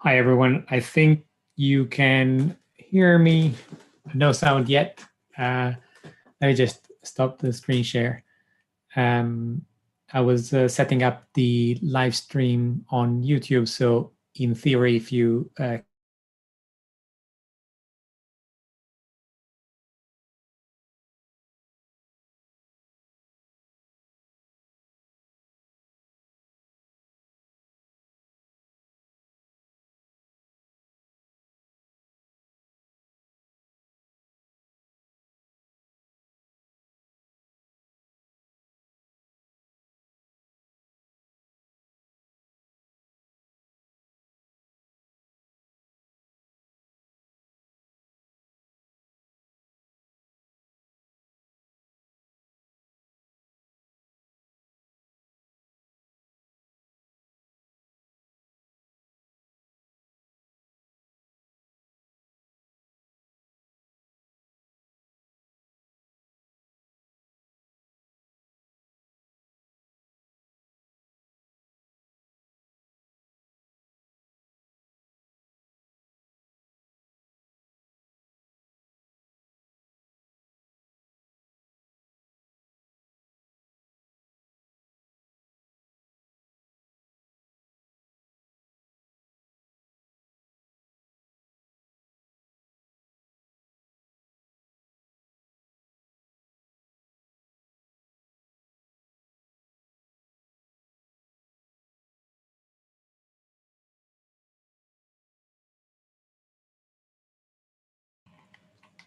Hi, everyone. I think you can hear me. No sound yet. Let me just stop the screen share. I was setting up the live stream on YouTube. So in theory, if you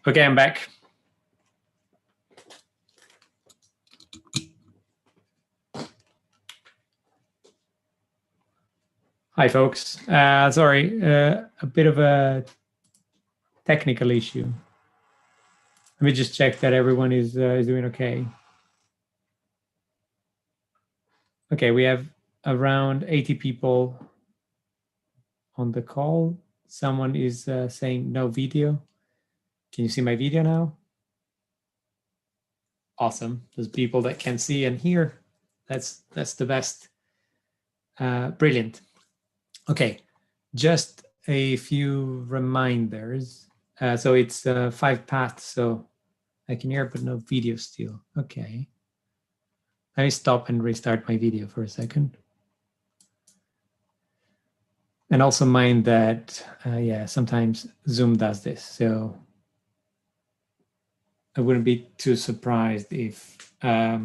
okay, I'm back. Hi, folks. Sorry, a bit of a technical issue. Let me just check that everyone is doing okay. Okay, we have around 80 people on the call. Someone is saying no video. Can you see my video now? Awesome. There's people that can see and hear. That's the best. Brilliant. Okay, just a few reminders. So it's 5 paths, so I can hear, but no video still. Okay. Let me stop and restart my video for a second. And also mind that, yeah, sometimes Zoom does this. So I wouldn't be too surprised if a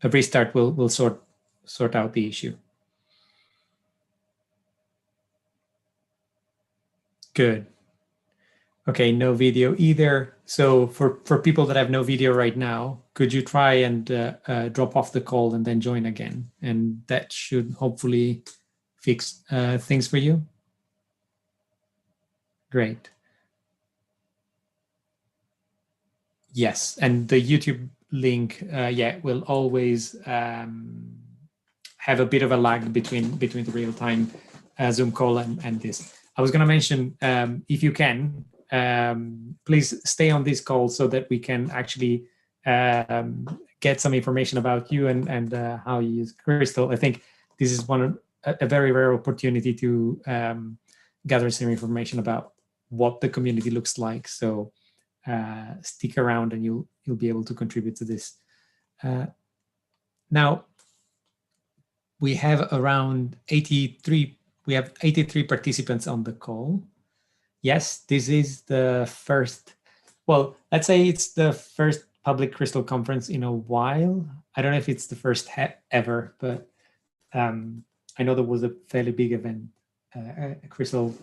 restart will sort out the issue. Good. Okay, no video either. So for people that have no video right now, could you try and drop off the call and then join again? And that should hopefully fix things for you. Great. Yes, and the YouTube link, yeah, will always have a bit of a lag between the real-time Zoom call and this. I was going to mention, if you can, please stay on this call so that we can actually get some information about you and how you use Crystal. I think this is a very rare opportunity to gather some information about what the community looks like. So stick around and you'll be able to contribute to this. Now, we have around 83. We have 83 participants on the call. Yes, this is the first. Well, let's say it's the first public Crystal conference in a while. I don't know if it's the first ever, but I know there was a fairly big event, a Crystal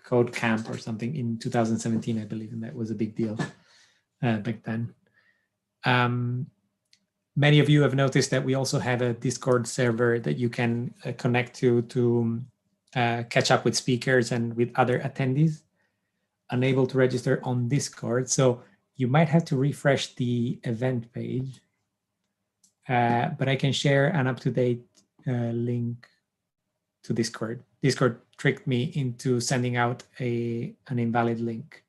Code Camp or something in 2017, I believe, and that was a big deal back then. Many of you have noticed that we also have a Discord server that you can connect to catch up with speakers and with other attendees. Unable to register on Discord, so you might have to refresh the event page. But I can share an up-to-date link to Discord. Discord tricked me into sending out an invalid link.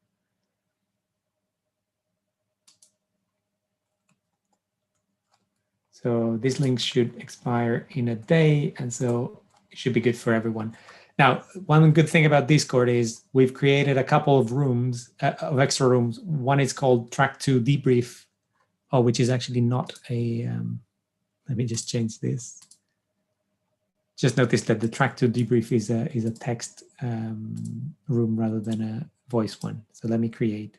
So this link should expire in a day, and so it should be good for everyone. Now, one good thing about Discord is we've created a couple of rooms, of extra rooms. One is called Track 2 Debrief, which is actually not a, let me just change this. Just notice that the Track 2 Debrief is a text room rather than a voice one. So let me create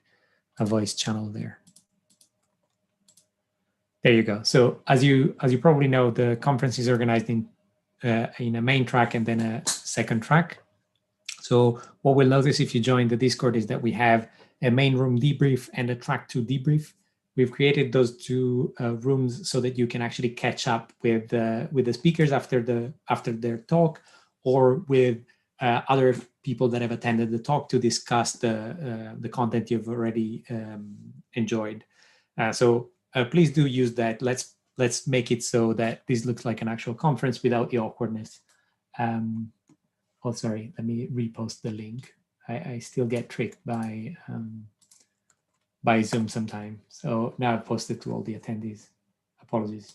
a voice channel there. There you go. So as you probably know, the conference is organized in a main track and then a second track. So what we'll notice if you join the Discord is that we have a main room debrief and a track 2 debrief. We've created those two rooms so that you can actually catch up with the speakers after their talk, or with other people that have attended the talk to discuss the content you've already enjoyed. So please do use that. Let's make it so that this looks like an actual conference without the awkwardness. Oh, sorry, let me repost the link. I still get tricked by Zoom sometimes. So now I've posted to all the attendees. Apologies.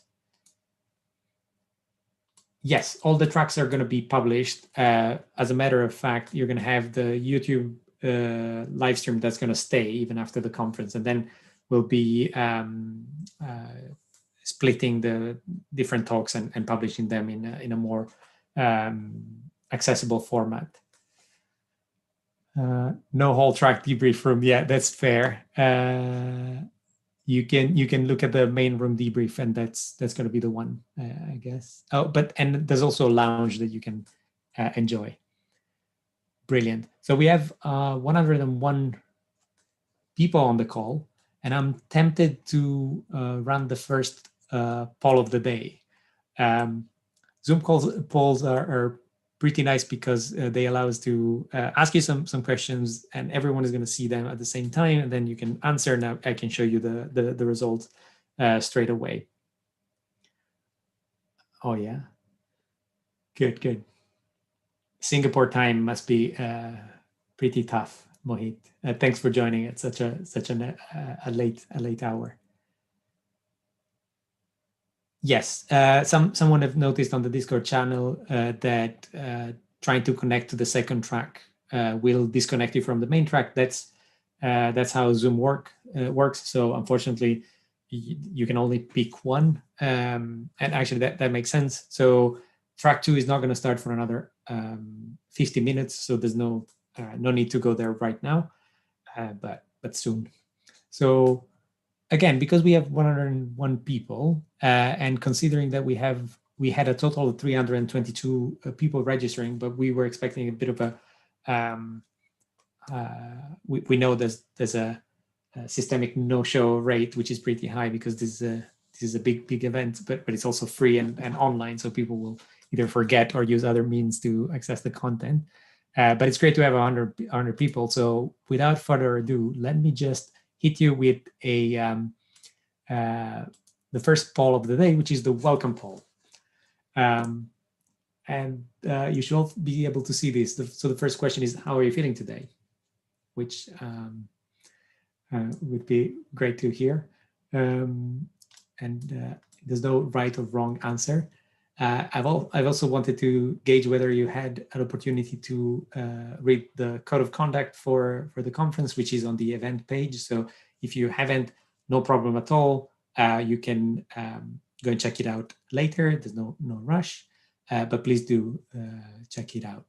Yes, all the tracks are going to be published. As a matter of fact, you're going to have the YouTube live stream that's going to stay even after the conference. And then we'll be splitting the different talks and publishing them in a more accessible format. No whole track debrief room. Yeah, that's fair. You can look at the main room debrief, and that's going to be the one, I guess. Oh, and there's also a lounge that you can enjoy. Brilliant. So we have 101 people on the call, and I'm tempted to run the first poll of the day. Zoom polls are pretty nice because they allow us to ask you some questions, and everyone is going to see them at the same time, and then you can answer. Now I can show you the results straight away. Oh yeah, good. Singapore time must be pretty tough, Mohit. Thanks for joining at such a late hour. Yes, someone have noticed on the Discord channel that trying to connect to the second track will disconnect you from the main track. That's how Zoom works. So unfortunately, you can only pick one, and actually that makes sense. So track 2 is not going to start for another 50 minutes. So there's no need to go there right now, but soon. So again, because we have 101 people, and considering that we had a total of 322 people registering, but we were expecting a bit of a, we know there's a systemic no-show rate, which is pretty high because this is a big event, but it's also free and online, so people will either forget or use other means to access the content. But it's great to have 100 people. So without further ado, let me just hit you with the first poll of the day, which is the welcome poll. And you should all be able to see this. So the first question is, how are you feeling today? Which would be great to hear. And there's no right or wrong answer. I've also wanted to gauge whether you had an opportunity to read the code of conduct for the conference, which is on the event page. So if you haven't, no problem at all. You can go and check it out later. There's no rush, but please do check it out.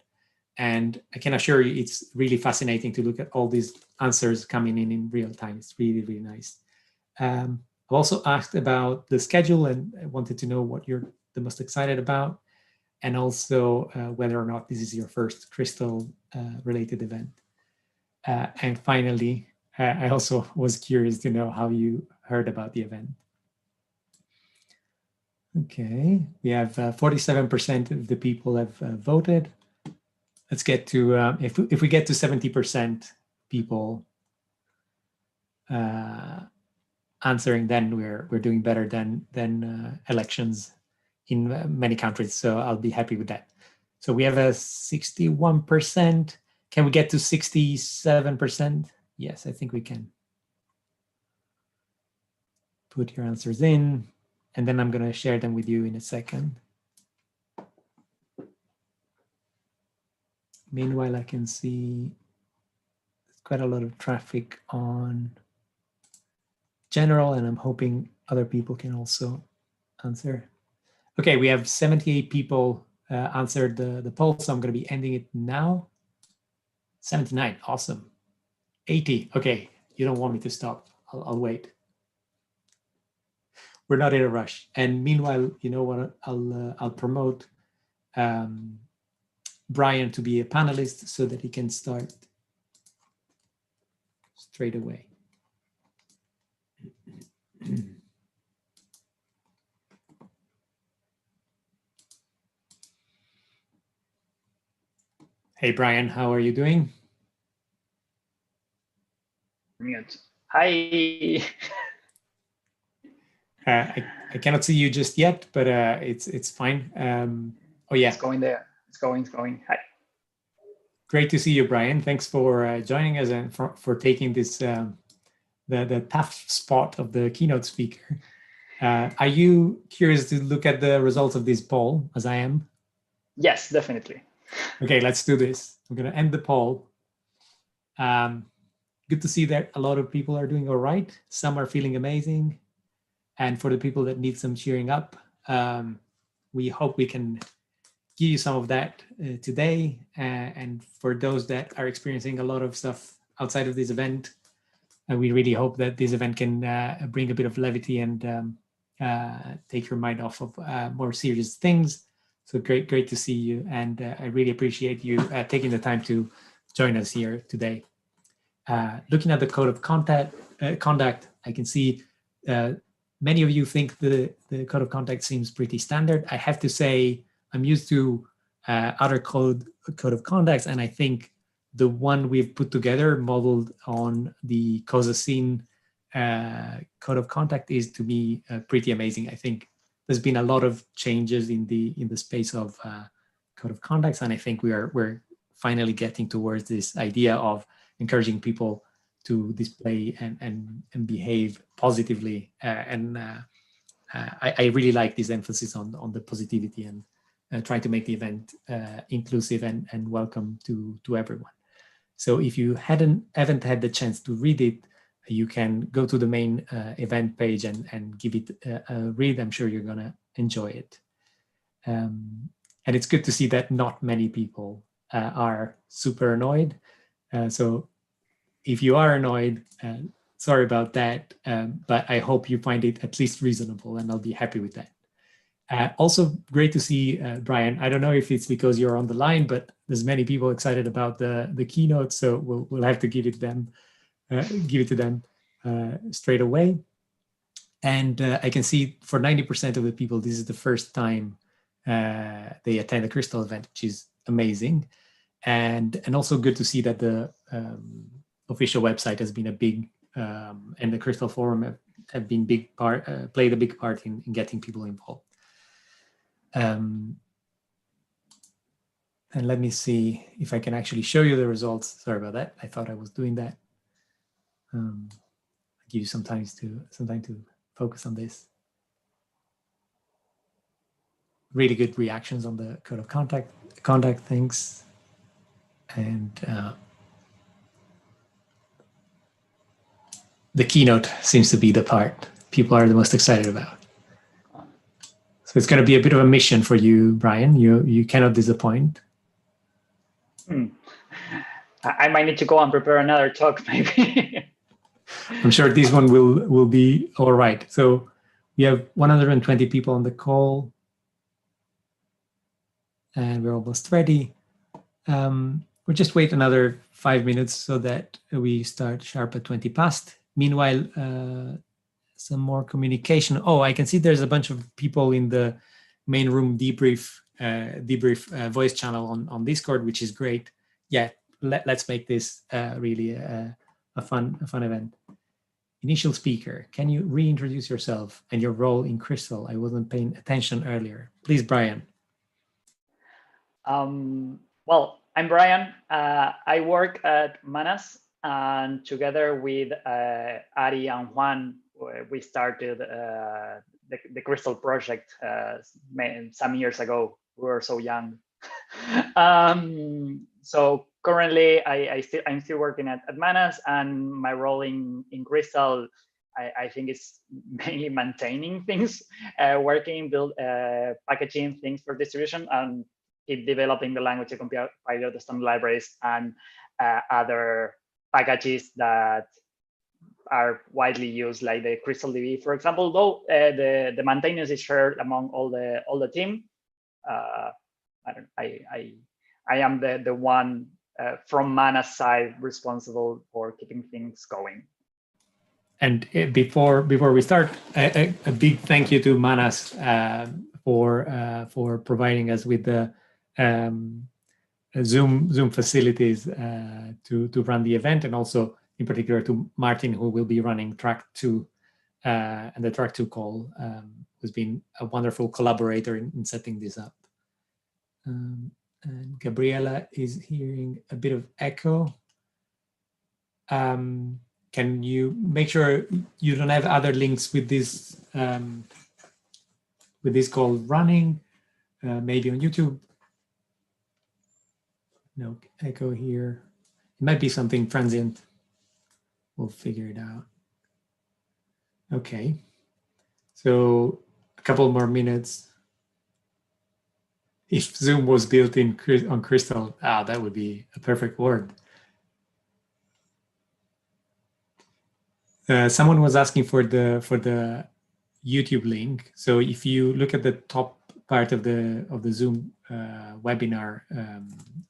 And I can assure you, it's really fascinating to look at all these answers coming in real time. It's really nice. I've also asked about the schedule, and I wanted to know what you're the most excited about, and also whether or not this is your first Crystal related event. And finally, I also was curious to know how you heard about the event. Okay, we have 47% of the people have voted. Let's get to, if we get to 70% people answering, then we're doing better than elections in many countries. So I'll be happy with that. So we have a 61%. Can we get to 67%? Yes, I think we can. Put your answers in, and then I'm going to share them with you in a second. Meanwhile, I can see quite a lot of traffic on general, and I'm hoping other people can also answer. Okay, we have 78 people answered the poll, so I'm going to be ending it now. 79, awesome. 80, okay, you don't want me to stop. I'll wait. We're not in a rush. And meanwhile, you know what? I'll promote Brian to be a panelist so that he can start straight away. Hey, Brian, how are you doing? Mute. Hi. I cannot see you just yet, but it's fine. Oh yeah, It's going there. It's going. Hi. Great to see you, Brian. Thanks for joining us and for taking this the tough spot of the keynote speaker. Are you curious to look at the results of this poll, as I am? Yes, definitely. Okay, let's do this. I'm going to end the poll. Good to see that a lot of people are doing all right. Some are feeling amazing. And for the people that need some cheering up, we hope we can give you some of that today. And for those that are experiencing a lot of stuff outside of this event, we really hope that this event can bring a bit of levity and take your mind off of more serious things. So great to see you. And I really appreciate you taking the time to join us here today. Looking at the code of conduct, I can see many of you think the code of conduct seems pretty standard. I have to say, I'm used to other code of conducts, and I think the one we've put together, modeled on the COSA-SYN code of conduct, is to me pretty amazing. I think there's been a lot of changes in the space of code of conducts, and I think we're finally getting towards this idea of encouraging people to display and behave positively. I really like this emphasis on the positivity and trying to make the event inclusive and welcome to everyone. So if you haven't had the chance to read it, you can go to the main event page and give it a read. I'm sure you're going to enjoy it. And it's good to see that not many people are super annoyed. So if you are annoyed, sorry about that, but I hope you find it at least reasonable, and I'll be happy with that. Also great to see Brian. I don't know if it's because you're on the line, but there's many people excited about the keynote, so we'll have to give it to them straight away. And I can see for 90% of the people, this is the first time they attend a Crystal event, which is amazing. And also good to see that the official website has been a big, and the Crystal Forum have been played a big part in getting people involved. And let me see if I can actually show you the results. Sorry about that. I thought I was doing that. I'll give you some time to focus on this. Really good reactions on the code of conduct things. And the keynote seems to be the part people are the most excited about. So it's going to be a bit of a mission for you, Brian. You cannot disappoint. I might need to go and prepare another talk, maybe. I'm sure this one will be all right. So we have 120 people on the call, and we're almost ready. We'll just wait another 5 minutes so that we start sharp at 20 past. Meanwhile, some more communication. Oh, I can see there's a bunch of people in the main room debrief voice channel on Discord, which is great. Yeah, let's make this really a fun event. Initial speaker, can you reintroduce yourself and your role in Crystal? I wasn't paying attention earlier. Please, Brian. Well, I'm Brian. I work at Manas, and together with Ari and Juan, we started the Crystal project some years ago. We were so young. So currently, I'm still working at Manas, and my role in Crystal, I think it's mainly maintaining things, working, build, packaging things for distribution, and keep developing the language to compile the standard libraries and other packages that are widely used, like the Crystal DB, for example. Though the maintenance is shared among all the team. I am the one from Mana's side responsible for keeping things going. And before we start, a big thank you to Manas for providing us with the Zoom facilities to run the event, and also in particular to Martin, who will be running track 2 and the track 2 call, who's been a wonderful collaborator in setting this up. And Gabriela is hearing a bit of echo. Can you make sure you don't have other links with this call running, maybe on YouTube? No echo here. It might be something transient. We'll figure it out. Okay, so a couple more minutes. If Zoom was built on Crystal, that would be a perfect word. Someone was asking for the YouTube link. So if you look at the top part of the Zoom webinar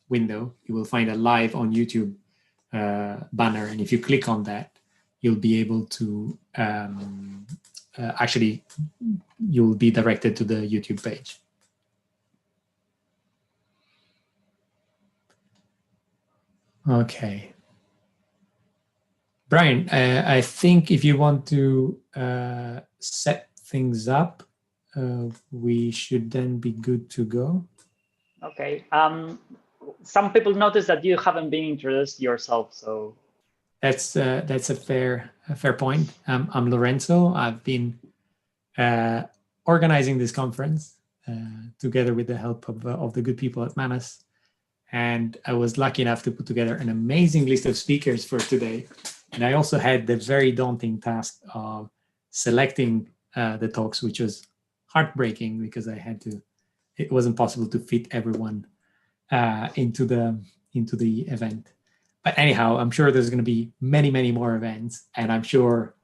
window, you will find a live on YouTube banner, and if you click on that, you'll be able to actually you'll be directed to the YouTube page. Okay. Brian, I think if you want to set things up, we should then be good to go. Okay. Some people notice that you haven't been introduced yourself, so that's a fair point. I'm Lorenzo. I've been organizing this conference together with the help of the good people at Manas, and I was lucky enough to put together an amazing list of speakers for today. And I also had the very daunting task of selecting the talks, which was heartbreaking because it wasn't possible to fit everyone into the event. But anyhow, I'm sure there's going to be many, many more events, and I'm sure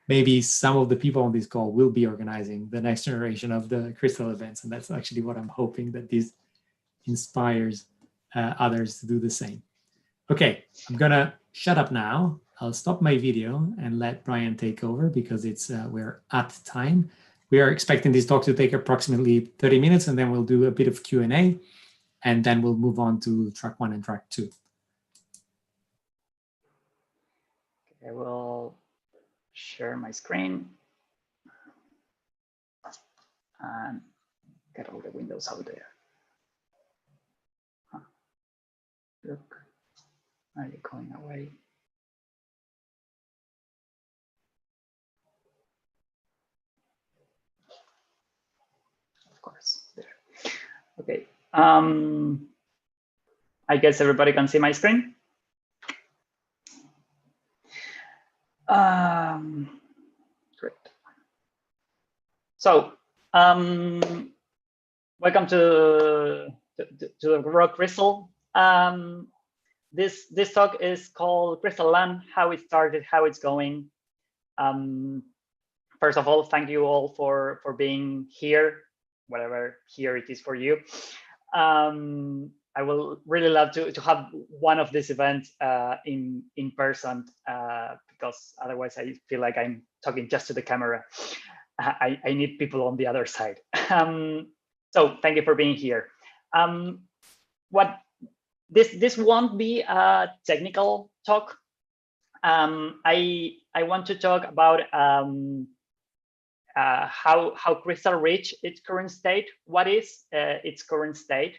maybe some of the people on this call will be organizing the next generation of the Crystal events, and that's actually what I'm hoping, that this inspires others to do the same. Okay, I'm gonna shut up now. I'll stop my video and let Brian take over because it's we're at time. We are expecting this talk to take approximately 30 minutes, and then we'll do a bit of Q&A, and then we'll move on to track 1 and track 2. I will share my screen and get all the windows out there. Look, are you going away? Of course, there. Okay. I guess everybody can see my screen. Great. So, welcome to the Raw Crystal. This talk is called Crystal Land: How it started, how it's going. First of all, thank you all for being here, whatever here it is for you. I will really love to have one of these events in person because otherwise I feel like I'm talking just to the camera. I need people on the other side. So thank you for being here. This won't be a technical talk. I want to talk about how Crystal reached its current state. What is its current state?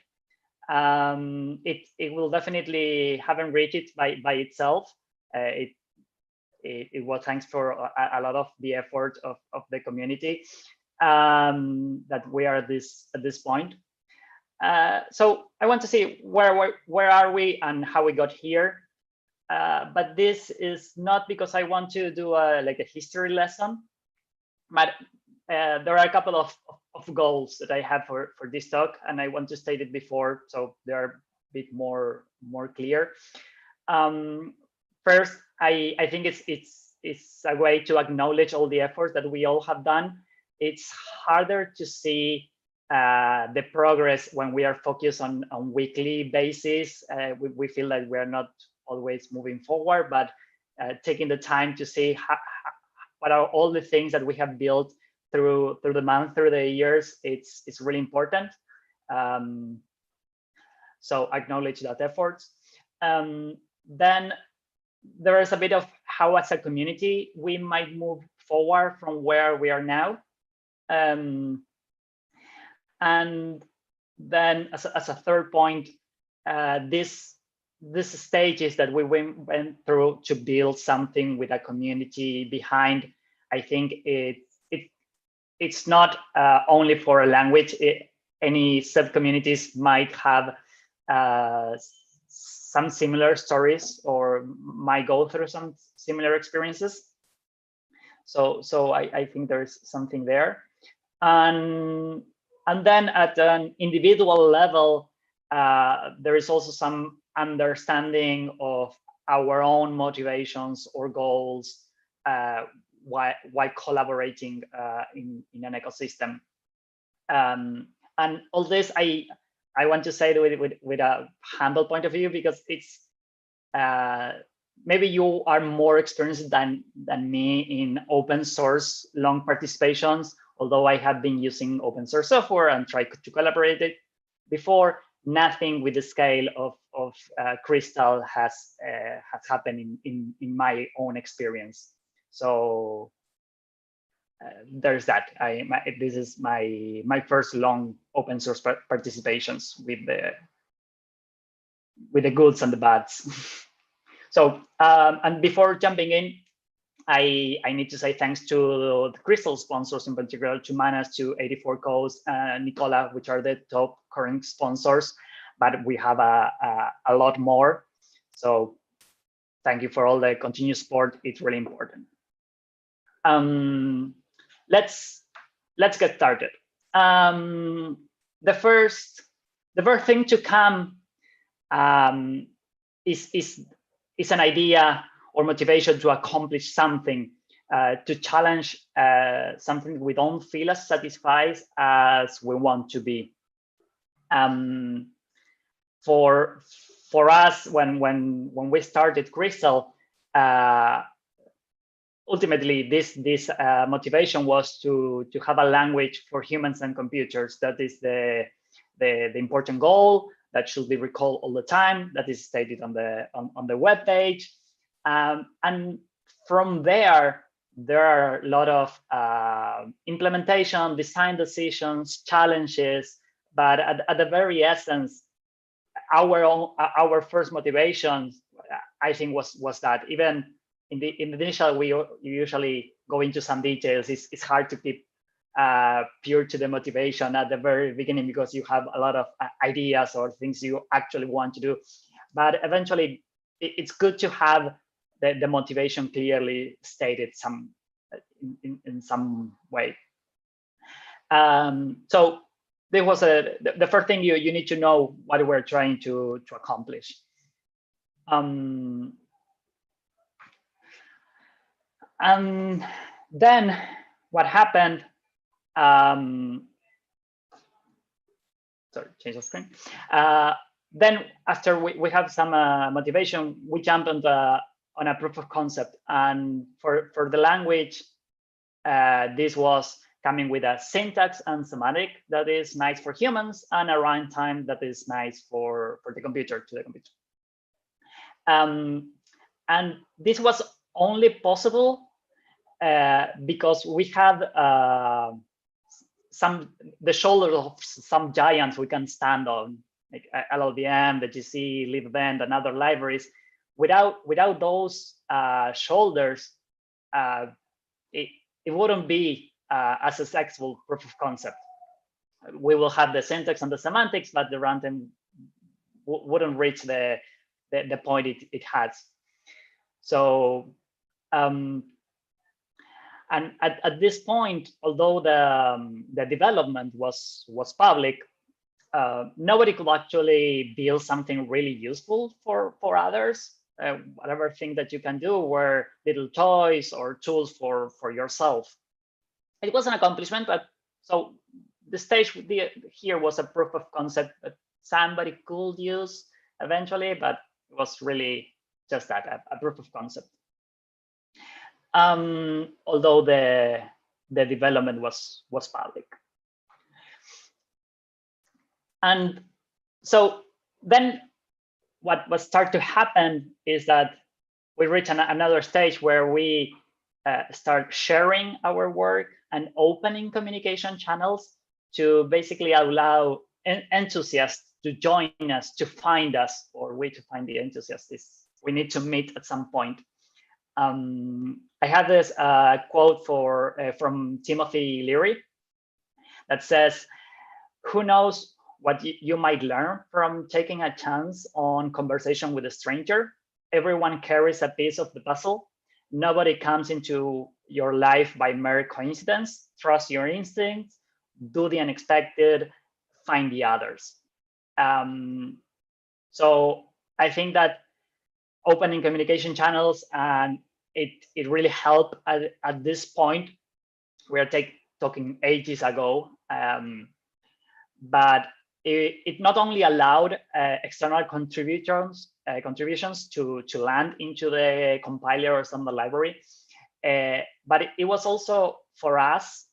It will definitely haven't reached it by itself. It was thanks for a lot of the effort of the community that we are at this point. So I want to see where are we and how we got here. But this is not because I want to do like a history lesson, but there are a couple of goals that I have for this talk, and I want to state it before so they're a bit more clear. First, I think it's a way to acknowledge all the efforts that we all have done. It's harder to see the progress when we are focused on weekly basis. We feel like we are not always moving forward, but taking the time to see what are all the things that we have built through the month, through the years, it's really important. So acknowledge that effort. Then there is a bit of how as a community we might move forward from where we are now. And then as a third point, this stages that we went through to build something with a community behind, I think it's not only for a language. Any sub-communities might have some similar stories or might go through some similar experiences. So I think there's something there. And then at an individual level, there is also some understanding of our own motivations or goals why collaborating in an ecosystem. And all this I want to say with a humble point of view, because it's maybe you are more experienced than me in open source long participations, although I have been using open source software and tried to collaborate it before. Nothing with the scale of Crystal has happened in my own experience. So there's that. This is my first long open source participations with the goods and the bads. So and before jumping in, I need to say thanks to the Crystal sponsors, in particular to Manas, to 84 Codes, Nicola, which are the top current sponsors, but we have a lot more. So thank you for all the continued support. It's really important. Let's get started. The first thing to come is an idea or motivation to accomplish something, to challenge something we don't feel as satisfied as we want to be. For us, when we started Crystal, ultimately this motivation was to have a language for humans and computers. That is the important goal that should be recalled all the time. That is stated on the web page. And from there are a lot of implementation, design decisions, challenges, but at the very essence, our first motivation, I think, was that even in the initial, we usually go into some details. It's hard to keep pure to the motivation at the very beginning because you have a lot of ideas or things you actually want to do. But eventually, it's good to have the motivation clearly stated in some way. So there was the first thing you need to know what we're trying to accomplish. And then what happened? Sorry, change the screen. Then after we have some motivation, we jump on a proof of concept. And for the language, this was coming with a syntax and semantic that is nice for humans and a runtime that is nice for the computer, to the computer. And this was only possible because we have the shoulders of some giants we can stand on, like LLVM, the GC, libevent, and other libraries. Without those shoulders, it wouldn't be a successful proof of concept. we will have the syntax and the semantics, but the runtime wouldn't reach the point it has. So, and at this point, although the development was public, nobody could actually build something really useful for others. Whatever thing that you can do were little toys or tools for yourself. It was an accomplishment, but so the stage here was a proof of concept that somebody could use eventually, but it was really just that, a proof of concept. Although the development was public. And so then what start to happen is that we reach another stage where we start sharing our work and opening communication channels to basically allow enthusiasts to join us, to find us, or way to find the enthusiasts is we need to meet at some point. I have this quote from Timothy Leary that says, "Who knows what you might learn from taking a chance on conversation with a stranger? Everyone carries a piece of the puzzle. Nobody comes into your life by mere coincidence. Trust your instincts, do the unexpected, find the others." So I think that opening communication channels, and it really helped at this point. We are talking ages ago, but it not only allowed external contributions to land into the compiler or some of the library, but it was also for us,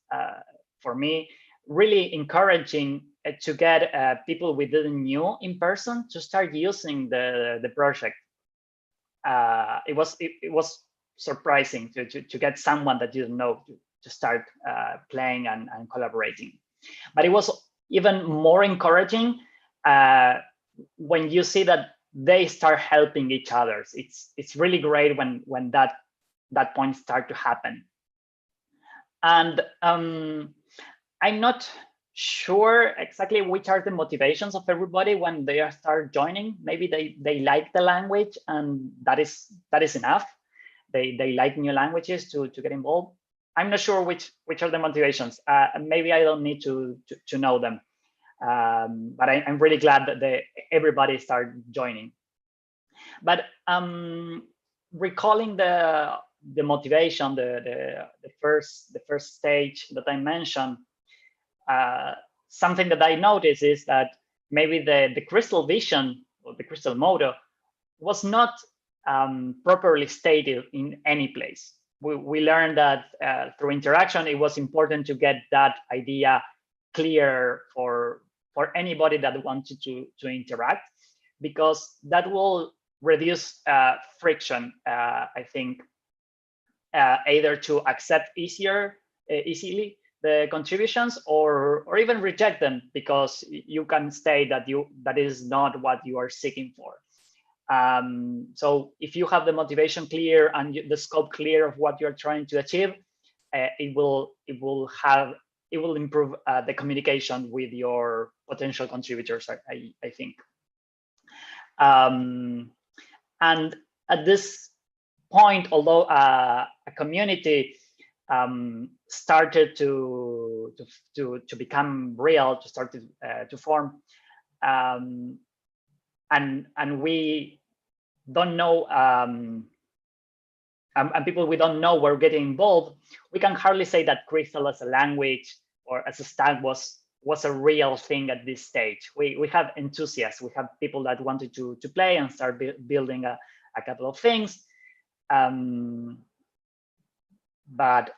for me, really encouraging to get people we didn't know in person to start using the project. It was surprising to get someone that you didn't know to start playing and collaborating. But it was even more encouraging when you see that they start helping each other. It's really great when that point start to happen. And I'm not sure exactly which are the motivations of everybody when they start joining. Maybe they like the language, and that is enough. They like new languages to get involved. I'm not sure which are the motivations. Maybe I don't need to know them. But I'm really glad that everybody started joining. But recalling the motivation, the first stage that I mentioned, something that I noticed is that maybe the crystal vision or the crystal motto was not properly stated in any place. We learned that through interaction, it was important to get that idea clear for anybody that wanted to interact, because that will reduce friction, I think, either to accept easily the contributions or even reject them because you can state that is not what you are seeking for. So if you have the motivation clear and the scope clear of what you're trying to achieve, it will improve the communication with your potential contributors, I think. And at this point, although a community started to become real, to start to form, and we don't know, and people we don't know were getting involved, we can hardly say that Crystal as a language or as a stack was a real thing at this stage. We have enthusiasts, we have people that wanted to play and start building a couple of things. But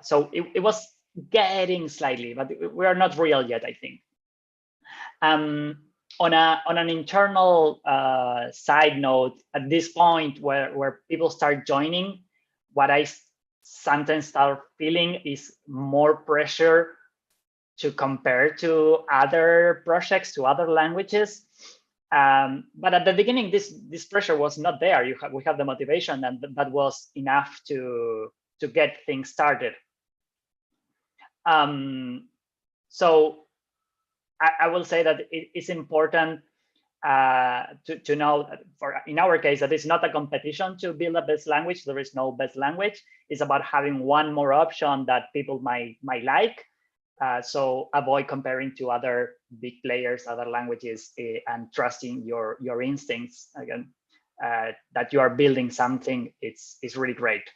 so it was getting slightly, but we are not real yet, I think. On an internal side note, at this point where people start joining, what I sometimes start feeling is more pressure to compare to other projects, to other languages. But at the beginning, this pressure was not there. We have the motivation, and that was enough to get things started. So I will say that it's important to know that in our case, that it's not a competition to build a best language. There is no best language. It's about having one more option that people might like. So avoid comparing to other big players, other languages, and trusting your instincts. Again, that you are building something, it's really great.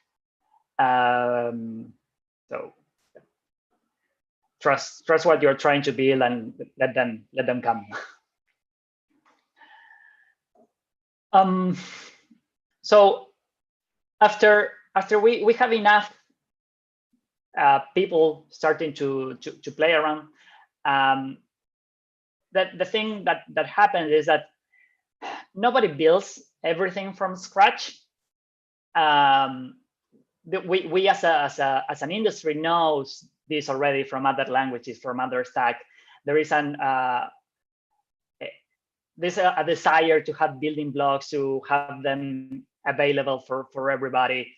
So trust what you're trying to build and let them come. So after we have enough people starting to play around, the thing that happens is that nobody builds everything from scratch. We as an industry knows this already from other languages, from other stack. There is there's a desire to have building blocks, to have them available for everybody.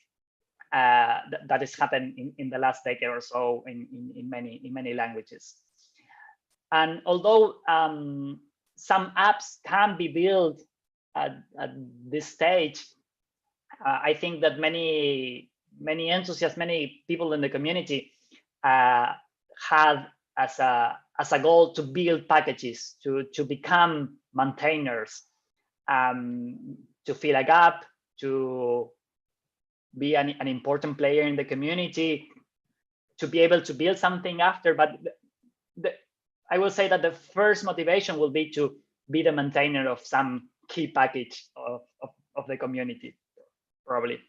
That has happened in the last decade or so in many languages. And although some apps can be built at this stage, I think that many enthusiasts, many people in the community had as a goal to build packages, to become maintainers, to fill a gap, to be an important player in the community, to be able to build something after. But I will say that the first motivation will be to be the maintainer of some key package of the community, probably.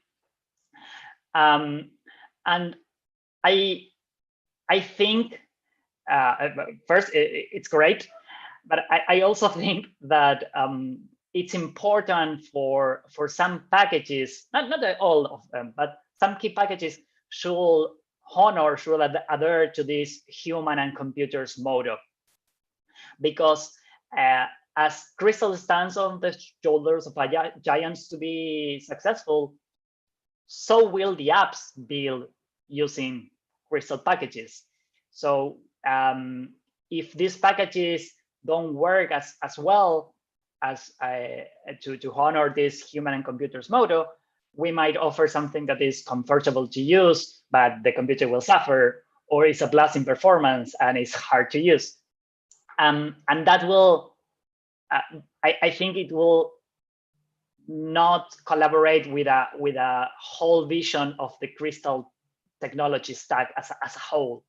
And I think first it's great, but I also think that it's important for some packages, not all of them, but some key packages should adhere to this human and computers model, because as Crystal stands on the shoulders of giants to be successful, so will the apps build using Crystal packages. So if these packages don't work as well as to honor this human and computers model, we might offer something that is comfortable to use, but the computer will suffer, or it's a blast in performance and it's hard to use. And that will, I think it will not collaborate with a whole vision of the Crystal technology stack as a whole.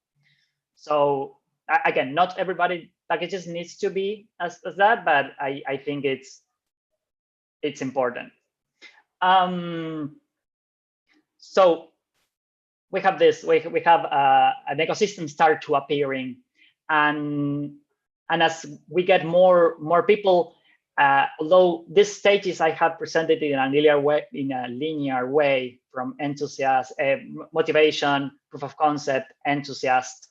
So again, not everybody packages needs to be as that, but I think it's important. So we have this. We have an ecosystem start to appearing, and as we get more people, although these stages I have presented in a linear way from enthusiast, motivation, proof of concept, enthusiast,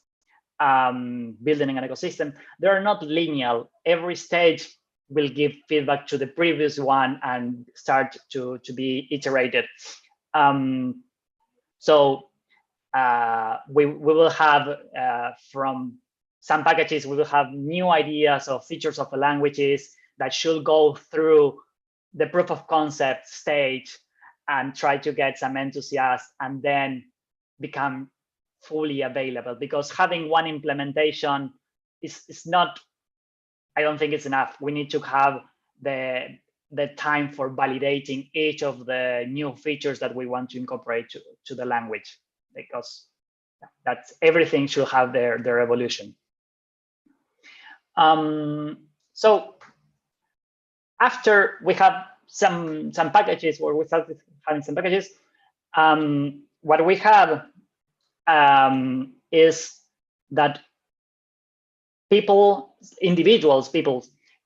building an ecosystem, they are not linear. Every stage will give feedback to the previous one and start to be iterated. So we will have from some packages, we will have new ideas of features of the languages that should go through the proof of concept stage and try to get some enthusiasts and then become fully available, because having one implementation is not, I don't think it's enough. We need to have the time for validating each of the new features that we want to incorporate to the language, because that's everything should have their evolution. So after we have some packages, or we started having some packages, what we have is that people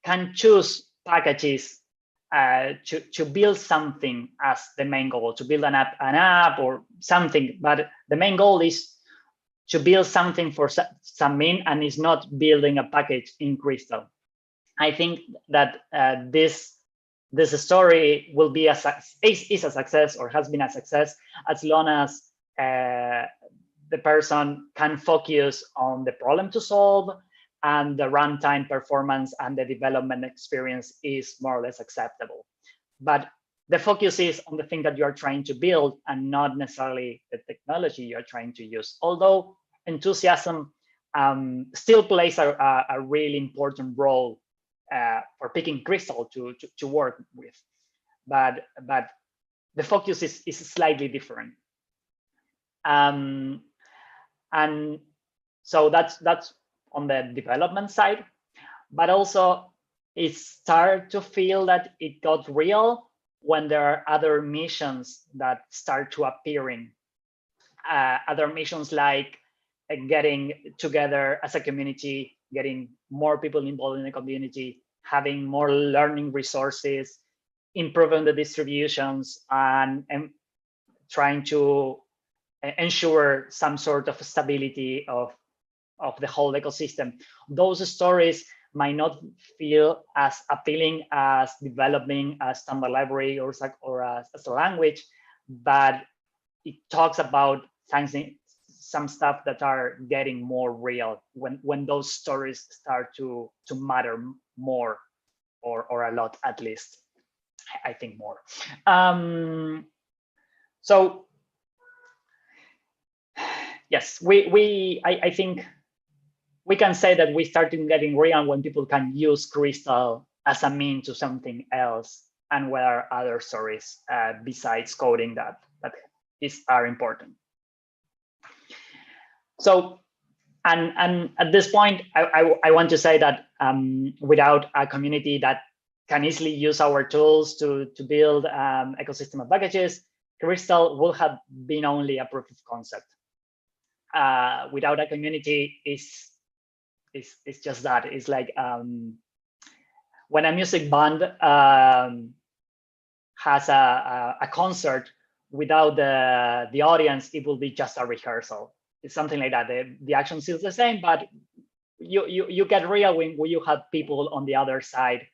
can choose packages to build something as the main goal, to build an app or something. But the main goal is to build something for some mean, and is not building a package in Crystal. I think that this story will be is a success, or has been a success, as long as the person can focus on the problem to solve and the runtime performance and the development experience is more or less acceptable. But the focus is on the thing that you are trying to build and not necessarily the technology you're trying to use. Although enthusiasm still plays a really important role for picking Crystal to work with. But the focus is slightly different. And so that's on the development side. But also it started to feel that it got real when there are other missions that start to appearing. Other missions like getting together as a community, getting more people involved in the community, having more learning resources, improving the distributions, and trying to ensure some sort of stability of the whole ecosystem. Those stories might not feel as appealing as developing a standard library or as a language, but it talks about some stuff that are getting more real when those stories start to matter more, or a lot, at least. I think more. So yes, I think we can say that we started getting real when people can use Crystal as a mean to something else, and where other stories besides coding that are important. So, and at this point, I want to say that without a community that can easily use our tools to build ecosystem of packages, Crystal will have been only a proof of concept. Without a community, it's just that. It's like when a music band has a concert, without the audience, it will be just a rehearsal. It's something like that. The action is the same, but you get real when you have people on the other side.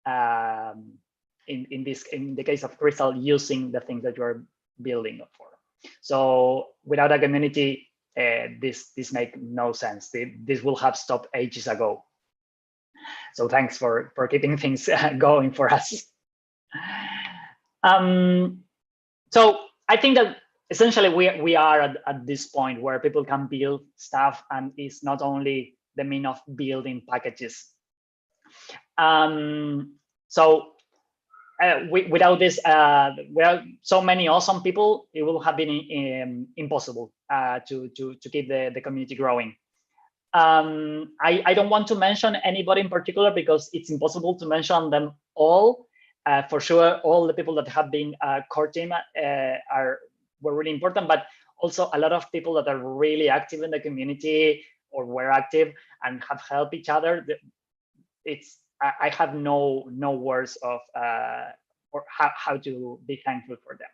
In the case of Crystal, using the things that you're building for. So without a community, this makes no sense. This will have stopped ages ago. So thanks for keeping things going for us. So I think that essentially we are at this point where people can build stuff, and it's not only the mean of building packages. So without this, without so many awesome people, it will have been impossible to keep the community growing. I don't want to mention anybody in particular because it's impossible to mention them all. For sure, all the people that have been core team were really important, but also a lot of people that are really active in the community or were active and have helped each other. I have no words of or how to be thankful for them.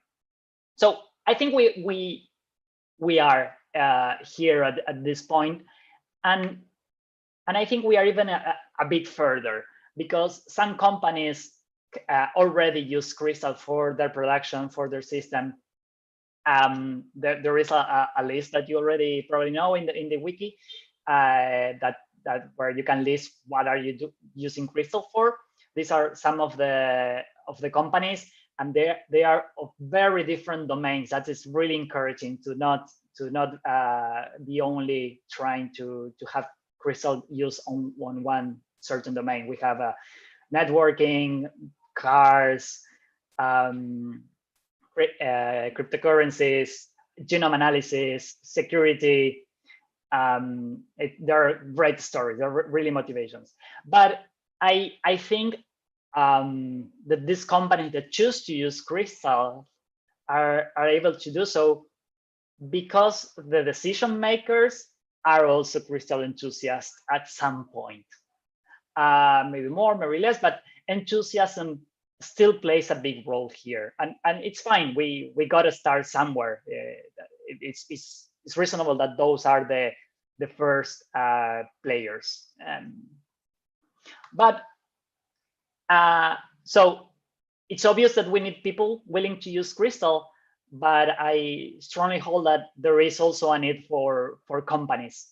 So I think we are here at this point, and I think we are even a bit further, because some companies already use Crystal for their production, for their system. There is a list that you already probably know in the wiki that where you can list what are you using Crystal for. These are some of the companies, and they are of very different domains. That is really encouraging to not be only trying to have Crystal use on one certain domain. We have networking, cars, cryptocurrencies, genome analysis, security. There are great stories. There are really motivations. But I think that these companies that choose to use Crystal are able to do so because the decision makers are also Crystal enthusiasts at some point. Maybe more, maybe less, but enthusiasm still plays a big role here, and it's fine. We got to start somewhere. It's reasonable that those are the first players. But so it's obvious that we need people willing to use Crystal, but I strongly hold that there is also a need for companies.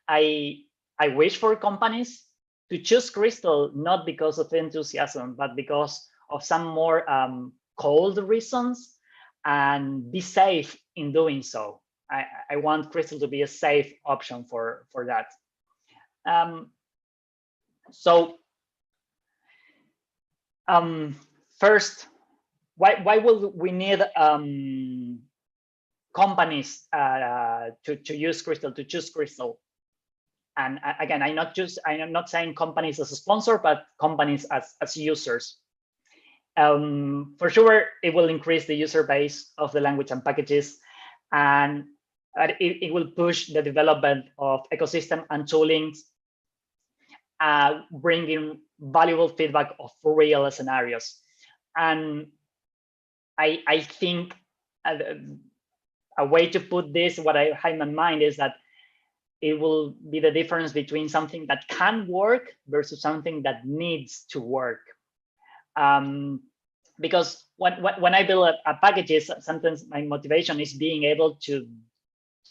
I I wish for companies to choose Crystal not because of enthusiasm, but because of some more cold reasons, and be safe in doing so. I want Crystal to be a safe option for that. First, why will we need companies to use Crystal, to choose Crystal? And again, I'm not saying companies as a sponsor, but companies as users. For sure, it will increase the user base of the language and packages, and it will push the development of ecosystem and toolings, bringing valuable feedback of real scenarios. And I think a way to put this, what I have in my mind, is that it will be the difference between something that can work versus something that needs to work. Because when I build a packages, sometimes my motivation is being able to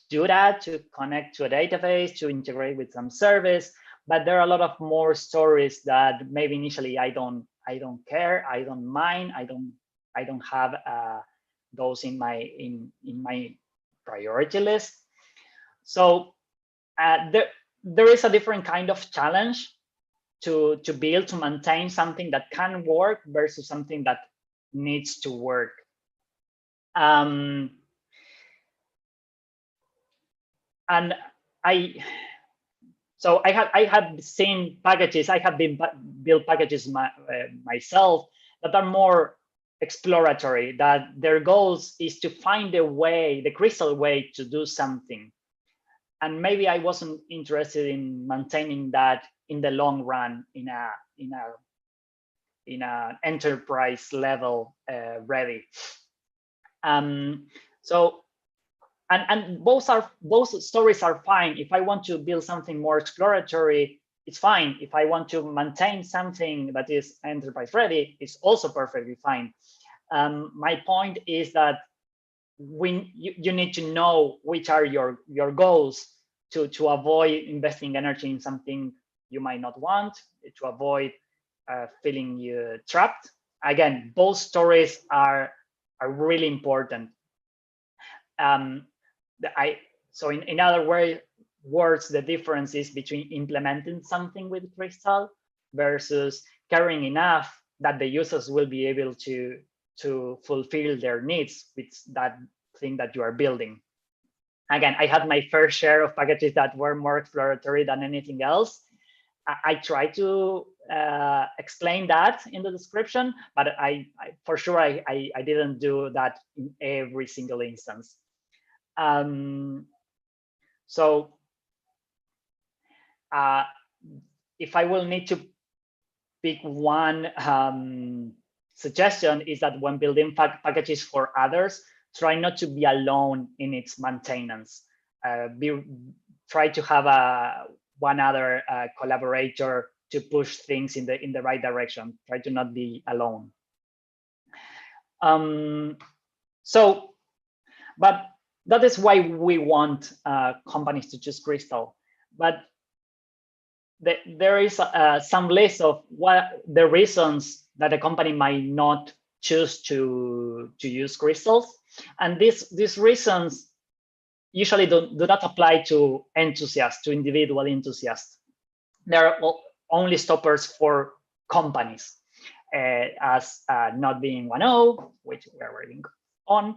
do that, to connect to a database, to integrate with some service. But there are a lot of more stories that maybe initially I don't care, I don't mind, I don't have those in my priority list. So there is a different kind of challenge to build, to maintain something that can work versus something that needs to work. And I have seen packages, I have been built packages myself that are more exploratory, that their goals is to find a way, the Crystal way to do something. And maybe I wasn't interested in maintaining that in the long run in a enterprise level ready. So and both stories are fine. If I want to build something more exploratory, it's fine. If I want to maintain something that is enterprise ready, it's also perfectly fine. My point is that you need to know which are your goals to avoid investing energy in something you might not want, to avoid feeling you trapped. Again, both stories are really important. So in other words, the difference is between implementing something with Crystal versus caring enough that the users will be able to fulfill their needs with that thing that you are building. Again, I had my fair share of packages that were more exploratory than anything else. I try to explain that in the description, but I for sure I didn't do that in every single instance. So if I will need to pick one suggestion, is that when building packages for others, try not to be alone in its maintenance. Try to have one other collaborator to push things in the right direction. Try to not be alone. But that is why we want companies to choose Crystal. But there is some list of what the reasons that a company might not choose to use crystals, and these reasons usually do not apply to enthusiasts, to individual enthusiasts. They're only stoppers for companies, as not being 1.0, which we are working on,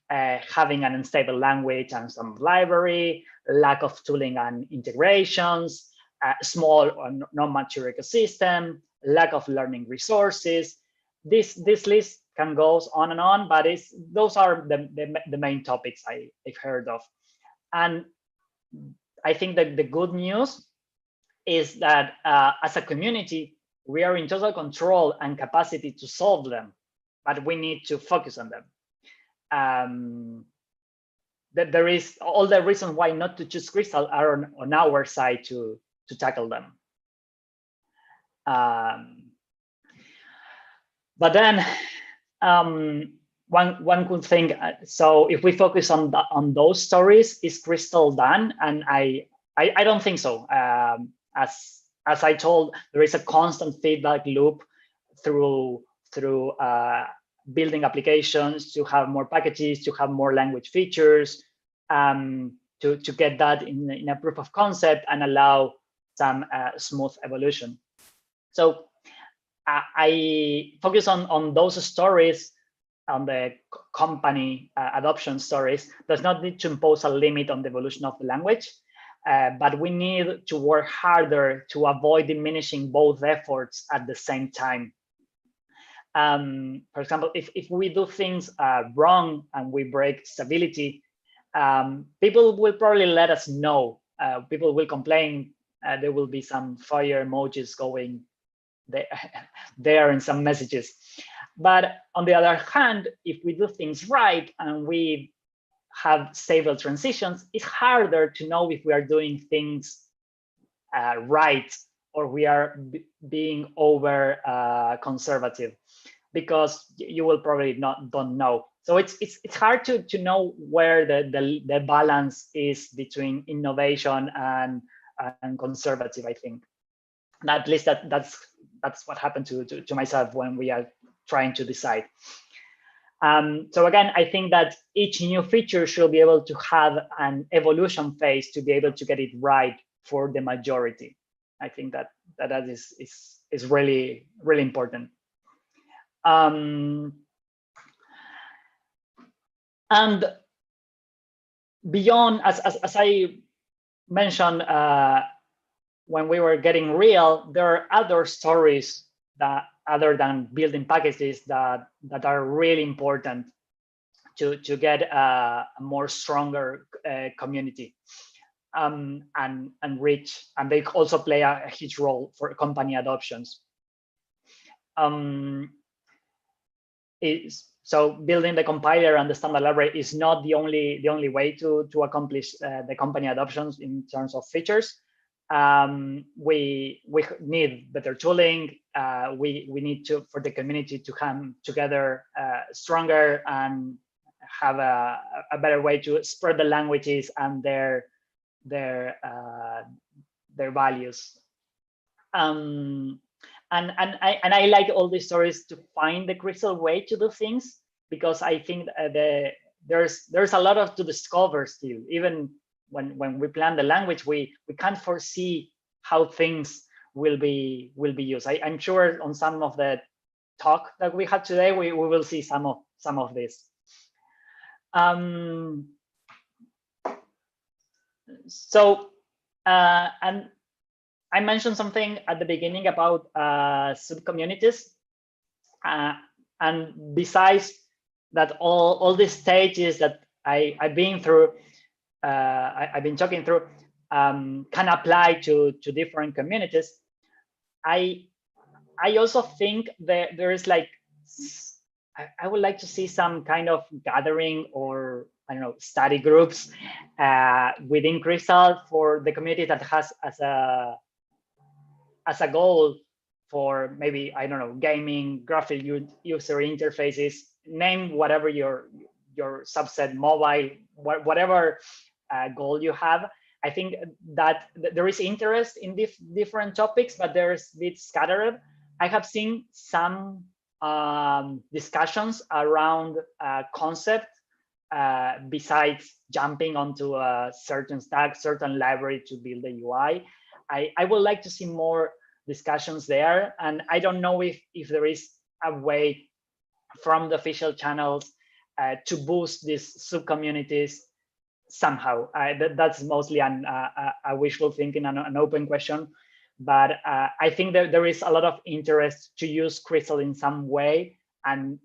having an unstable language and some library, lack of tooling and integrations, small or non-mature ecosystem, lack of learning resources. This list can go on and on, but those are the main topics I've heard of. And I think that the good news is that as a community, we are in total control and capacity to solve them, but we need to focus on them. That there is all the reasons why not to choose Crystal are on our side to tackle them. But then one could think, so if we focus on those stories, is Crystal done? And I don't think so. as I told, there is a constant feedback loop through building applications to have more packages, to have more language features, to get that in a proof of concept and allow some smooth evolution. So I focus on those stories, on the company adoption stories. Does not need to impose a limit on the evolution of the language, but we need to work harder to avoid diminishing both efforts at the same time. For example, if we do things wrong and we break stability, people will probably let us know. People will complain. There will be some fire emojis going there in some messages. But on the other hand, if we do things right and we have stable transitions, it's harder to know if we are doing things right or we are being over conservative, because you will probably don't know. So it's hard to know where the balance is between innovation and conservative. I think at least that's what happened to myself when we are trying to decide. So again, I think that each new feature should be able to have an evolution phase to be able to get it right for the majority. I think that is really important. And beyond, as I mentioned when we were getting real, there are other stories that, other than building packages, that are really important to get a more stronger community and reach, and they also play a huge role for company adoptions. So building the compiler and the standard library is not the only way to accomplish the company adoptions in terms of features. We need better tooling. We need to, for the community to come together stronger and have a better way to spread the languages and their values. And I like all these stories to find the crystal way to do things, because I think there's a lot to discover still. Even when we plan the language, we can't foresee how things will be used. I'm sure on some of the talk that we had today, we will see some of this. And I mentioned something at the beginning about sub-communities, and besides that, all these stages that I've been through, I've been talking through, can apply to different communities. I also think that there is like, I would like to see some kind of gathering, or I don't know, study groups within Crystal for the community that has as a goal for maybe, I don't know, gaming, graphic user interfaces, name whatever your subset, mobile, whatever goal you have. I think that there is interest in different topics, but there's a bit scattered. I have seen some discussions around concept besides jumping onto a certain stack, certain library to build the UI. I would like to see more discussions there, and I don't know if there is a way from the official channels to boost these sub-communities somehow. That's mostly a wishful thinking and an open question, but I think that there is a lot of interest to use Crystal in some way, and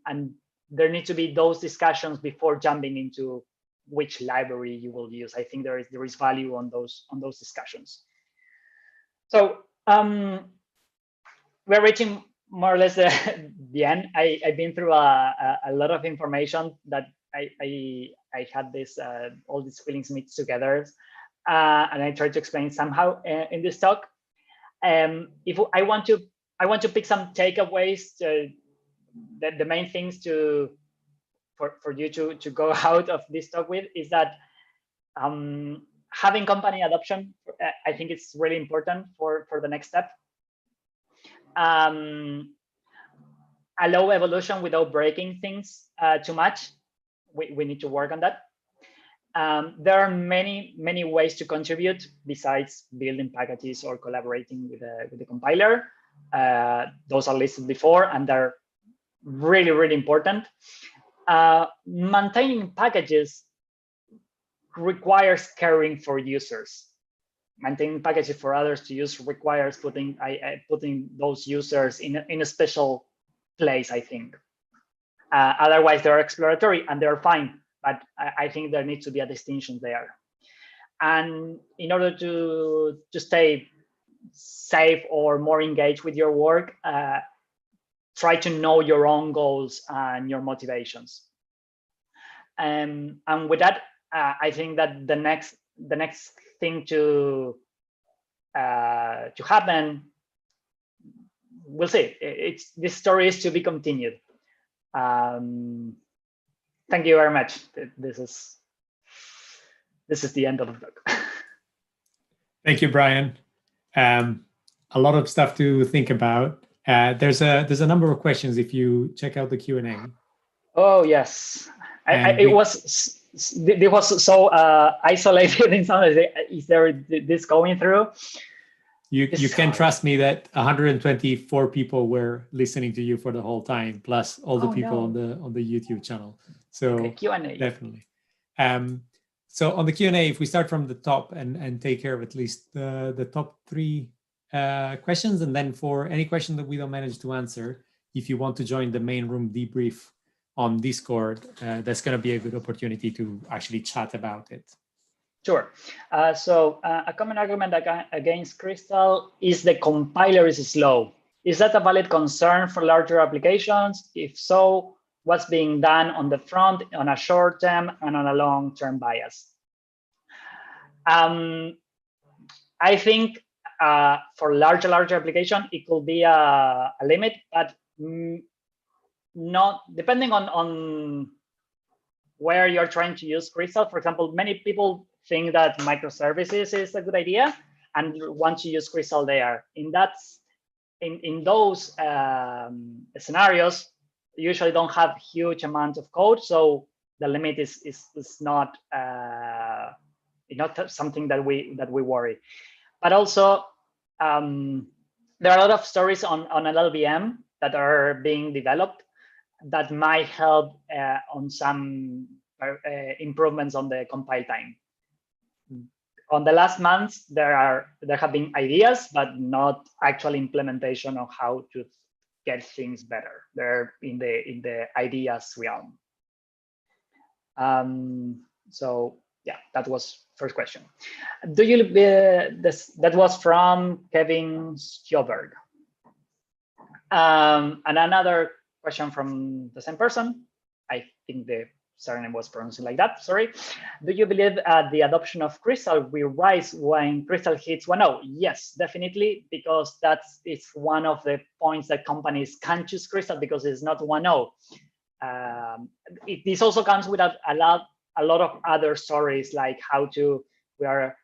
there need to be those discussions before jumping into which library you will use. I think there is value on those discussions. So we're reaching more or less the end. I've been through a lot of information that I had this all these feelings mixed together, and I tried to explain somehow in this talk. If I want to pick some takeaways, the main things for you to go out of this talk with is that having company adoption, I think it's really important for the next step. Allow evolution without breaking things too much. We need to work on that. There are many ways to contribute besides building packages or collaborating with the compiler. Those are listed before, and they're really important. Maintaining packages requires caring for users. Maintaining packages for others to use requires putting those users in a special place, I think. Otherwise, they're exploratory and they're fine, but I think there needs to be a distinction there. And in order to stay safe or more engaged with your work, try to know your own goals and your motivations. And with that, I think that the next thing to happen, we'll see. This story is to be continued. Thank you very much. This is the end of the book. Thank you, Brian. A lot of stuff to think about. There's a number of questions if you check out the Q&A. Oh yes, it was so isolated in some ways. Is there this going through? You can trust me that 124 people were listening to you for the whole time, plus all the people on the YouTube channel. So okay, Q&A. Definitely. So on the Q&A, if we start from the top and take care of at least the top 3 questions, and then for any question that we don't manage to answer, if you want to join the main room debrief on Discord, that's going to be a good opportunity to actually chat about it. Sure. So a common argument against Crystal is the compiler is slow. Is that a valid concern for larger applications? If so, what's being done on the front on a short term and on a long term bias? I think for larger application, it could be a limit, but not depending on where you're trying to use Crystal. For example, many people think that microservices is a good idea and want to use Crystal there. In those scenarios, you usually don't have huge amounts of code, so the limit is not something that we worry. But also, there are a lot of stories on an LLVM that are being developed that might help on some improvements on the compile time. On the last months, there have been ideas, but not actual implementation of how to get things better. They're in the ideas realm. So yeah, that was first question. That was from Kevin Stjoberg. And another question from the same person. I think the surname was pronounced like that, sorry. Do you believe the adoption of Crystal will rise when Crystal hits 1.0? Yes, definitely, because it's one of the points that companies can choose Crystal because it's not 1.0. This also comes with a lot of other stories, like we are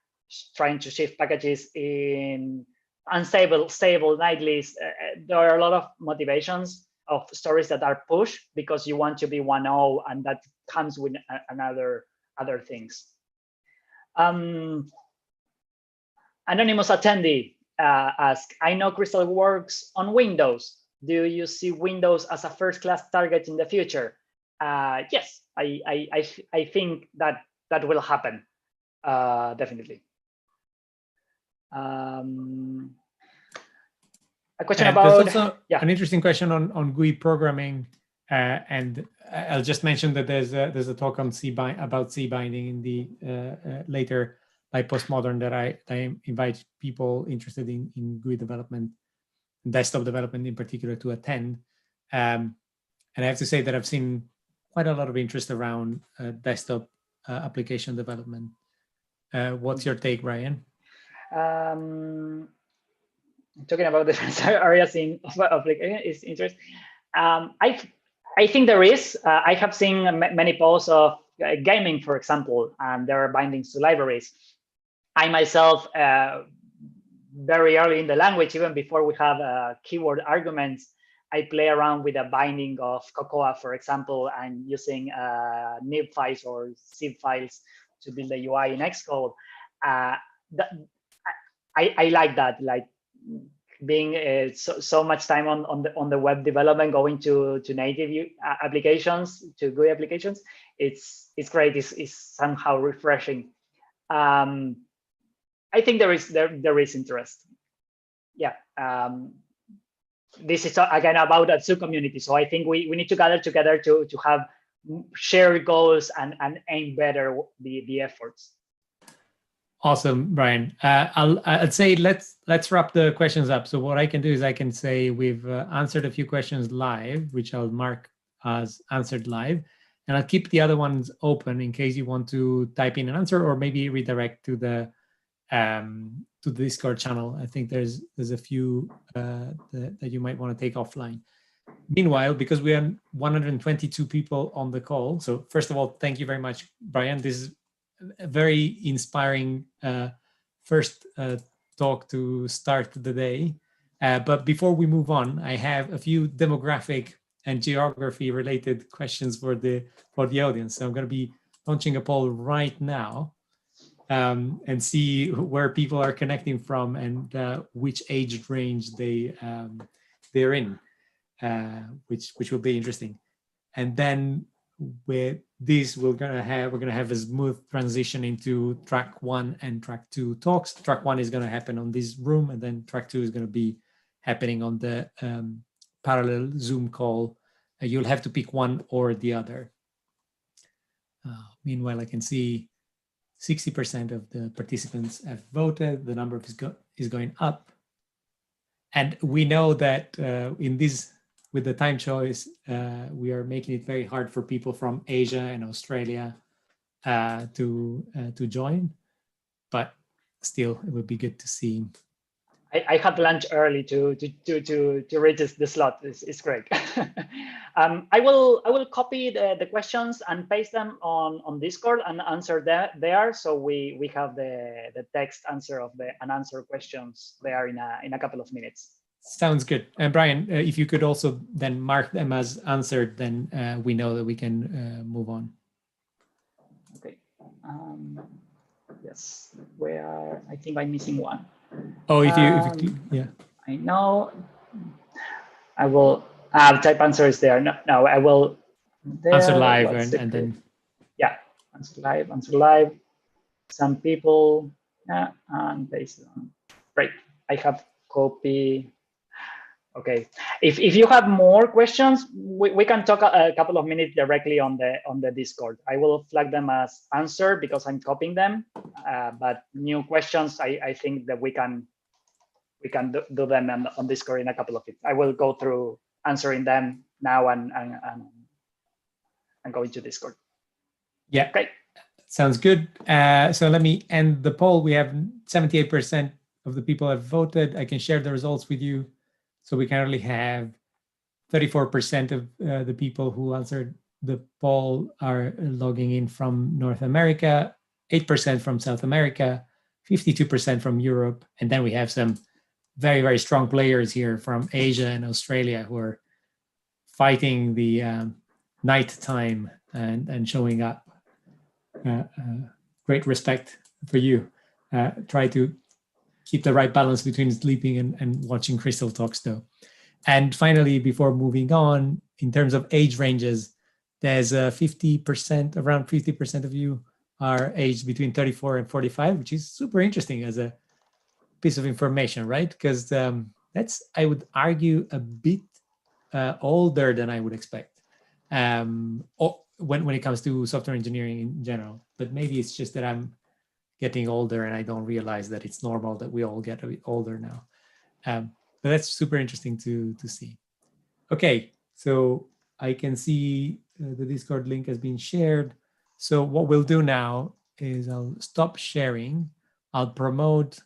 trying to shift packages in unstable, stable, nightlies. There are a lot of motivations of stories that are pushed because you want to be 1.0, and that comes with other things. Anonymous attendee asks, I know Crystal works on Windows. Do you see Windows as a first-class target in the future? Yes, I think that will happen, definitely. A question about there's also an interesting question on GUI programming, and I'll just mention that there's a talk on about C binding in the later by Postmodern that I invite people interested in GUI development, desktop development in particular, to attend. And I have to say that I've seen quite a lot of interest around desktop application development. What's your take, Brian? Talking about different areas of application is interesting. I think there is. I have seen many posts of gaming, for example, and there are bindings to libraries. I myself, very early in the language, even before we have keyword arguments, I play around with a binding of Cocoa, for example, and using nib files or zip files to build the UI in Xcode. I like that, like being so much time on the web development, going to native applications, to GUI applications. It's great. It's somehow refreshing. I think there is interest. Yeah. This is again about a Zoo community. So I think we need to gather together to have shared goals and aim better the efforts. Awesome, Brian. I'd say let's wrap the questions up. So what I can do is I can say we've answered a few questions live, which I'll mark as answered live, and I'll keep the other ones open in case you want to type in an answer or maybe redirect to the Discord channel. I think there's a few that you might want to take offline. Meanwhile, because we have 122 people on the call, so first of all, thank you very much, Brian. This is a very inspiring first talk to start the day. But before we move on, I have a few demographic and geography related questions for the audience. So I'm going to be launching a poll right now and see where people are connecting from and which age range they're in, which will be interesting. And then with this, we're gonna have a smooth transition into track 1 and track 2 talks. Track 1 is gonna happen on this room, and then track 2 is gonna be happening on the parallel Zoom call. You'll have to pick one or the other. Meanwhile, I can see 60% of the participants have voted. The number is going up. And we know that in this, with the time choice, we are making it very hard for people from Asia and Australia to join, but still, it would be good to see. I had lunch early to reach the slot. It's great. I will copy the questions and paste them on Discord and answer there. So we have the text answer of the unanswered questions there in a couple of minutes. Sounds good. And Brian, if you could also then mark them as answered, then we know that we can move on. Okay. Yes. Where I think I'm missing one. Oh, if you yeah. I know. I will type answer is there. No, I will. There, answer live and then. Yeah, answer live. Some people and paste on. Great. I have copy. Okay. If you have more questions, we can talk a couple of minutes directly on the Discord. I will flag them as answer because I'm copying them. But new questions, I think that we can do them on Discord in a couple of minutes. I will go through answering them now and go into Discord. Yeah. Okay. Sounds good. So let me end the poll. We have 78% of the people have voted. I can share the results with you. So we currently have 34% of the people who answered the poll are logging in from North America, 8% from South America, 52% from Europe. And then we have some very, very strong players here from Asia and Australia who are fighting the night time and showing up. Great respect for you. Try to keep the right balance between sleeping and watching Crystal talks though. And finally, before moving on, in terms of age ranges, there's 50%, around 50% of you are aged between 34 and 45, which is super interesting as a piece of information, right? Because that's, I would argue, a bit older than I would expect when it comes to software engineering in general. But maybe it's just that I'm getting older and I don't realize that it's normal that we all get a bit older now. But that's super interesting to see. Okay, so I can see the Discord link has been shared. So what we'll do now is I'll stop sharing. I'll promote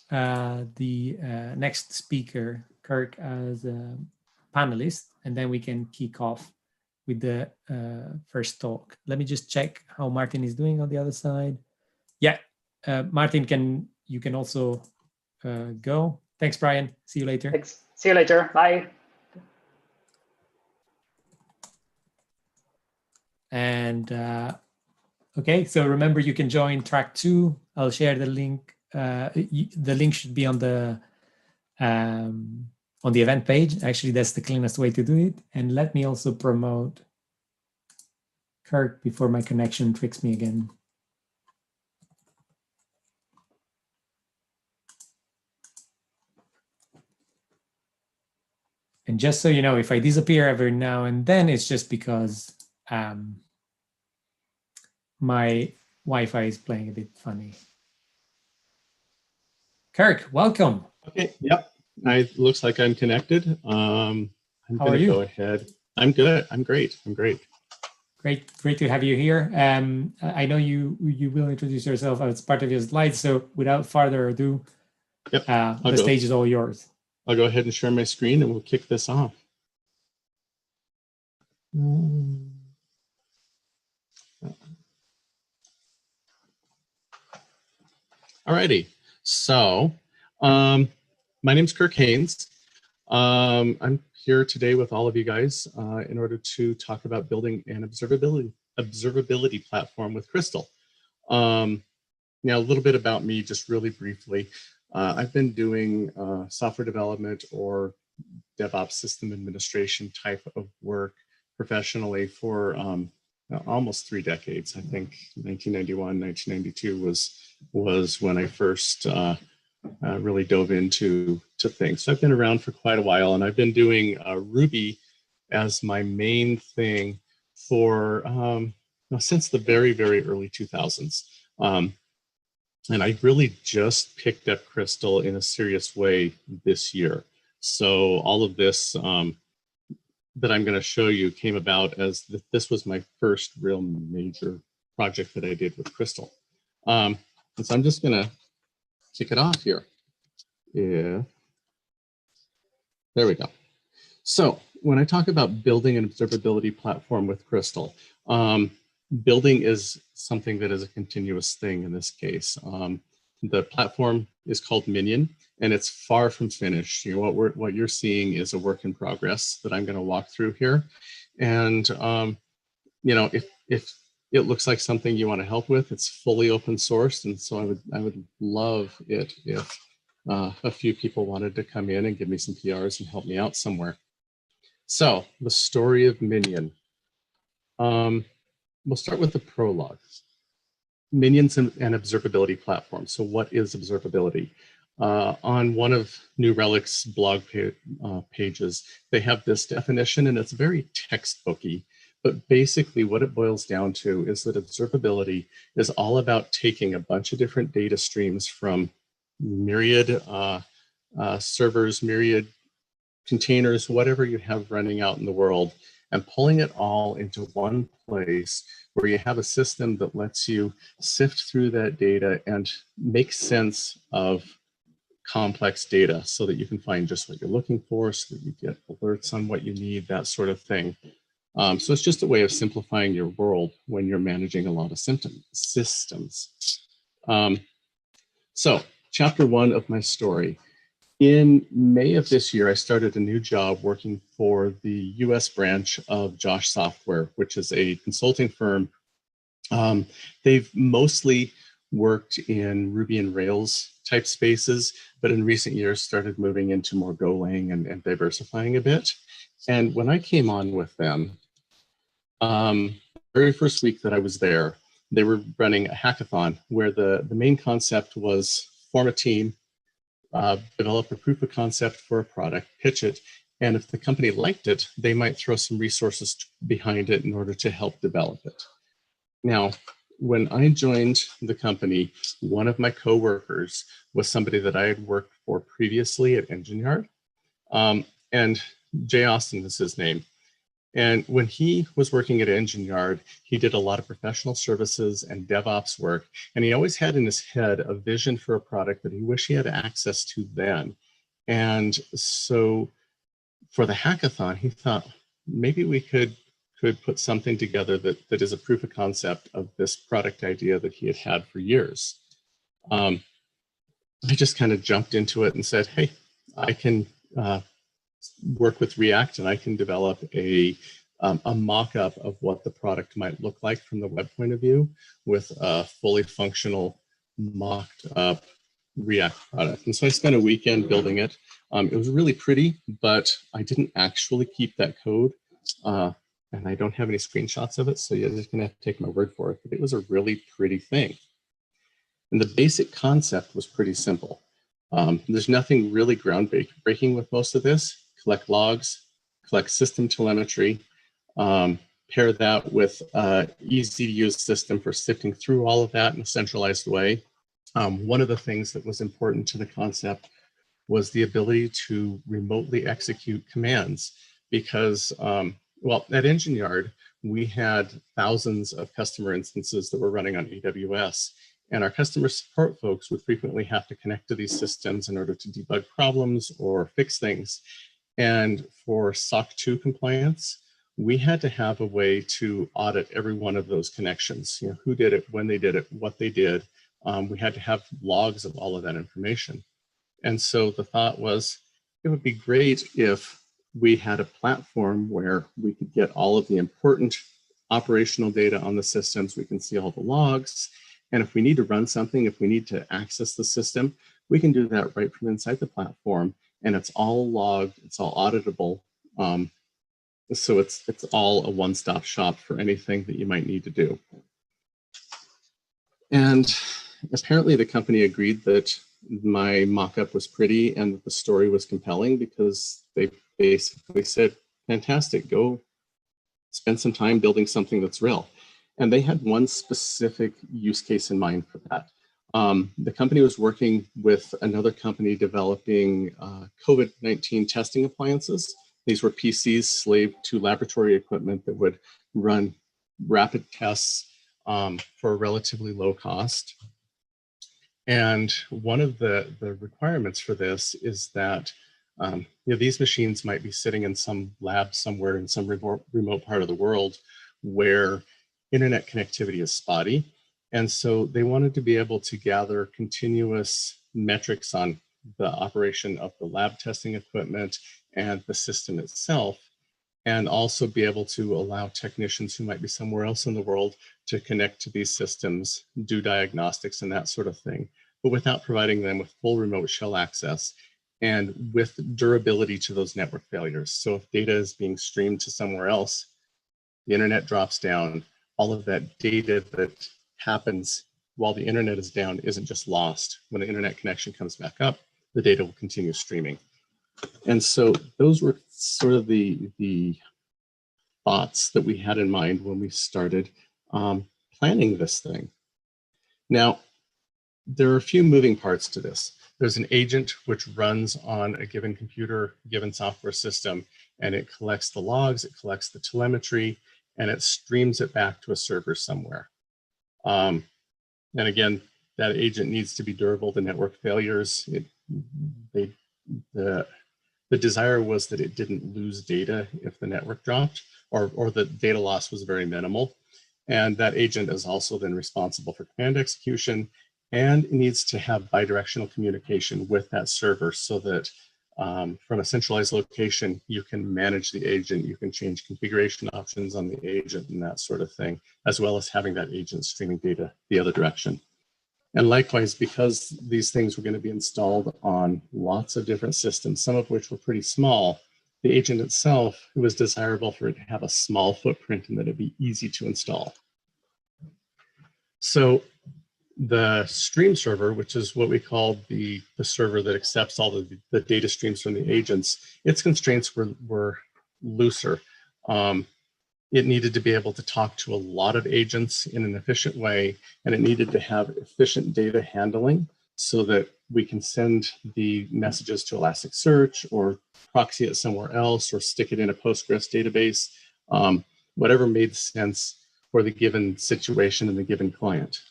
the next speaker, Kirk, as a panelist, and then we can kick off with the first talk. Let me just check how Martin is doing on the other side. Yeah, Martin, you can also go. Thanks, Brian. See you later. Thanks. See you later. Bye. And okay, so remember, you can join track 2. I'll share the link. The link should be on the event page. Actually, that's the cleanest way to do it. And let me also promote Kirk before my connection tricks me again. And just so you know, if I disappear every now and then, it's just because my Wi-Fi is playing a bit funny. Kirk, welcome. Okay, yep. Looks like I'm connected. I'm How are going to you? go ahead. I'm good. I'm great. I'm great. Great to have you here. I know you will introduce yourself as part of your slides. So without further ado, Yep. The stage is all yours. I'll go ahead and share my screen and we'll kick this off. Alrighty. So my name's Kirk Haynes. I'm here today with all of you guys in order to talk about building an observability platform with Crystal. Now, a little bit about me, just really briefly. I've been doing software development or DevOps system administration type of work professionally for almost 3 decades. I think 1991, 1992 was when I first really dove into things. So I've been around for quite a while, and I've been doing Ruby as my main thing for since the very, very early 2000s. And I really just picked up Crystal in a serious way this year. So all of this that I'm going to show you came about as this was my first real major project that I did with Crystal. And so I'm just going to kick it off here. Yeah. There we go. So when I talk about building an observability platform with Crystal, building is something that is a continuous thing in this case. The platform is called Minion, and it's far from finished. You know, what you're seeing is a work in progress that I'm going to walk through here. And you know, if it looks like something you want to help with, it's fully open sourced, and so I would love it if a few people wanted to come in and give me some PRs and help me out somewhere. So the story of Minion. We'll start with the prologue. Minion's an observability platform. So what is observability? On one of New Relic's blog pages, they have this definition, and it's very textbooky. But basically what it boils down to is that observability is all about taking a bunch of different data streams from myriad servers, myriad containers, whatever you have running out in the world, and pulling it all into one place where you have a system that lets you sift through that data and make sense of complex data so that you can find just what you're looking for, so that you get alerts on what you need, that sort of thing. So it's just a way of simplifying your world when you're managing a lot of systems. So chapter 1 of my story. In May of this year, I started a new job working for the US branch of Josh Software, which is a consulting firm. They've mostly worked in Ruby and Rails type spaces, but in recent years started moving into more Golang and diversifying a bit. And when I came on with them, very first week that I was there, they were running a hackathon where the main concept was form a team, develop a proof of concept for a product, pitch it, and if the company liked it, they might throw some resources behind it in order to help develop it. Now, when I joined the company, one of my coworkers was somebody that I had worked for previously at Engine Yard, and Jay Austin is his name. And when he was working at Engine Yard, he did a lot of professional services and DevOps work. And he always had in his head a vision for a product that he wished he had access to then. And so for the hackathon, he thought maybe we could put something together that is a proof of concept of this product idea that he had had for years. I just kind of jumped into it and said, hey, I can work with React and I can develop a mock-up of what the product might look like from the web point of view with a fully functional mocked up React product. And so I spent a weekend building it. It was really pretty, but I didn't actually keep that code. And I don't have any screenshots of it, so you're just gonna have to take my word for it. But it was a really pretty thing. And the basic concept was pretty simple. There's nothing really groundbreaking with most of this. Collect logs, collect system telemetry, pair that with an easy to use system for sifting through all of that in a centralized way. One of the things that was important to the concept was the ability to remotely execute commands because, well, at Engine Yard, we had thousands of customer instances that were running on AWS. And our customer support folks would frequently have to connect to these systems in order to debug problems or fix things. And for SOC 2 compliance, we had to have a way to audit every one of those connections. You know, who did it, when they did it, what they did. We had to have logs of all of that information. And so the thought was, it would be great if we had a platform where we could get all of the important operational data on the systems. We can see all the logs. And if we need to run something, if we need to access the system, we can do that right from inside the platform. And it's all logged, it's all auditable. So it's all a one-stop shop for anything that you might need to do. And apparently the company agreed that my mock-up was pretty and that the story was compelling because they basically said, fantastic, go spend some time building something that's real. And they had one specific use case in mind for that. The company was working with another company developing COVID-19 testing appliances. These were PCs slaved to laboratory equipment that would run rapid tests for a relatively low cost. And one of the requirements for this is that you know, these machines might be sitting in some lab somewhere in some remote part of the world where internet connectivity is spotty. And so they wanted to be able to gather continuous metrics on the operation of the lab testing equipment and the system itself, and also be able to allow technicians who might be somewhere else in the world to connect to these systems, do diagnostics and that sort of thing, but without providing them with full remote shell access and with durability to those network failures. So if data is being streamed to somewhere else, the internet drops down, all of that data that happens while the internet is down isn't just lost. When the internet connection comes back up, the data will continue streaming. And so those were sort of the thoughts that we had in mind when we started planning this thing. Now, there are a few moving parts to this. There's an agent which runs on a given computer, given software system, and it collects the logs, it collects the telemetry, and it streams it back to a server somewhere. And again, that agent needs to be durable to network failures. The desire was that it didn't lose data if the network dropped, or the data loss was very minimal. And that agent is also then responsible for command execution, and it needs to have bidirectional communication with that server so that from a centralized location, you can manage the agent, you can change configuration options on the agent and that sort of thing, as well as having that agent streaming data the other direction. And likewise, because these things were going to be installed on lots of different systems, some of which were pretty small, the agent itself, it was desirable for it to have a small footprint and that it'd be easy to install. So the stream server, which is what we call the server that accepts all the data streams from the agents, its constraints were looser. It needed to be able to talk to a lot of agents in an efficient way, and it needed to have efficient data handling so that we can send the messages to Elasticsearch or proxy it somewhere else or stick it in a Postgres database, whatever made sense for the given situation and the given client.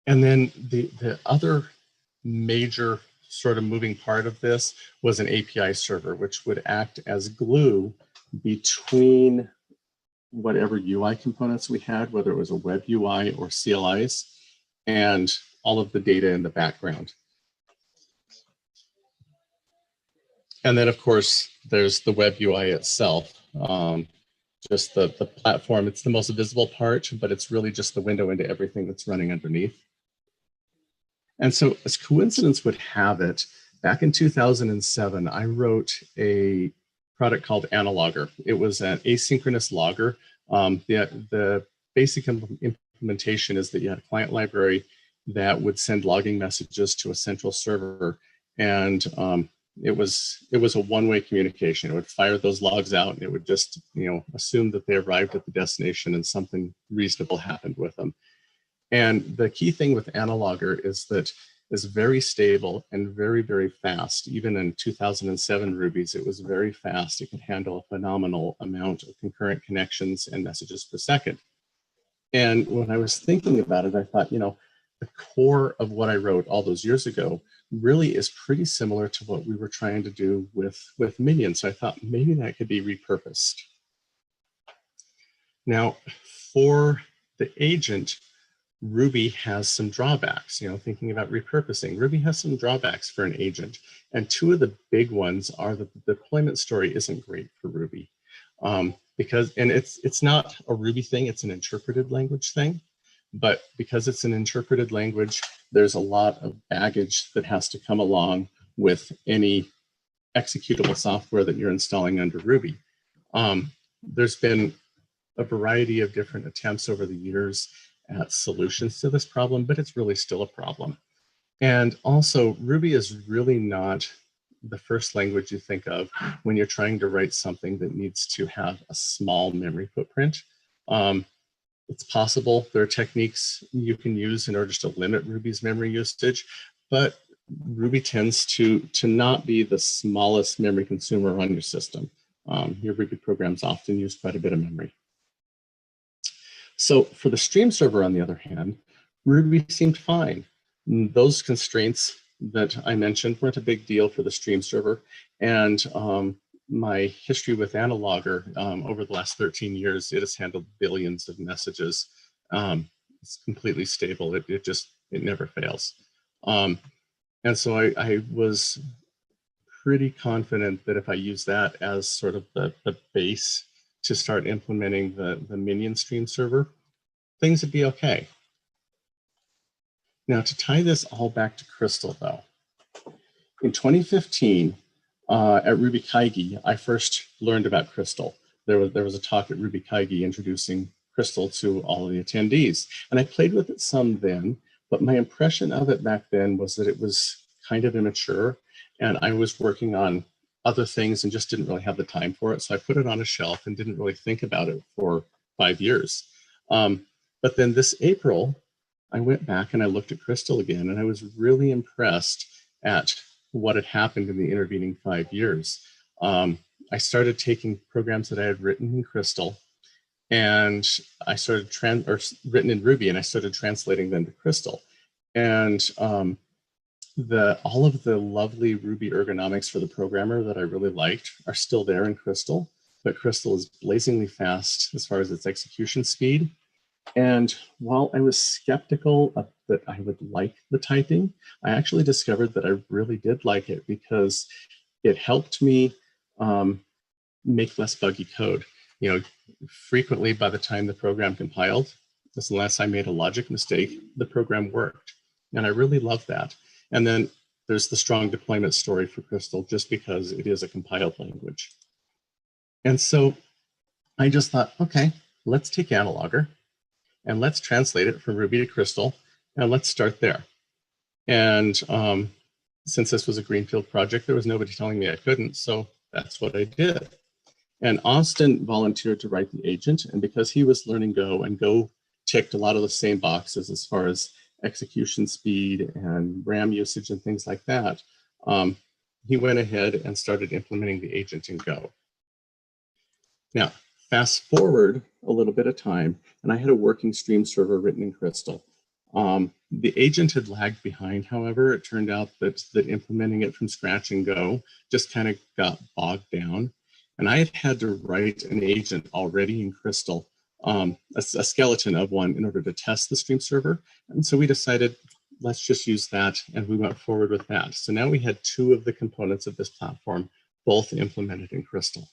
And then the other major sort of moving part of this was an API server, which would act as glue between whatever UI components we had, whether it was a web UI or CLIs, and all of the data in the background. And then, of course, there's the web UI itself. Just the platform, it's the most visible part, but it's really just the window into everything that's running underneath. And so, as coincidence would have it, back in 2007, I wrote a product called Analoger. It was an asynchronous logger. The basic implementation is that you had a client library that would send logging messages to a central server, and it was a one-way communication. It would fire those logs out, and it would just assume that they arrived at the destination and something reasonable happened with them. And the key thing with Analoger is that it's very stable and very, very fast. Even in 2007 Rubies, it was very fast. It could handle a phenomenal amount of concurrent connections and messages per second. And when I was thinking about it, I thought, the core of what I wrote all those years ago really is pretty similar to what we were trying to do with Minion. So I thought maybe that could be repurposed. Now, for the agent, Ruby has some drawbacks. Thinking about repurposing, Ruby has some drawbacks for an agent. And two of the big ones are that the deployment story isn't great for Ruby. Because it's not a Ruby thing, it's an interpreted language thing. But because it's an interpreted language, there's a lot of baggage that has to come along with any executable software that you're installing under Ruby. There's been a variety of different attempts over the years at solutions to this problem, but it's really still a problem. And also, Ruby is really not the first language you think of when you're trying to write something that needs to have a small memory footprint. It's possible there are techniques you can use in order to limit Ruby's memory usage, but Ruby tends to not be the smallest memory consumer on your system. Your Ruby programs often use quite a bit of memory. So for the stream server, on the other hand, Ruby seemed fine. Those constraints that I mentioned weren't a big deal for the stream server. And my history with Analoger over the last 13 years, it has handled billions of messages. It's completely stable. It never fails. And so I was pretty confident that if I use that as sort of the base to start implementing the Minion stream server, things would be okay. Now, to tie this all back to Crystal, though, in 2015, at Ruby Kaigi, I first learned about Crystal. There was a talk at Ruby Kaigi introducing Crystal to all of the attendees. And I played with it some then, but my impression of it back then was that it was kind of immature, and I was working on other things and just didn't really have the time for it. So I put it on a shelf and didn't really think about it for 5 years. But then this April, I went back and I looked at Crystal again, and I was really impressed at what had happened in the intervening 5 years. I started taking programs that I had written in Crystal, and I started written in Ruby, and I started translating them to Crystal. And all of the lovely Ruby ergonomics for the programmer that I really liked are still there in Crystal, but Crystal is blazingly fast as far as its execution speed. And while I was skeptical that I would like the typing, I actually discovered that I really did like it because it helped me make less buggy code. Frequently by the time the program compiled, unless I made a logic mistake, the program worked. And I really love that. And then there's the strong deployment story for Crystal just because it is a compiled language. And so I just thought, okay, let's take Analoger and let's translate it from Ruby to Crystal, and let's start there. And since this was a greenfield project, there was nobody telling me I couldn't, so that's what I did. And Austin volunteered to write the agent, and because he was learning Go, and Go ticked a lot of the same boxes as far as execution speed and RAM usage and things like that, he went ahead and started implementing the agent in Go. Now, fast forward a little bit of time, and I had a working stream server written in Crystal. The agent had lagged behind, however. It turned out that implementing it from scratch in Go just kind of got bogged down. And I had to write an agent already in Crystal, a skeleton of one, in order to test the stream server. And so we decided, let's just use that, and we went forward with that. So now we had two of the components of this platform, both implemented in Crystal.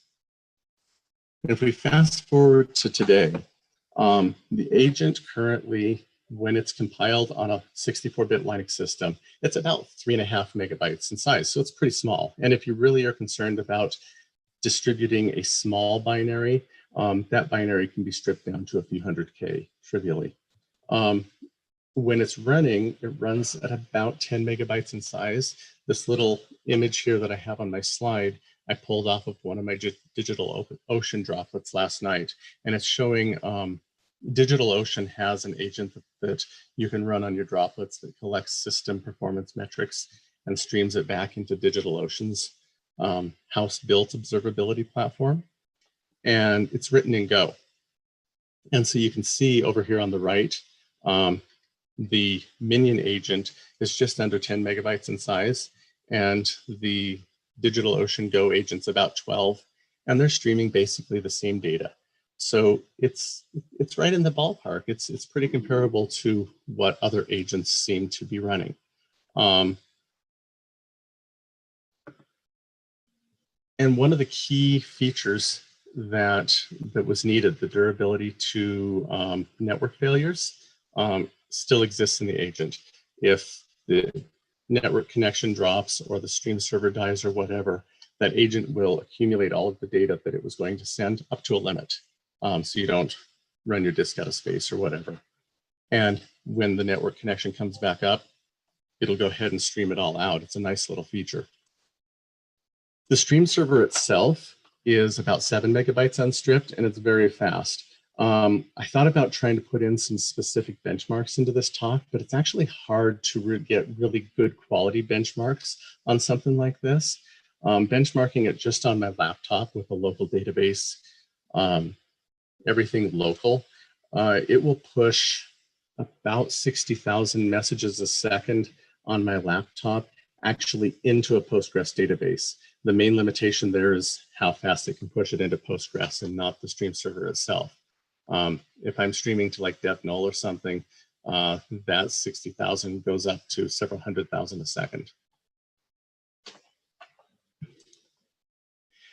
And if we fast forward to today, the agent currently, when it's compiled on a 64-bit Linux system, it's about 3.5 megabytes in size, so it's pretty small. And if you really are concerned about distributing a small binary, that binary can be stripped down to a few hundred K trivially. When it's running, it runs at about 10 megabytes in size. This little image here that I have on my slide, I pulled off of one of my DigitalOcean droplets last night, and it's showing DigitalOcean has an agent that you can run on your droplets that collects system performance metrics and streams it back into DigitalOcean's house-built observability platform. And it's written in Go. And so you can see over here on the right, the Minion agent is just under 10 megabytes in size, and the DigitalOcean Go agent's about 12, and they're streaming basically the same data. So it's right in the ballpark. It's pretty comparable to what other agents seem to be running. And one of the key features that was needed, the durability to network failures, still exists in the agent. If the network connection drops or the stream server dies or whatever, that agent will accumulate all of the data that it was going to send up to a limit. So you don't run your disk out of space or whatever. And when the network connection comes back up, it'll go ahead and stream it all out. It's a nice little feature. The stream server itself is about 7 megabytes unstripped, and it's very fast. I thought about trying to put in some specific benchmarks into this talk, but it's actually hard to get really good quality benchmarks on something like this. Benchmarking it just on my laptop with a local database, everything local, it will push about 60,000 messages a second on my laptop actually into a Postgres database. The main limitation there is how fast it can push it into Postgres and not the stream server itself. If I'm streaming to like DevNull or something, that 60,000 goes up to several 100,000 a second.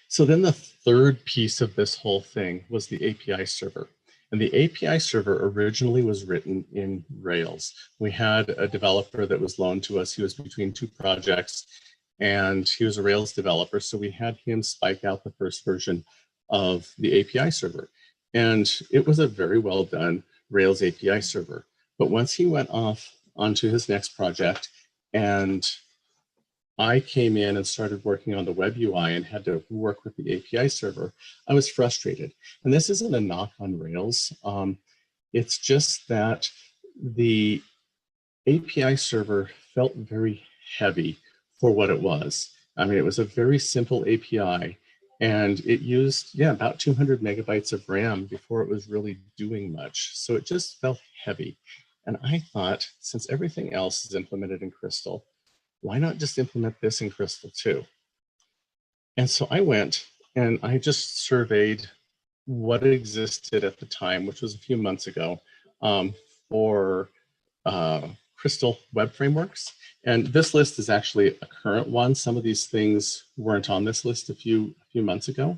So then the third piece of this whole thing was the API server. And the API server originally was written in Rails. We had a developer that was loaned to us. He was between two projects, and he was a Rails developer. So we had him spike out the first version of the API server. And it was a very well done Rails API server. But once he went off onto his next project, and I came in and started working on the web UI and had to work with the API server, I was frustrated. And this isn't a knock on Rails. It's just that the API server felt very heavy for what it was. I mean, it was a very simple API, and it used, about 200 megabytes of RAM before it was really doing much. So it just felt heavy. And I thought, since everything else is implemented in Crystal, why not just implement this in Crystal too? And so I went and I just surveyed what existed at the time, which was a few months ago, for Crystal web frameworks. And this list is actually a current one. Some of these things weren't on this list a few months ago.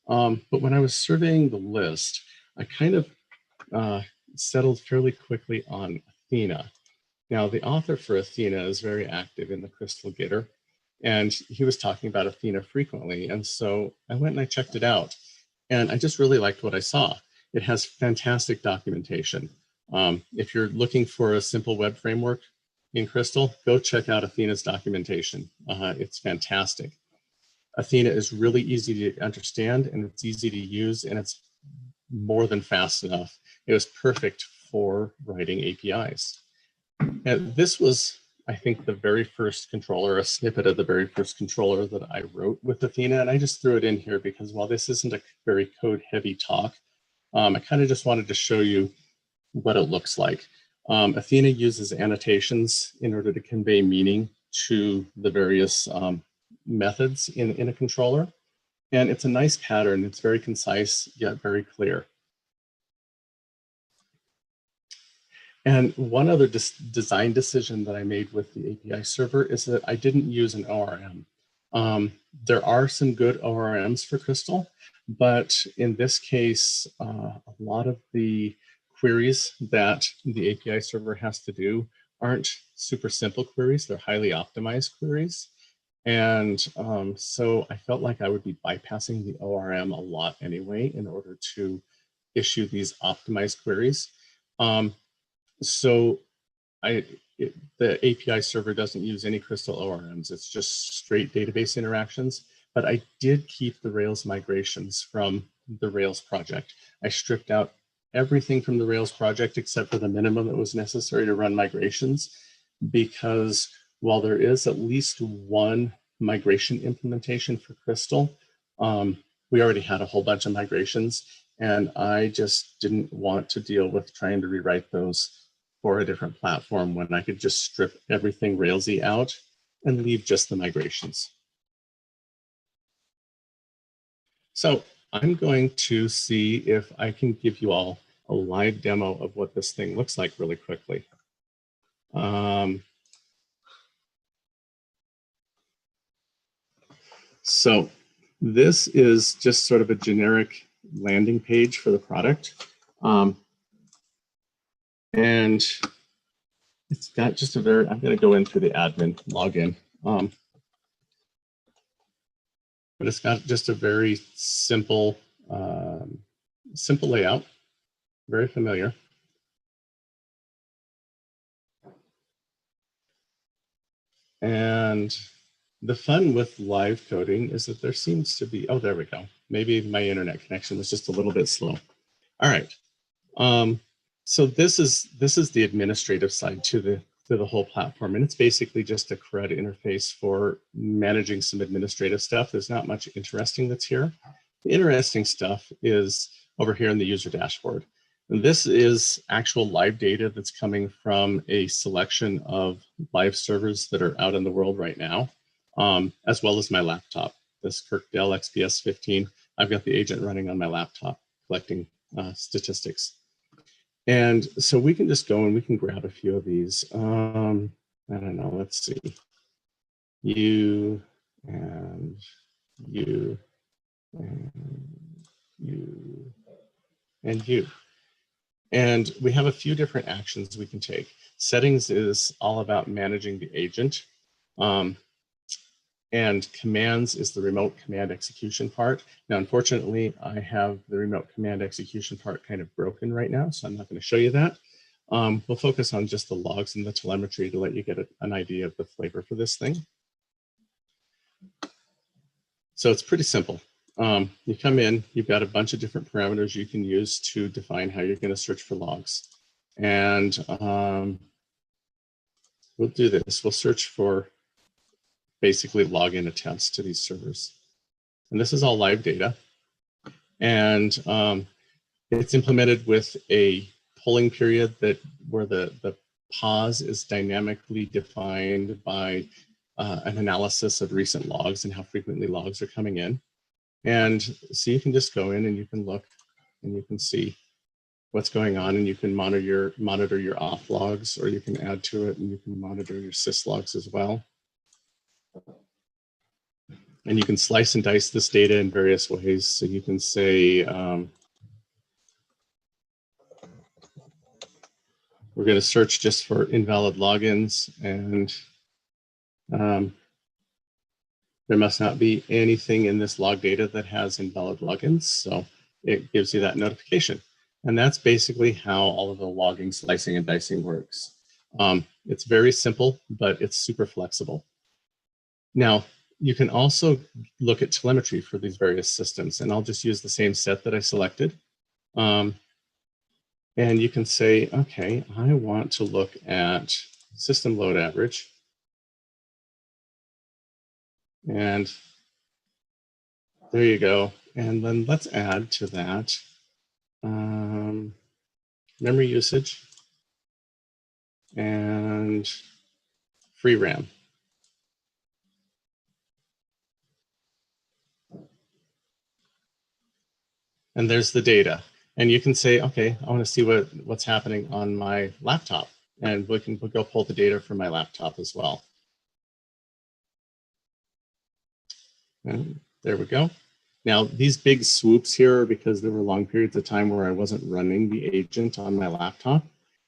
But when I was surveying the list, I kind of settled fairly quickly on Athena. Now, the author for Athena is very active in the Crystal Gitter, and he was talking about Athena frequently. And so I went and I checked it out, and I just really liked what I saw. It has fantastic documentation. If you're looking for a simple web framework in Crystal, go check out Athena's documentation. It's fantastic. Athena is really easy to understand, and it's easy to use, and it's more than fast enough. It was perfect for writing APIs. And this was, I think, the very first controller, a snippet of the very first controller that I wrote with Athena. And I just threw it in here because while this isn't a very code-heavy talk, I kind of just wanted to show you what it looks like. Athena uses annotations in order to convey meaning to the various methods in a controller. And it's a nice pattern. It's very concise, yet very clear. And one other design decision that I made with the API server is that I didn't use an ORM. There are some good ORMs for Crystal, but in this case, a lot of the queries that the API server has to do aren't super simple queries. They're highly optimized queries. And so I felt like I would be bypassing the ORM a lot anyway in order to issue these optimized queries. So the API server doesn't use any Crystal ORMs. It's just straight database interactions. But I did keep the Rails migrations from the Rails project. I stripped out everything from the Rails project except for the minimum that was necessary to run migrations, because while there is at least one migration implementation for Crystal, we already had a whole bunch of migrations, and I just didn't want to deal with trying to rewrite those for a different platform when I could just strip everything Railsy out and leave just the migrations. So I'm going to see if I can give you all a live demo of what this thing looks like really quickly. So this is just sort of a generic landing page for the product. And it's got just a very, I'm going to go into the admin login. But it's got just a very simple, simple layout, very familiar. And the fun with live coding is that there seems to be, oh, there we go. Maybe my internet connection was just a little bit slow. All right. So this is the administrative side to the whole platform, and it's basically just a CRUD interface for managing some administrative stuff. There's not much interesting that's here. The interesting stuff is over here in the user dashboard. And this is actual live data that's coming from a selection of live servers that are out in the world right now, as well as my laptop, this Kirkdell XPS 15. I've got the agent running on my laptop collecting statistics. And so we can just go and we can grab a few of these. I don't know, let's see. You and you and you and you. And we have a few different actions we can take. Settings is all about managing the agent. And commands is the remote command execution part. Now, unfortunately, I have the remote command execution part kind of broken right now, so I'm not going to show you that. We'll focus on just the logs and the telemetry to let you get an idea of the flavor for this thing. So it's pretty simple. You come in, you've got a bunch of different parameters you can use to define how you're going to search for logs. And we'll do this. We'll search for basically login attempts to these servers. And this is all live data. And it's implemented with a polling period where the pause is dynamically defined by an analysis of recent logs and how frequently logs are coming in. And so you can just go in and you can look and you can see what's going on, and you can monitor your off logs, or you can add to it and you can monitor your sys logs as well. And you can slice and dice this data in various ways. So you can say, we're going to search just for invalid logins, and there must not be anything in this log data that has invalid logins. So it gives you that notification. And that's basically how all of the logging, slicing, and dicing works. It's very simple, but it's super flexible. Now, you can also look at telemetry for these various systems, and I'll just use the same set that I selected. And you can say, okay, I want to look at system load average. And there you go. And then let's add to that memory usage and free RAM. And there's the data. And you can say, okay, I want to see what's happening on my laptop. And we'll go pull the data from my laptop as well. And there we go. Now, these big swoops here are because there were long periods of time where I wasn't running the agent on my laptop.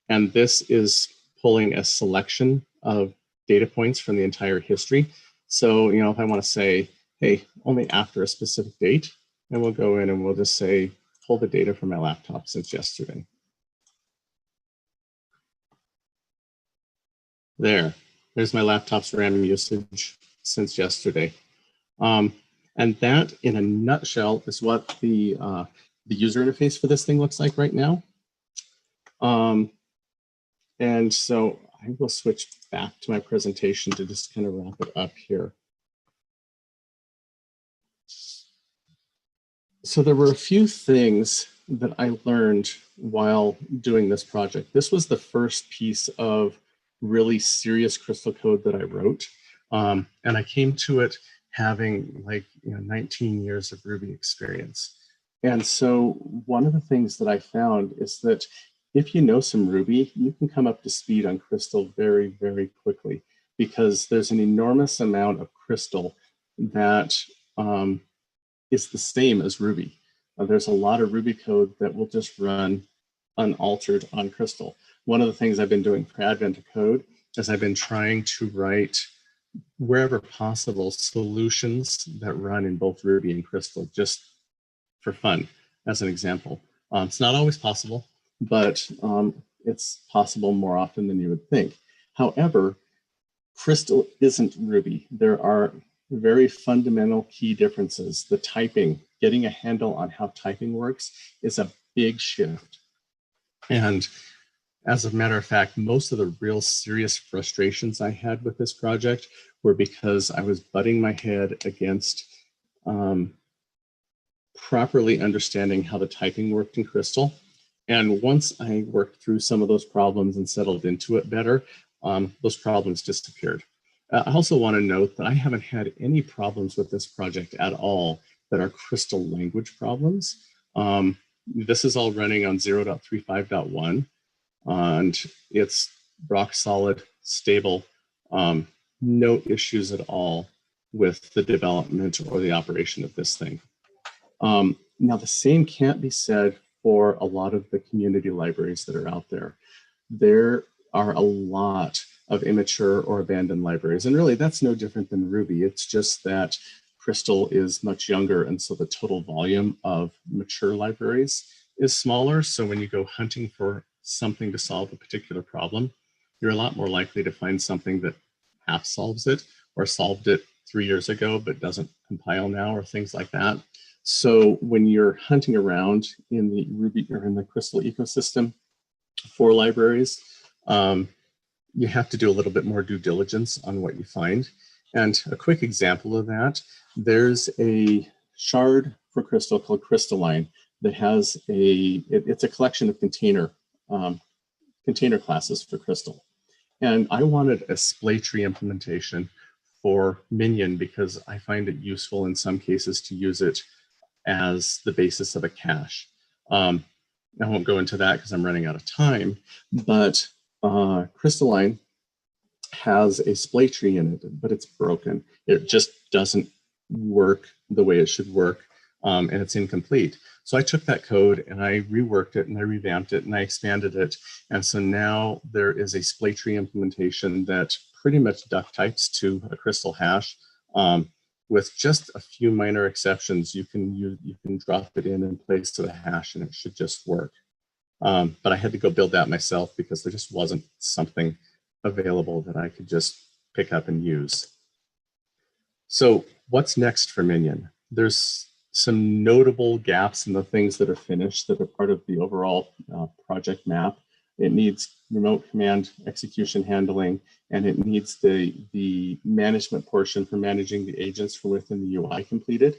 And this is pulling a selection of data points from the entire history. So, if I want to say, hey, only after a specific date, and we'll go in and we'll just say, pull the data from my laptop since yesterday. There's my laptop's RAM usage since yesterday. And that, in a nutshell, is what the user interface for this thing looks like right now. And so I will switch back to my presentation to just kind of wrap it up here. So there were a few things that I learned while doing this project. This was the first piece of really serious Crystal code that I wrote. And I came to it having 19 years of Ruby experience. And so one of the things that I found is that if you know some Ruby, you can come up to speed on Crystal very, very quickly, because there's an enormous amount of Crystal that is the same as Ruby. There's a lot of Ruby code that will just run unaltered on Crystal. One of the things I've been doing for Advent of Code is I've been trying to write, wherever possible, solutions that run in both Ruby and Crystal, just for fun, as an example. It's not always possible, but it's possible more often than you would think. However, Crystal isn't Ruby. There are very fundamental key differences. The typing, getting a handle on how typing works, is a big shift. And as a matter of fact, most of the real serious frustrations I had with this project were because I was butting my head against properly understanding how the typing worked in Crystal. And once I worked through some of those problems and settled into it better, those problems disappeared. I also want to note that I haven't had any problems with this project at all that are Crystal language problems. This is all running on 0.35.1, and it's rock solid, stable, no issues at all with the development or the operation of this thing. Now, the same can't be said for a lot of the community libraries that are out there. There are a lot of immature or abandoned libraries, and really that's no different than Ruby. It's just that Crystal is much younger, and so the total volume of mature libraries is smaller. So when you go hunting for something to solve a particular problem, you're a lot more likely to find something that half solves it, or solved it 3 years ago but doesn't compile now, or things like that. So when you're hunting around in the Ruby or in the Crystal ecosystem for libraries, you have to do a little bit more due diligence on what you find. And a quick example of that, there's a shard for Crystal called Crystalline that has it's a collection of container classes for Crystal. And I wanted a splay tree implementation for Minion because I find it useful in some cases to use it as the basis of a cache. I won't go into that because I'm running out of time, but Crystalline has a splay tree in it, but it's broken. It just doesn't work the way it should work, and it's incomplete. So I took that code and I reworked it and I revamped it and I expanded it. And so now there is a splay tree implementation that pretty much duck types to a Crystal hash. With just a few minor exceptions, you can drop it in place of a hash and it should just work. But I had to go build that myself because there just wasn't something available that I could just pick up and use. So what's next for Minion? There's some notable gaps in the things that are finished that are part of the overall project map. It needs remote command execution handling, and it needs the management portion for managing the agents from within the UI completed.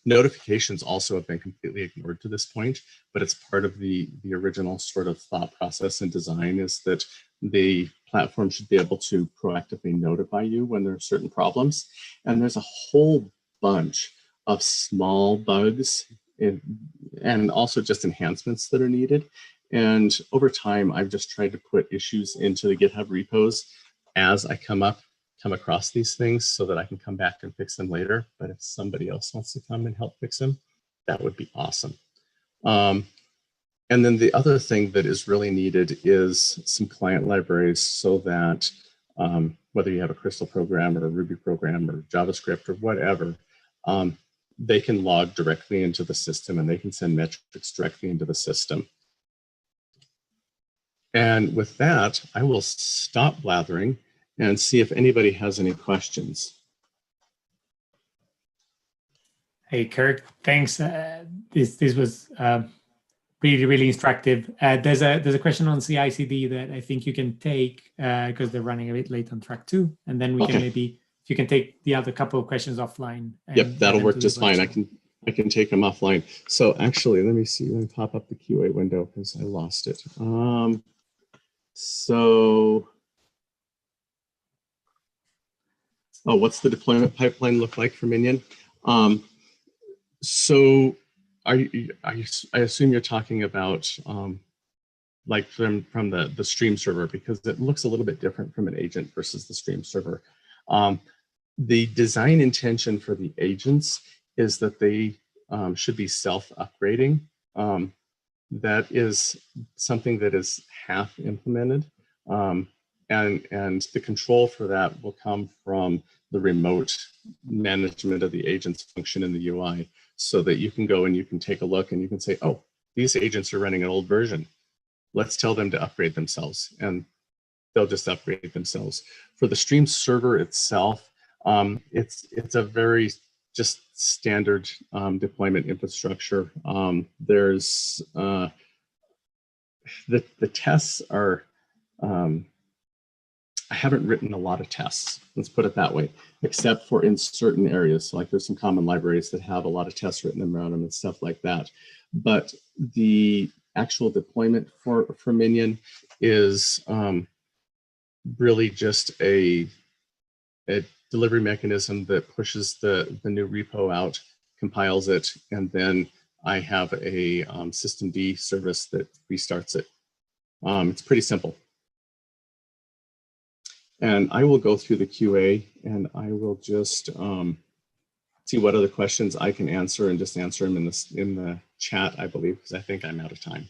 Notifications also have been completely ignored to this point, but it's part of the original sort of thought process and design is that the platform should be able to proactively notify you when there are certain problems. And there's a whole bunch of small bugs and also just enhancements that are needed. And over time, I've just tried to put issues into the GitHub repos as I come across these things so that I can come back and fix them later. But if somebody else wants to come and help fix them, that would be awesome. And then the other thing that is really needed is some client libraries so that whether you have a Crystal program or a Ruby program or JavaScript or whatever, they can log directly into the system and they can send metrics directly into the system. And with that, I will stop blathering and see if anybody has any questions. Hey, Kirk, thanks. This was really instructive. There's a question on CI/CD that I think you can take because they're running a bit late on track 2, and then we can maybe, if you can take the other couple of questions offline. Yep, that'll work just fine. I can take them offline. So actually, let me see. Let me pop up the QA window because I lost it. What's the deployment pipeline look like for Minion? So I assume you're talking about like from the stream server, because it looks a little bit different from an agent versus the stream server. The design intention for the agents is that they should be self-upgrading. That is something that is half implemented. And the control for that will come from the remote management of the agents function in the UI, so that you can go and you can take a look and you can say, oh, these agents are running an old version. Let's tell them to upgrade themselves, and they'll just upgrade themselves. For the stream server itself, it's a very just standard deployment infrastructure. There's the tests are, I haven't written a lot of tests, let's put it that way, except for in certain areas. So like there's some common libraries that have a lot of tests written around them and stuff like that. But the actual deployment for Minion is really just a delivery mechanism that pushes the new repo out, compiles it, and then I have a systemd service that restarts it. It's pretty simple. And I will go through the QA and I will just see what other questions I can answer and just answer them in the chat, I believe, because I think I'm out of time.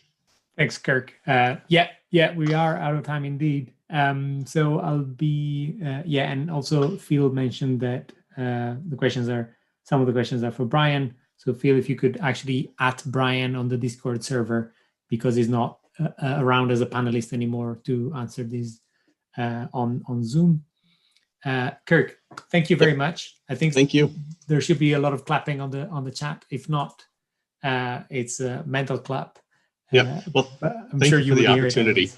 Thanks, Kirk. Yeah, we are out of time indeed. So I'll be, and also Phil mentioned that some of the questions are for Brian. So Phil, if you could actually @ Brian on the Discord server, because he's not around as a panelist anymore to answer these on Zoom. Kirk, thank you very much. I think thank you. There should be a lot of clapping on the chat. If not, it's a mental clap. Yeah, well, I'm sure you for the would hear opportunity. it.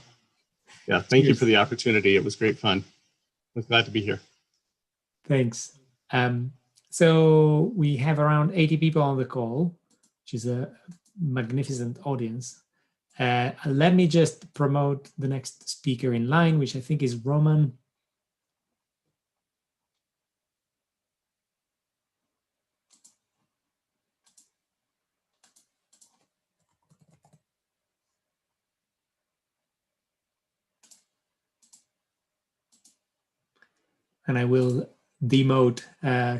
Yeah, thank you for the opportunity. It was great fun. I was glad to be here. Thanks. So we have around 80 people on the call, which is a magnificent audience. Let me just promote the next speaker in line, which I think is Roman. And I will demote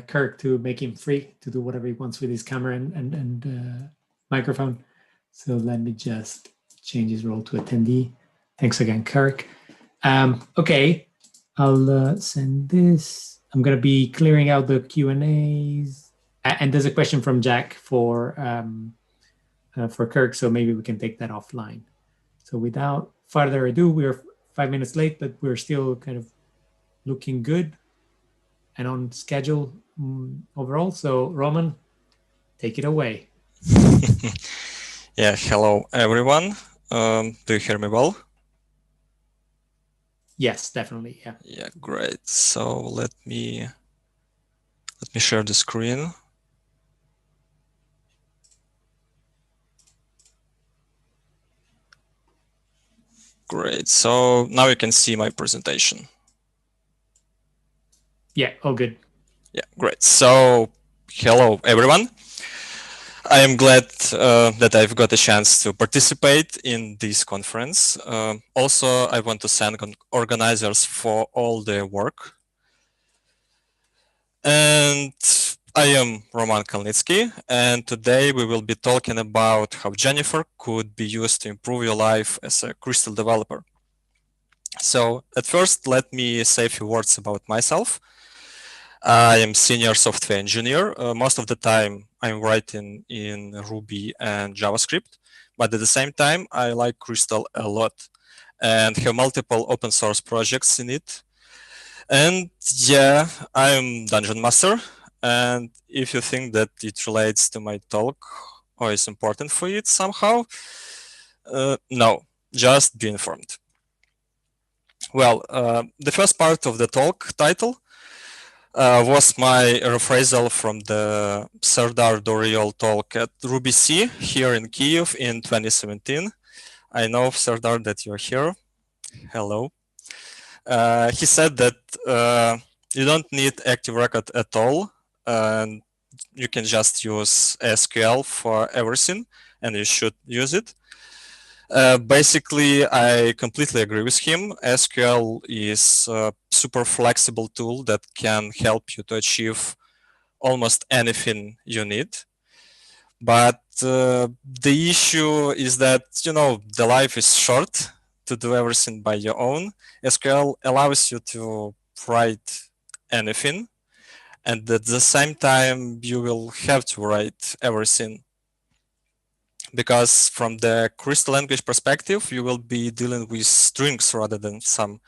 Kirk to make him free to do whatever he wants with his camera and microphone. So let me just change his role to attendee. Thanks again, Kirk. Okay, I'll send this. I'm going to be clearing out the Q&As. And there's a question from Jack for Kirk, so maybe we can take that offline. So without further ado, we're 5 minutes late, but we're still kind of looking good and on schedule overall. So Roman, take it away. Yeah, hello everyone. Do you hear me well? Yes, definitely. Yeah. Yeah, great. So let me share the screen. Great. So now you can see my presentation. Yeah, all good. Yeah, great. So hello everyone. I am glad that I've got a chance to participate in this conference. Also, I want to thank organizers for all their work. And I am Roman Kalnitsky, and today we will be talking about how Jennifer could be used to improve your life as a Crystal developer. So at first, let me say a few words about myself. I am senior software engineer. Most of the time I'm writing in Ruby and JavaScript, but at the same time, I like Crystal a lot and have multiple open source projects in it. And yeah, I'm Dungeon Master. And if you think that it relates to my talk or is important for it somehow, no, just be informed. Well, the first part of the talk title was my rephrasal from the Serdar Doriol talk at Ruby C here in Kyiv in 2017. I know, Serdar, that you're here. Hello. He said that you don't need active record at all, and you can just use SQL for everything, and you should use it. Basically, I completely agree with him. SQL is a super flexible tool that can help you to achieve almost anything you need. But the issue is that, you know, the life is short to do everything by your own. SQL allows you to write anything. And at the same time, you will have to write everything. Because from the Crystal language perspective, you will be dealing with strings rather than some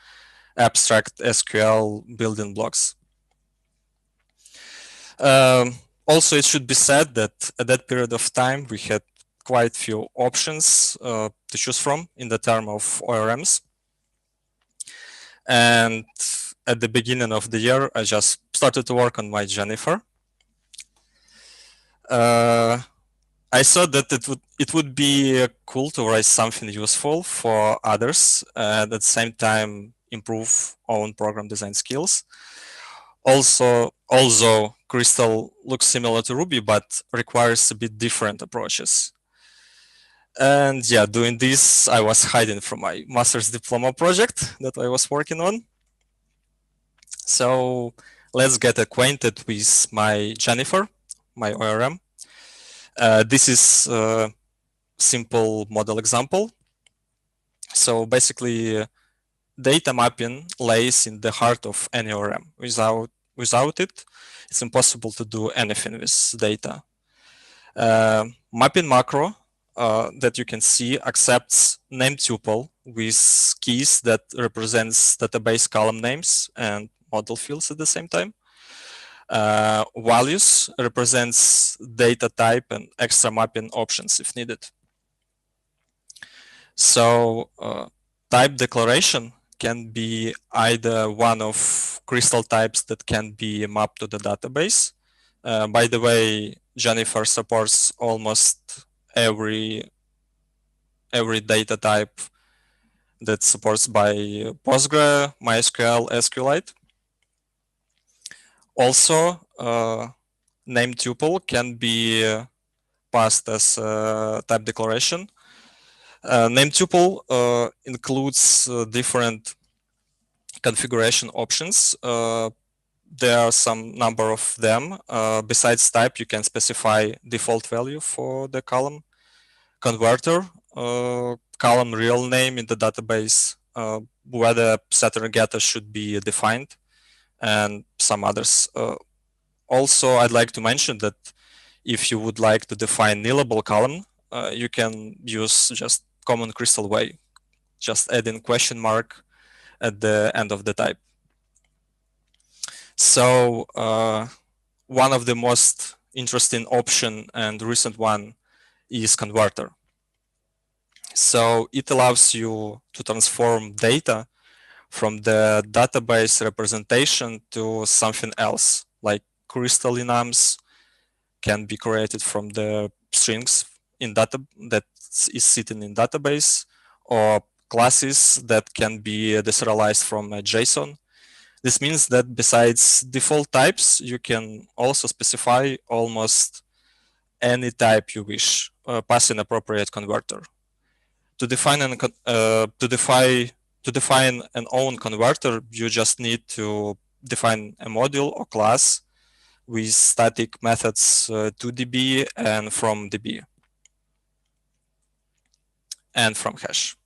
abstract SQL building blocks. Also, it should be said that at that period of time, we had quite few options to choose from in the term of ORMs. And at the beginning of the year, I just started to work on my Jennifer. I thought that it would be cool to write something useful for others and at the same time improve own program design skills. Also, although Crystal looks similar to Ruby, but requires a bit different approaches. And yeah, doing this, I was hiding from my master's diploma project that I was working on. So let's get acquainted with my Jennifer, my ORM. This is a simple model example. So basically, data mapping lays in the heart of any ORM. Without it, it's impossible to do anything with data. Mapping macro that you can see accepts name tuple with keys that represents database column names and model fields at the same time. Values represents data type and extra mapping options if needed. So type declaration can be either one of Crystal types that can be mapped to the database. By the way, Jennifer supports almost every data type that supports by Postgre, MySQL, SQLite. Also, name tuple can be passed as a type declaration. Name tuple includes different configuration options. There are some number of them. Besides type, you can specify default value for the column, converter, column real name in the database, whether setter and getter should be defined, and some others. Also, I'd like to mention that if you would like to define nillable column, you can use just common Crystal way, just adding question mark at the end of the type. So one of the most interesting option and recent one is converter. So it allows you to transform data from the database representation to something else, like Crystal enums can be created from the strings in data that is sitting in database, or classes that can be deserialized from JSON. This means that besides default types, you can also specify almost any type you wish, pass an appropriate converter. To define an own converter, you just need to define a module or class with static methods to DB and from DB and from hash.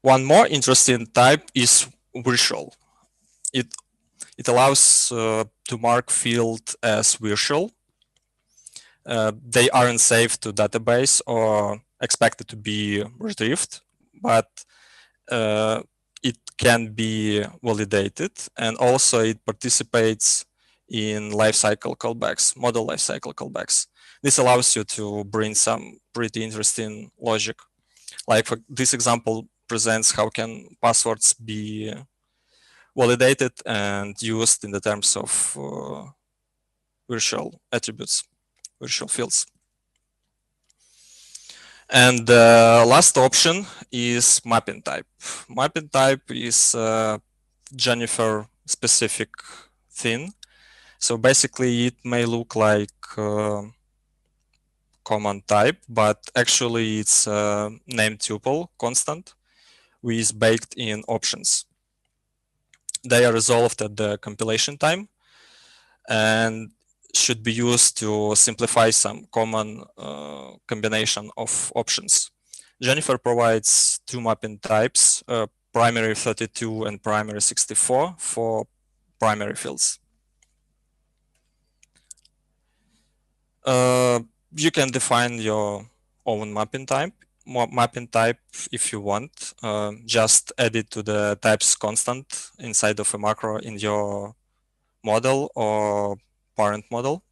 One more interesting type is virtual. It allows to mark field as virtual. They aren't saved to database or expected to be retrieved, but it can be validated, and also it participates in lifecycle callbacks, model lifecycle callbacks. This allows you to bring some pretty interesting logic. Like this example presents how can passwords be validated and used in the terms of virtual attributes, virtual fields. And the last option is mapping type. Mapping type is a Jennifer specific thing. So basically it may look like common type, but actually it's a name tuple constant with baked in options. They are resolved at the compilation time and should be used to simplify some common combination of options. Jennifer provides two mapping types, primary 32 and primary 64 for primary fields. You can define your own mapping type if you want. Just add it to the types constant inside of a macro in your model or parent model.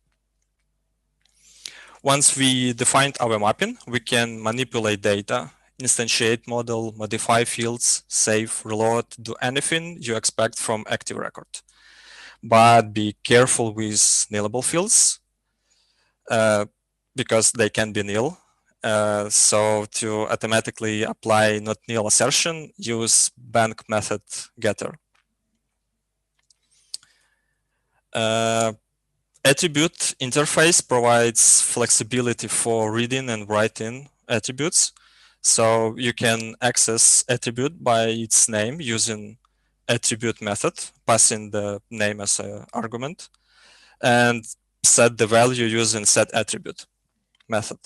Once we defined our mapping, we can manipulate data, instantiate model, modify fields, save, reload, do anything you expect from active record. But be careful with nillable fields because they can be nil. So to automatically apply not nil assertion, use bank method getter. Attribute interface provides flexibility for reading and writing attributes. So you can access attribute by its name using attribute method, passing the name as an argument, and set the value using set attribute method.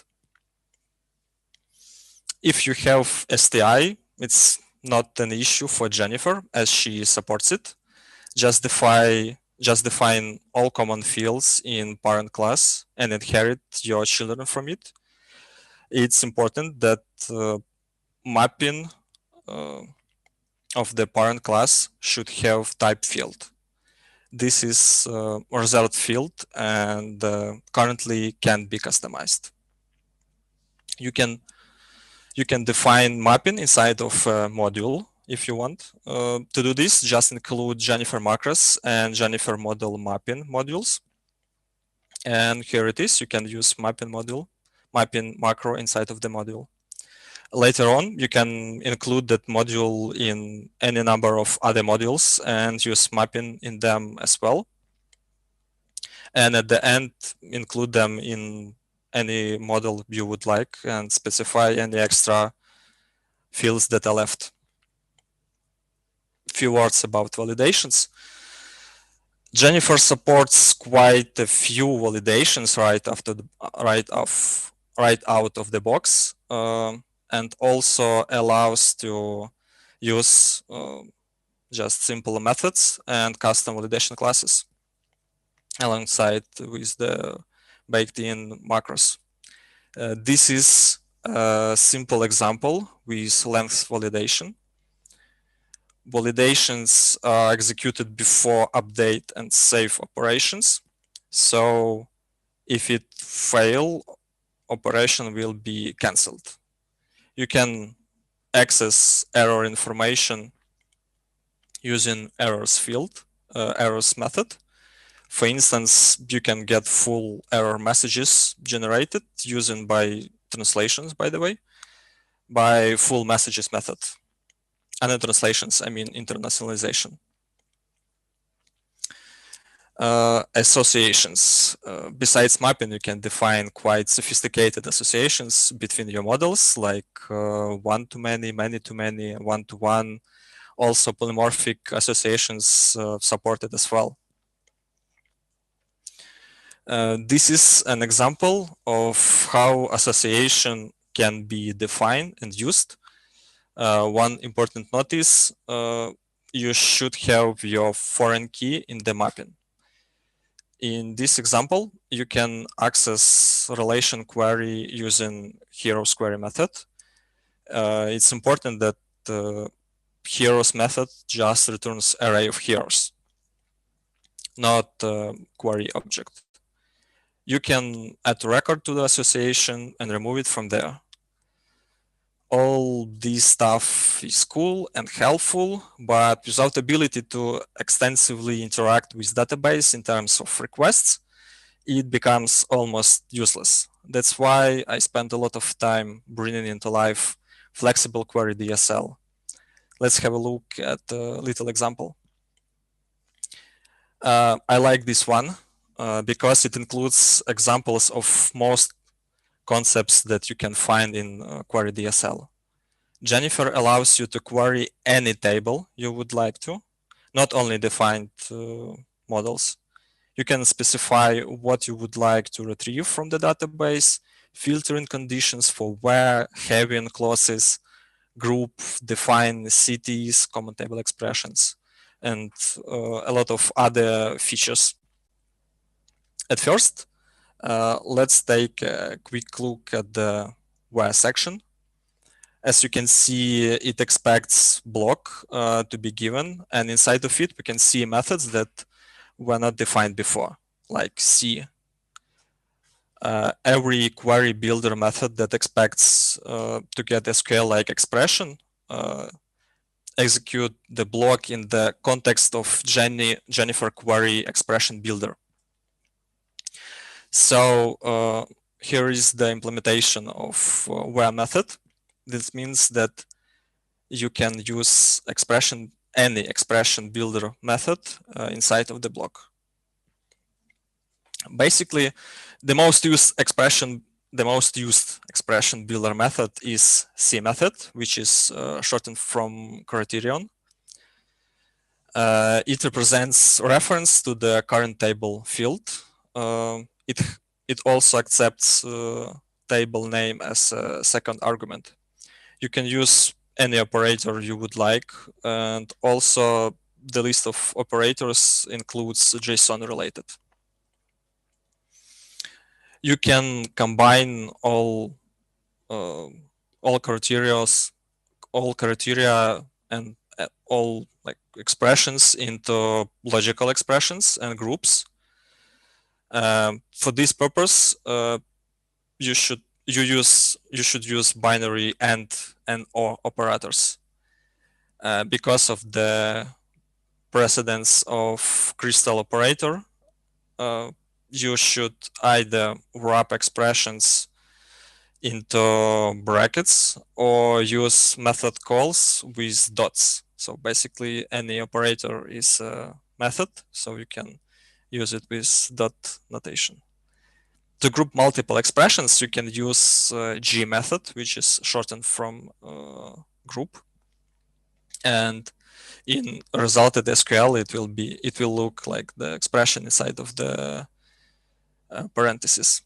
If you have STI, it's not an issue for Jennifer as she supports it. Just define all common fields in parent class and inherit your children from it. It's important that mapping of the parent class should have type field. This is a reserved field and currently can be customized. You can define mapping inside of a module if you want. To do this, just include Jennifer macros and Jennifer model mapping modules. And here it is. You can use mapping macro inside of the module. Later on, you can include that module in any number of other modules and use mapping in them as well. And at the end, include them in any model you would like and specify any extra fields that are left. Few words about validations. Jennifer supports quite a few validations right out of the box, and also allows to use just simple methods and custom validation classes alongside with the baked-in macros. This is a simple example with length validation. Validations are executed before update and save operations. So if it fails, operation will be cancelled. You can access error information using errors field, errors method. For instance, you can get full error messages generated using by translations, by the way, by full messages method. And in translations, I mean internationalization. Associations. Besides mapping, you can define quite sophisticated associations between your models, like one-to-many, many-to-many, one-to-one. Also, polymorphic associations supported as well. This is an example of how association can be defined and used. One important notice, you should have your foreign key in the mapping. In this example, you can access relation query using heroes query method. It's important that the heroes method just returns array of heroes, not query object. You can add a record to the association and remove it from there. All this stuff is cool and helpful, but without ability to extensively interact with database in terms of requests, it becomes almost useless. That's why I spent a lot of time bringing into life flexible query DSL. Let's have a look at a little example. I like this one because it includes examples of most concepts that you can find in query DSL. Jennifer allows you to query any table you would like to, not only defined models. You can specify what you would like to retrieve from the database, filtering conditions for where, having clauses, group, define cities, common table expressions, and a lot of other features. At first, let's take a quick look at the where section. As you can see, it expects block to be given, and inside of it, we can see methods that were not defined before, like C. Every query builder method that expects to get SQL-like expression execute the block in the context of Jennifer query expression builder. So here is the implementation of where method. This means that you can use any expression builder method inside of the block. Basically, the most used expression builder method is C method, which is shortened from criterion. It represents reference to the current table field. It also accepts table name as a second argument. You can use any operator you would like, and also the list of operators includes JSON related. You can combine all criteria and all like expressions into logical expressions and groups. For this purpose, you should use binary and or operators because of the precedence of crystal operator. You should either wrap expressions into brackets or use method calls with dots. So basically, any operator is a method, so you can use it with dot notation. To group multiple expressions, you can use G method, which is shortened from group. And in resulted SQL, it will look like the expression inside of the parentheses.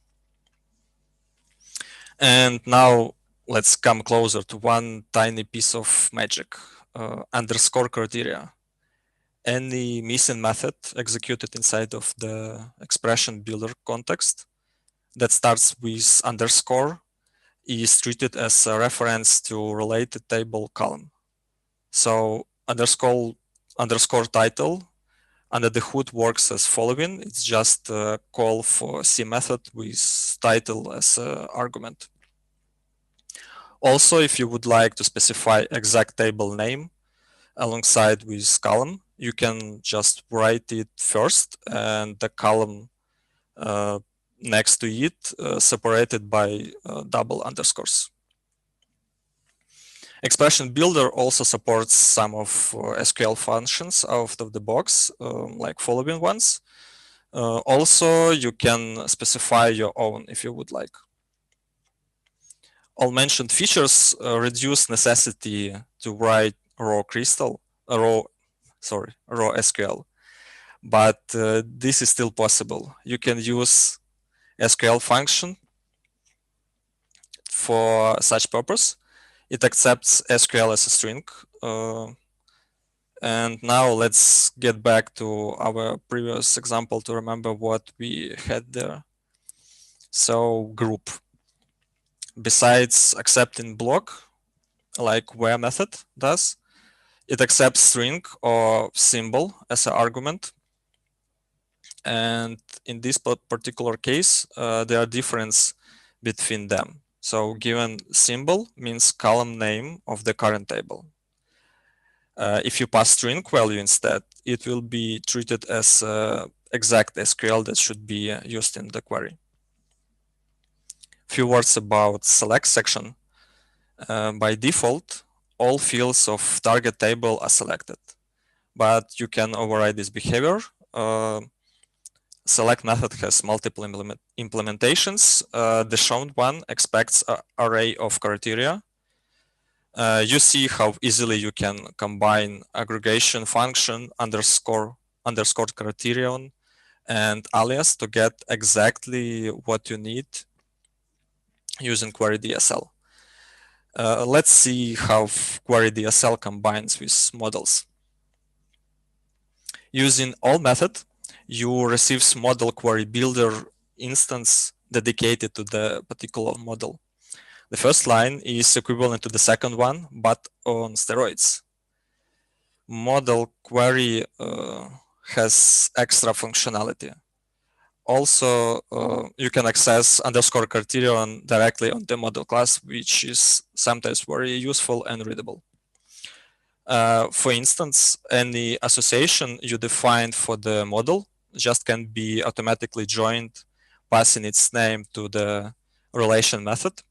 And now let's come closer to one tiny piece of magic, underscore criteria. Any missing method executed inside of the expression builder context that starts with underscore is treated as a reference to related table column. So underscore title under the hood works as following. It's just a call for C method with title as an argument. Also, if you would like to specify exact table name alongside with column, you can just write it first and the column next to it separated by double underscores. Expression Builder also supports some of SQL functions out of the box, like following ones. Also, you can specify your own if you would like. All mentioned features reduce necessity to write raw SQL, but this is still possible. You can use SQL function for such purpose. It accepts SQL as a string. And now let's get back to our previous example to remember what we had there. So group. Besides accepting block, like where method does, it accepts string or symbol as an argument. And in this particular case, there are difference between them. So given symbol means column name of the current table. If you pass string value instead, it will be treated as exact SQL that should be used in the query. Few words about select section. By default, all fields of target table are selected, but you can override this behavior. Select method has multiple implementations. The shown one expects an array of criteria. You see how easily you can combine aggregation function underscored criterion and alias to get exactly what you need using query DSL. Let's see how query DSL combines with models. Using all method, you receive model query builder instance dedicated to the particular model. The first line is equivalent to the second one, but on steroids. Model query has extra functionality. Also, you can access underscore criterion directly on the model class, which is sometimes very useful and readable. For instance, any association you define for the model just can be automatically joined, passing its name to the relation method,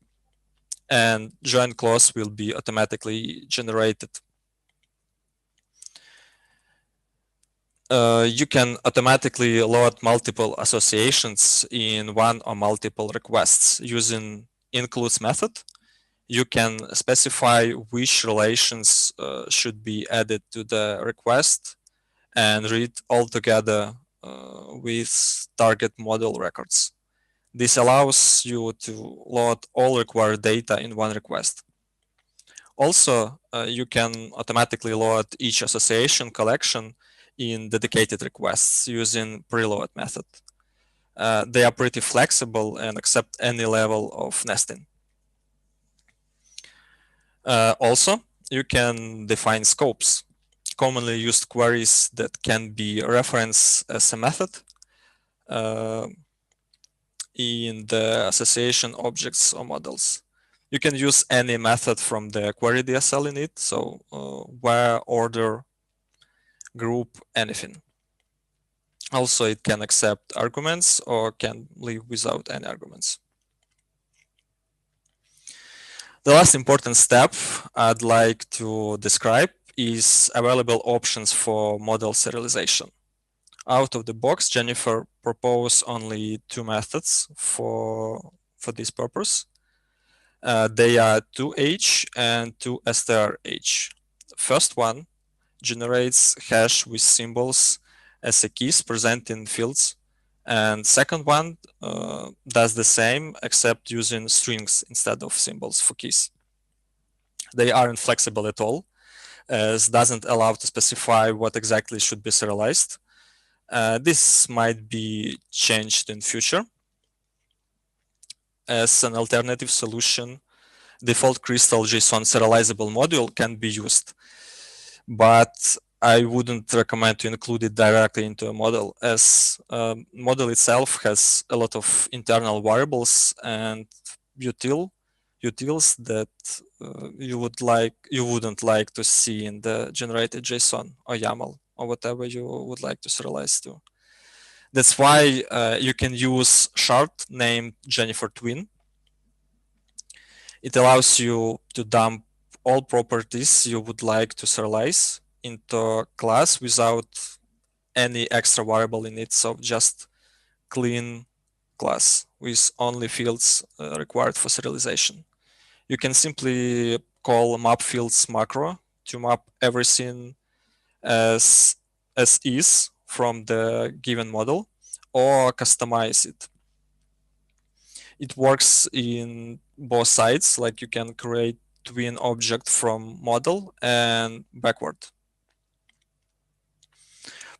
and join clause will be automatically generated. You can automatically load multiple associations in one or multiple requests using includes method. You can specify which relations should be added to the request and read all together with target model records. This allows you to load all required data in one request. Also, you can automatically load each association collection in dedicated requests using preload method. They are pretty flexible and accept any level of nesting. Also, you can define scopes, commonly used queries that can be referenced as a method in the association objects or models. You can use any method from the query DSL in it, so where, order, group, anything. Also, it can accept arguments or can leave without any arguments. The last important step I'd like to describe is available options for model serialization. Out of the box, Jennifer proposed only two methods for this purpose. They are toH and toStrH. First one generates hash with symbols as a keys presenting fields, and second one does the same except using strings instead of symbols for keys. They aren't flexible at all, as doesn't allow to specify what exactly should be serialized. This might be changed in future. As an alternative solution, default Crystal JSON serializable module can be used, but I wouldn't recommend to include it directly into a model, as model itself has a lot of internal variables and utils that you wouldn't like to see in the generated JSON or YAML or whatever you would like to serialize to. That's why you can use shard named Jennifer Twin. It allows you to dump all properties you would like to serialize into a class without any extra variable in it. So just clean class with only fields required for serialization. You can simply call map fields macro to map everything as is from the given model, or customize it. It works in both sides, like you can create twin object from model and backward.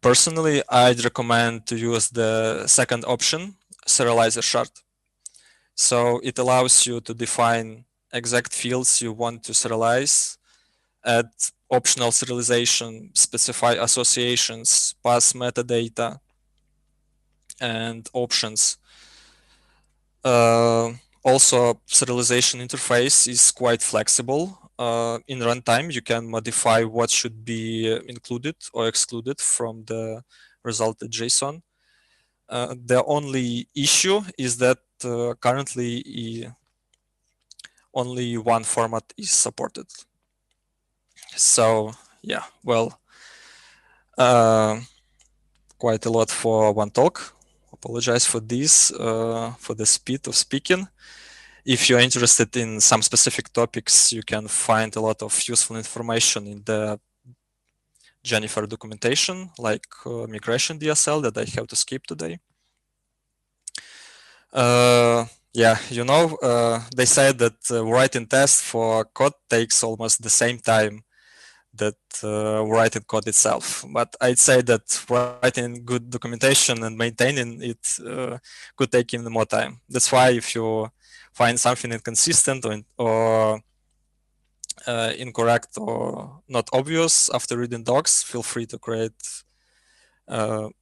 Personally, I'd recommend to use the second option, serializer shard. So it allows you to define exact fields you want to serialize, add optional serialization, specify associations, pass metadata, and options. Also, serialization interface is quite flexible. In runtime, you can modify what should be included or excluded from the resulted JSON. The only issue is that currently only one format is supported. So yeah, well, quite a lot for one talk. Apologize for this, for the speed of speaking. If you're interested in some specific topics, you can find a lot of useful information in the Jennifer documentation, like migration DSL that I have to skip today. Yeah, you know, they said that writing tests for code takes almost the same time that writing code itself. But I'd say that writing good documentation and maintaining it could take even more time. That's why if you find something inconsistent or incorrect or not obvious after reading docs, feel free to create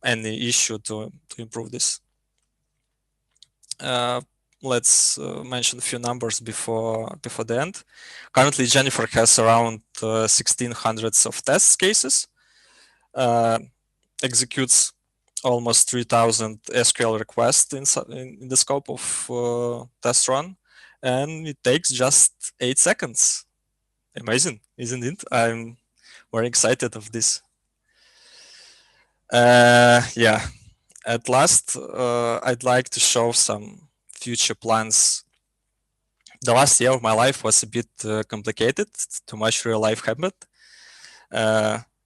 any issue to improve this. Let's mention a few numbers before the end. Currently, Jennifer has around 1,600 of test cases, executes almost 3,000 SQL requests in the scope of test run, and it takes just 8 seconds. Amazing, isn't it? I'm very excited of this. Yeah, at last, I'd like to show some future plans. The last year of my life was a bit complicated. Too much real life happened.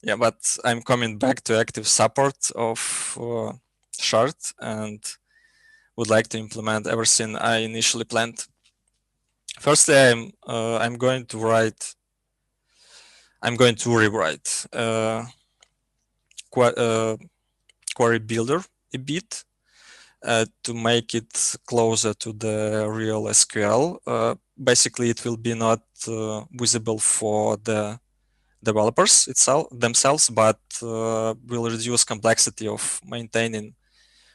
Yeah, but I'm coming back to active support of Shard and would like to implement everything I initially planned. Firstly, I'm going to rewrite query builder a bit to make it closer to the real SQL. Basically, it will be not visible for the developers themselves, but will reduce complexity of maintaining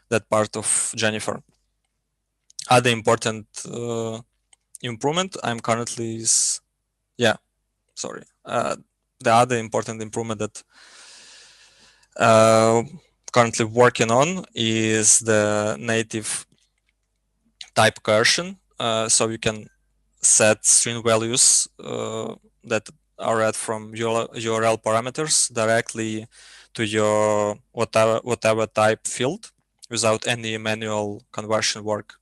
that part of Jennifer. Other important improvement I'm currently is, yeah, sorry. The other important improvement that currently working on is the native type coercion. So you can set string values that are read from URL parameters directly to your whatever type field without any manual conversion work.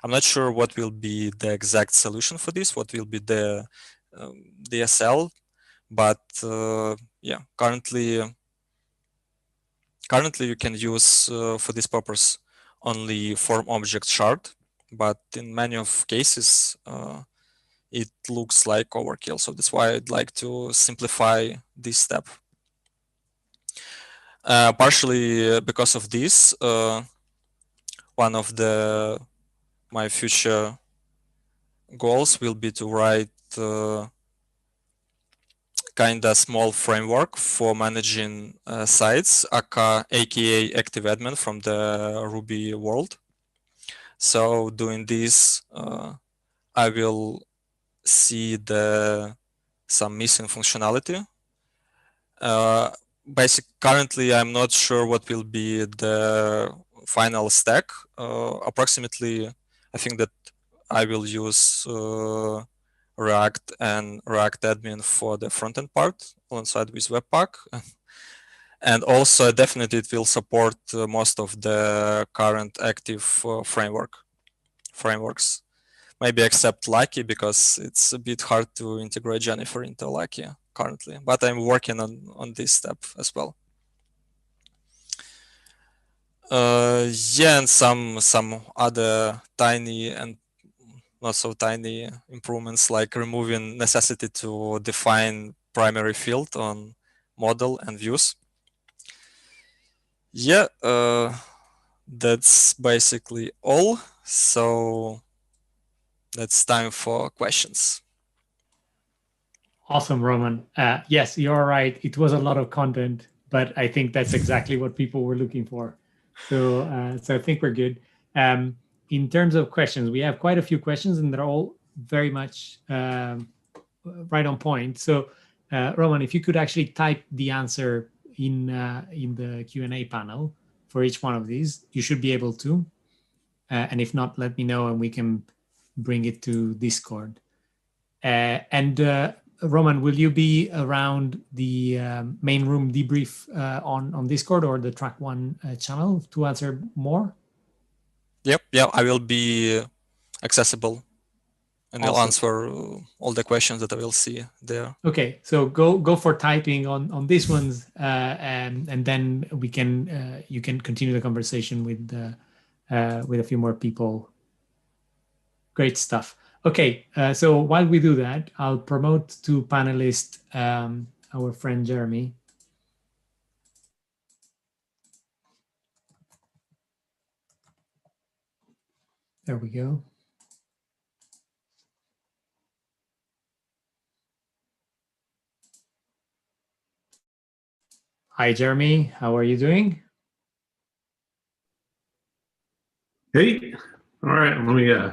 I'm not sure what will be the exact solution for this, what will be the DSL, but yeah, currently you can use for this purpose only form object shard, but in many of cases it looks like overkill. So that's why I'd like to simplify this step. Partially because of this, one of my future goals will be to write kind of small framework for managing sites, aka active admin from the Ruby world. So doing this, I will see some missing functionality. Currently, I'm not sure what will be the final stack. Approximately, I think that I will use React and React admin for the frontend part alongside with Webpack. And also definitely it will support most of the current active frameworks. Maybe except Lucky, because it's a bit hard to integrate Jennifer into Lucky currently. But I'm working on this step as well. Yeah, and some other tiny and not so tiny improvements, like removing necessity to define primary field on model and views. Yeah, that's basically all. So that's time for questions. Awesome, Roman. Yes, you're right. It was a lot of content, but I think that's exactly what people were looking for. So I think we're good. In terms of questions, we have quite a few questions, and they're all very much right on point. So, Roman, if you could actually type the answer in the Q&A panel for each one of these, you should be able to. And if not, let me know, and we can bring it to Discord. Roman, will you be around the main room debrief on Discord or the Track One channel to answer more? Yep, yeah, I will be accessible, and I'll answer all the questions that I will see there. Okay, so go for typing on these ones, and then we can you can continue the conversation with a few more people. Great stuff. Okay, so while we do that, I'll promote to panelist our friend Jeremy. There we go. Hi, Jeremy. How are you doing? Hey, all right. Let me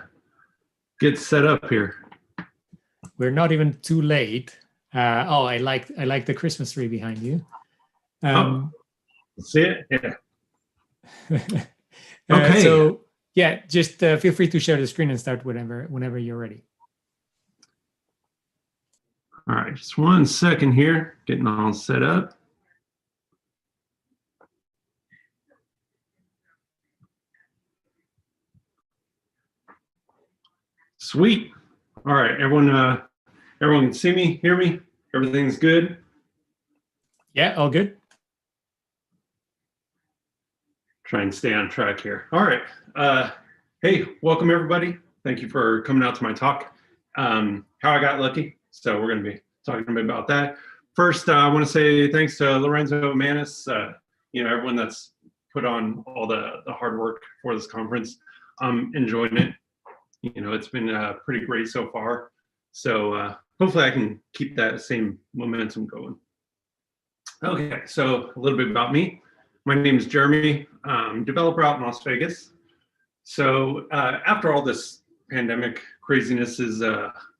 get set up here. We're not even too late. Oh, I like the Christmas tree behind you. See it? Yeah. Okay. So yeah, just feel free to share the screen and start whenever you're ready. All right, just 1 second here, getting all set up. Sweet. All right, everyone can see me, hear me? Everything's good? Yeah, all good. Try and stay on track here. All right. Hey, welcome everybody. Thank you for coming out to my talk. How I got lucky. So we're going to be talking a bit about that. First, I want to say thanks to Lorenzo Manis, everyone that's put on all the hard work for this conference. I'm enjoying it. It's been pretty great so far. So hopefully I can keep that same momentum going. Okay, so a little bit about me. My name is Jeremy. I'm a developer out in Las Vegas. So after all this pandemic craziness is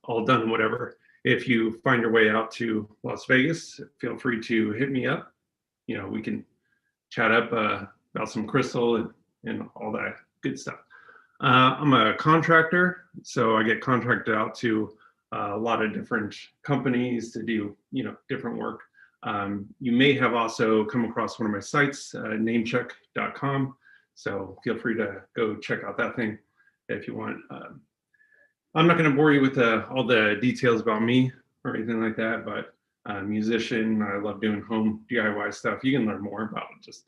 all done, whatever, if you find your way out to Las Vegas, feel free to hit me up. We can chat up about some crystal and all that good stuff. I'm a contractor, so I get contracted out to a lot of different companies to do, different work. You may have also come across one of my sites, namecheck.com. So feel free to go check out that thing if you want. I'm not going to bore you with all the details about me or anything like that, but musician, I love doing home DIY stuff. You can learn more about it. Just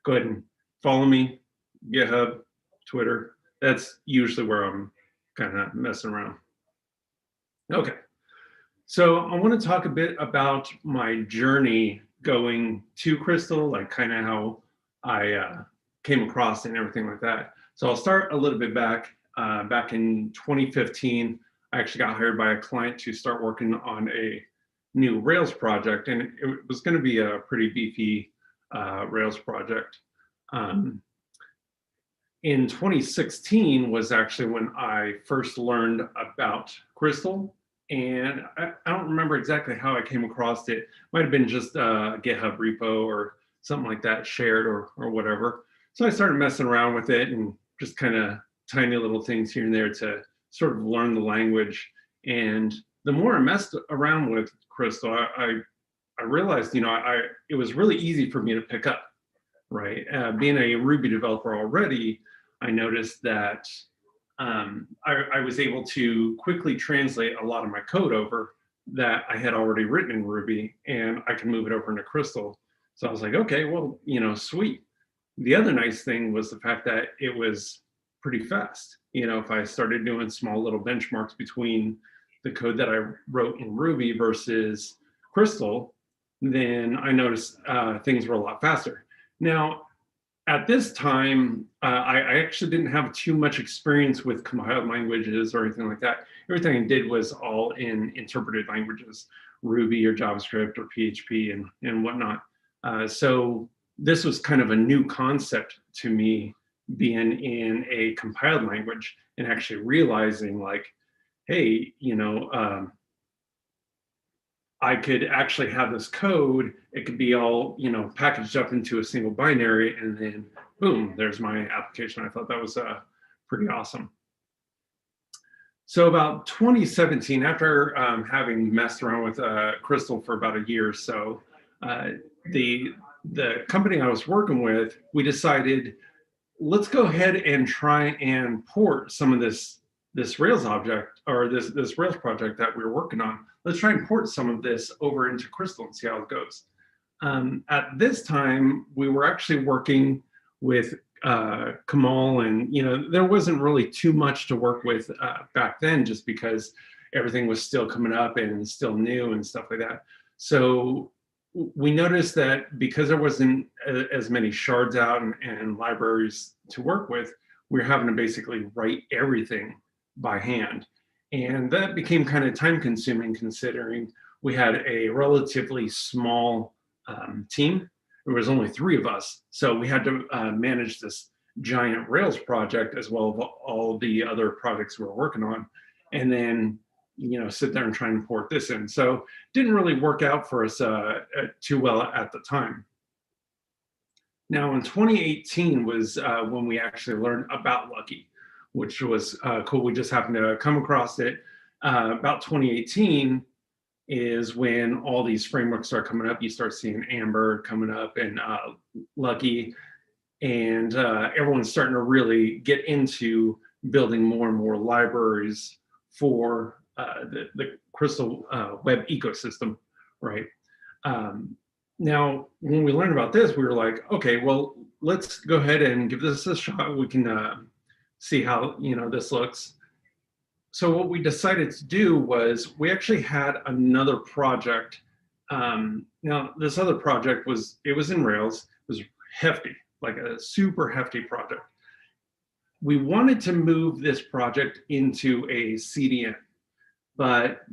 go ahead and follow me, GitHub, Twitter. That's usually where I'm kind of messing around. Okay. So I want to talk a bit about my journey going to Crystal, like kind of how I came across it and everything like that. So I'll start a little bit back. Back in 2015, I actually got hired by a client to start working on a new Rails project, and it was going to be a pretty beefy Rails project. In 2016 was actually when I first learned about Crystal. And I don't remember exactly how I came across it. Might have been just a GitHub repo or something like that shared or whatever. So I started messing around with it and just kind of tiny little things here and there to sort of learn the language. And the more I messed around with Crystal, I I realized, it was really easy for me to pick up, right? Being a Ruby developer already, I noticed that I was able to quickly translate a lot of my code over that I had already written in Ruby, and I can move it over into Crystal. So I was like, okay, well, sweet. The other nice thing was the fact that it was pretty fast. If I started doing small little benchmarks between the code that I wrote in Ruby versus Crystal, then I noticed things were a lot faster. Now, at this time, I actually didn't have too much experience with compiled languages or anything like that. Everything I did was all in interpreted languages, Ruby or JavaScript or PHP and whatnot. So this was kind of a new concept to me, being in a compiled language and actually realizing like, hey, I could actually have this code. It could be all, packaged up into a single binary, and then boom, there's my application. I thought that was pretty awesome. So about 2017, after having messed around with Crystal for about a year or so, the company I was working with, we decided, let's go ahead and try and port some of this Rails object, or this Rails project that we were working on. Let's try and port some of this over into Crystal and see how it goes. At this time, we were actually working with Kamal, and there wasn't really too much to work with back then, just because everything was still coming up and still new and stuff like that. So we noticed that because there wasn't as many shards out and libraries to work with, we were having to basically write everything by hand. And that became kind of time consuming, considering we had a relatively small team. There was only 3 of us. So we had to manage this giant Rails project as well as all the other projects we were working on. And then sit there and try and port this in. So didn't really work out for us too well at the time. Now in 2018 was when we actually learned about Lucky, which was cool. We just happened to come across it. About 2018 is when all these frameworks start coming up. You start seeing Amber coming up and Lucky, and everyone's starting to really get into building more and more libraries for the Crystal web ecosystem, right? Now, when we learned about this, we were like, okay, well, let's go ahead and give this a shot. We can see how this looks. So what we decided to do was we actually had another project. Now, this other project was in Rails. It was hefty, like a super hefty project. We wanted to move this project into a CDN. But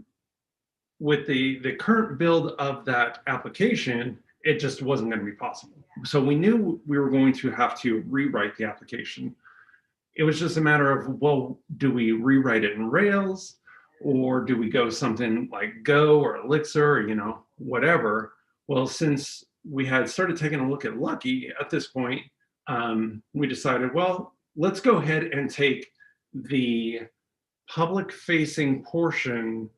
with the current build of that application, it just wasn't going to be possible. So we knew we were going to have to rewrite the application. It was just a matter of, well, do we rewrite it in Rails, or do we go something like Go or Elixir, or, whatever? Well, since we had started taking a look at Lucky at this point, we decided, well, let's go ahead and take the public-facing portion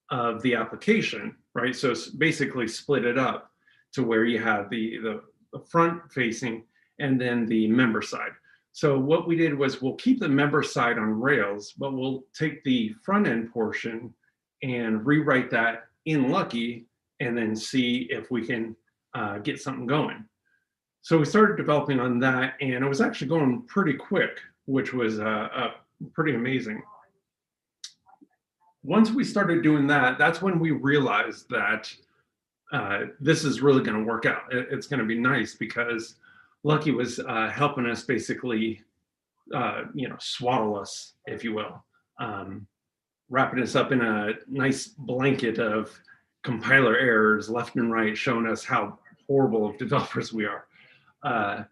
of the application, right? So it's basically split it up to where you have the front-facing and then the member side. So what we did was we'll keep the member side on Rails, but we'll take the front-end portion and rewrite that in Lucky and then see if we can get something going. So we started developing on that, and it was actually going pretty quick, which was pretty amazing. Once we started doing that, that's when we realized that this is really going to work out. It's going to be nice, because Lucky was helping us basically, swaddle us, if you will, wrapping us up in a nice blanket of compiler errors left and right, showing us how horrible of developers we are.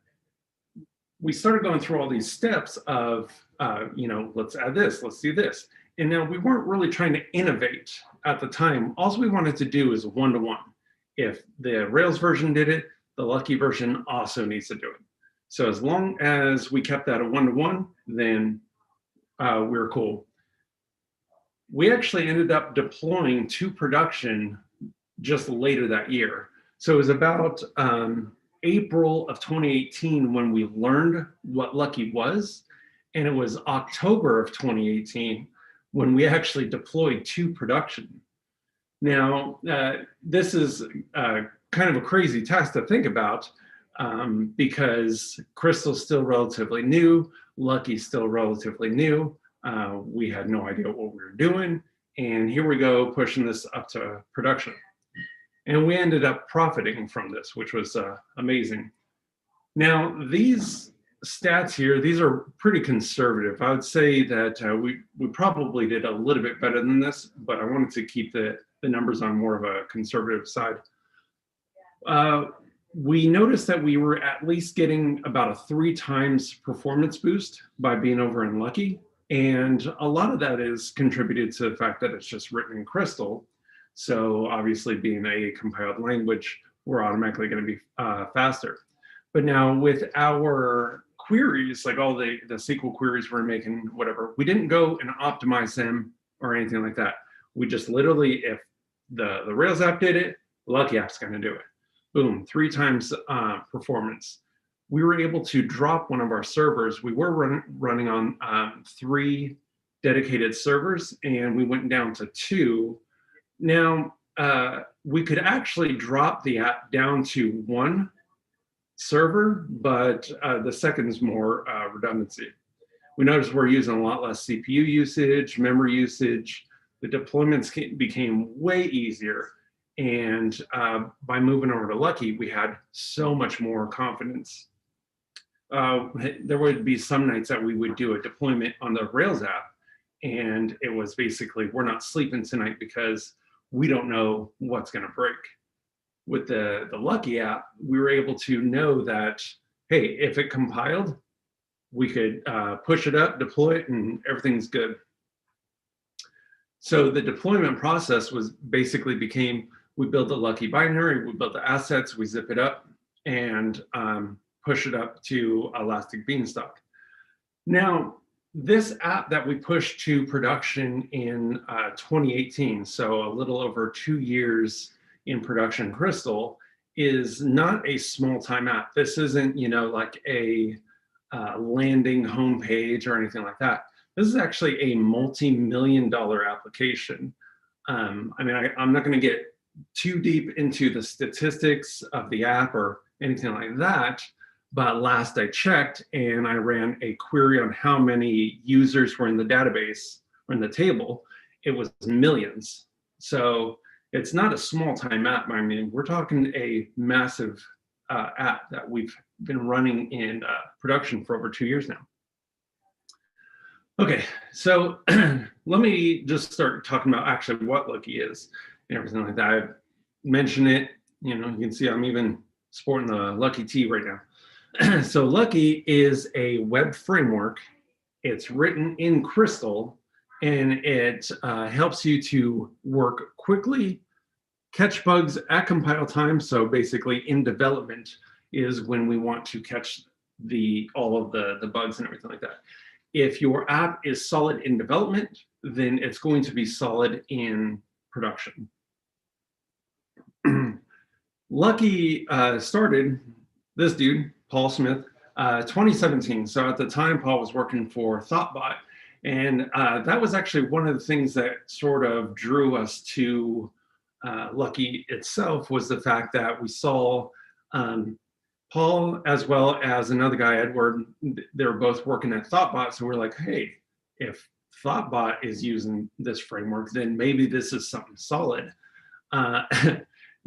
We started going through all these steps of, let's add this, let's do this. And now we weren't really trying to innovate at the time. All we wanted to do is one-to-one. If the Rails version did it, the Lucky version also needs to do it. So as long as we kept that a one-to-one, then we were cool. We actually ended up deploying to production just later that year. So it was about April of 2018 when we learned what Lucky was, and it was October of 2018 when we actually deployed to production. Now, this is kind of a crazy task to think about because Crystal's still relatively new, Lucky's still relatively new. We had no idea what we were doing, and here we go pushing this up to production. And we ended up profiting from this, which was amazing. Now, these stats here, these are pretty conservative. I would say that we probably did a little bit better than this, but I wanted to keep the numbers on more of a conservative side. We noticed that we were at least getting about a 3 times performance boost by being over in Lucky. And a lot of that is contributed to the fact that it's just written in Crystal. So obviously being a compiled language, we're automatically going to be faster. But now with our queries, like all the SQL queries we're making, whatever, we didn't go and optimize them or anything like that. We just literally, if the Rails app did it, Lucky app's going to do it. Boom, 3 times performance. We were able to drop one of our servers. We were running on 3 dedicated servers, and we went down to 2. Now, we could actually drop the app down to 1 server, but the second is more redundancy. We noticed we're using a lot less CPU usage, memory usage. The deployments became way easier. And by moving over to Lucky, we had so much more confidence. There would be some nights that we would do a deployment on the Rails app, and it was basically, we're not sleeping tonight because we don't know what's going to break. With the Lucky app, we were able to know that, hey, if it compiled, we could push it up, deploy it, and everything's good. So the deployment process was basically became, we build the Lucky binary, we build the assets, we zip it up, and push it up to Elastic Beanstalk. Now, this app that we pushed to production in 2018, so a little over 2 years in production Crystal, is not a small time app. This isn't, you know, like a landing homepage or anything like that. This is actually a multi-million-dollar application. I mean, I'm not going to get too deep into the statistics of the app or anything like that, but last I checked and I ran a query on how many users were in the database or in the table, it was millions. So it's not a small time app. I mean, we're talking a massive app that we've been running in production for over 2 years now. Okay, so let me just start talking about actually what Lucky is and everything like that. I mentioned it, you know, you can see I'm even sporting the Lucky tee right now. So Lucky is a web framework. It's written in Crystal, and it helps you to work quickly, catch bugs at compile time. So basically in development is when we want to catch all of the bugs and everything like that. If your app is solid in development, then it's going to be solid in production. Lucky started, this dude, Paul Smith, 2017. So at the time, Paul was working for Thoughtbot. And that was actually one of the things that sort of drew us to Lucky itself, was the fact that we saw Paul, as well as another guy, Edward, they were both working at Thoughtbot. So we're like, hey, if Thoughtbot is using this framework, then maybe this is something solid.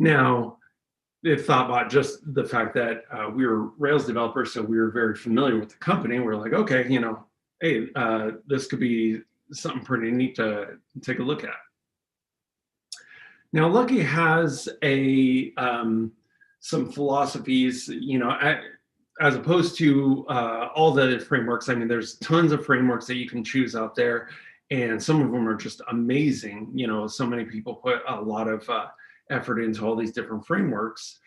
Now, if Thoughtbot, just the fact that we were Rails developers, so we were very familiar with the company, we're like, okay, you know, hey, this could be something pretty neat to take a look at. Now, Lucky has some philosophies, you know, as opposed to all the frameworks. I mean, there's tons of frameworks that you can choose out there, and some of them are just amazing. You know, so many people put a lot of effort into all these different frameworks.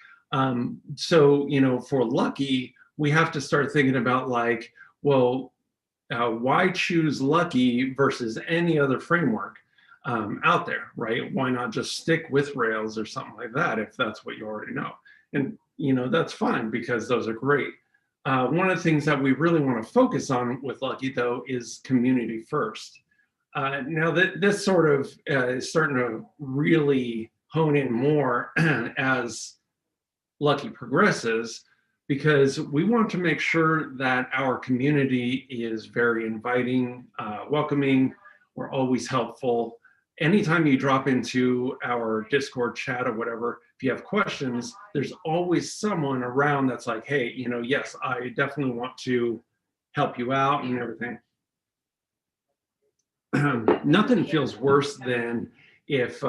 So, you know, for Lucky, we have to start thinking about like, well, why choose Lucky versus any other framework out there, right? Why not just stick with Rails or something like that if that's what you already know? And, that's fine because those are great. One of the things that we really want to focus on with Lucky, though, is community first. Now that this sort of is starting to really hone in more as Lucky progresses, because we want to make sure that our community is very inviting, welcoming. We're always helpful. Anytime you drop into our Discord chat or whatever, if you have questions, there's always someone around that's like, hey, yes, I definitely want to help you out and everything. Nothing feels worse than if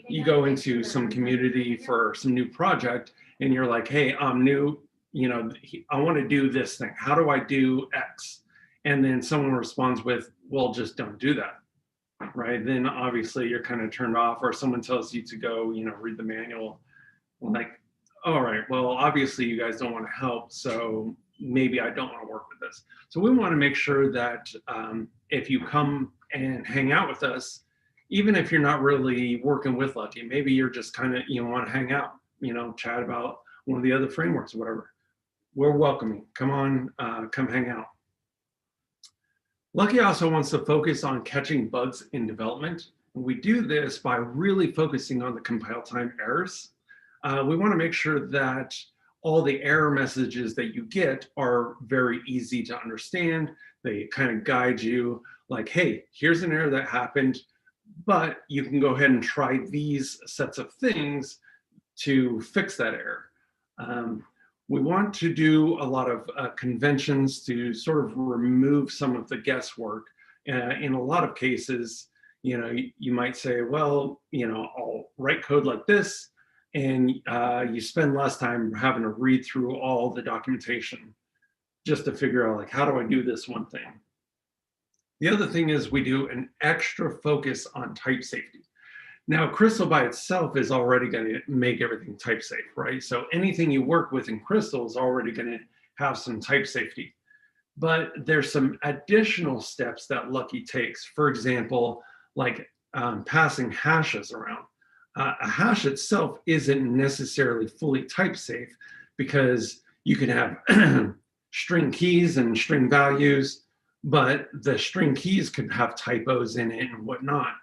you go into some community for some new project and you're like, hey, I'm new, I want to do this thing. How do I do X? And then someone responds with, well, just don't do that. Right? Then obviously you're kind of turned off, or someone tells you to go, read the manual. Like, all right, well, obviously you guys don't want to help, so maybe I don't want to work with this. So we want to make sure that if you come and hang out with us, even if you're not really working with Lucky, maybe you're just kind of, want to hang out, chat about one of the other frameworks or whatever. We're welcoming. Come on, come hang out. Lucky also wants to focus on catching bugs in development. And we do this by really focusing on the compile time errors. We want to make sure that all the error messages that you get are very easy to understand. They kind of guide you like, hey, here's an error that happened, but you can go ahead and try these sets of things to fix that error. We want to do a lot of conventions to sort of remove some of the guesswork. In a lot of cases, you might say, well, I'll write code like this, and you spend less time having to read through all the documentation just to figure out, like, how do I do this one thing? The other thing is we do an extra focus on type safety. Now, Crystal by itself is already going to make everything type safe, right? So anything you work with in Crystal is already going to have some type safety. But there's some additional steps that Lucky takes. For example, like passing hashes around. A hash itself isn't necessarily fully type safe because you can have string keys and string values, but the string keys could have typos in it and whatnot.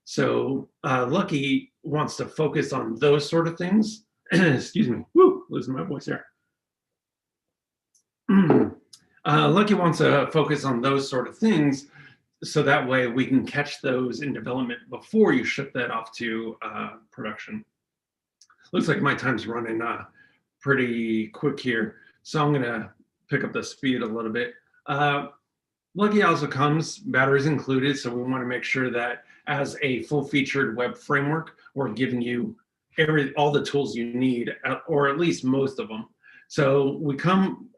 So Lucky wants to focus on those sort of things. Excuse me, woo, losing my voice there. Lucky wants to focus on those sort of things so that way we can catch those in development before you ship that off to production. Looks like my time's running pretty quick here, so I'm gonna pick up the speed a little bit. Lucky also comes, batteries included, so we want to make sure that as a full-featured web framework, we're giving you all the tools you need, or at least most of them. So we come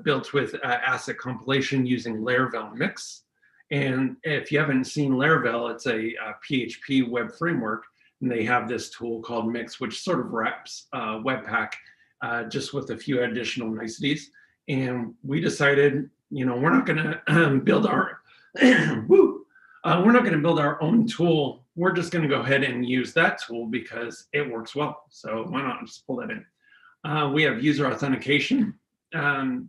built with asset compilation using Laravel Mix. And if you haven't seen Laravel, it's a PHP web framework, and they have this tool called Mix, which sort of wraps Webpack just with a few additional niceties. And we decided, we're not going to build our we're not going to build our own tool. We're just going to go ahead and use that tool because it works well. So why not just pull that in? We have user authentication.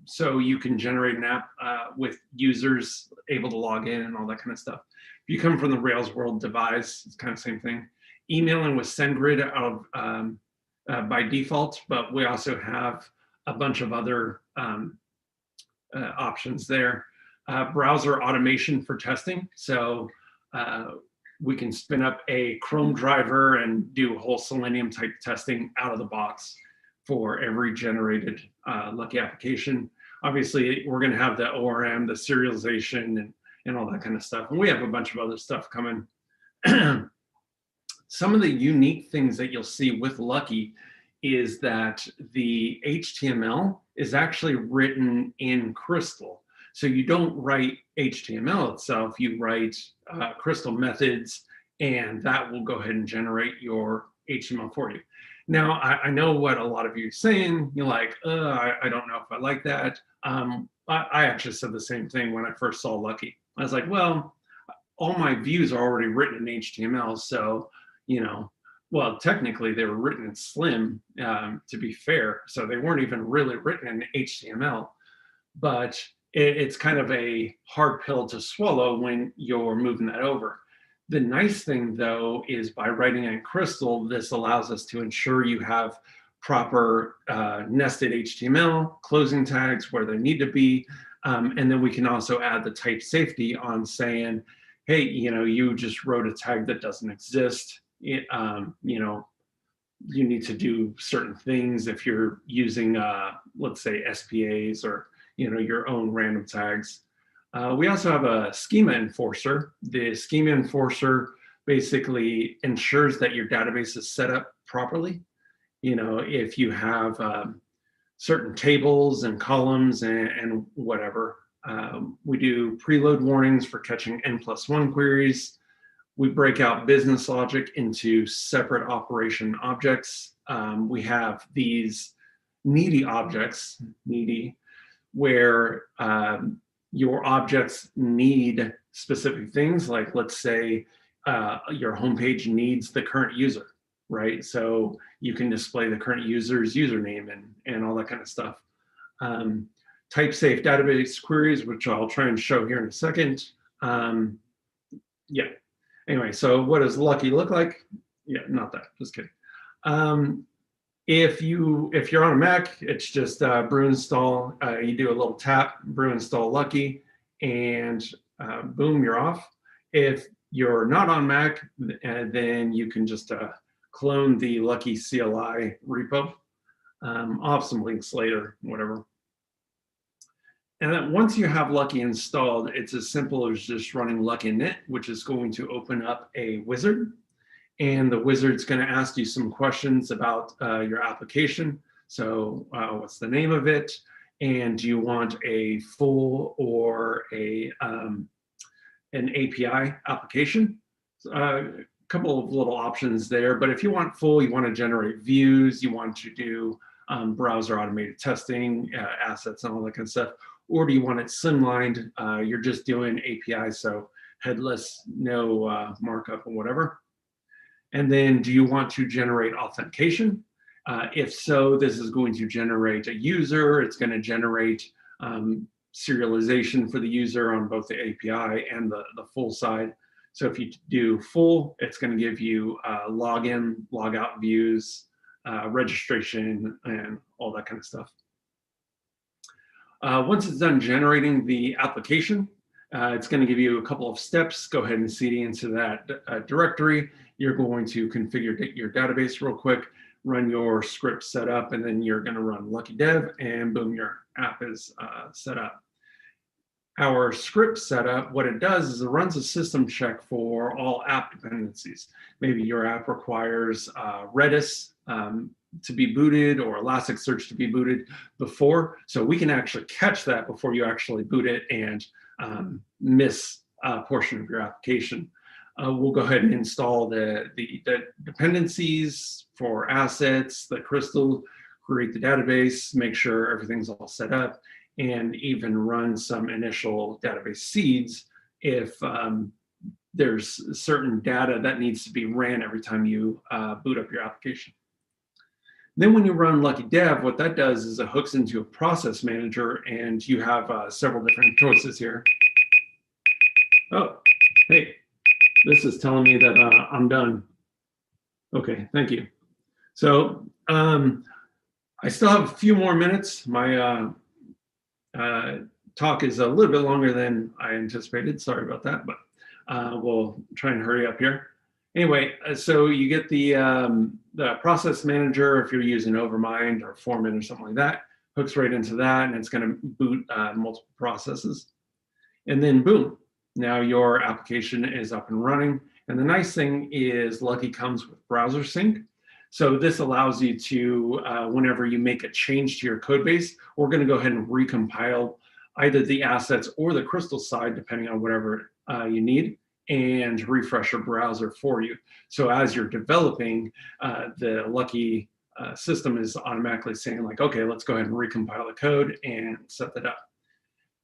So you can generate an app with users able to log in and all that kind of stuff. If you come from the Rails world device, it's kind of the same thing. Emailing with SendGrid out of, by default, but we also have a bunch of other options there. Browser automation for testing. So we can spin up a Chrome driver and do whole Selenium type testing out of the box for every generated Lucky application. Obviously, we're going to have the ORM, the serialization, and all that kind of stuff. And we have a bunch of other stuff coming. Some of the unique things that you'll see with Lucky is that the HTML is actually written in Crystal. So you don't write HTML itself, you write Crystal methods, and that will go ahead and generate your HTML for you. Now, I know what a lot of you are saying. You're like, I don't know if I like that. I actually said the same thing when I first saw Lucky. I was like, well, all my views are already written in HTML, so, well, technically they were written in Slim, to be fair. So they weren't even really written in HTML, but it's kind of a hard pill to swallow when you're moving that over. The nice thing though, is by writing in Crystal, this allows us to ensure you have proper nested HTML, closing tags where they need to be. And then we can also add the type safety on saying, hey, you just wrote a tag that doesn't exist. You need to do certain things if you're using, let's say, SPAs or your own random tags. We also have a schema enforcer. The schema enforcer basically ensures that your database is set up properly. If you have certain tables and columns and whatever. We do preload warnings for catching N+1 queries. We break out business logic into separate operation objects. We have these needy objects, where your objects need specific things, like let's say your homepage needs the current user, right? So you can display the current user's username and all that kind of stuff. Type safe database queries, which I'll try and show here in a second. Yeah. Anyway, so what does Lucky look like? Yeah, not that, just kidding. If you're on a Mac, it's just brew install. You do a little tap, brew install Lucky, and boom, you're off. If you're not on Mac, then you can just clone the Lucky CLI repo. I'll have some links later, whatever. And then once you have Lucky installed, it's as simple as just running Lucky init, which is going to open up a wizard. And the wizard's going to ask you some questions about your application. So what's the name of it? And do you want a full or an API application? A couple of little options there. But if you want full, you want to generate views, you want to do browser automated testing, assets and all that kind of stuff. Or do you want it slimlined? You're just doing API, so headless, no markup or whatever. And then do you want to generate authentication? If so, this is going to generate a user. It's going to generate serialization for the user on both the API and the full side. So if you do full, it's going to give you login, logout views, registration, and all that kind of stuff. Once it's done generating the application, it's going to give you a couple of steps. Go ahead and CD into that directory. You're going to configure your database real quick, run your script setup, and then you're going to run Lucky Dev, and boom, your app is set up. Our script setup, what it does is it runs a system check for all app dependencies. Maybe your app requires Redis to be booted or Elasticsearch to be booted before. So we can actually catch that before you actually boot it and miss a portion of your application. We'll go ahead and install the dependencies for assets, the Crystal, create the database, make sure everything's all set up, and even run some initial database seeds if there's certain data that needs to be ran every time you boot up your application. Then when you run Lucky Dev, what that does is it hooks into a process manager, and you have several different choices here. Oh, hey, this is telling me that I'm done. Okay, thank you. So I still have a few more minutes. My talk is a little bit longer than I anticipated. Sorry about that, but we'll try and hurry up here. Anyway, so you get the process manager if you're using Overmind or Foreman or something like that, hooks right into that, and it's going to boot multiple processes. And then boom, now your application is up and running. And the nice thing is Lucky comes with browser sync. So this allows you to, whenever you make a change to your code base, we're going to go ahead and recompile either the assets or the Crystal side, depending on whatever you need, and refresh your browser for you. So as you're developing, the Lucky system is automatically saying like, okay, let's go ahead and recompile the code and set that up.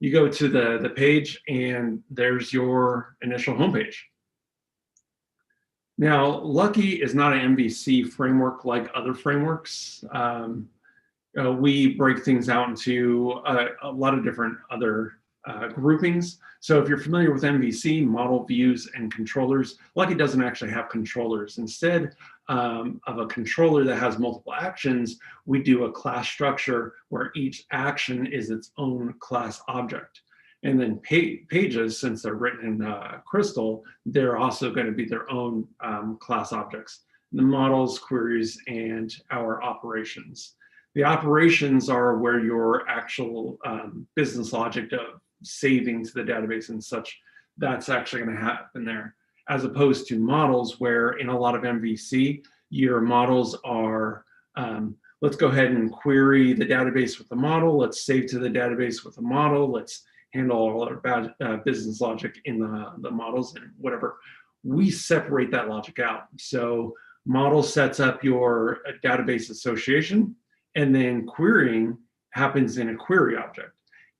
You go to the page, and there's your initial homepage. Now, Lucky is not an MVC framework like other frameworks. We break things out into a lot of different other groupings. So if you're familiar with MVC, model, views, and controllers, Lucky doesn't actually have controllers. Instead of a controller that has multiple actions, we do a class structure where each action is its own class object. And then pages, since they're written in Crystal, they're also going to be their own class objects. The models, queries, and our operations. The operations are where your actual business logic of saving to the database and such, that's actually going to happen there. As opposed to models, where in a lot of MVC, your models are, let's go ahead and query the database with the model, let's save to the database with the model, let's handle all our business logic in the models and whatever. We separate that logic out. So model sets up your database association, and then querying happens in a query object,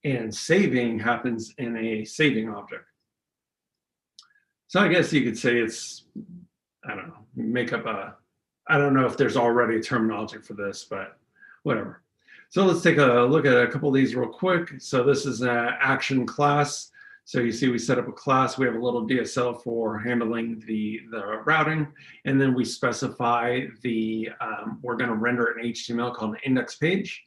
and saving happens in a saving object. So I guess you could say it's, I don't know, make up a, I don't know if there's already a terminology for this, but whatever. So let's take a look at a couple of these real quick. So this is an action class. So you see we set up a class. We have a little DSL for handling the routing. And then we specify the, we're going to render an HTML called an index page.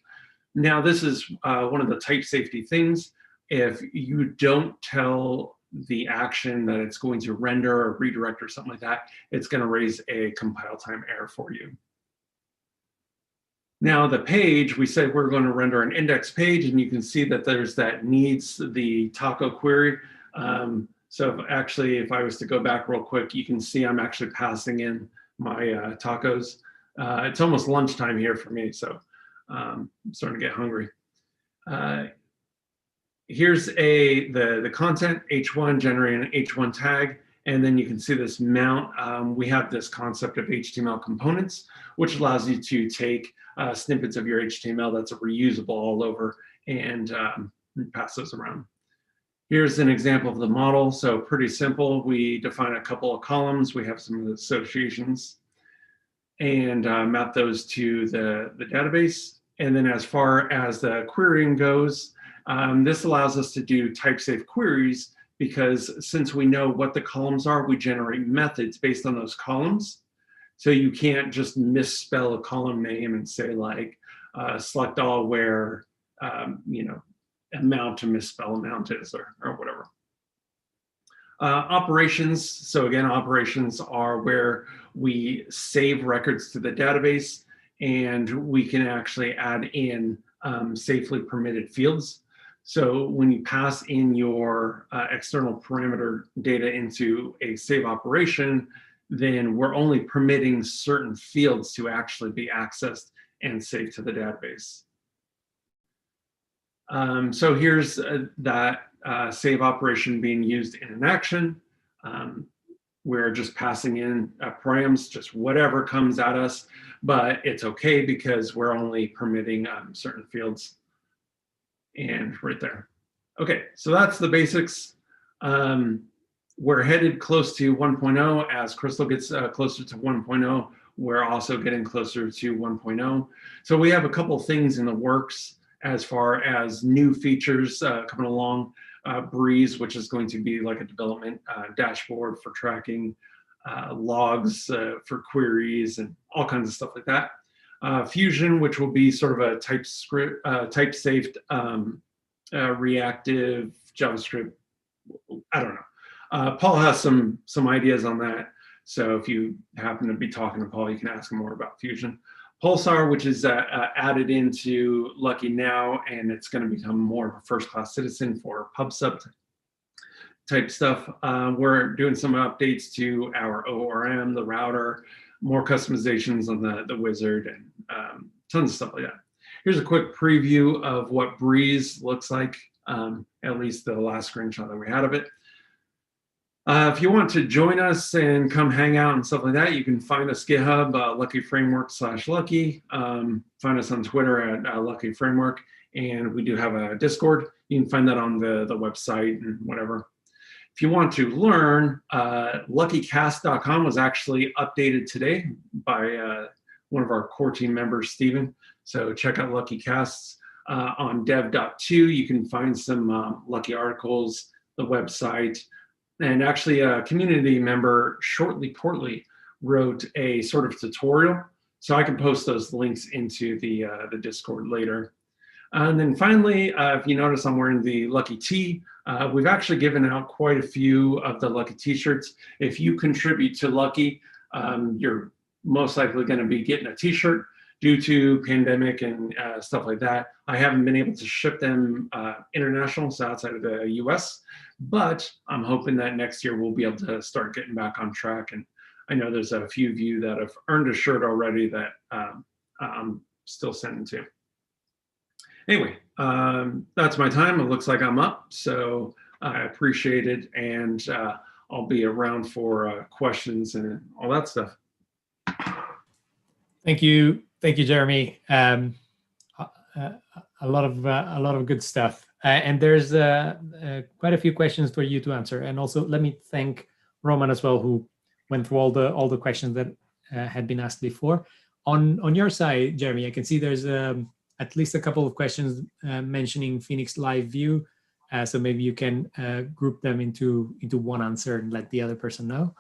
Now this is one of the type safety things. If you don't tell the action that it's going to render or redirect or something like that, it's going to raise a compile time error for you. Now the page, we said we're going to render an index page, and you can see that there's that needs the taco query. So if I was to go back real quick, you can see I'm actually passing in my tacos. It's almost lunchtime here for me, so I'm starting to get hungry. Here's the content, H1, generating an H1 tag. And then you can see this mount. We have this concept of HTML components, which allows you to take snippets of your HTML that's reusable all over and pass those around. Here's an example of the model. So pretty simple. We define a couple of columns. We have some of the associations and map those to the database. And then as far as the querying goes, this allows us to do type safe queries, because since we know what the columns are, we generate methods based on those columns. So you can't just misspell a column name and say like select all where, amount to misspell amount is or whatever. Operations. So again, operations are where we save records to the database, and we can actually add in safely permitted fields. So when you pass in your external parameter data into a save operation, then we're only permitting certain fields to actually be accessed and saved to the database. So here's that save operation being used in an action. We're just passing in params, just whatever comes at us, but it's okay because we're only permitting certain fields. And right there. Okay, so that's the basics. We're headed close to 1.0. As Crystal gets closer to 1.0, we're also getting closer to 1.0. So we have a couple things in the works as far as new features coming along. Breeze, which is going to be like a development dashboard for tracking logs for queries and all kinds of stuff like that. Fusion, which will be sort of a type-safe reactive JavaScript. I don't know. Paul has some ideas on that. So if you happen to be talking to Paul, you can ask him more about Fusion. Pulsar, which is added into Lucky now, and it's going to become more of a first-class citizen for PubSub type stuff. We're doing some updates to our ORM, the router, more customizations on the wizard, and tons of stuff like that. Here's a quick preview of what Breeze looks like, at least the last screenshot that we had of it. If you want to join us and come hang out and stuff like that, you can find us GitHub, Lucky Framework /Lucky. Find us on Twitter at Lucky Framework, and we do have a Discord. You can find that on the website and whatever. If you want to learn, luckycast.com was actually updated today by one of our core team members, Stephen. So check out Lucky Casts on dev.to. You can find some Lucky articles, the website, and actually a community member, Shortly Portly, wrote a sort of tutorial. So I can post those links into the Discord later. And then finally, if you notice, I'm wearing the Lucky Tee. We've actually given out quite a few of the Lucky T-shirts. If you contribute to Lucky, you're most likely going to be getting a T-shirt. Due to pandemic and stuff like that, I haven't been able to ship them international, so outside of the US. But I'm hoping that next year we'll be able to start getting back on track. And I know there's a few of you that have earned a shirt already that I'm still sending to. Anyway, that's my time. It looks like I'm up, so I appreciate it, and I'll be around for questions and all that stuff. Thank you, Jeremy. A lot of good stuff, and there's quite a few questions for you to answer. And also, let me thank Roman as well, who went through all the questions that had been asked before. On your side, Jeremy, I can see there's at least a couple of questions mentioning Phoenix Live View, so maybe you can group them into one answer and let the other person know.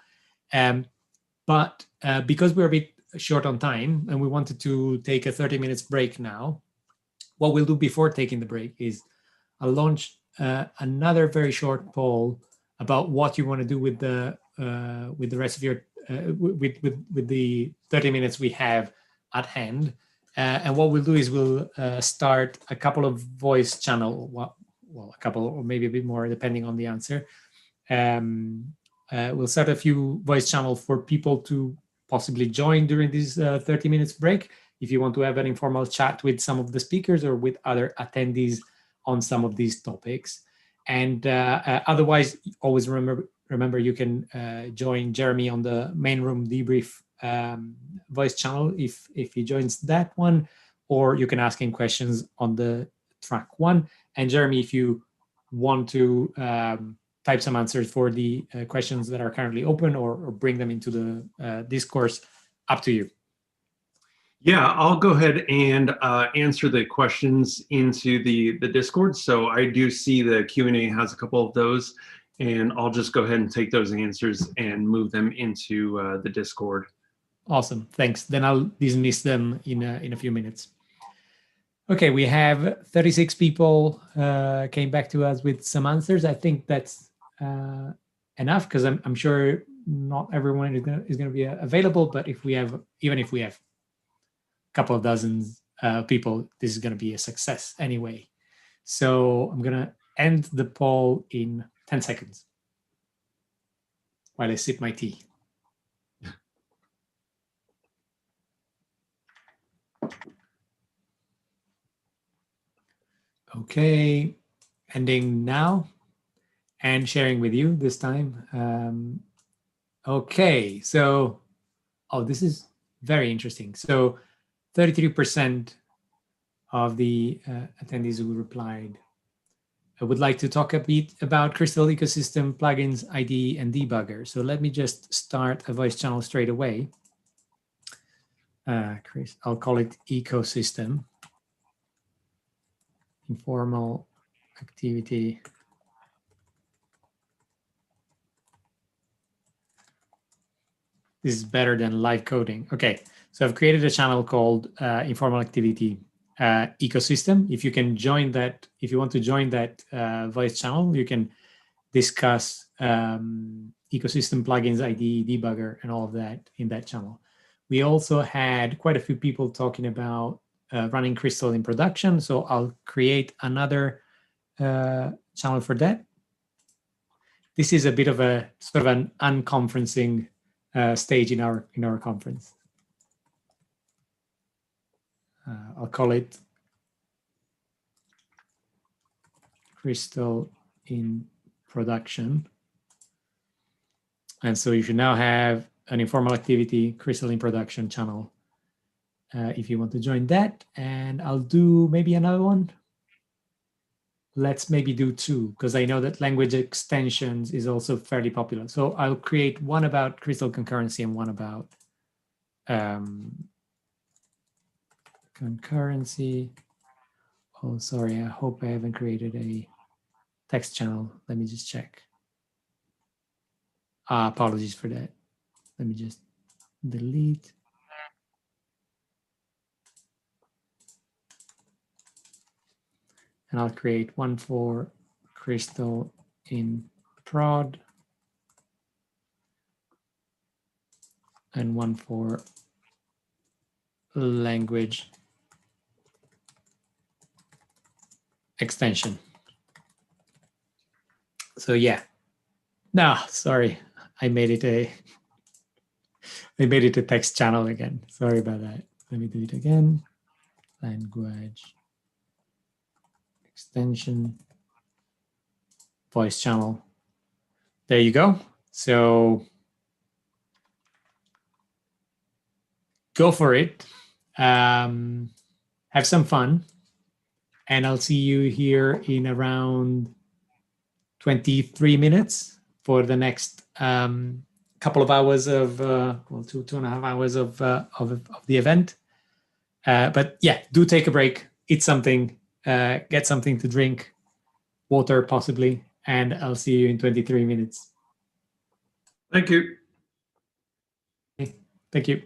But because we're a bit short on time and we wanted to take a 30 minutes break now, what we'll do before taking the break is I'll launch another very short poll about what you want to do with the rest of your with the 30 minutes we have at hand. And what we'll do is we'll start a couple of voice channel, well, a couple or maybe a bit more depending on the answer. We'll start a few voice channels for people to possibly join during this 30 minutes break. If you want to have an informal chat with some of the speakers or with other attendees on some of these topics. And otherwise, always remember you can join Jeremy on the main room debrief voice channel if he joins that one, or you can ask him questions on the track one. And Jeremy, if you want to type some answers for the questions that are currently open or bring them into the discourse, up to you. Yeah, I'll go ahead and answer the questions into the Discord. So I do see the Q&A has a couple of those, and I'll just go ahead and take those answers and move them into the Discord. Awesome, thanks. Then I'll dismiss them in a few minutes. Okay, we have 36 people came back to us with some answers. I think that's enough, because I'm sure not everyone is going to be available. But even if we have a couple of dozens people, this is going to be a success anyway. So I'm going to end the poll in 10 seconds while I sip my tea. Okay, ending now and sharing with you this time. Okay, so, this is very interesting. So 33% of the attendees who replied would like to talk a bit about Crystal Ecosystem plugins, IDE, and debugger. So let me just start a voice channel straight away. Chris, I'll call it Ecosystem. Informal activity. This is better than live coding. Okay, so I've created a channel called Informal Activity Ecosystem. If you can join that, if you want to join that voice channel, you can discuss ecosystem plugins, IDE, debugger, and all of that in that channel. We also had quite a few people talking about running Crystal in production. So I'll create another channel for that. This is a bit of a sort of an unconferencing stage in our conference. I'll call it Crystal in production. And so you should now have an informal activity Crystal in production channel if you want to join that. And I'll do maybe another one. let's maybe do two, because I know that language extensions is also fairly popular. So I'll create one about crystal concurrency and one about concurrency. Oh, sorry, I hope I haven't created a text channel. Let me just check. Apologies for that. Let me just delete. And I'll create one for crystal in prod and one for language extension. So yeah, no, sorry, I made it a text channel again. Sorry about that. Let me do it again. Language extension, voice channel. There you go. So go for it. Have some fun. And I'll see you here in around 23 minutes for the next couple of hours of, well, 2.5 hours of the event. But yeah, do take a break, eat something, get something to drink, water possibly, and I'll see you in 23 minutes. Thank you. Thank you.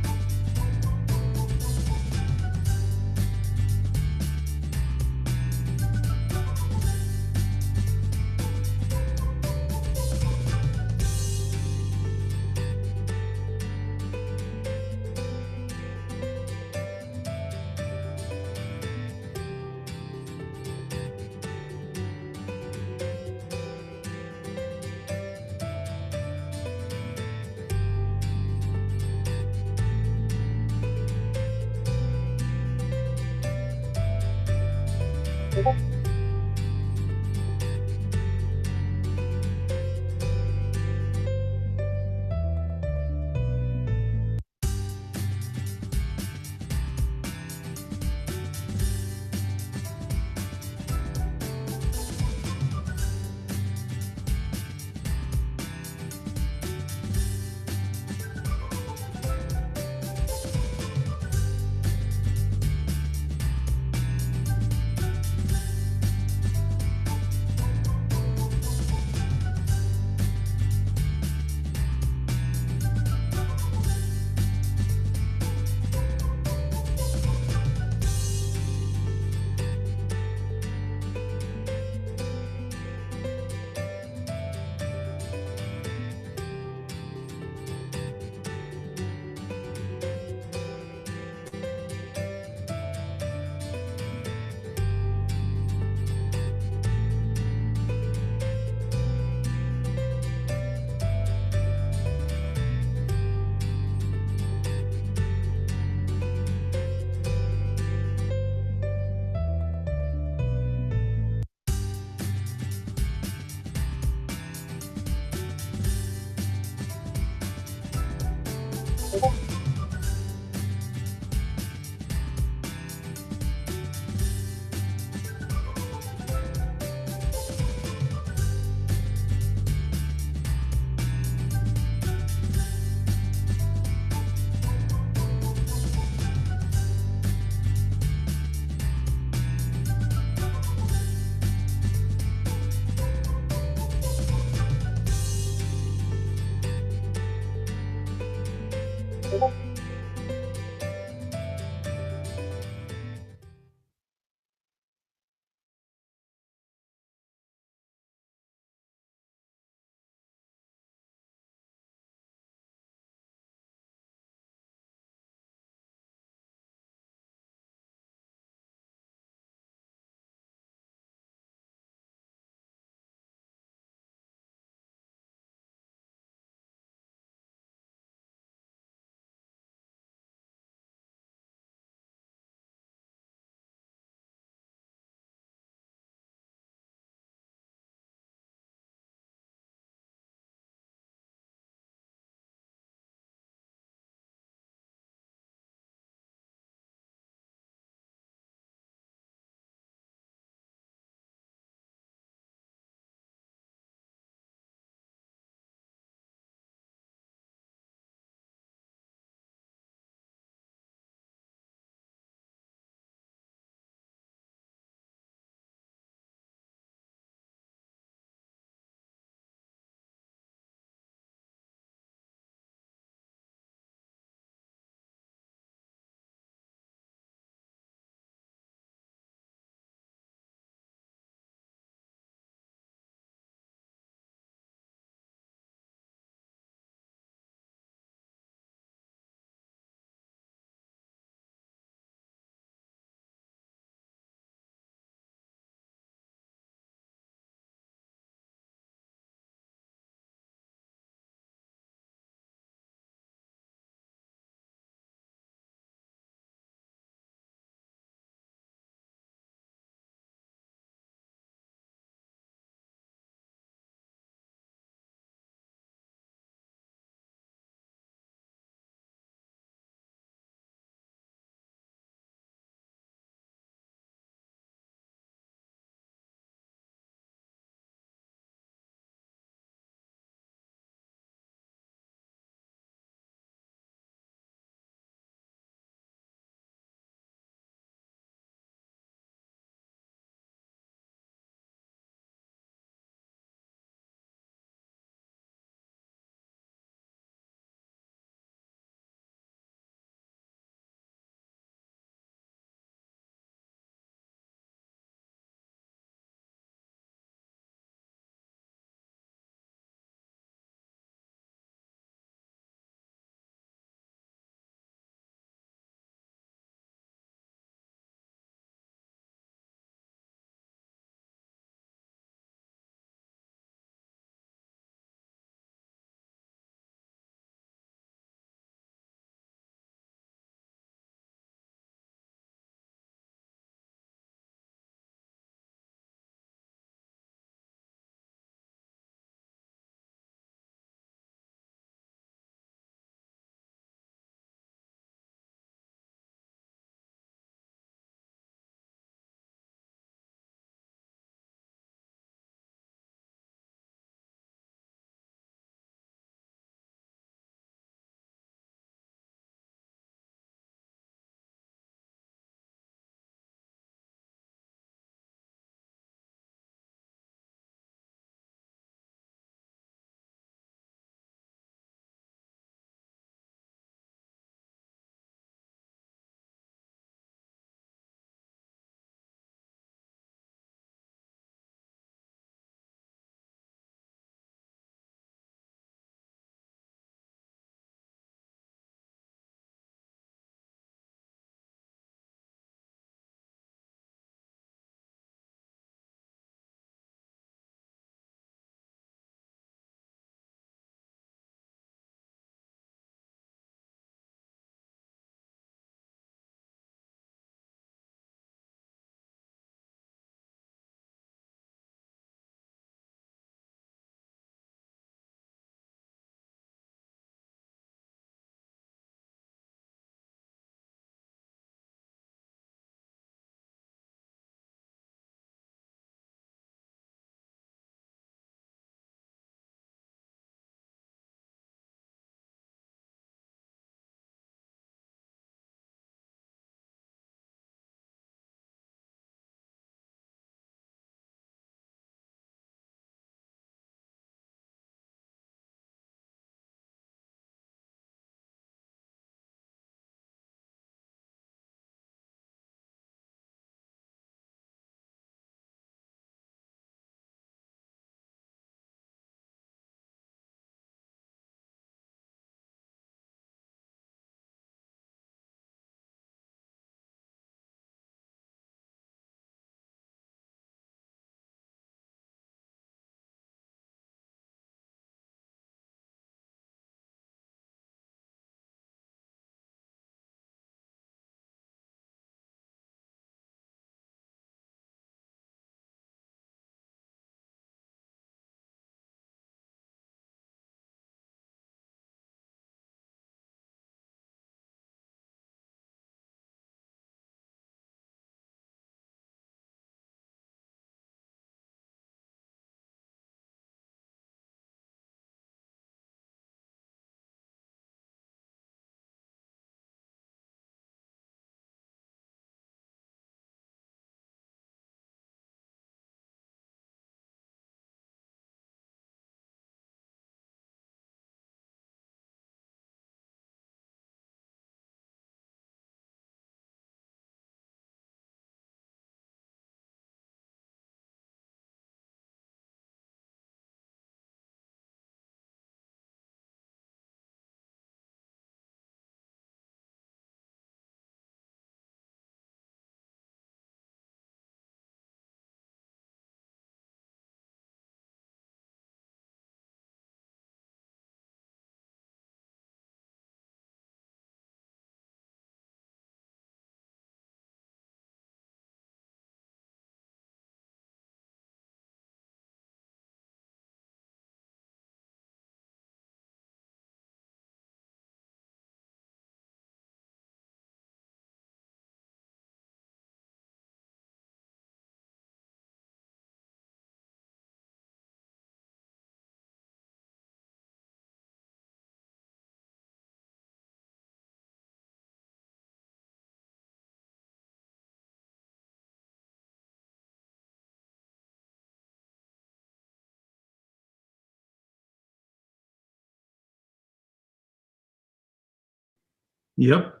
Yep.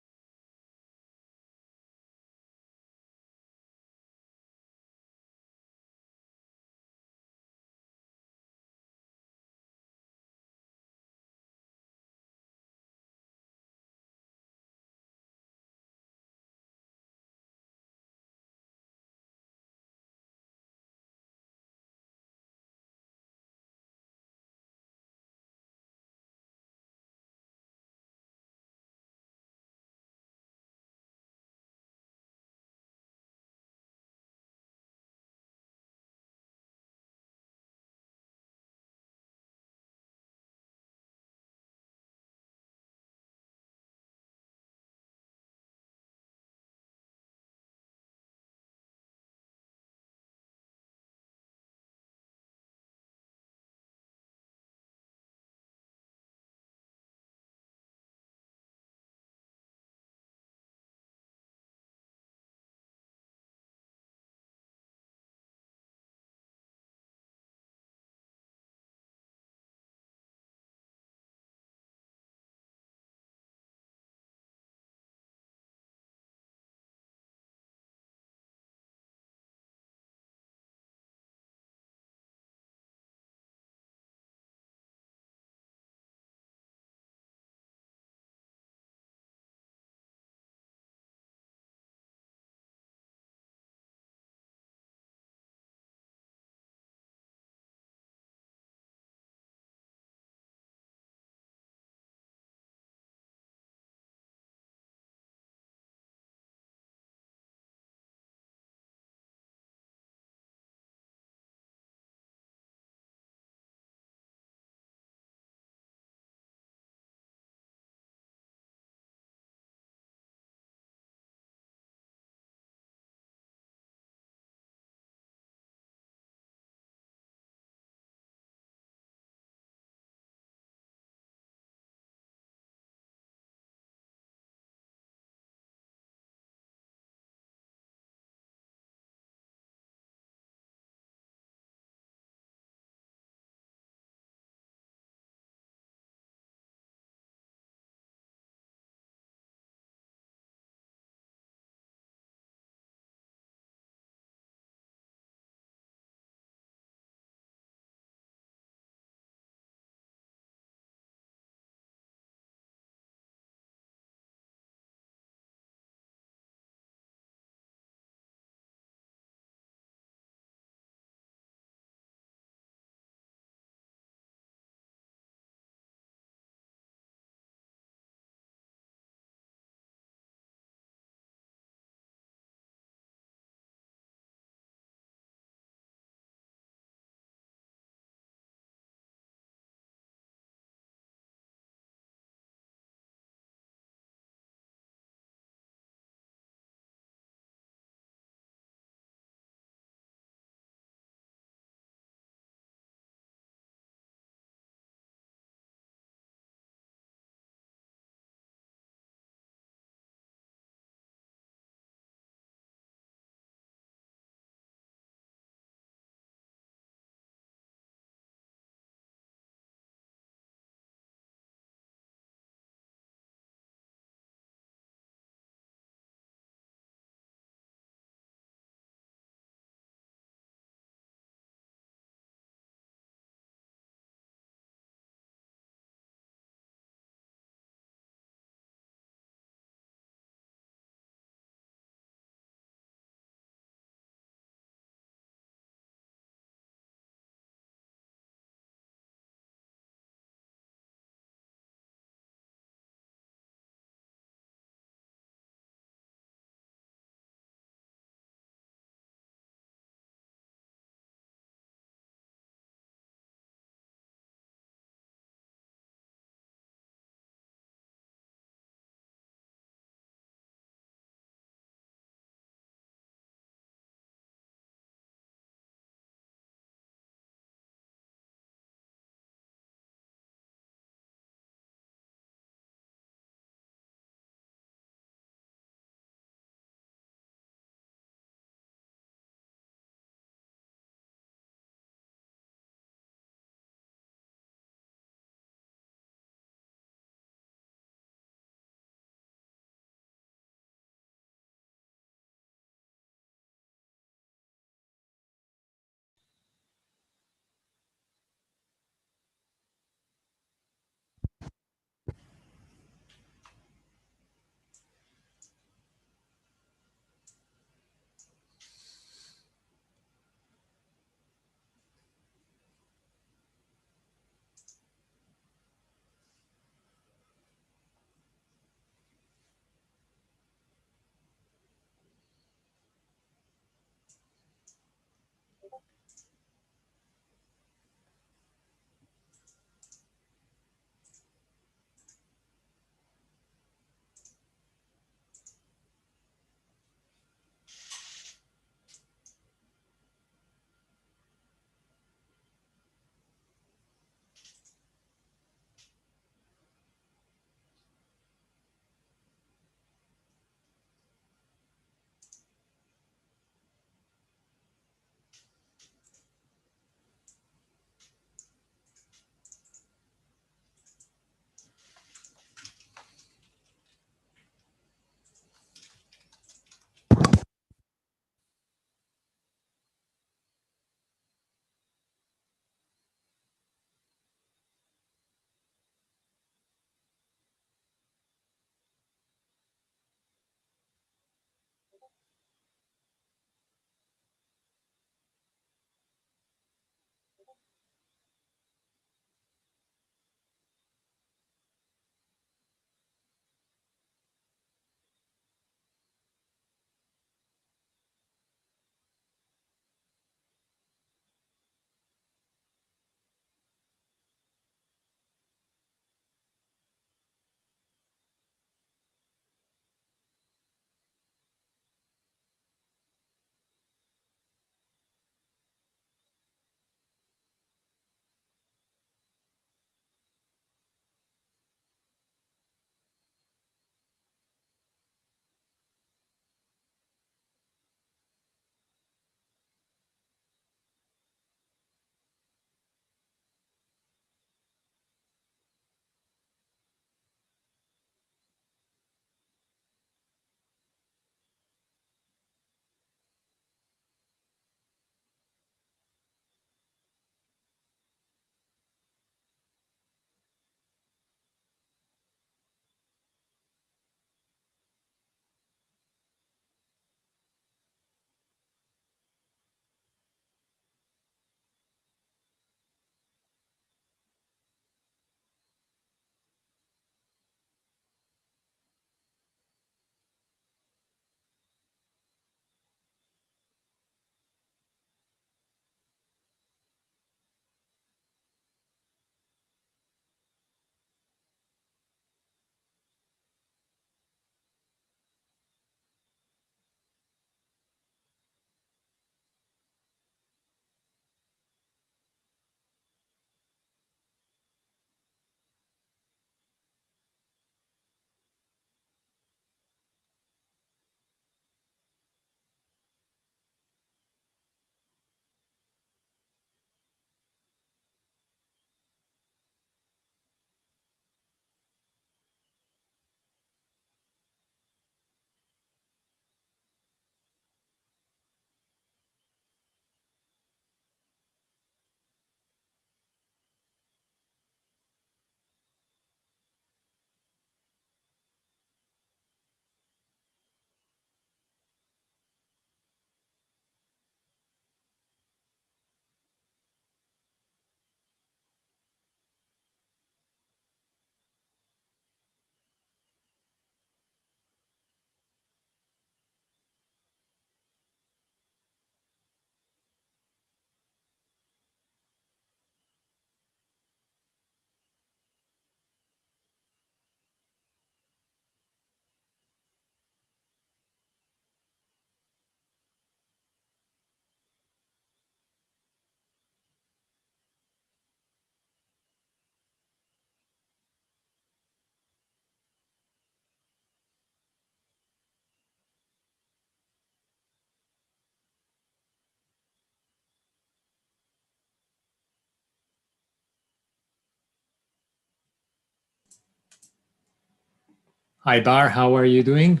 Hi, Bar. How are you doing?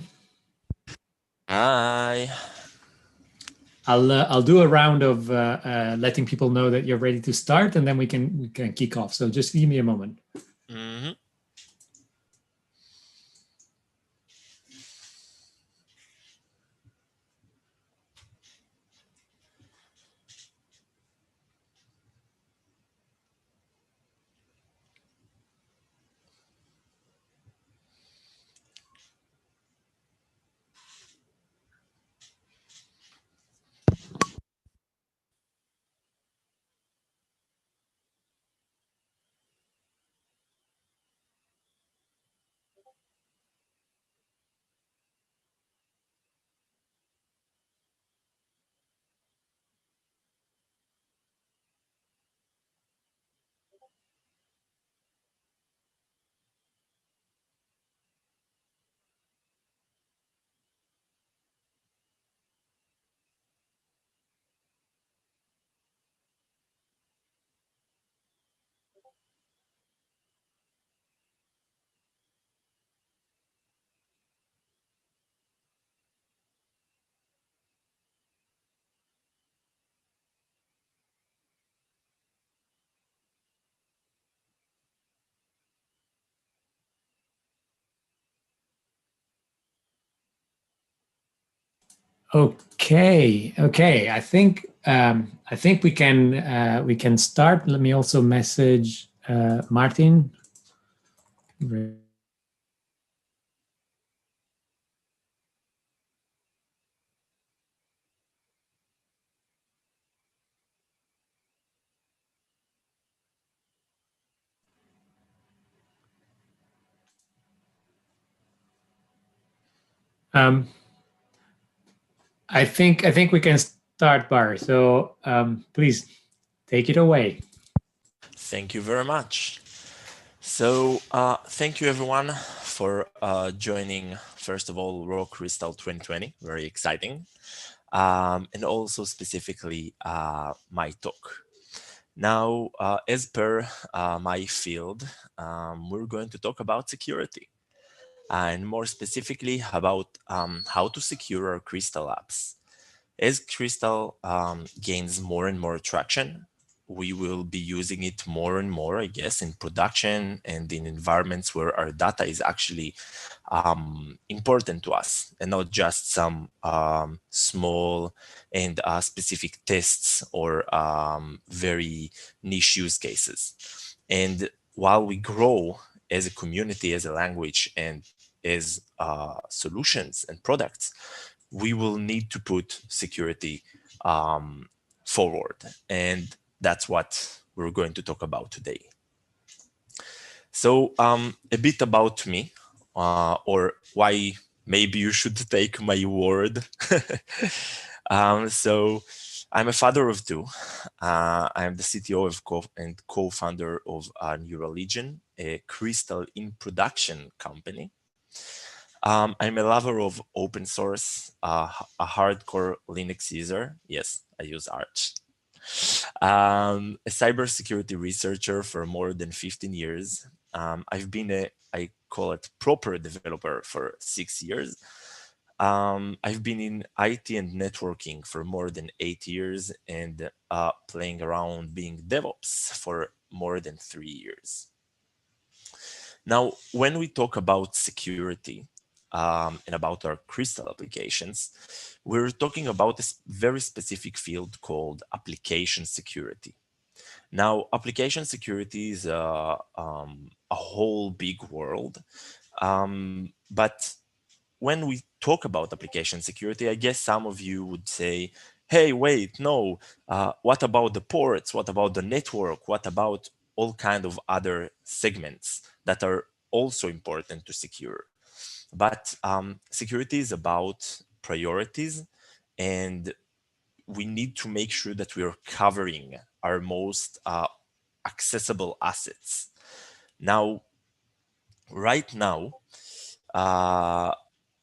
Hi. I'll do a round of letting people know that you're ready to start, and then we can kick off. So just give me a moment. Mhm. Okay. I think we can start. Let me also message Martin. I think we can start, Bar. So please take it away. Thank you very much. So, thank you everyone for joining, first of all, Raw Crystal 2020. Very exciting. And also specifically my talk. Now, as per my field, we're going to talk about security and more specifically about how to secure our Crystal apps. As Crystal gains more and more traction, we will be using it more and more, I guess, in production and in environments where our data is actually important to us and not just some small and specific tests or very niche use cases. And while we grow as a community, as a language, and as solutions and products, we will need to put security forward. And that's what we're going to talk about today. So a bit about me, or why maybe you should take my word. So I'm a father of two. I'm the CTO and co-founder of Neuralegion, a crystal in production company. I'm a lover of open source, a hardcore Linux user. Yes, I use Arch. A cybersecurity researcher for more than 15 years. I've been I call it proper developer for 6 years. I've been in IT and networking for more than 8 years and playing around being DevOps for more than 3 years. Now, when we talk about security and about our Crystal applications, we're talking about a very specific field called application security. Now, application security is a whole big world, but when we talk about application security, I guess some of you would say, hey, wait, no, what about the ports? What about the network? What about all kind of other segments that are also important to secure? But security is about priorities, and we need to make sure that we are covering our most accessible assets. Now, right now,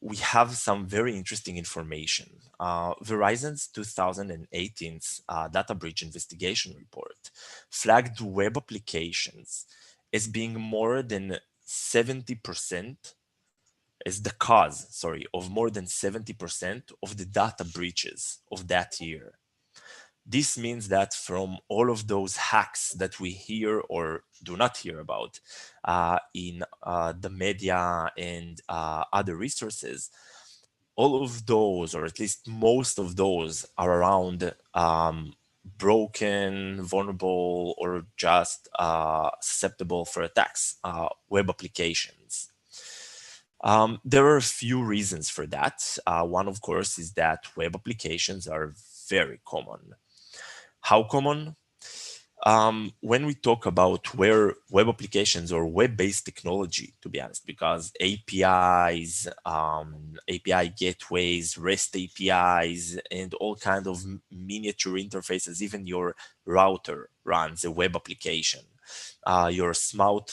we have some very interesting information. Verizon's 2018 data breach investigation report flagged web applications as being more than 70% as the cause, sorry, of more than 70% of the data breaches of that year. This means that from all of those hacks that we hear or do not hear about in the media and other resources, all of those, or at least most of those, are around broken, vulnerable, or just susceptible for attacks, web applications. There are a few reasons for that. One, of course, is that web applications are very common. How common? When we talk about where web applications or web-based technology, to be honest, because APIs, API gateways, REST APIs, and all kind of miniature interfaces, even your router runs a web application. Your smart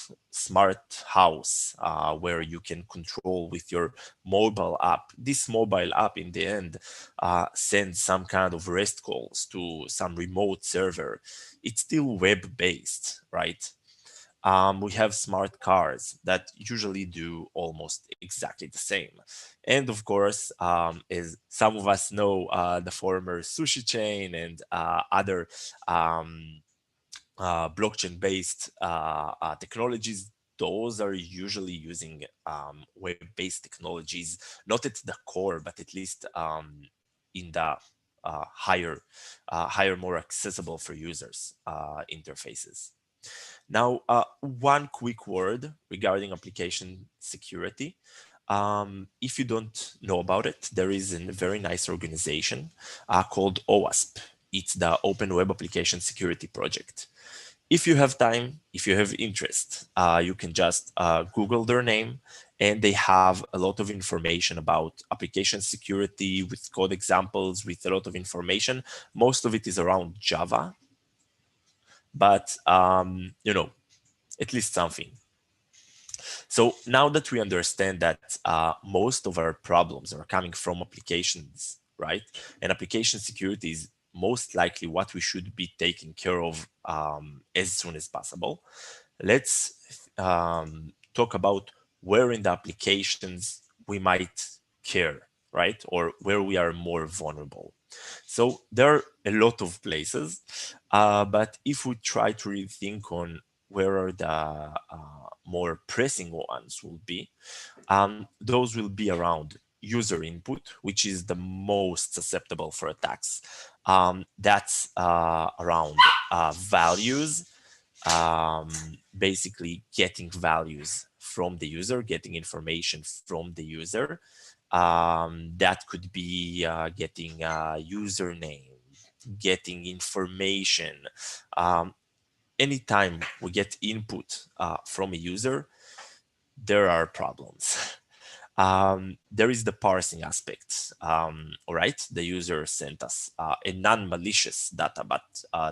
house, where you can control with your mobile app. This mobile app in the end sends some kind of REST calls to some remote server. It's still web-based, right? We have smart cars that usually do almost exactly the same. And of course, as some of us know, the former sushi chain and other blockchain-based technologies, those are usually using web-based technologies, not at the core, but at least in the higher, more accessible for users interfaces. Now, one quick word regarding application security. If you don't know about it, there is a very nice organization called OWASP. It's the Open Web Application Security Project. If you have time, if you have interest, you can just Google their name, and they have a lot of information about application security with code examples, with a lot of information. Most of it is around Java, but you know, at least something. So now that we understand that most of our problems are coming from applications, right? And application security is most likely what we should be taking care of as soon as possible. Let's talk about where in the applications we might care, right? Or where we are more vulnerable. So there are a lot of places, but if we try to really think on where are the more pressing ones will be, those will be around user input, which is the most susceptible for attacks. That's around values, basically getting values from the user, getting information from the user. That could be getting a username, getting information. Anytime we get input from a user, there are problems. There is the parsing aspect. All right, the user sent us a non-malicious data, but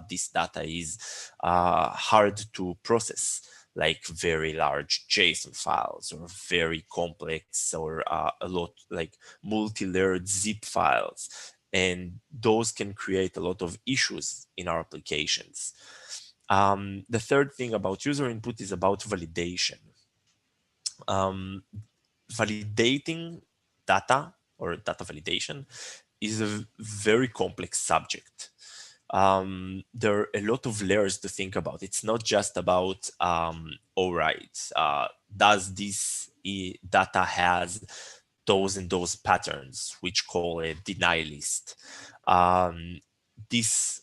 this data is hard to process, like very large JSON files or very complex or a lot like multi-layered zip files. And those can create a lot of issues in our applications. The third thing about user input is about validation. Validating data or data validation is a very complex subject. There are a lot of layers to think about. It's not just about, all right, does this data has those and those patterns, which call a deny list. This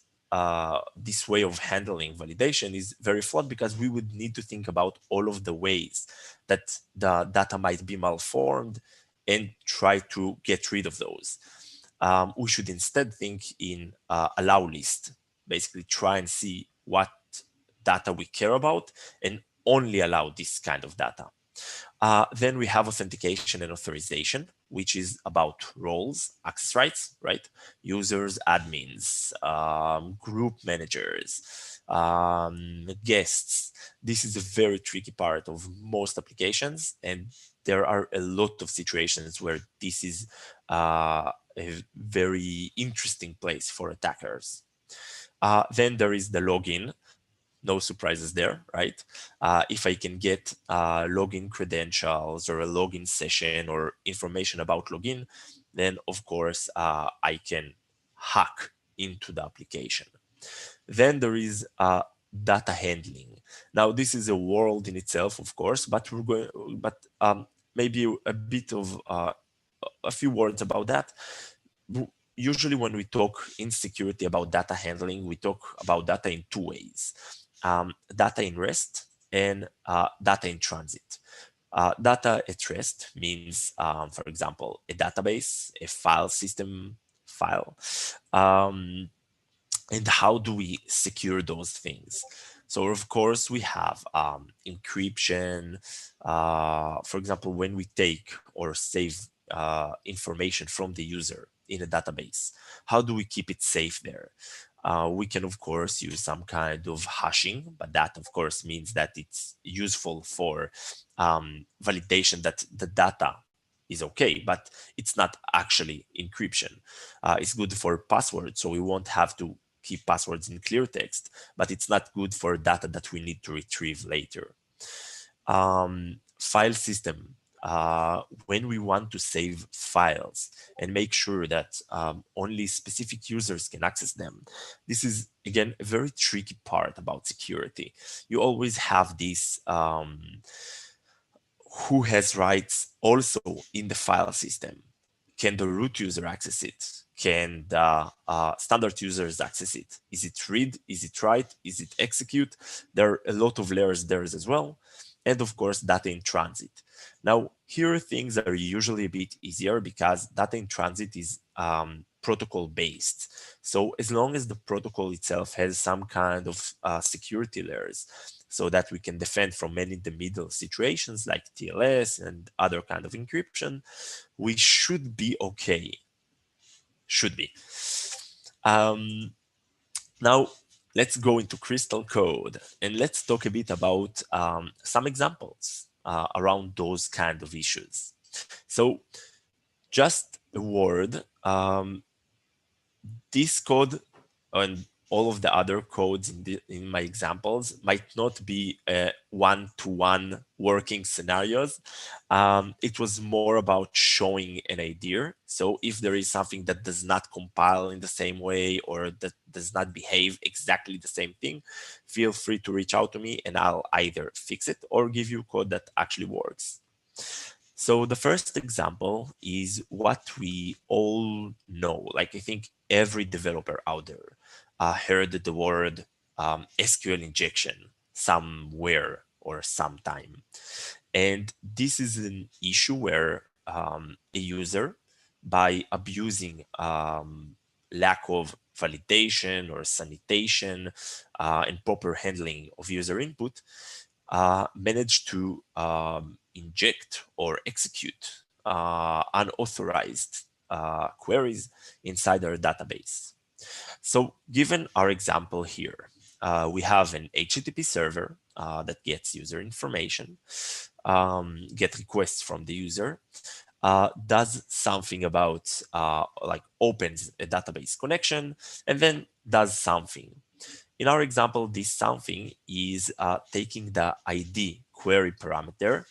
way of handling validation is very flawed because we would need to think about all of the ways that the data might be malformed and try to get rid of those. We should instead think in allow list, basically try and see what data we care about and only allow this kind of data. Then we have authentication and authorization, which is about roles, access rights, right? Users, admins, group managers, guests. This is a very tricky part of most applications, and there are a lot of situations where this is a very interesting place for attackers. Then there is the login. no surprises there, right? If I can get login credentials or a login session or information about login, then of course I can hack into the application. Then there is data handling. Now this is a world in itself, of course, but we're going, but maybe a bit of a few words about that. Usually when we talk in security about data handling, we talk about data in two ways. Data in rest and data in transit. Data at rest means, for example, a database, a file system file. And how do we secure those things? So of course we have encryption. For example, when we take or save information from the user in a database, how do we keep it safe there? We can of course use some kind of hashing, but that of course means that it's useful for validation that the data is okay, but it's not actually encryption. It's good for passwords, so we won't have to keep passwords in clear text, but it's not good for data that we need to retrieve later. File system, when we want to save files and make sure that only specific users can access them. This is, again, a very tricky part about security. You always have this who has rights also in the file system. Can the root user access it? Can the standard users access it? Is it read? Is it write? Is it execute? There are a lot of layers there as well. And of course, data in transit. Now, here things are usually a bit easier because data in transit is protocol based. So as long as the protocol itself has some kind of security layers, so that we can defend from many in the middle situations like TLS and other kind of encryption, we should be okay. Should be. Now, let's go into Crystal code and let's talk a bit about some examples around those kind of issues. So just a word, this code and all of the other codes in my examples might not be one-to-one working scenarios. It was more about showing an idea. So if there is something that does not compile in the same way or that does not behave exactly the same thing, feel free to reach out to me and I'll either fix it or give you code that actually works. So the first example is what we all know. Like I think every developer out there heard the word SQL injection somewhere or sometime. And this is an issue where a user, by abusing lack of validation or sanitation and proper handling of user input, managed to inject or execute unauthorized queries inside our database. So given our example here, we have an HTTP server that gets user information, get requests from the user, does something about like opens a database connection and then does something. In our example, this something is taking the ID query parameter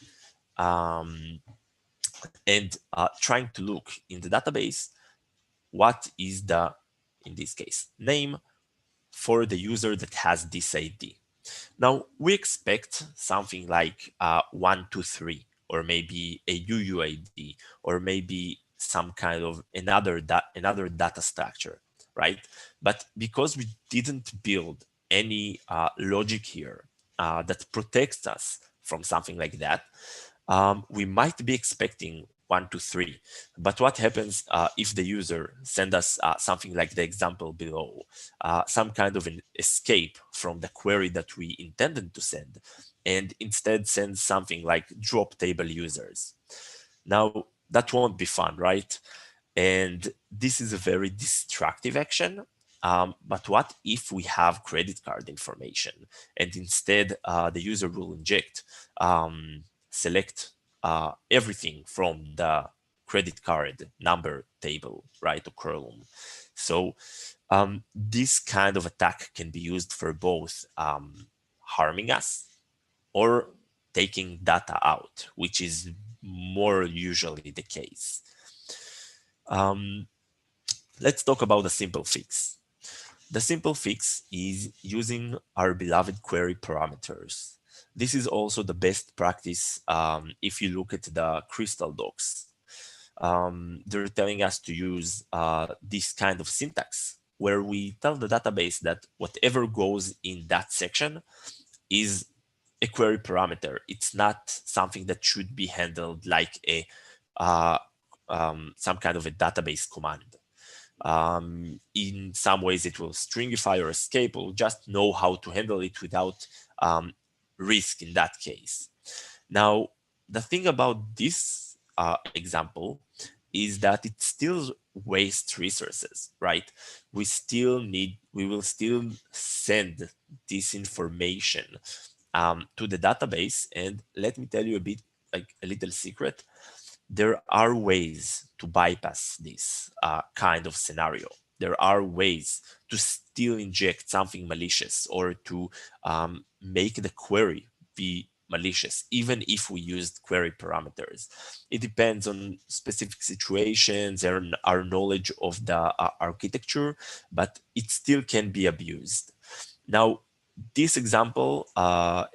and trying to look in the database what is the, in this case, name for the user that has this ID. Now, we expect something like 123, or maybe a UUID, or maybe some kind of another data structure, right? But because we didn't build any logic here that protects us from something like that, we might be expecting 123. But what happens if the user send us something like the example below, some kind of an escape from the query that we intended to send, and instead send something like drop table users? Now, that won't be fun, right? And this is a very destructive action. But what if we have credit card information and instead the user will inject, select everything from the credit card number table, right, or column. So this kind of attack can be used for both harming us or taking data out, which is more usually the case. Let's talk about the simple fix. The simple fix is using our beloved query parameters. This is also the best practice if you look at the Crystal docs. They're telling us to use this kind of syntax where we tell the database that whatever goes in that section is a query parameter. It's not something that should be handled like a some kind of a database command. In some ways, it will stringify or escape. We'll just know how to handle it without risk in that case. Now, the thing about this example is that it still wastes resources, right? We will still send this information to the database. And let me tell you a little secret. There are ways to bypass this kind of scenario. There are ways to still inject something malicious or to make the query be malicious, even if we used query parameters. It depends on specific situations and our knowledge of the architecture, but it still can be abused. Now, this example,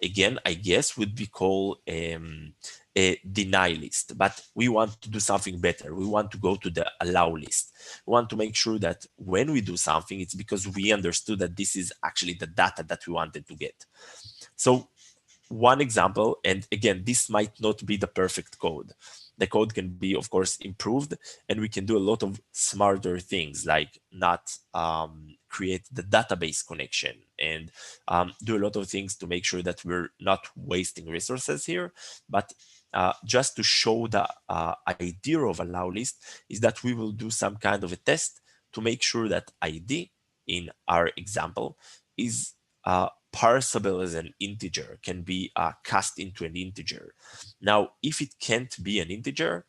again, I guess would be called a deny list, but we want to do something better. We want to go to the allow list. We want to make sure that when we do something, it's because we understood that this is actually the data that we wanted to get. So one example, and again, this might not be the perfect code. The code can be, of course, improved, and we can do a lot of smarter things like not create the database connection and do a lot of things to make sure that we're not wasting resources here. But just to show the idea of allow list is that we will do some kind of a test to make sure that ID in our example is parsable as an integer, can be cast into an integer. Now, if it can't be an integer,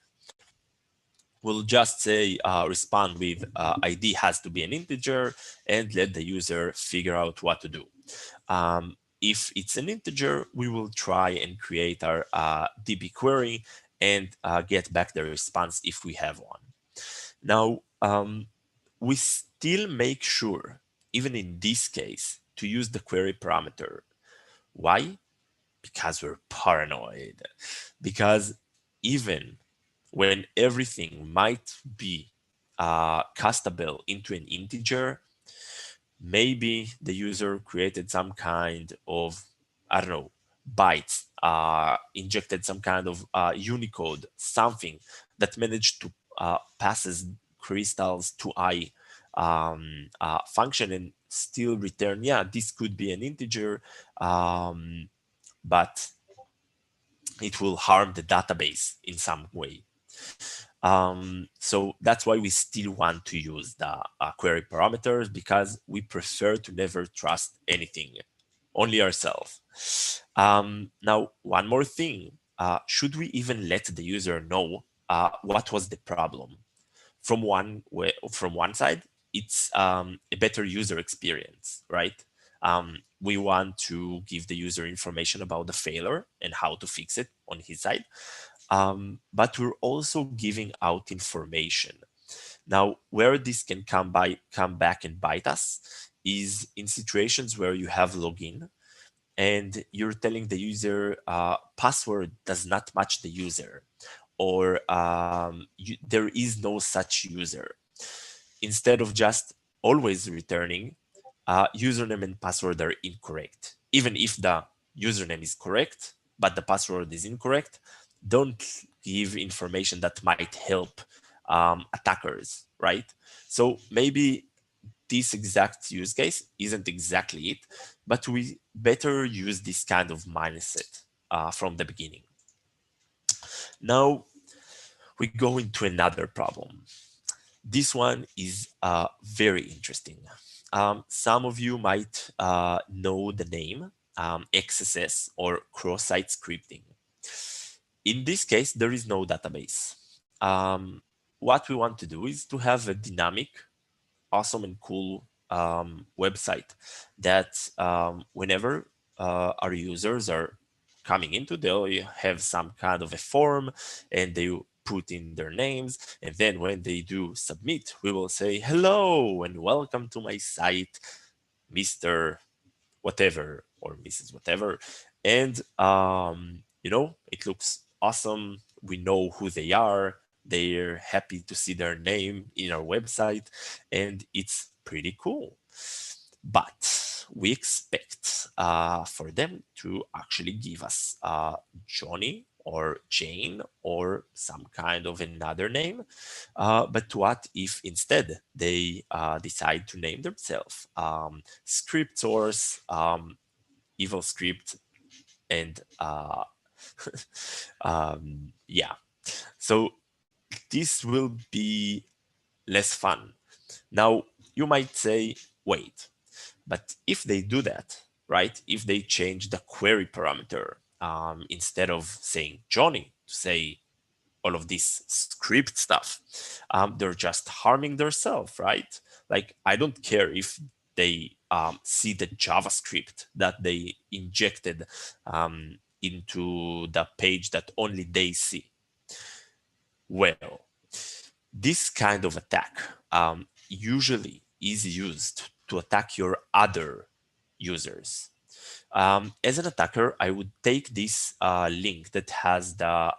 we'll just say respond with ID has to be an integer and let the user figure out what to do. If it's an integer, we will try and create our DB query and get back the response if we have one. Now, we still make sure, even in this case, to use the query parameter. Why? Because we're paranoid. Because even when everything might be castable into an integer, maybe the user created some kind of, I don't know, bytes, injected some kind of Unicode, something that managed to passes crystals to I function and still return, yeah, this could be an integer, but it will harm the database in some way. So that's why we still want to use the query parameters, because we prefer to never trust anything, only ourselves. Now, one more thing, should we even let the user know what was the problem? From one side, it's a better user experience, right? We want to give the user information about the failure and how to fix it on his side. But we're also giving out information. Now, where this can come back and bite us is in situations where you have login and you're telling the user password does not match the user, or there is no such user. Instead of just always returning username and password are incorrect. Even if the username is correct, but the password is incorrect, don't give information that might help attackers, right? So maybe this exact use case isn't exactly it, but we better use this kind of mindset from the beginning. Now, we go into another problem. This one is very interesting. Some of you might know the name XSS or cross-site scripting. In this case, there is no database. What we want to do is to have a dynamic, awesome and cool website that whenever our users are coming into, they'll have some kind of a form and they put in their names. And then when they do submit, we will say, hello and welcome to my site, Mr. whatever or Mrs. whatever. And, it looks awesome. We know who they are. They're happy to see their name in our website, and it's pretty cool. But we expect for them to actually give us Johnny or Jane or some kind of another name. But what if instead they decide to name themselves script source, evil script, and yeah. So this will be less fun. Now, you might say, wait, but if they do that, right, if they change the query parameter, instead of saying Johnny, to say all of this script stuff, they're just harming themselves, right? Like, I don't care if they see the JavaScript that they injected into the page that only they see. Well, this kind of attack usually is used to attack your other users. As an attacker, I would take this link that has the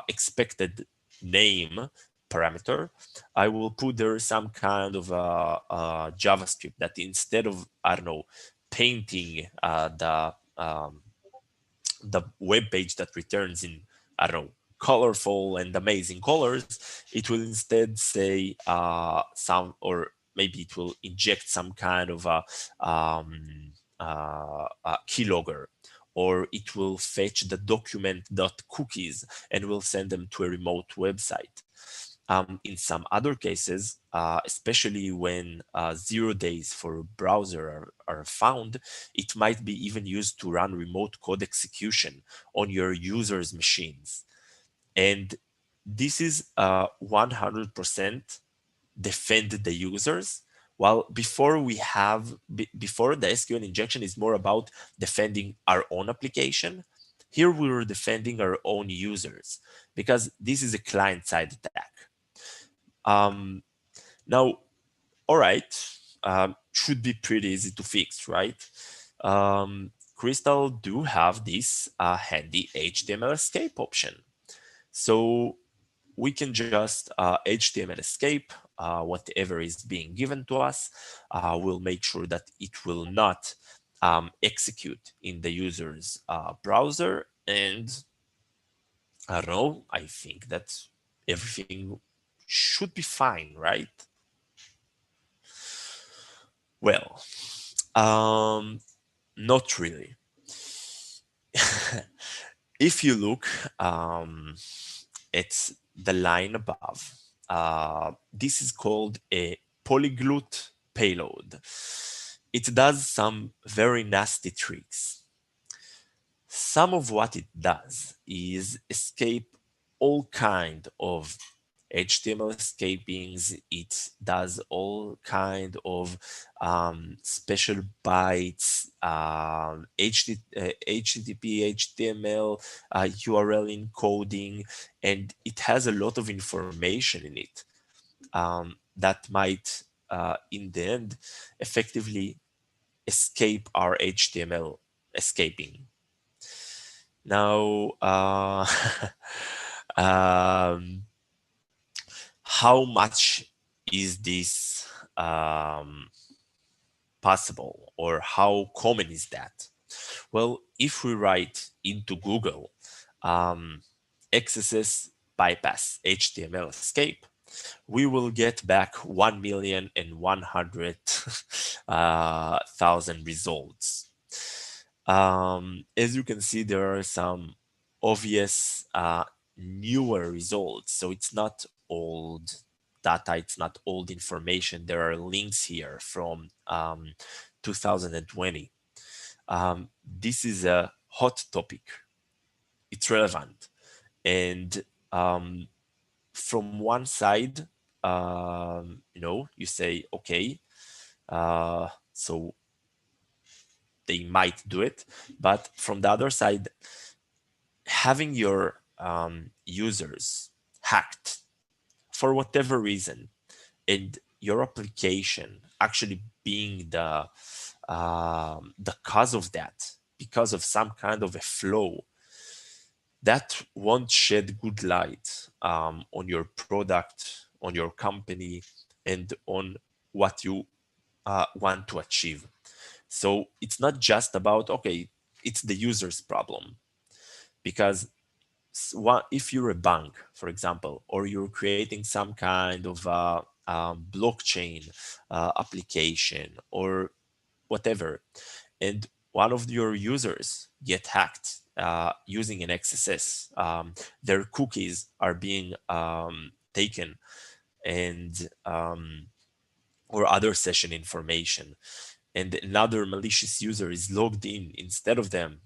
expected name parameter. I will put there some kind of JavaScript that instead of, I don't know, painting the web page that returns in, I don't know, colorful and amazing colors, it will instead say some, or maybe it will inject some kind of a keylogger, or it will fetch the document.cookies and will send them to a remote website. In some other cases, especially when 0 days for a browser are found, it might be even used to run remote code execution on your users' machines. And this is 100% defend the users. While before before the SQL injection is more about defending our own application, here we were defending our own users because this is a client-side attack. Now, all right, should be pretty easy to fix, right? Crystal do have this handy HTML escape option. So we can just HTML escape whatever is being given to us. We'll make sure that it will not execute in the user's browser. And I don't know, I think that everything should be fine, right? Well, not really. If you look at the line above, this is called a polyglot payload. It does some very nasty tricks. Some of what it does is escape all kind of HTML escapings. It does all kind of special bytes, HTTP, HTML, URL encoding, and it has a lot of information in it that might, in the end, effectively escape our HTML escaping. Now, how much is this possible, or how common is that? Well, if we write into Google XSS bypass HTML escape, we will get back 1,100,000 results. As you can see, there are some obvious newer results. So it's not old data, it's not old information. There are links here from 2020. This is a hot topic. It's relevant. And from one side, you say, okay, so they might do it. But from the other side, having your users hacked for whatever reason, and your application actually being the cause of that, because of some kind of a flaw, that won't shed good light on your product, on your company, and on what you want to achieve. So it's not just about, okay, it's the user's problem, because if you're a bank, for example, or you're creating some kind of blockchain application or whatever, and one of your users get hacked using an XSS, their cookies are being taken, and or other session information, and another malicious user is logged in instead of them,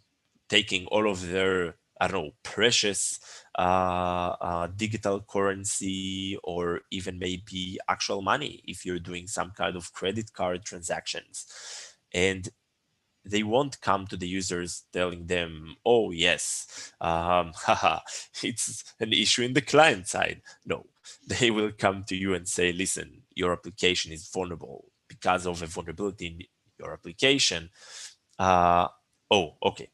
taking all of their, I don't know, precious digital currency, or even maybe actual money if you're doing some kind of credit card transactions. And they won't come to the users telling them, oh yes, haha, it's an issue in the client side. No, they will come to you and say, listen, your application is vulnerable because of a vulnerability in your application. Oh, okay,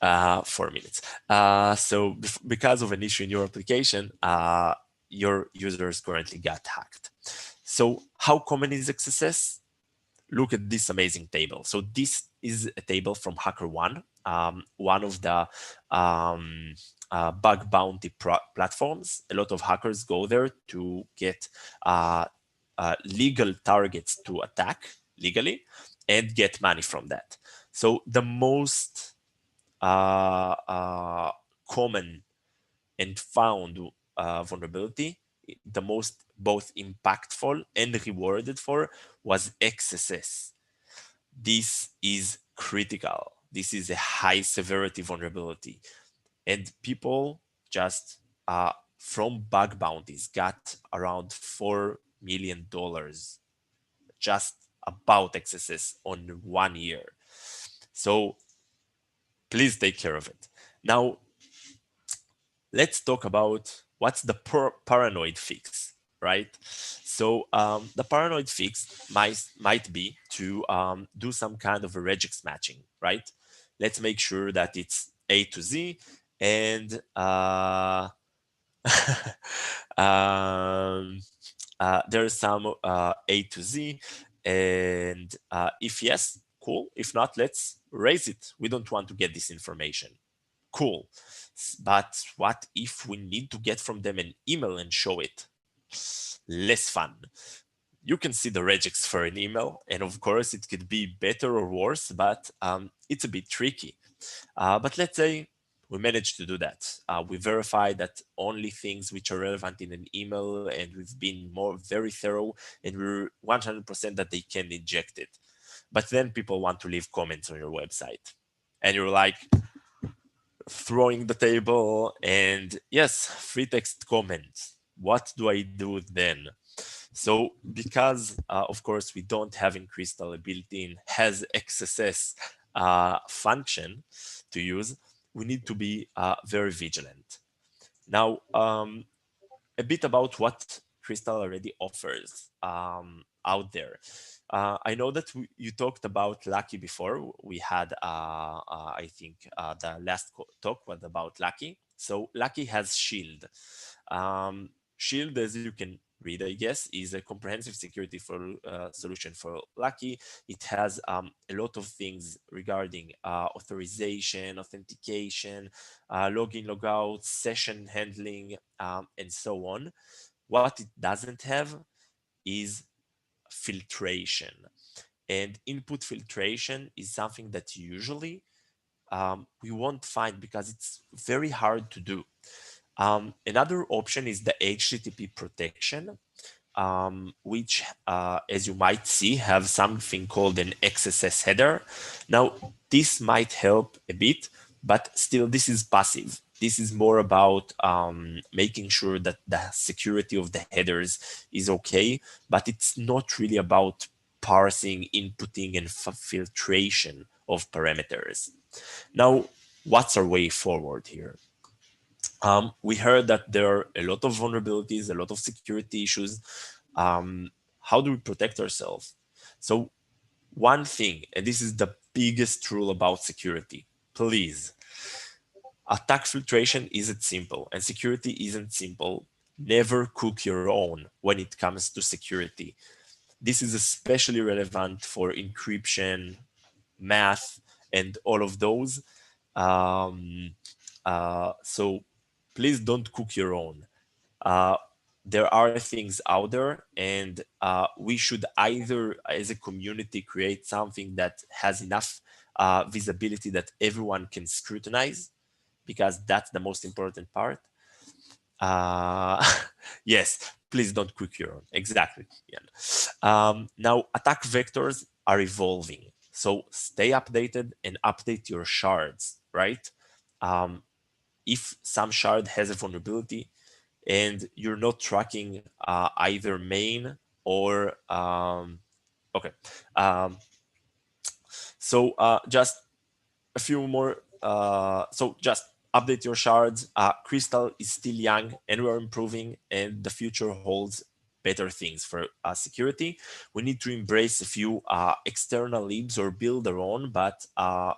4 minutes. So because of an issue in your application, your users currently got hacked. So how common is XSS? Look at this amazing table. So this is a table from HackerOne, one of the bug bounty platforms. A lot of hackers go there to get legal targets to attack legally and get money from that. So the most common and found vulnerability, the most both impactful and rewarded for, was XSS. This is critical. This is a high severity vulnerability. And people just from bug bounties got around $4 million just about XSS on 1 year. So please take care of it. Now, let's talk about what's the paranoid fix, right? So the paranoid fix might be to do some kind of a regex matching, right? Let's make sure that it's A to Z, and there's some A to Z, and if yes, cool. If not, let's erase it. We don't want to get this information. Cool. But what if we need to get from them an email and show it? Less fun. You can see the regex for an email, and of course it could be better or worse, but it's a bit tricky. But let's say we managed to do that. We verified that only things which are relevant in an email, and we've been very thorough, and we're 100% that they can inject it. But then people want to leave comments on your website, and you're like, throwing the table, and yes, free text comments. What do I do then? So because of course we don't have in Crystal a built-in has XSS function to use, we need to be very vigilant. Now, a bit about what Crystal already offers out there. I know that you talked about Lucky before. We had, I think, the last talk was about Lucky. So Lucky has Shield. Shield, as you can read, I guess, is a comprehensive security solution for Lucky. It has a lot of things regarding authorization, authentication, login, logout, session handling, and so on. What it doesn't have is filtration. And input filtration is something that usually we won't find because it's very hard to do. Another option is the HTTP protection, which, as you might see, have something called an XSS header. Now, this might help a bit, but still, this is passive. This is more about making sure that the security of the headers is okay, but it's not really about parsing, inputting, and filtration of parameters. Now, what's our way forward here? We heard that there are a lot of vulnerabilities, a lot of security issues. How do we protect ourselves? So one thing, and this is the biggest rule about security, please, attack filtration isn't simple and security isn't simple. Never cook your own when it comes to security. This is especially relevant for encryption, math, and all of those. So please don't cook your own. There are things out there, and we should either, as a community, create something that has enough visibility that everyone can scrutinize, because that's the most important part. Yes, please don't cook your own. Exactly. Yeah. Now, attack vectors are evolving. So stay updated and update your shards, right? If some shard has a vulnerability and you're not tracking either main or, okay. So just a few more. So just update your shards. Crystal is still young and we're improving, and the future holds better things for security. We need to embrace a few external libs or build our own, but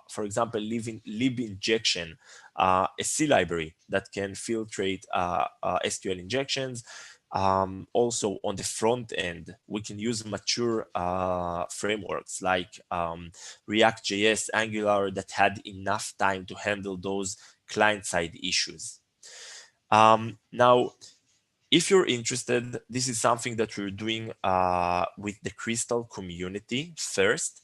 for example, lib injection, a C library that can filtrate SQL injections. Also on the front end, we can use mature frameworks like React.js, Angular that had enough time to handle those client-side issues. Now, if you're interested, this is something that we're doing with the Crystal community first.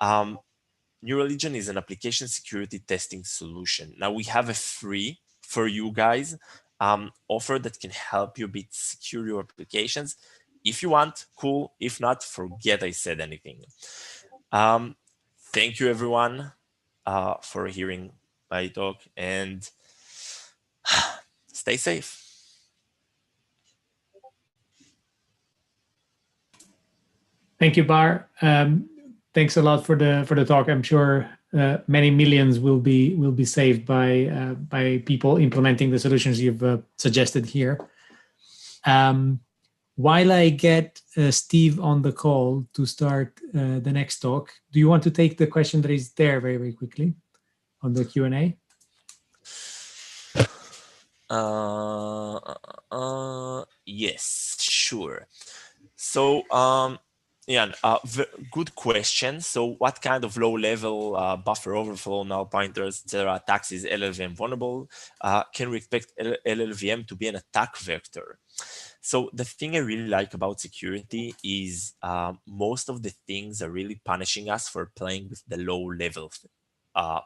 Neuralegion is an application security testing solution. Now we have a free for you guys offer that can help you bit secure your applications. If you want, cool. If not, forget I said anything. Thank you everyone for hearing my talk, and stay safe. Thank you, Bar. Thanks a lot for the talk. I'm sure many millions will be saved by people implementing the solutions you've suggested here. While I get Steve on the call to start the next talk, do you want to take the question that is there very, very quickly on the Q&A? Yes, sure. So yeah, good question. So what kind of low-level buffer overflow, null pointers, etc. attacks is LLVM vulnerable? Can we expect LLVM to be an attack vector? So the thing I really like about security is most of the things are really punishing us for playing with the low-level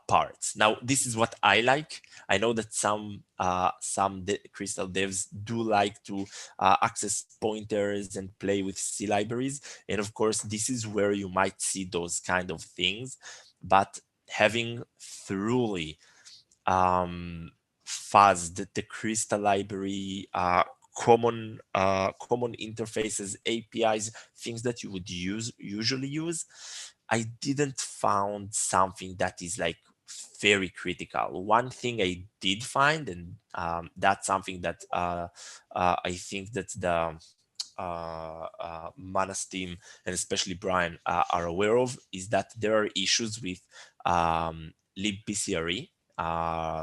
parts. Now, this is what I like. I know that some Crystal devs do like to access pointers and play with C libraries. And of course, this is where you might see those kind of things. But having thoroughly fuzzed the Crystal library, common interfaces, APIs, things that you would usually use, I didn't found something that is like very critical. One thing I did find, and that's something that I think that the Manas team and especially Brian are aware of, is that there are issues with libpcre,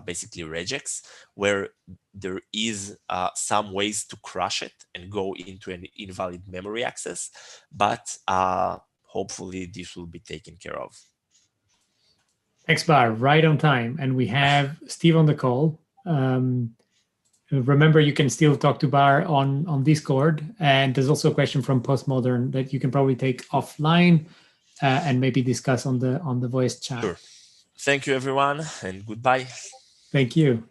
basically regex, where there is some ways to crush it and go into an invalid memory access, but hopefully this will be taken care of. Thanks, Bar. Right on time. And we have Steve on the call. Remember, you can still talk to Bar on Discord. And there's also a question from Postmodern that you can probably take offline and maybe discuss on the voice chat. Sure. Thank you, everyone, and goodbye. Thank you.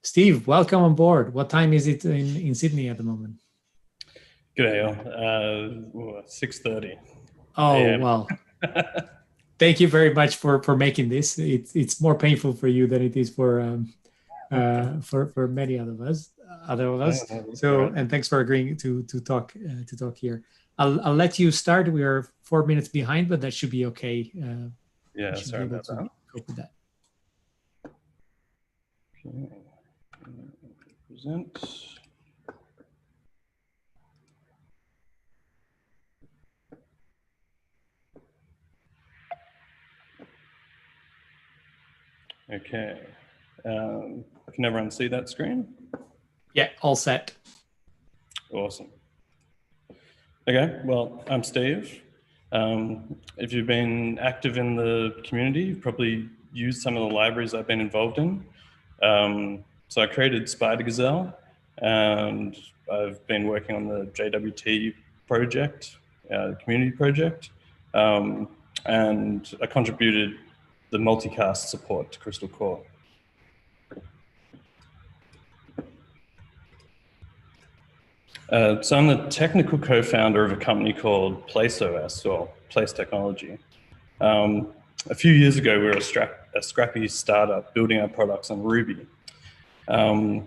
Steve, welcome on board. What time is it in Sydney at the moment? G'day, 6:30. Oh, well. Thank you very much for making this. It's more painful for you than it is for many other of us. So, and thanks for agreeing to talk here. I'll let you start. We are 4 minutes behind, but that should be okay Yeah, You should sorry be able about to that. cope with that. Okay. Present. Okay. Can everyone see that screen? Yeah, all set. Awesome. Okay, well, I'm Steve. If you've been active in the community, you've probably used some of the libraries I've been involved in. So I created Spider Gazelle, and I've been working on the JWT project, community project, and I contributed the multicast support to Crystal Core. So I'm the technical co-founder of a company called PlaceOS, or Place Technology. A few years ago, we were a scrappy startup building our products on Ruby. So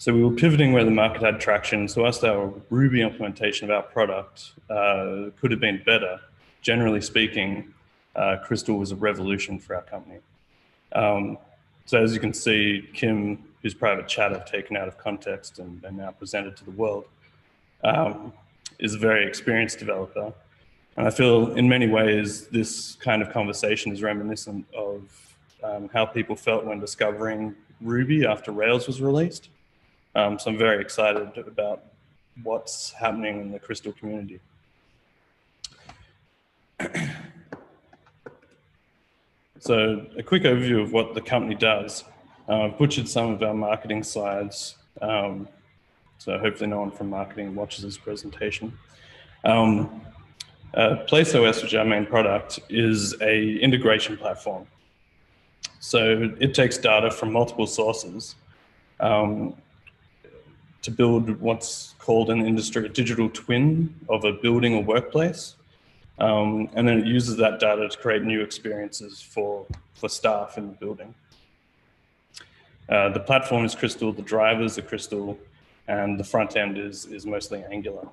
we were pivoting where the market had traction, so whilst our Ruby implementation of our product could have been better, generally speaking, Crystal was a revolution for our company. So as you can see, Kim, whose private chat I've taken out of context and now presented to the world, is a very experienced developer. And I feel in many ways, this kind of conversation is reminiscent of how people felt when discovering Ruby after Rails was released. So I'm very excited about what's happening in the Crystal community. So a quick overview of what the company does. I've butchered some of our marketing slides. So hopefully no one from marketing watches this presentation. PlaceOS, which is our main product, is an integration platform. So it takes data from multiple sources to build what's called in the industry a digital twin of a building or workplace. And then it uses that data to create new experiences for staff in the building. The platform is Crystal, the drivers are Crystal, and the front end is mostly Angular.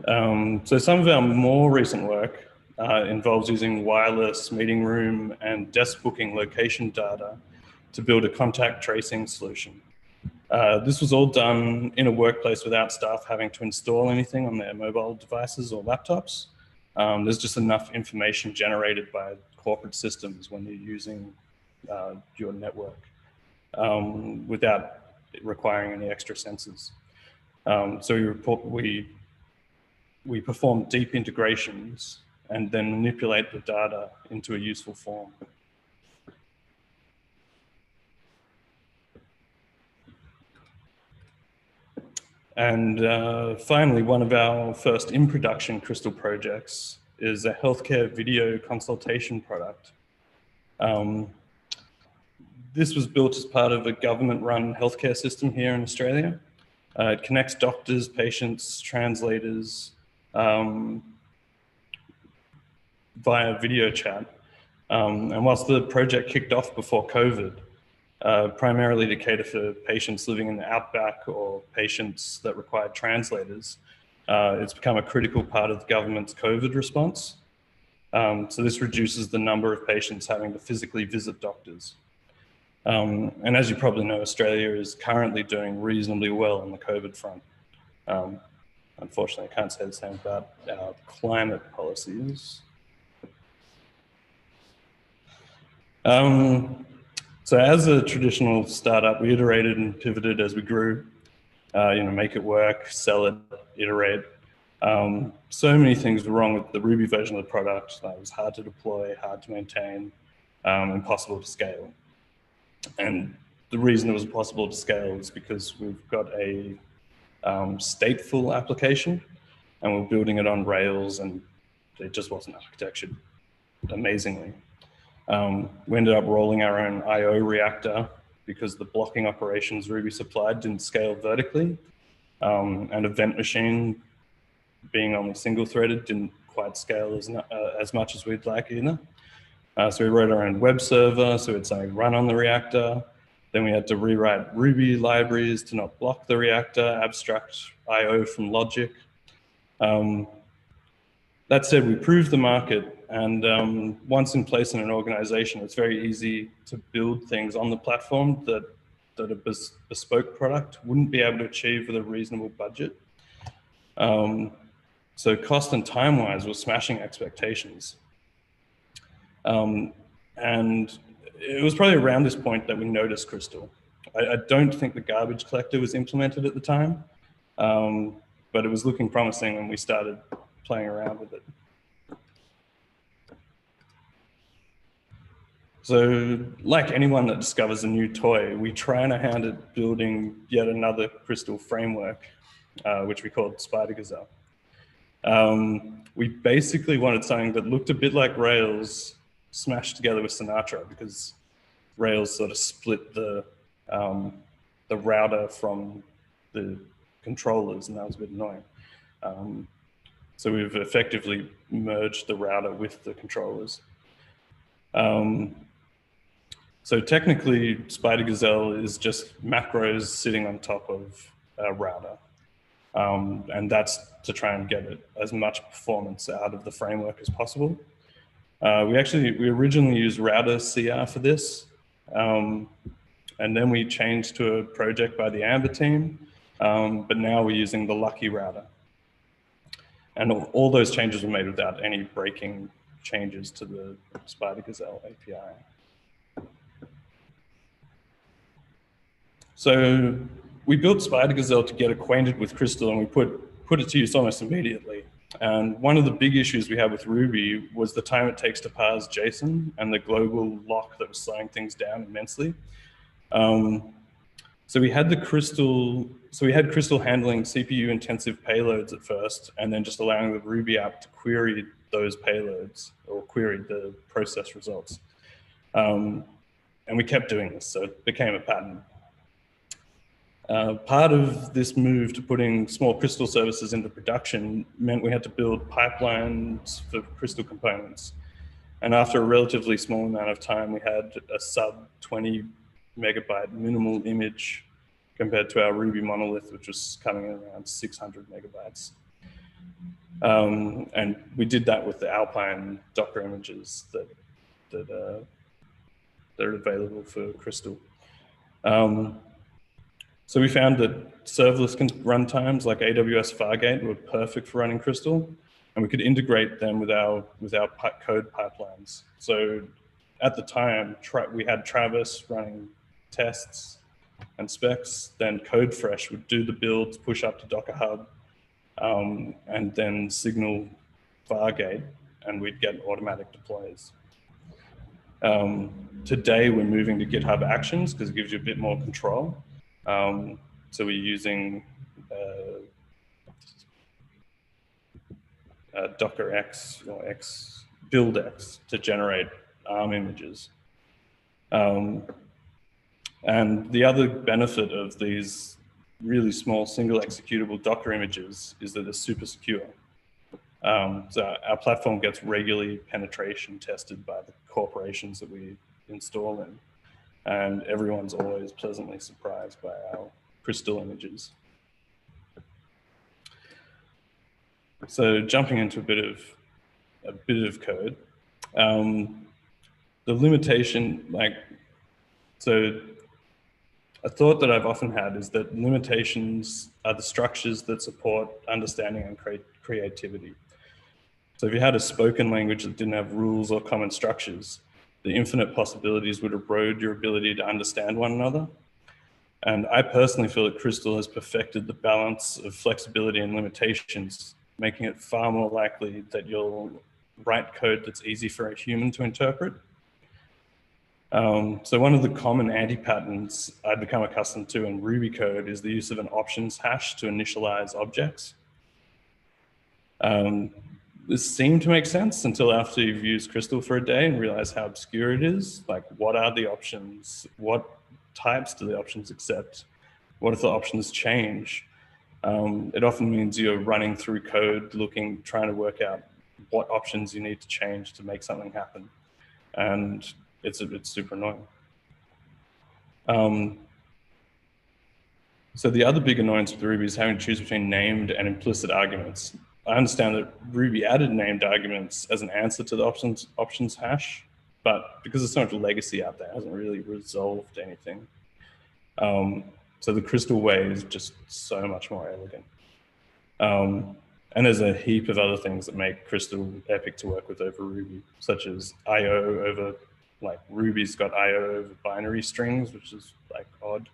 So some of our more recent work involves using wireless meeting room and desk booking location data to build a contact tracing solution. This was all done in a workplace without staff having to install anything on their mobile devices or laptops. There's just enough information generated by corporate systems when you're using your network without requiring any extra sensors. So we perform deep integrations and then manipulate the data into a useful form. And finally, one of our first in-production Crystal projects is a healthcare video consultation product. This was built as part of a government-run healthcare system here in Australia. It connects doctors, patients, translators via video chat. And whilst the project kicked off before COVID, primarily to cater for patients living in the outback or patients that require translators, it's become a critical part of the government's COVID response. So this reduces the number of patients having to physically visit doctors. And as you probably know, Australia is currently doing reasonably well on the COVID front. Unfortunately, I can't say the same about our climate policies. So as a traditional startup, we iterated and pivoted as we grew, make it work, sell it, iterate. So many things were wrong with the Ruby version of the product. It was hard to deploy, hard to maintain, impossible to scale. And the reason it was impossible to scale is because we've got a stateful application and we're building it on Rails, and it just wasn't architectured amazingly. We ended up rolling our own IO reactor because the blocking operations Ruby supplied didn't scale vertically, and event machine being only single-threaded didn't quite scale as much as we'd like either. So we wrote our own web server, so it's something run on the reactor. Then we had to rewrite Ruby libraries to not block the reactor, abstract IO from logic. That said, we proved the market, and once in place in an organization, it's very easy to build things on the platform that a bespoke product wouldn't be able to achieve with a reasonable budget. So cost and time-wise, we're smashing expectations. And it was probably around this point that we noticed Crystal. I don't think the garbage collector was implemented at the time, but it was looking promising and we started playing around with it. So like anyone that discovers a new toy, we try our hand at building yet another Crystal framework, which we called Spider Gazelle. We basically wanted something that looked a bit like Rails smashed together with Sinatra, because Rails sort of split the router from the controllers, and that was a bit annoying. So we've effectively merged the router with the controllers. So technically, Spider Gazelle is just macros sitting on top of a router. And that's to try and get it as much performance out of the framework as possible. We originally used router CR for this. And then we changed to a project by the Amber team. But now we're using the Lucky router. And all those changes were made without any breaking changes to the Spider Gazelle API. So we built Spider Gazelle to get acquainted with Crystal, and we put it to use almost immediately. And one of the big issues we had with Ruby was the time it takes to parse JSON and the global lock that was slowing things down immensely. So we had Crystal handling CPU intensive payloads at first, and then just allowing the Ruby app to query those payloads or query the process results. And we kept doing this, so it became a pattern. Part of this move to putting small Crystal services into production meant we had to build pipelines for Crystal components. And after a relatively small amount of time, we had a sub 20 megabyte minimal image compared to our Ruby monolith, which was coming in around 600 megabytes. And we did that with the Alpine Docker images that are available for Crystal. So we found that serverless runtimes like AWS Fargate were perfect for running Crystal, and we could integrate them with our code pipelines. So at the time, we had Travis running tests and specs, then CodeFresh would do the builds, push up to Docker Hub, and then signal Fargate, and we'd get automatic deploys. Today, we're moving to GitHub Actions because it gives you a bit more control. So we're using Docker X or build X to generate ARM images. And the other benefit of these really small single executable Docker images is that they're super secure. So our platform gets regularly penetration tested by the corporations that we install in. And everyone's always pleasantly surprised by our Crystal images. So jumping into a bit of code, the limitation, so a thought that I've often had is that limitations are the structures that support understanding and creativity. So if you had a spoken language that didn't have rules or common structures, the infinite possibilities would erode your ability to understand one another. And I personally feel that Crystal has perfected the balance of flexibility and limitations, making it far more likely that you'll write code that's easy for a human to interpret. So one of the common anti-patterns I've become accustomed to in Ruby code is the use of an options hash to initialize objects. This seemed to make sense until after you've used Crystal for a day and realize how obscure it is. Like, what are the options? What types do the options accept? What if the options change? It often means you're running through code, trying to work out what options you need to change to make something happen. And it's super annoying. So the other big annoyance with Ruby is having to choose between named and implicit arguments. I understand that Ruby added named arguments as an answer to the options hash, but because there's so much legacy out there, it hasn't really resolved anything. So the Crystal way is just so much more elegant. And there's a heap of other things that make Crystal epic to work with over Ruby, such as IO over, like Ruby's got IO over binary strings, which is like odd.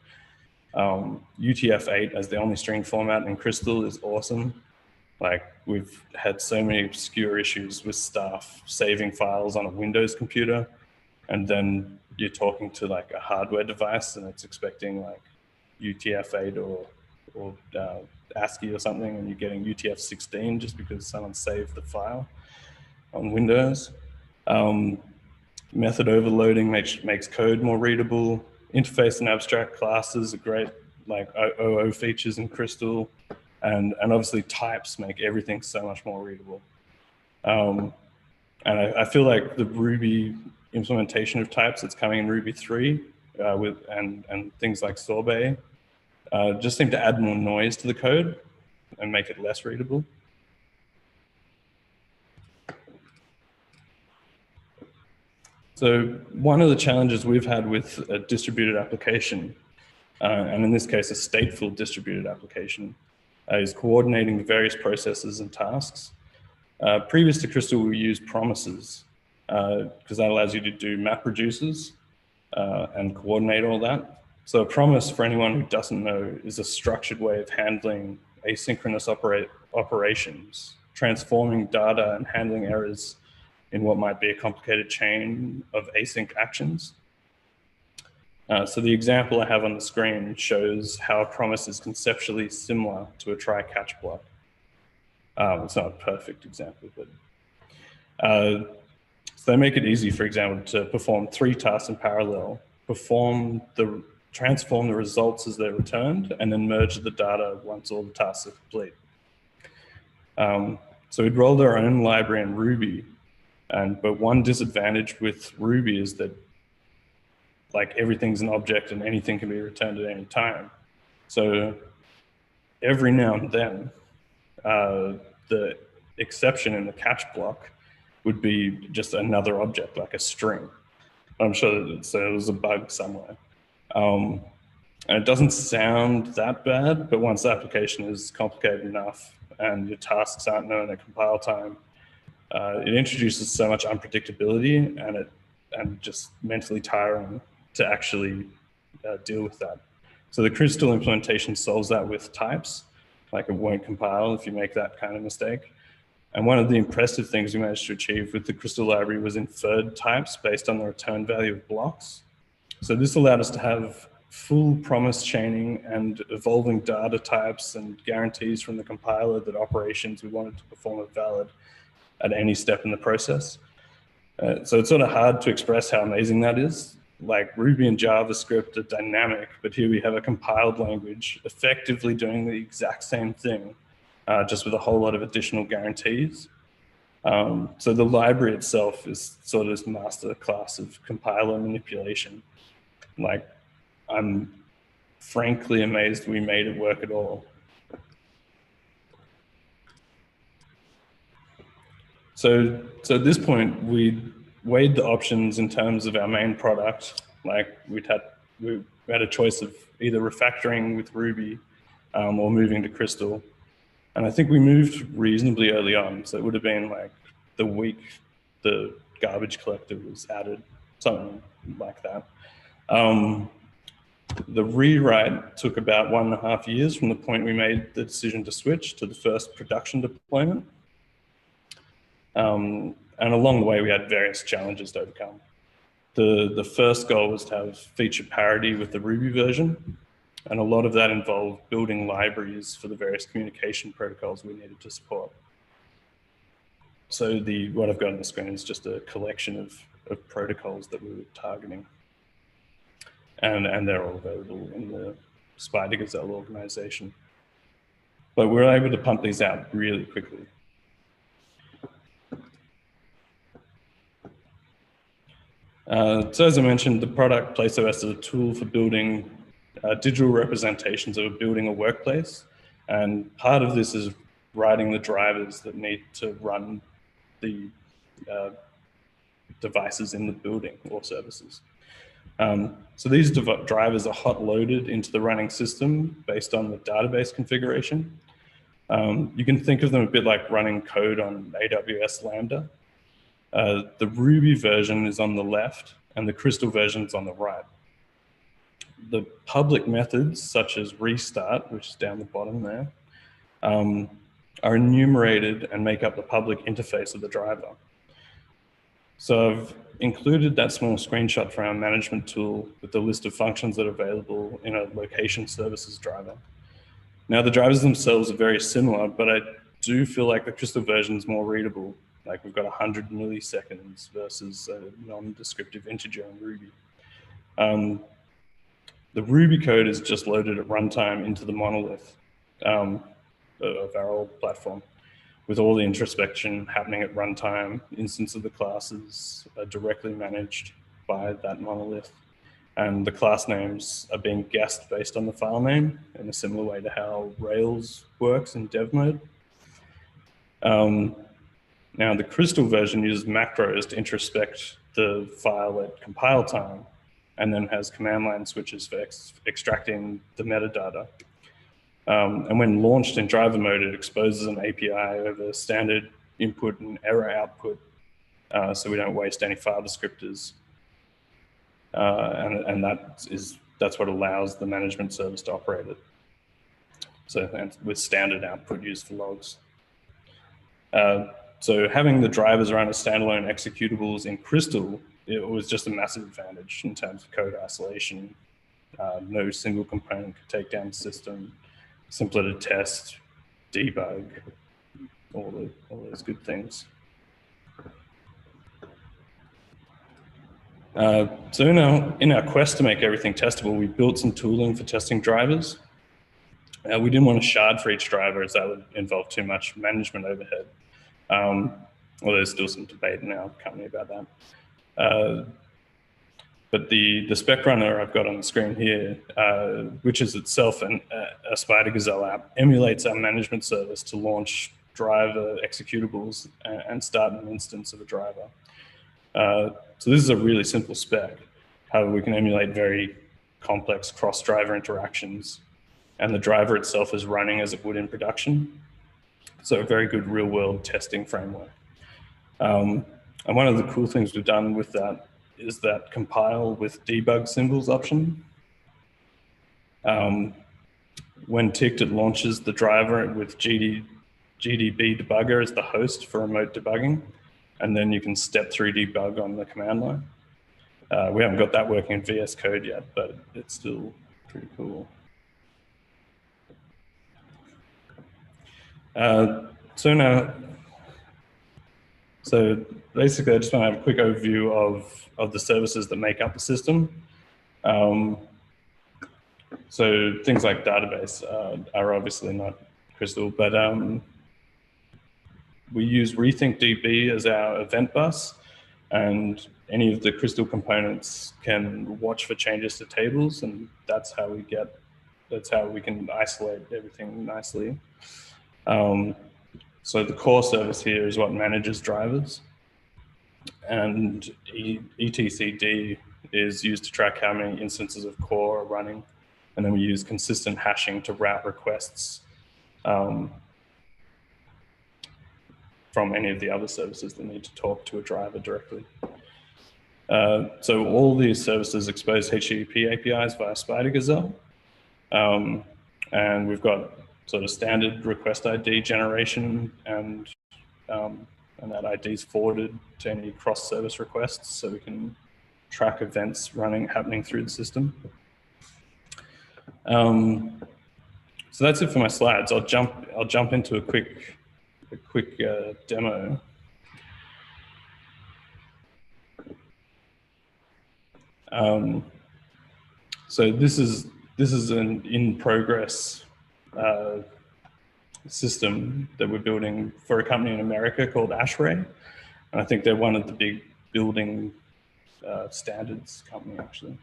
UTF-8 as the only string format in Crystal is awesome. Like we've had so many obscure issues with staff saving files on a Windows computer, and then you're talking to like a hardware device and it's expecting like UTF-8 or ASCII or something, and you're getting UTF-16 just because someone saved the file on Windows. Method overloading makes code more readable. Interface and abstract classes are great, like OO features in Crystal. And obviously types make everything so much more readable. And I feel like the Ruby implementation of types that's coming in Ruby 3 and things like sorbet just seem to add more noise to the code and make it less readable. So one of the challenges we've had with a distributed application, and in this case a stateful distributed application, is coordinating the various processes and tasks. Previous to Crystal, we used promises because that allows you to do map reducers and coordinate all that. So a promise, for anyone who doesn't know, is a structured way of handling asynchronous operations, transforming data and handling errors in what might be a complicated chain of async actions. So the example I have on the screen shows how a promise is conceptually similar to a try-catch block. It's not a perfect example, but so they make it easy, for example, to perform 3 tasks in parallel, transform the results as they're returned, and then merge the data once all the tasks are complete. So we'd rolled our own library in Ruby, but one disadvantage with Ruby is that like everything's an object and anything can be returned at any time. So every now and then, the exception in the catch block would be just another object, like a string. I'm sure that so it was a bug somewhere. And it doesn't sound that bad, but once the application is complicated enough and your tasks aren't known at compile time, it introduces so much unpredictability and just mentally tiring to actually deal with that. So the Crystal implementation solves that with types, like it won't compile if you make that kind of mistake. And one of the impressive things we managed to achieve with the Crystal library was inferred types based on the return value of blocks. So this allowed us to have full promise chaining and evolving data types and guarantees from the compiler that operations we wanted to perform are valid at any step in the process. So it's sort of hard to express how amazing that is. Like Ruby and JavaScript are dynamic, but here we have a compiled language effectively doing the exact same thing, just with a whole lot of additional guarantees. So the library itself is sort of this master class of compiler manipulation. Like, I'm frankly amazed we made it work at all. So at this point, we weighed the options in terms of our main product. Like we had a choice of either refactoring with Ruby or moving to Crystal. And I think we moved reasonably early on. So it would have been like the week the garbage collector was added, something like that. The rewrite took about 1.5 years from the point we made the decision to switch to the first production deployment. And along the way, we had various challenges to overcome. The first goal was to have feature parity with the Ruby version. And a lot of that involved building libraries for the various communication protocols we needed to support. So what I've got on the screen is just a collection of protocols that we were targeting. And they're all available in the Spider Gazelle organization. But we were able to pump these out really quickly. So as I mentioned, the product PlaceOS is a tool for building digital representations of a building or workplace. And part of this is writing the drivers that need to run the devices in the building or services. So these drivers are hot loaded into the running system based on the database configuration. You can think of them a bit like running code on AWS Lambda. The Ruby version is on the left and the Crystal version is on the right. The public methods, such as restart, which is down the bottom there, are enumerated and make up the public interface of the driver. So I've included that small screenshot for our management tool with the list of functions that are available in a location services driver. Now the drivers themselves are very similar, but I do feel like the Crystal version is more readable. Like we've got 100 milliseconds versus a non-descriptive integer in Ruby. The Ruby code is just loaded at runtime into the monolith of our old platform, with all the introspection happening at runtime. Instance of the classes are directly managed by that monolith, and the class names are being guessed based on the file name in a similar way to how Rails works in dev mode. Now the Crystal version uses macros to introspect the file at compile time, and then has command line switches for extracting the metadata. And when launched in driver mode, it exposes an API over standard input and error output, so we don't waste any file descriptors. And that's what allows the management service to operate it. So and with standard output used for logs. So having the drivers run as standalone executables in Crystal, it was just a massive advantage in terms of code isolation. No single component could take down the system, simpler to test, debug, all those good things. So in our quest to make everything testable, we built some tooling for testing drivers. We didn't want to shard for each driver, as that would involve too much management overhead. Well, there's still some debate in our company about that. But the spec runner I've got on the screen here, which is itself a Spider Gazelle app, emulates our management service to launch driver executables and start an instance of a driver. So this is a really simple spec. However, we can emulate very complex cross-driver interactions, and the driver itself is running as it would in production. So a very good real-world testing framework. And one of the cool things we've done with that is that compile with debug symbols option. When ticked, it launches the driver with GDB debugger as the host for remote debugging, and then you can step through debug on the command line. We haven't got that working in VS Code yet, but it's still pretty cool. So basically, I just want to have a quick overview of the services that make up the system. So things like database are obviously not Crystal, but we use RethinkDB as our event bus, and any of the Crystal components can watch for changes to tables, and that's how we can isolate everything nicely. So the core service here is what manages drivers, and etcd is used to track how many instances of core are running, and then we use consistent hashing to route requests from any of the other services that need to talk to a driver directly. So all these services expose HTTP APIs via Spider Gazelle, and we've got sort of standard request ID generation, and that ID is forwarded to any cross-service requests, so we can track events happening through the system. So that's it for my slides. I'll jump into a quick demo. So this is an in-progress system that we're building for a company in America called Ashray, and I think they're one of the big building standards company actually.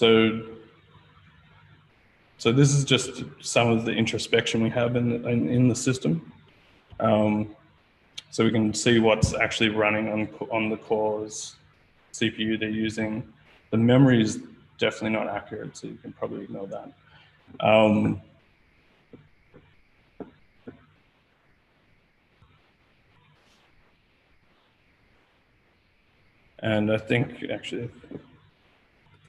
So this is just some of the introspection we have in the system. So we can see what's actually running on the core's CPU they're using. The memory is definitely not accurate, so you can probably ignore that. And I think actually,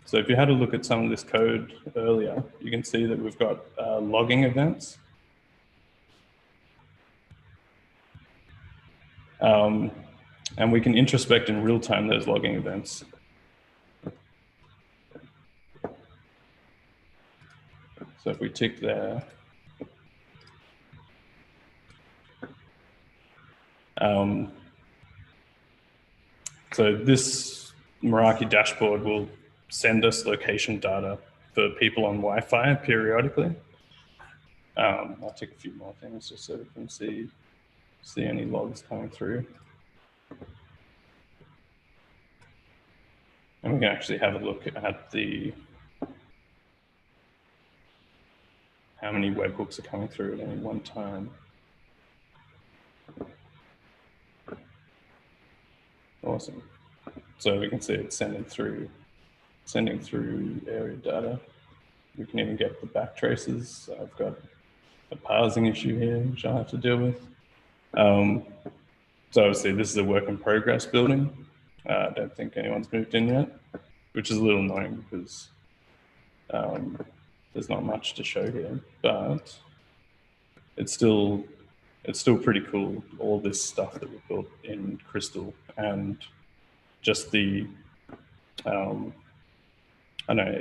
so if you had a look at some of this code earlier, you can see that we've got logging events. And we can introspect in real time those logging events. So if we tick there, so this Meraki dashboard will send us location data for people on Wi-Fi periodically. I'll take a few more things just so we can see any logs coming through. And we can actually have a look at how many webhooks are coming through at any one time. Awesome. So we can see it's sending through area data. We can even get the back traces. I've got a parsing issue here, which I'll have to deal with. So obviously this is a work in progress building. I don't think anyone's moved in yet, which is a little annoying because there's not much to show here, but it's still pretty cool, all this stuff that we built in Crystal, and just the, I don't know,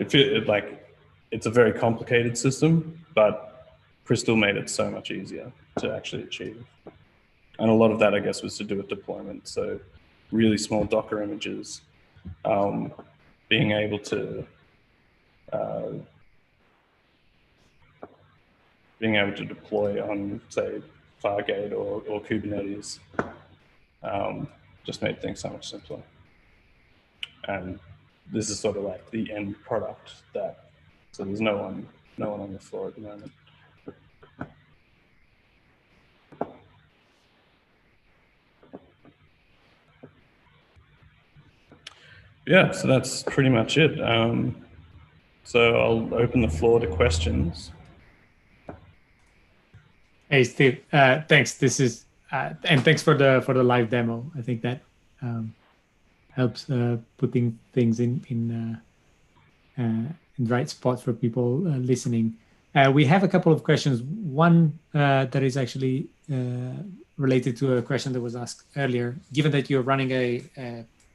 it's a very complicated system, but Crystal made it so much easier to actually achieve. And a lot of that, I guess, was to do with deployment. So really small Docker images, being able to deploy on, say, Fargate or Kubernetes, just made things so much simpler. And this is sort of like the end product so there's no one on the floor at the moment. Yeah, so that's pretty much it. So I'll open the floor to questions. Hey Steve, thanks. This is and thanks for the live demo. I think that helps putting things in the right spot for people listening. We have a couple of questions. One that is actually related to a question that was asked earlier. Given that you're running a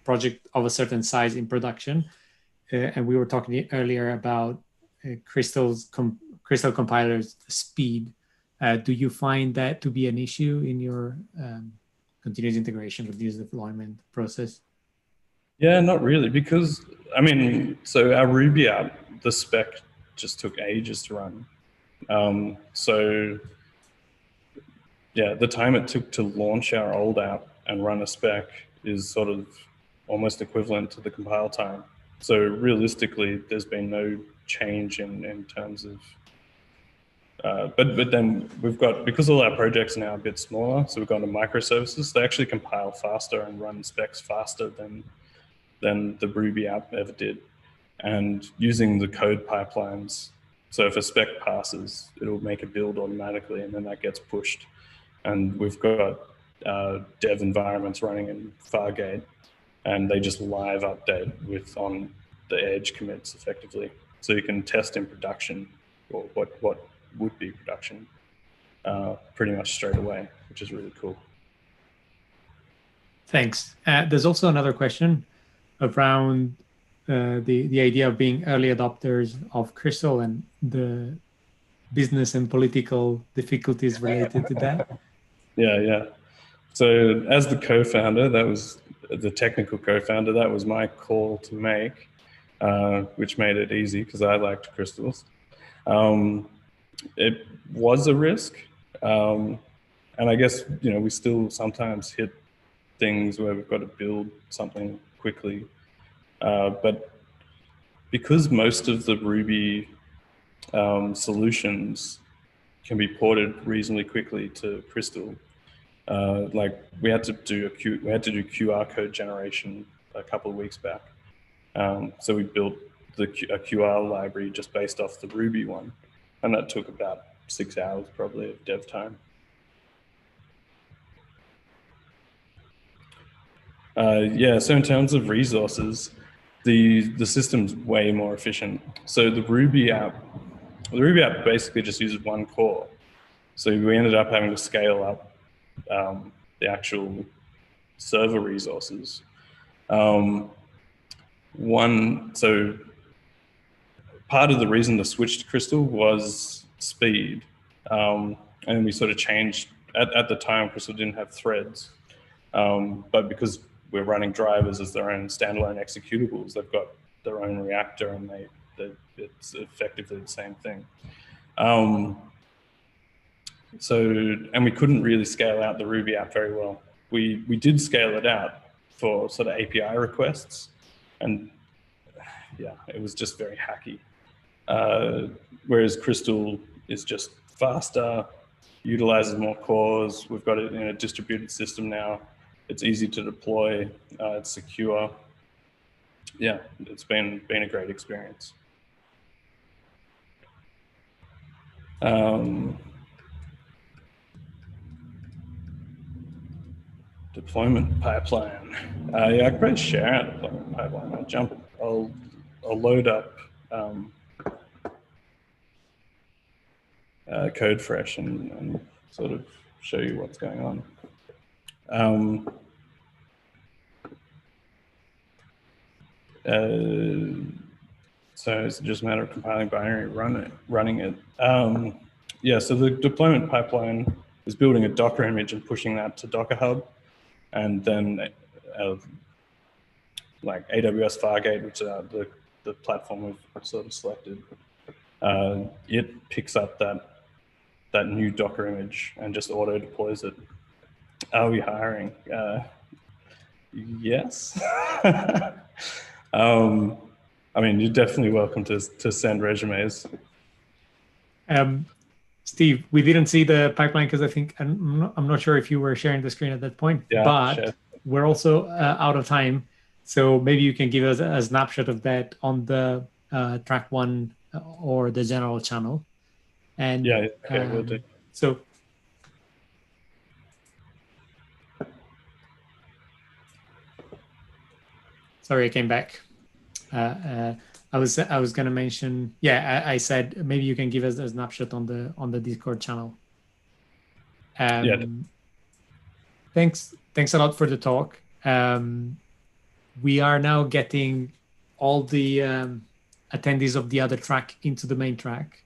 project of a certain size in production, and we were talking earlier about Crystal compilers speed. Do you find that to be an issue in your continuous integration with this deployment process? Yeah, not really, because I mean, so our Ruby app, the spec just took ages to run. So yeah, the time it took to launch our old app and run a spec is sort of almost equivalent to the compile time. So realistically, there's been no change in terms of, but then we've got, because all our projects are now a bit smaller, so we've gone to microservices, they actually compile faster and run specs faster than the Ruby app ever did. And using the code pipelines, so if a spec passes, it'll make a build automatically, and then that gets pushed. And we've got dev environments running in Fargate, and they just live update on the edge commits effectively. So you can test in production, or what would be production, pretty much straight away, which is really cool. Thanks. There's also another question around the idea of being early adopters of Crystal and the business and political difficulties related to that. Yeah. So as the co-founder, that was the technical co-founder, that was my call to make, which made it easy because I liked crystals. It was a risk. And I guess, we still sometimes hit things where we've got to build something quickly. But because most of the Ruby solutions can be ported reasonably quickly to Crystal. Like we had to do QR code generation a couple of weeks back. So we built a QR library just based off the Ruby one, and that took about 6 hours probably of dev time. Yeah, so in terms of resources, the system's way more efficient. So the Ruby app basically just uses one core. So we ended up having to scale up the actual server resources. So part of the reason to switch to Crystal was speed. And we sort of changed, at the time, Crystal didn't have threads. But because we're running drivers as their own standalone executables, they've got their own reactor, and it's effectively the same thing. And we couldn't really scale out the Ruby app very well. We did scale it out for sort of API requests, and yeah, it was just very hacky. Whereas Crystal is just faster, utilizes more cores. We've got it in a distributed system now. It's easy to deploy. It's secure. Yeah, it's been a great experience. Deployment pipeline. Yeah, I could probably share our deployment pipeline. I'll load up CodeFresh and sort of show you what's going on. So it's just a matter of compiling binary, running it. Yeah, so the deployment pipeline is building a Docker image and pushing that to Docker Hub, and then like AWS Fargate, which is the platform we've sort of selected, it picks up that new Docker image and just auto deploys it. Are we hiring? Yes. I mean, you're definitely welcome to send resumes. Steve, we didn't see the pipeline because I think I'm not sure if you were sharing the screen at that point. Yeah, but sure. We're also out of time, so maybe you can give us a snapshot of that on the track one or the general channel. And yeah, okay, we'll do. So. Sorry, I came back. I was going to mention. Yeah, I said maybe you can give us a snapshot on the Discord channel. Yeah. Thanks a lot for the talk. We are now getting all the attendees of the other track into the main track.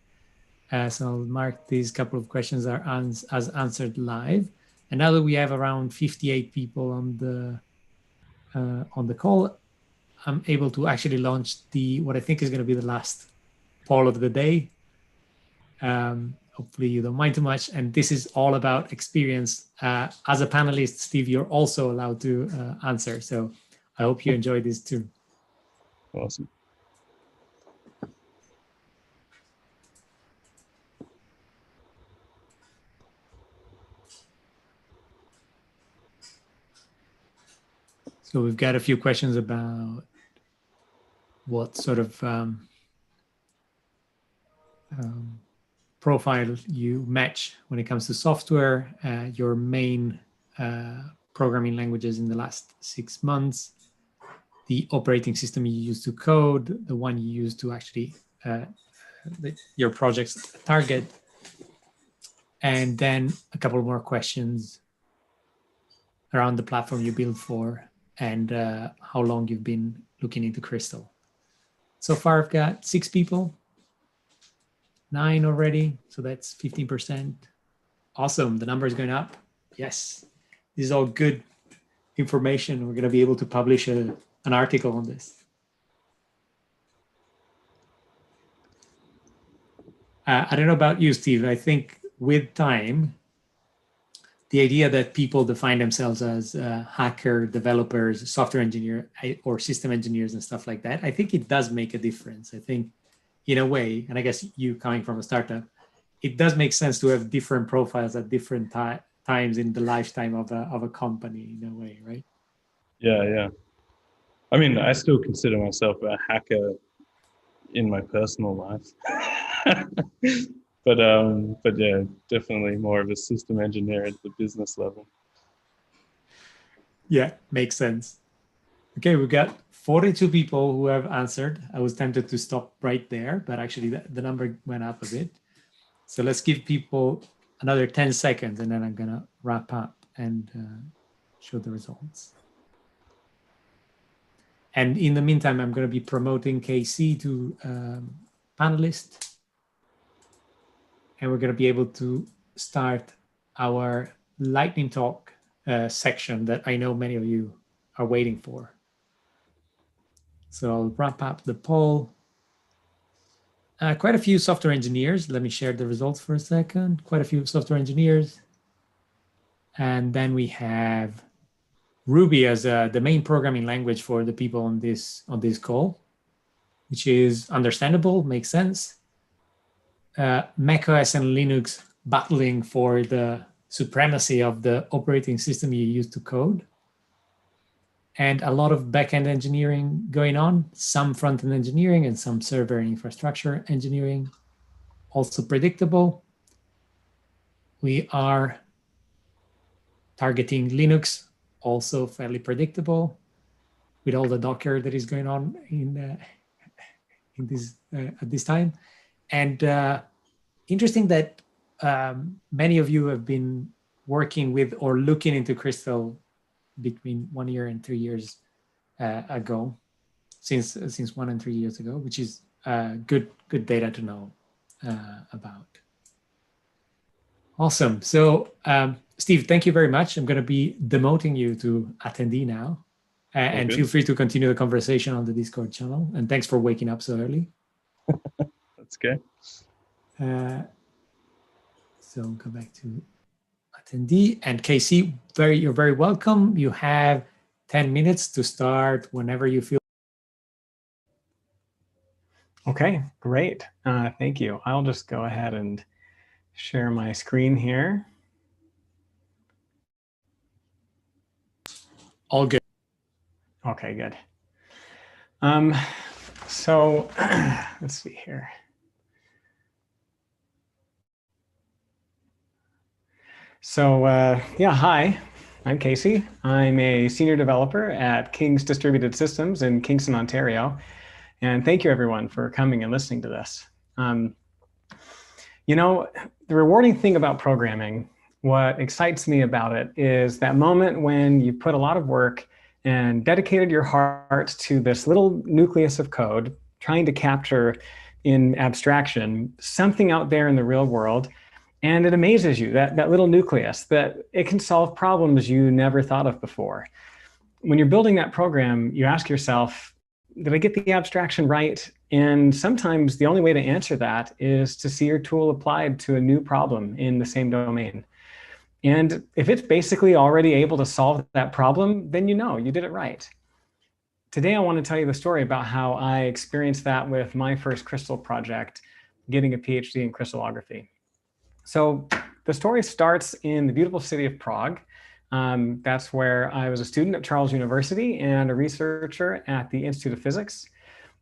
So I'll mark these couple of questions are as answered live. And now that we have around 58 people on the call, I'm able to actually launch what I think is going to be the last poll of the day. Hopefully you don't mind too much. And this is all about experience. As a panelist, Steve, you're also allowed to answer. So I hope you enjoy this too. Awesome. So we've got a few questions about what sort of profile you match when it comes to software, your main programming languages in the last 6 months, the operating system you use to code, the one you use to actually your project's target, and then a couple more questions around the platform you build for and how long you've been looking into Crystal. So far, I've got 6 people, 9 already, so that's 15%. Awesome, the number is going up. Yes, this is all good information. We're going to be able to publish an article on this. I don't know about you, Steve. I think with time, the idea that people define themselves as hacker, developers, software engineer, or system engineers and stuff like that, I think it does make a difference. I think in a way, and I guess you coming from a startup, it does make sense to have different profiles at different times in the lifetime of a company in a way, right? Yeah, yeah. I mean, I still consider myself a hacker in my personal life. But yeah, definitely more of a system engineer at the business level. Yeah, makes sense. Okay, we got 42 people who have answered. I was tempted to stop right there, but actually the number went up a bit. So let's give people another 10 seconds and then I'm gonna wrap up and show the results. And in the meantime, I'm gonna be promoting KC to panelist. And we're gonna be able to start our lightning talk section that I know many of you are waiting for. So I'll wrap up the poll. Quite a few software engineers. Let me share the results for a second. Quite a few software engineers. And then we have Ruby as the main programming language for the people on this call, which is understandable, makes sense. macOS and Linux battling for the supremacy of the operating system you use to code. And a lot of backend engineering going on, some front-end engineering and some server and infrastructure engineering, also predictable. We are targeting Linux, also fairly predictable, with all the Docker that is going on in this at this time. And interesting that many of you have been working with or looking into Crystal between 1 year and 3 years ago, since 1 and 3 years ago, which is good data to know about. Awesome. So Steve, thank you very much. I'm going to be demoting you to attendee now, and feel free to continue the conversation on the Discord channel. And thanks for waking up so early. That's good. So go back to attendee, and KC, you're very welcome. You have 10 minutes to start whenever you feel. Okay, great. Thank you. I'll just go ahead and share my screen here. All good. Okay, good. So let's see here. So yeah, hi, I'm Casey. I'm a senior developer at King's Distributed Systems in Kingston, Ontario. And thank you everyone for coming and listening to this. You know, the rewarding thing about programming, what excites me about it is that moment when you put a lot of work and dedicated your heart to this little nucleus of code, trying to capture in abstraction something out there in the real world. And it amazes you, that little nucleus, that it can solve problems you never thought of before. When you're building that program, you ask yourself, did I get the abstraction right? And sometimes the only way to answer that is to see your tool applied to a new problem in the same domain. And if it's basically already able to solve that problem, then you know you did it right. Today, I want to tell you the story about how I experienced that with my first Crystal project, getting a PhD in crystallography. So the story starts in the beautiful city of Prague. That's where I was a student at Charles University and a researcher at the Institute of Physics.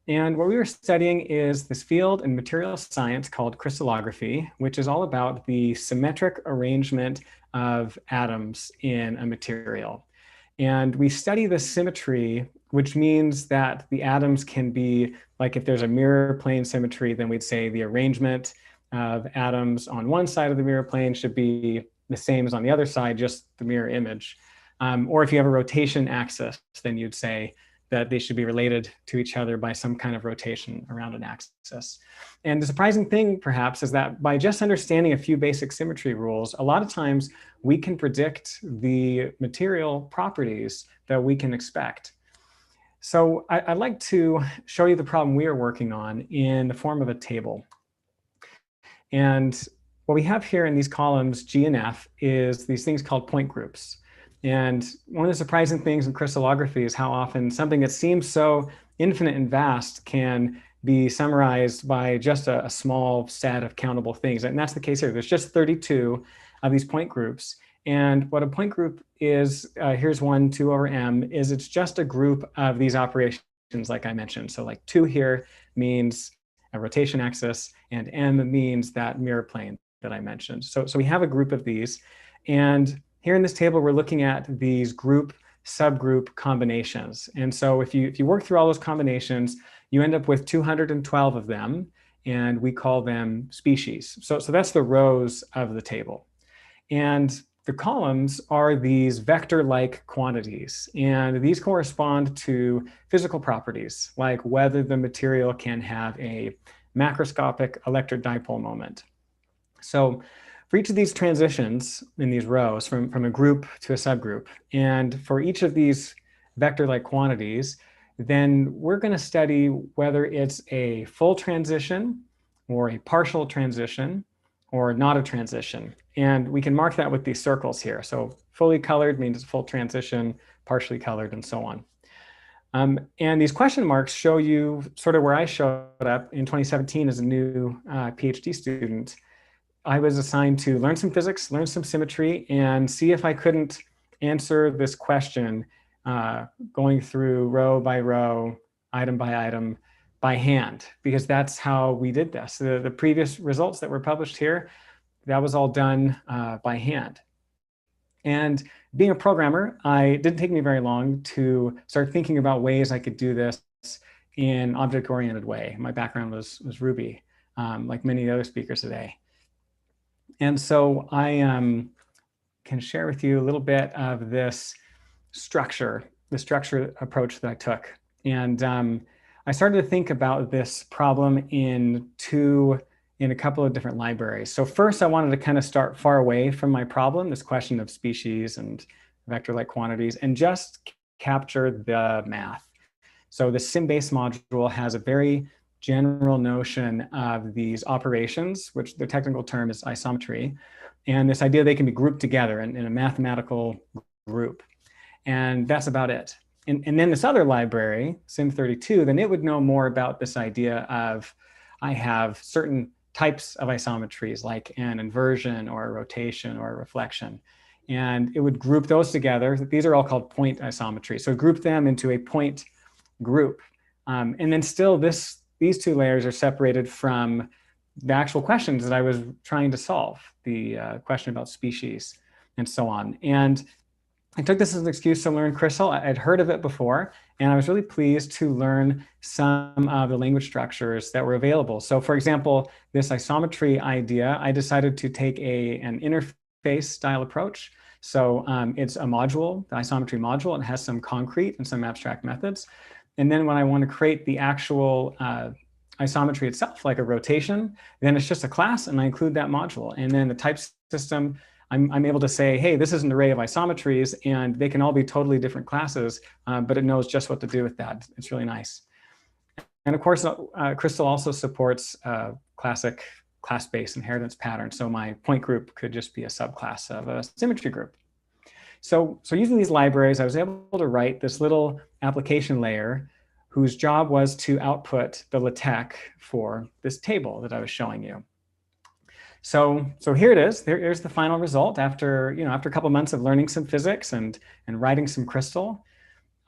And what we were studying is this field in material science called crystallography, which is all about the symmetric arrangement of atoms in a material. And we study the symmetry, which means that the atoms can be, like if there's a mirror plane symmetry, then we'd say the arrangement of atoms on one side of the mirror plane should be the same as on the other side, just the mirror image. Or if you have a rotation axis, then you'd say that they should be related to each other by some kind of rotation around an axis. And the surprising thing, perhaps, is that by just understanding a few basic symmetry rules, a lot of times we can predict the material properties that we can expect. So I'd like to show you the problem we are working on in the form of a table. And what we have here in these columns, G and F, is these things called point groups. And one of the surprising things in crystallography is how often something that seems so infinite and vast can be summarized by just a small set of countable things. And that's the case here. There's just 32 of these point groups. And what a point group is, here's 1, 2 over m, is it's just a group of these operations like I mentioned. So like 2 here means a rotation axis, and m means that mirror plane that I mentioned. So we have a group of these. And here in this table, we're looking at these group subgroup combinations. And so if you work through all those combinations, you end up with 212 of them, and we call them species. So that's the rows of the table. And the columns are these vector-like quantities, and these correspond to physical properties, like whether the material can have a macroscopic electric dipole moment. So for each of these transitions in these rows from a group to a subgroup, and for each of these vector-like quantities, then we're going to study whether it's a full transition or a partial transition or not a transition. And we can mark that with these circles here. So fully colored means full transition, partially colored, and so on. And these question marks show you sort of where I showed up in 2017 as a new PhD student. I was assigned to learn some physics, learn some symmetry, and see if I couldn't answer this question going through row by row, item by item, by hand, because that's how we did this. The previous results that were published here, that was all done by hand. And being a programmer, it didn't take me very long to start thinking about ways I could do this in object-oriented way. My background was Ruby, like many other speakers today. And so I can share with you a little bit of this structure, the structure approach that I took. And I started to think about this problem in a couple of different libraries. So first I wanted to kind of start far away from my problem, this question of species and vector-like quantities, and just capture the math. So the SimBase module has a very general notion of these operations, which the technical term is isometry, and this idea they can be grouped together in a mathematical group. And that's about it. And then this other library, Sim32, then it would know more about this idea of I have certain types of isometries like an inversion or a rotation or a reflection. And it would group those together. These are all called point isometries. So group them into a point group. And then still these two layers are separated from the actual questions that I was trying to solve, the question about species and so on. And I took this as an excuse to learn Crystal. I'd heard of it before, and I was really pleased to learn some of the language structures that were available. So for example, this isometry idea, I decided to take an interface style approach. So it's a module, the isometry module, and has some concrete and some abstract methods. And then when I want to create the actual isometry itself, like a rotation, then it's just a class, and I include that module. And then the type system, I'm able to say, hey, this is an array of isometries, and they can all be totally different classes, but it knows just what to do with that. It's really nice. And of course, Crystal also supports classic class-based inheritance patterns. So my point group could just be a subclass of a symmetry group. So using these libraries, I was able to write this little application layer whose job was to output the LaTeX for this table that I was showing you. So here it is. Here's the final result after a couple months of learning some physics and writing some Crystal.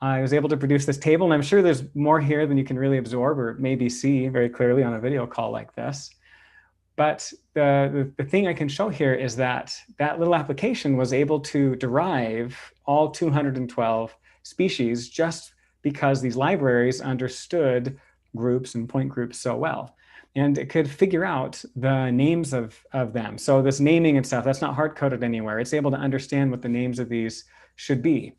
I was able to produce this table, and I'm sure there's more here than you can really absorb or maybe see very clearly on a video call like this. But the thing I can show here is that little application was able to derive all 212 species just because these libraries understood groups and point groups so well. And it could figure out the names of them. So this naming and stuff, that's not hard-coded anywhere. It's able to understand what the names of these should be.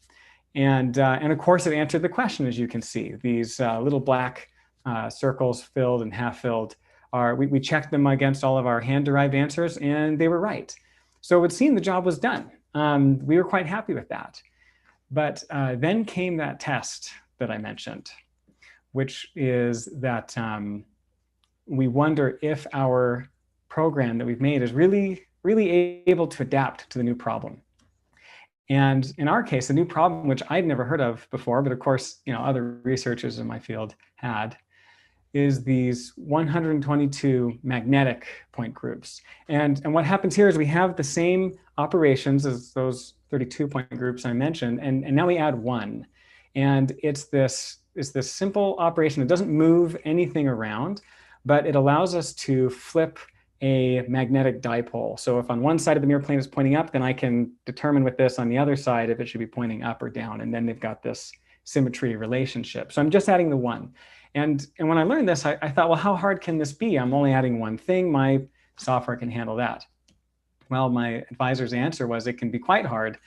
And of course, it answered the question, as you can see. These little black circles filled and half-filled, we checked them against all of our hand-derived answers, and they were right. So it would seem the job was done. We were quite happy with that. But then came that test that I mentioned, which is that we wonder if our program that we've made is really able to adapt to the new problem. And in our case, a new problem, which I'd never heard of before, but of course, other researchers in my field had, is these 122 magnetic point groups. And what happens here is we have the same operations as those 32 point groups I mentioned, and now we add one. And it's this simple operation. It doesn't move anything around, but it allows us to flip a magnetic dipole. So if on one side of the mirror plane is pointing up, then I can determine with this on the other side if it should be pointing up or down. And then they've got this symmetry relationship. So I'm just adding the one. And when I learned this, I thought, well, how hard can this be? I'm only adding one thing. My software can handle that. Well, my advisor's answer was it can be quite hard.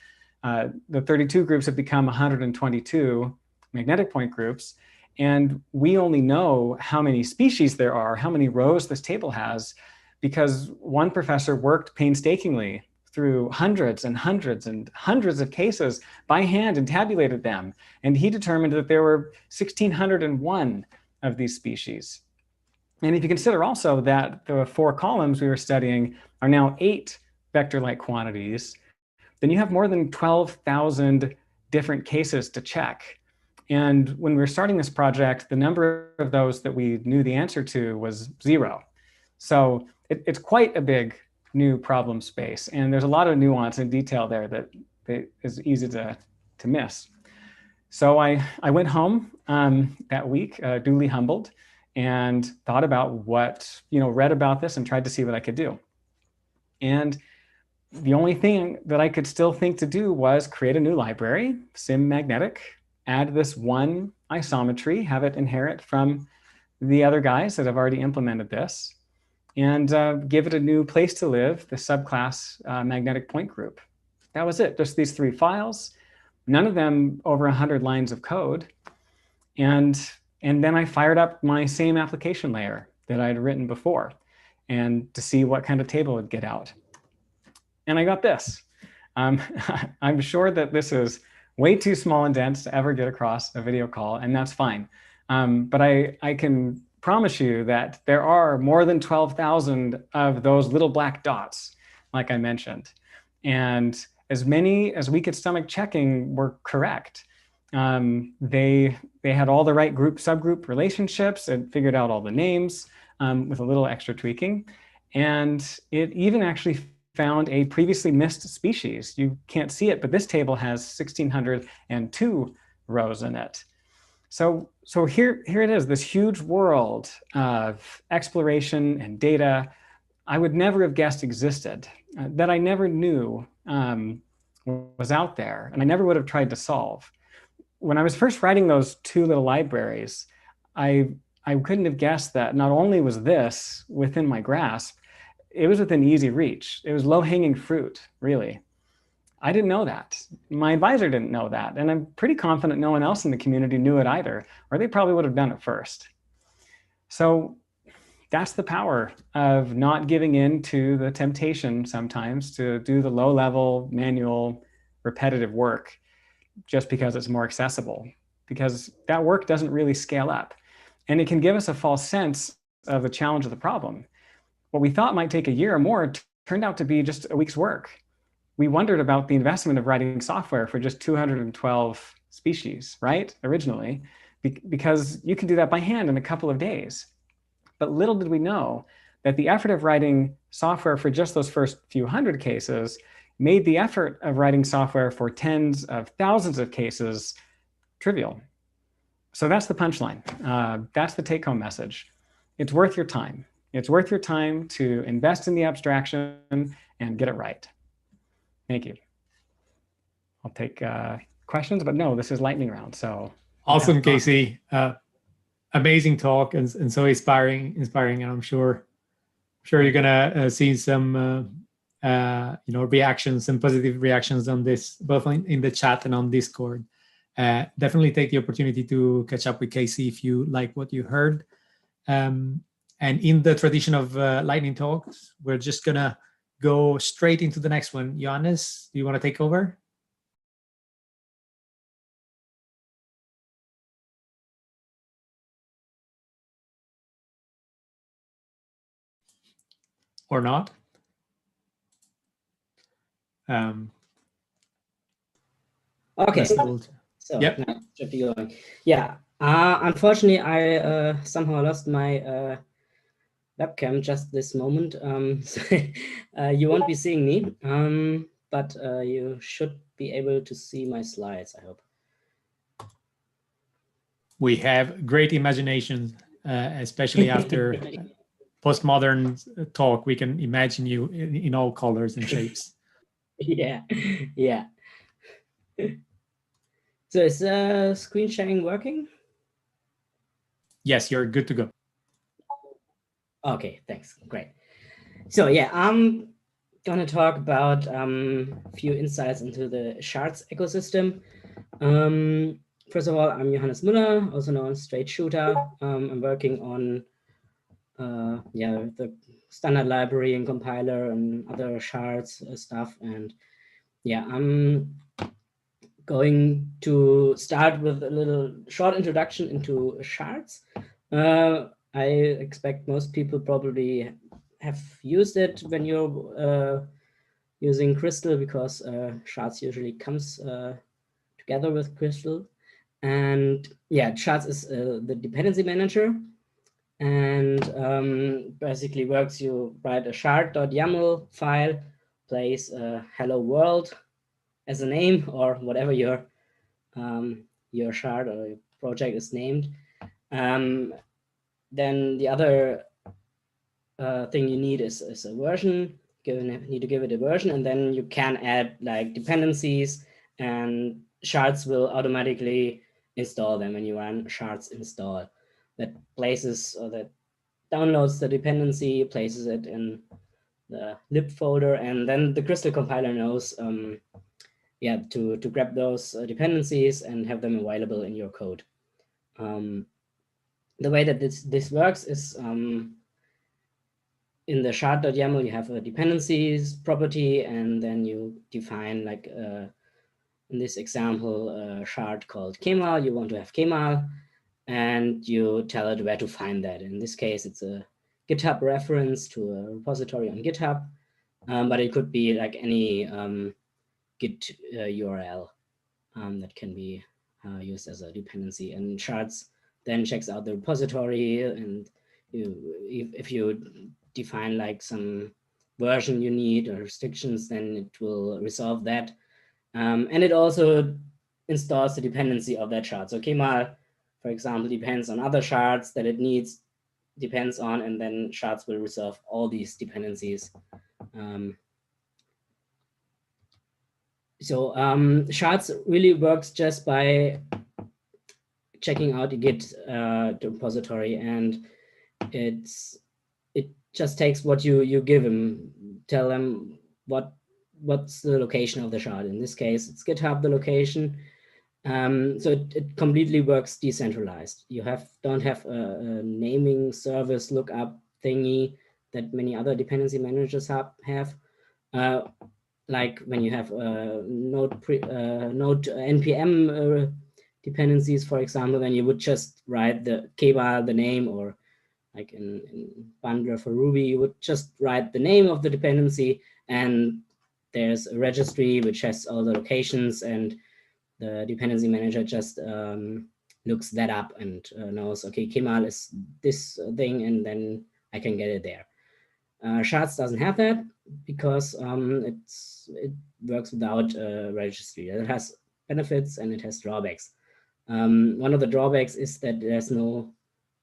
The 32 groups have become 122 magnetic point groups. And we only know how many species there are, how many rows this table has, because one professor worked painstakingly through hundreds and hundreds and hundreds of cases by hand and tabulated them. And he determined that there were 1,601 of these species. And if you consider also that the 4 columns we were studying are now 8 vector-like quantities, then you have more than 12,000 different cases to check. And when we were starting this project, the number of those that we knew the answer to was 0. So it's quite a big new problem space. And there's a lot of nuance and detail there that is easy to miss. So I went home that week, duly humbled, and thought about what, read about this and tried to see what I could do. And the only thing that I could still think to do was create a new library, SimMagnetic, add this one isometry, have it inherit from the other guys that have already implemented this, and give it a new place to live, the subclass magnetic point group. That was it, just these 3 files, none of them over 100 lines of code. And then I fired up my same application layer that I'd written before, and to see what kind of table would get out. And I got this. I'm sure that this is way too small and dense to ever get across a video call, and that's fine. But I can promise you that there are more than 12,000 of those little black dots, like I mentioned. And as many as we could stomach checking were correct. They had all the right group subgroup relationships and figured out all the names with a little extra tweaking. And it even actually found a previously missed species. You can't see it, but this table has 1,602 rows in it. So here it is, this huge world of exploration and data I would never have guessed existed, that I never knew was out there, and I never would have tried to solve. When I was first writing those 2 little libraries, I couldn't have guessed that not only was this within my grasp, it was within easy reach. It was low-hanging fruit, really. I didn't know that. My advisor didn't know that. And I'm pretty confident no one else in the community knew it either, or they probably would have done it first. So that's the power of not giving in to the temptation sometimes to do the low-level, manual, repetitive work just because it's more accessible, because that work doesn't really scale up. And it can give us a false sense of the challenge of the problem. What we thought might take a year or more turned out to be just a week's work. We wondered about the investment of writing software for just 212 species, right? Originally, because you can do that by hand in a couple of days. But little did we know that the effort of writing software for just those first few hundred cases made the effort of writing software for tens of thousands of cases trivial. So that's the punchline. That's the take-home message. It's worth your time. It's worth your time to invest in the abstraction and get it right. Thank you. I'll take questions, but no, this is lightning round. So awesome, Casey. Amazing talk and so inspiring, and I'm sure you're gonna see some reactions and positive reactions on this, both in the chat and on Discord. Definitely take the opportunity to catch up with Casey if you like what you heard. And in the tradition of lightning talks, we're just gonna go straight into the next one. Johannes, do you want to take over? or not. Okay. So yep. Now should be going. Yeah. Unfortunately, I somehow lost my webcam just this moment. So, you won't be seeing me, but you should be able to see my slides, I hope. We have great imagination, especially after postmodern talk. We can imagine you in all colors and shapes. Yeah, yeah. So is screen sharing working? Yes, you're good to go. Okay, thanks. Great. So yeah, I'm gonna talk about a few insights into the shards ecosystem. First of all, I'm Johannes Müller, also known as Straight Shooter. I'm working on the standard library and compiler and other shards stuff. And yeah, I'm going to start with a little short introduction into shards. I expect most people probably have used it when you're using Crystal, because shards usually comes together with Crystal. And yeah, shards is the dependency manager, and basically works. You write a shard.yaml file, place hello world as a name, or whatever your shard or your project is named. Then the other thing you need is a version. You need to give it a version, and then you can add like dependencies, and shards will automatically install them when you run shards install. That places or that downloads the dependency, places it in the lib folder, and then the Crystal compiler knows to grab those dependencies and have them available in your code. The way that this works is in the shard.yaml, you have a dependencies property, and then you define, like in this example, a shard called Kemal. You want to have Kemal, and you tell it where to find that. In this case, it's a GitHub reference to a repository on GitHub, but it could be like any Git URL that can be used as a dependency. And shards then checks out the repository, and if you define like some version you need or restrictions, then it will resolve that. And it also installs the dependency of that shard. So Kemal, for example, depends on other shards that it needs, depends on, and then shards will resolve all these dependencies. Shards really works just by checking out the Git repository, and it just takes what you give them, tell them what's the location of the shard. In this case, it's GitHub, the location. So it completely works decentralized. You don't have a naming service lookup thingy that many other dependency managers have. Like when you have node npm dependencies, for example, then you would just write the kval, the name, or like in bundler for Ruby, you would just write the name of the dependency, and there's a registry which has all the locations, and the dependency manager just looks that up and knows, okay, Kemal is this thing, and then I can get it there. Shards doesn't have that because it works without a registry. It has benefits and it has drawbacks. One of the drawbacks is that there's no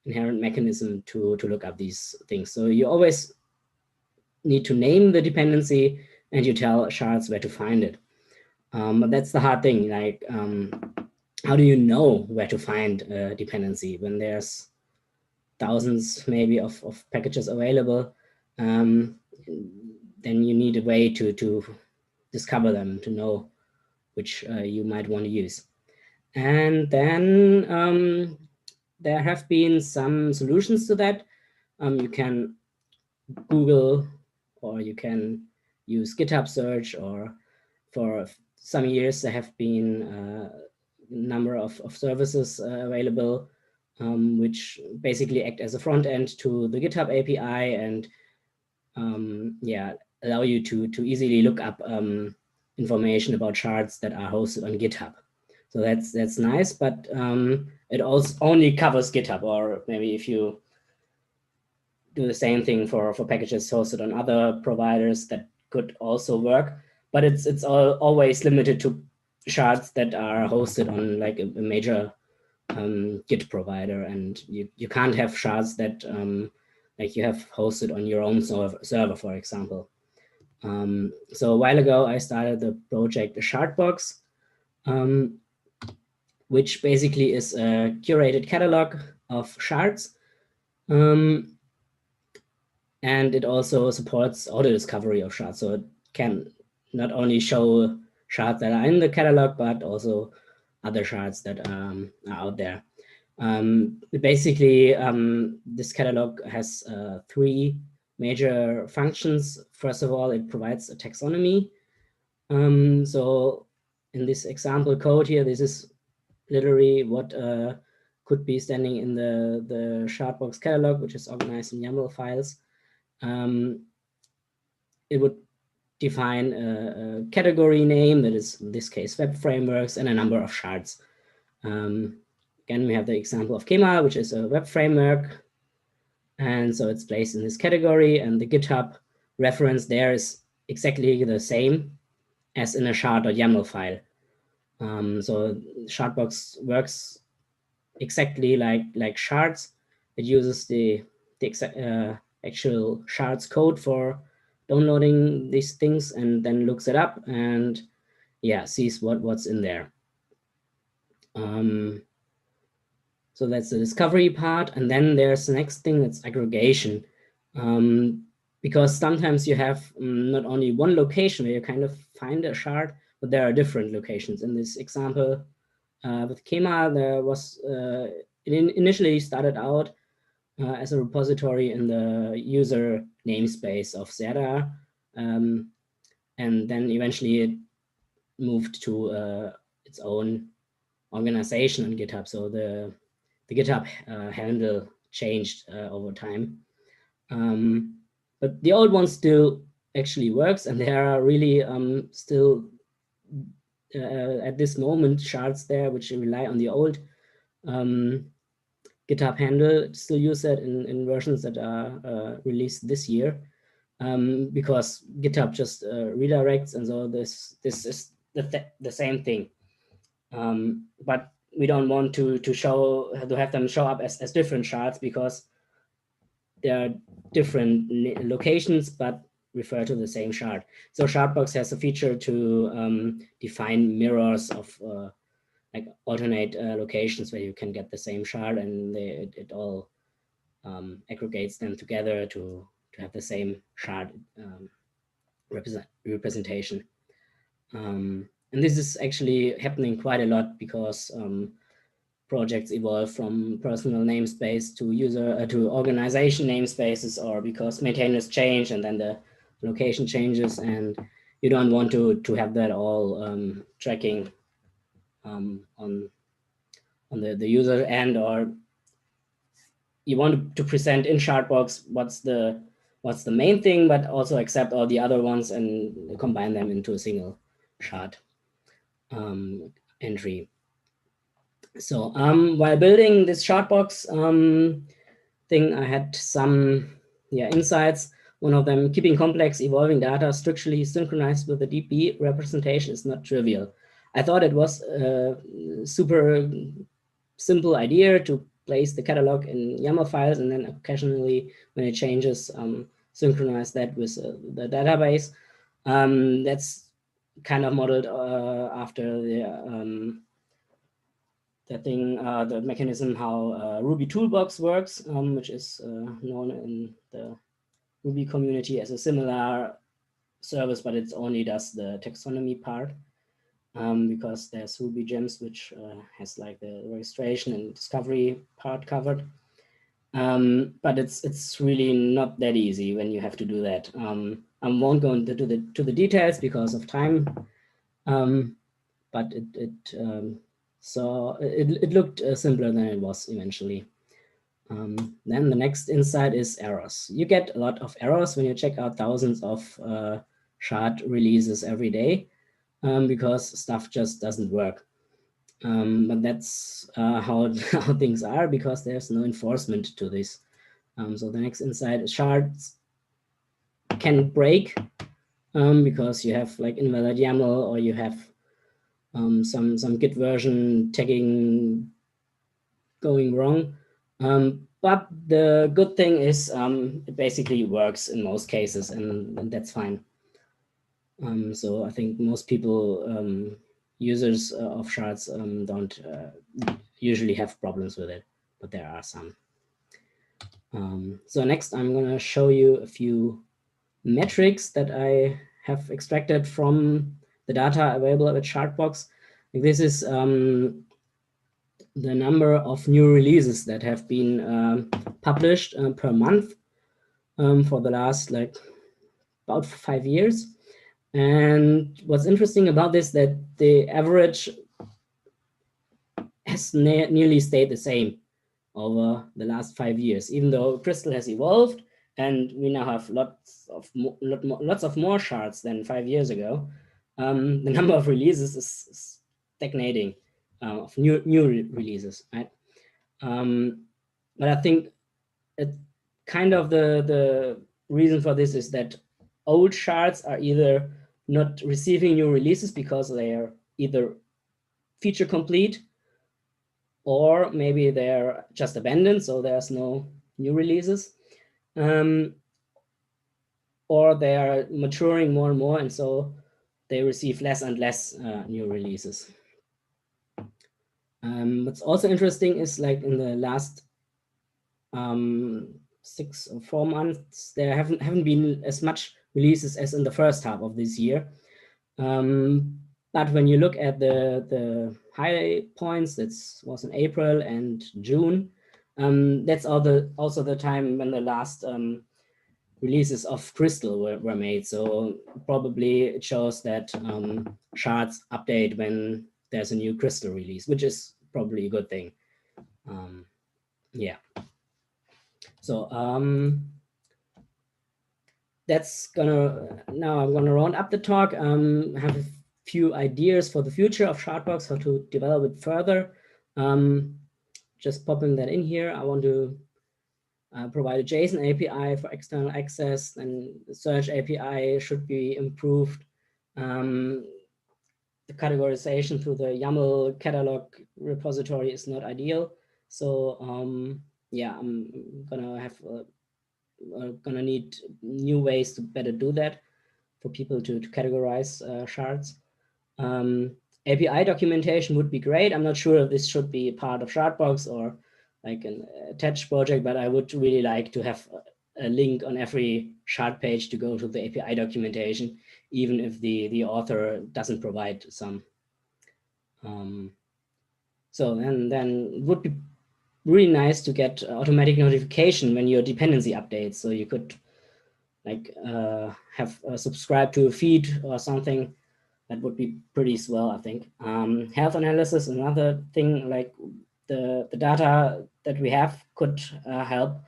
inherent mechanism to look up these things. So you always need to name the dependency, and you tell shards where to find it. But that's the hard thing. Like, how do you know where to find a dependency when there's thousands maybe of packages available? Then you need a way to discover them, to know which you might want to use. And then there have been some solutions to that. You can Google, or you can use GitHub search, or for some years there have been a number of services available, which basically act as a front end to the GitHub API, and allow you to easily look up information about shards that are hosted on GitHub. So that's nice, but it also only covers GitHub, or maybe if you do the same thing for packages hosted on other providers, that could also work. But it's always limited to shards that are hosted on like a major Git provider, and you can't have shards that like you have hosted on your own server, for example. So a while ago, I started the project Shardbox, which basically is a curated catalog of shards. And it also supports auto discovery of shards. So it can not only show shards that are in the catalog, but also other shards that are out there. Basically, this catalog has 3 major functions. First of all, it provides a taxonomy. So in this example code here, this is literally what could be standing in the Shardbox catalog, which is organized in YAML files. It would define a category name that is, in this case, web frameworks, and a number of shards. Again, we have the example of Kema, which is a web framework. And so it's placed in this category, and the GitHub reference there is exactly the same as in a shard.yaml file. So Shardbox works exactly like shards. It uses the actual shards code for downloading these things, and then looks it up and sees what's in there. So that's the discovery part. And then there's the next thing, that's aggregation. Because sometimes you have not only one location where you kind of find a shard, but there are different locations. In this example with Kema, there was, it initially started out as a repository in the user namespace of Zerda. And then eventually it moved to its own organization on GitHub. So the GitHub handle changed over time. But the old one still actually works, and there are really still at this moment shards there which rely on the old GitHub handle. Still use that in versions that are released this year, because GitHub just redirects, and so this is the same thing. But we don't want to have them show up as different shards, because there are different locations but refer to the same shard. So Shardbox has a feature to define mirrors of like alternate locations where you can get the same shard, and it all aggregates them together to have the same shard representation. And this is actually happening quite a lot, because projects evolve from personal namespace to user to organization namespaces, or because maintainers change and then the location changes, and you don't want to have that all tracking on the user end, or you want to present in Shardbox what's the main thing, but also accept all the other ones and combine them into a single shard entry. So while building this Shardbox thing, I had some insights. One of them, keeping complex evolving data structurally synchronized with the DB representation is not trivial. I thought it was a super simple idea to place the catalog in YAML files, and then occasionally when it changes, synchronize that with the database. That's kind of modeled after the mechanism how Ruby Toolbox works, which is known in the Ruby community as a similar service, but it only does the taxonomy part, because there's Ruby Gems, which has like the registration and discovery part covered. But it's really not that easy when you have to do that. I won't go into the details because of time, but it looked simpler than it was eventually. Then the next insight is errors. You get a lot of errors when you check out thousands of shard releases every day because stuff just doesn't work. But that's how things are, because there's no enforcement to this. So the next insight is shards can break because you have like invalid YAML, or you have some Git version tagging going wrong. But the good thing is it basically works in most cases, and that's fine. So I think most people, users of shards, don't usually have problems with it, but there are some. So next I'm going to show you a few metrics that I have extracted from the data available at Shardbox. This is the number of new releases that have been published per month for the last about 5 years. And what's interesting about this, that the average has nearly stayed the same over the last 5 years, even though Crystal has evolved and we now have lots of more shards than 5 years ago. The number of releases is stagnating, of new releases, right? But I think kind of the reason for this is that old shards are either not receiving new releases because they are either feature complete, or maybe they're just abandoned, so there's no new releases, or they are maturing more and more, and so they receive less and less new releases. What's also interesting is, like, in the last 6 or 4 months, there haven't been as much releases as in the first half of this year. But when you look at the high points, that was in April and June, that's also the time when the last releases of Crystal were made. So probably it shows that shards update when there's a new Crystal release, which is probably a good thing. Yeah. So now I'm gonna round up the talk. Have a few ideas for the future of Shardbox, how to develop it further. Just popping that in here. I want to provide a JSON API for external access, and the search API should be improved. The categorization through the YAML catalog repository is not ideal. So yeah, I'm gonna need new ways to better do that for people to categorize shards. API documentation would be great. I'm not sure if this should be part of Shardbox or like an attached project, but I would really like to have a link on every shard page to go to the API documentation, even if the author doesn't provide some. So then it would be really nice to get automatic notification when your dependency updates. So you could like have subscribe to a feed or something. That would be pretty swell, I think. Health analysis, another thing, like the data that we have could help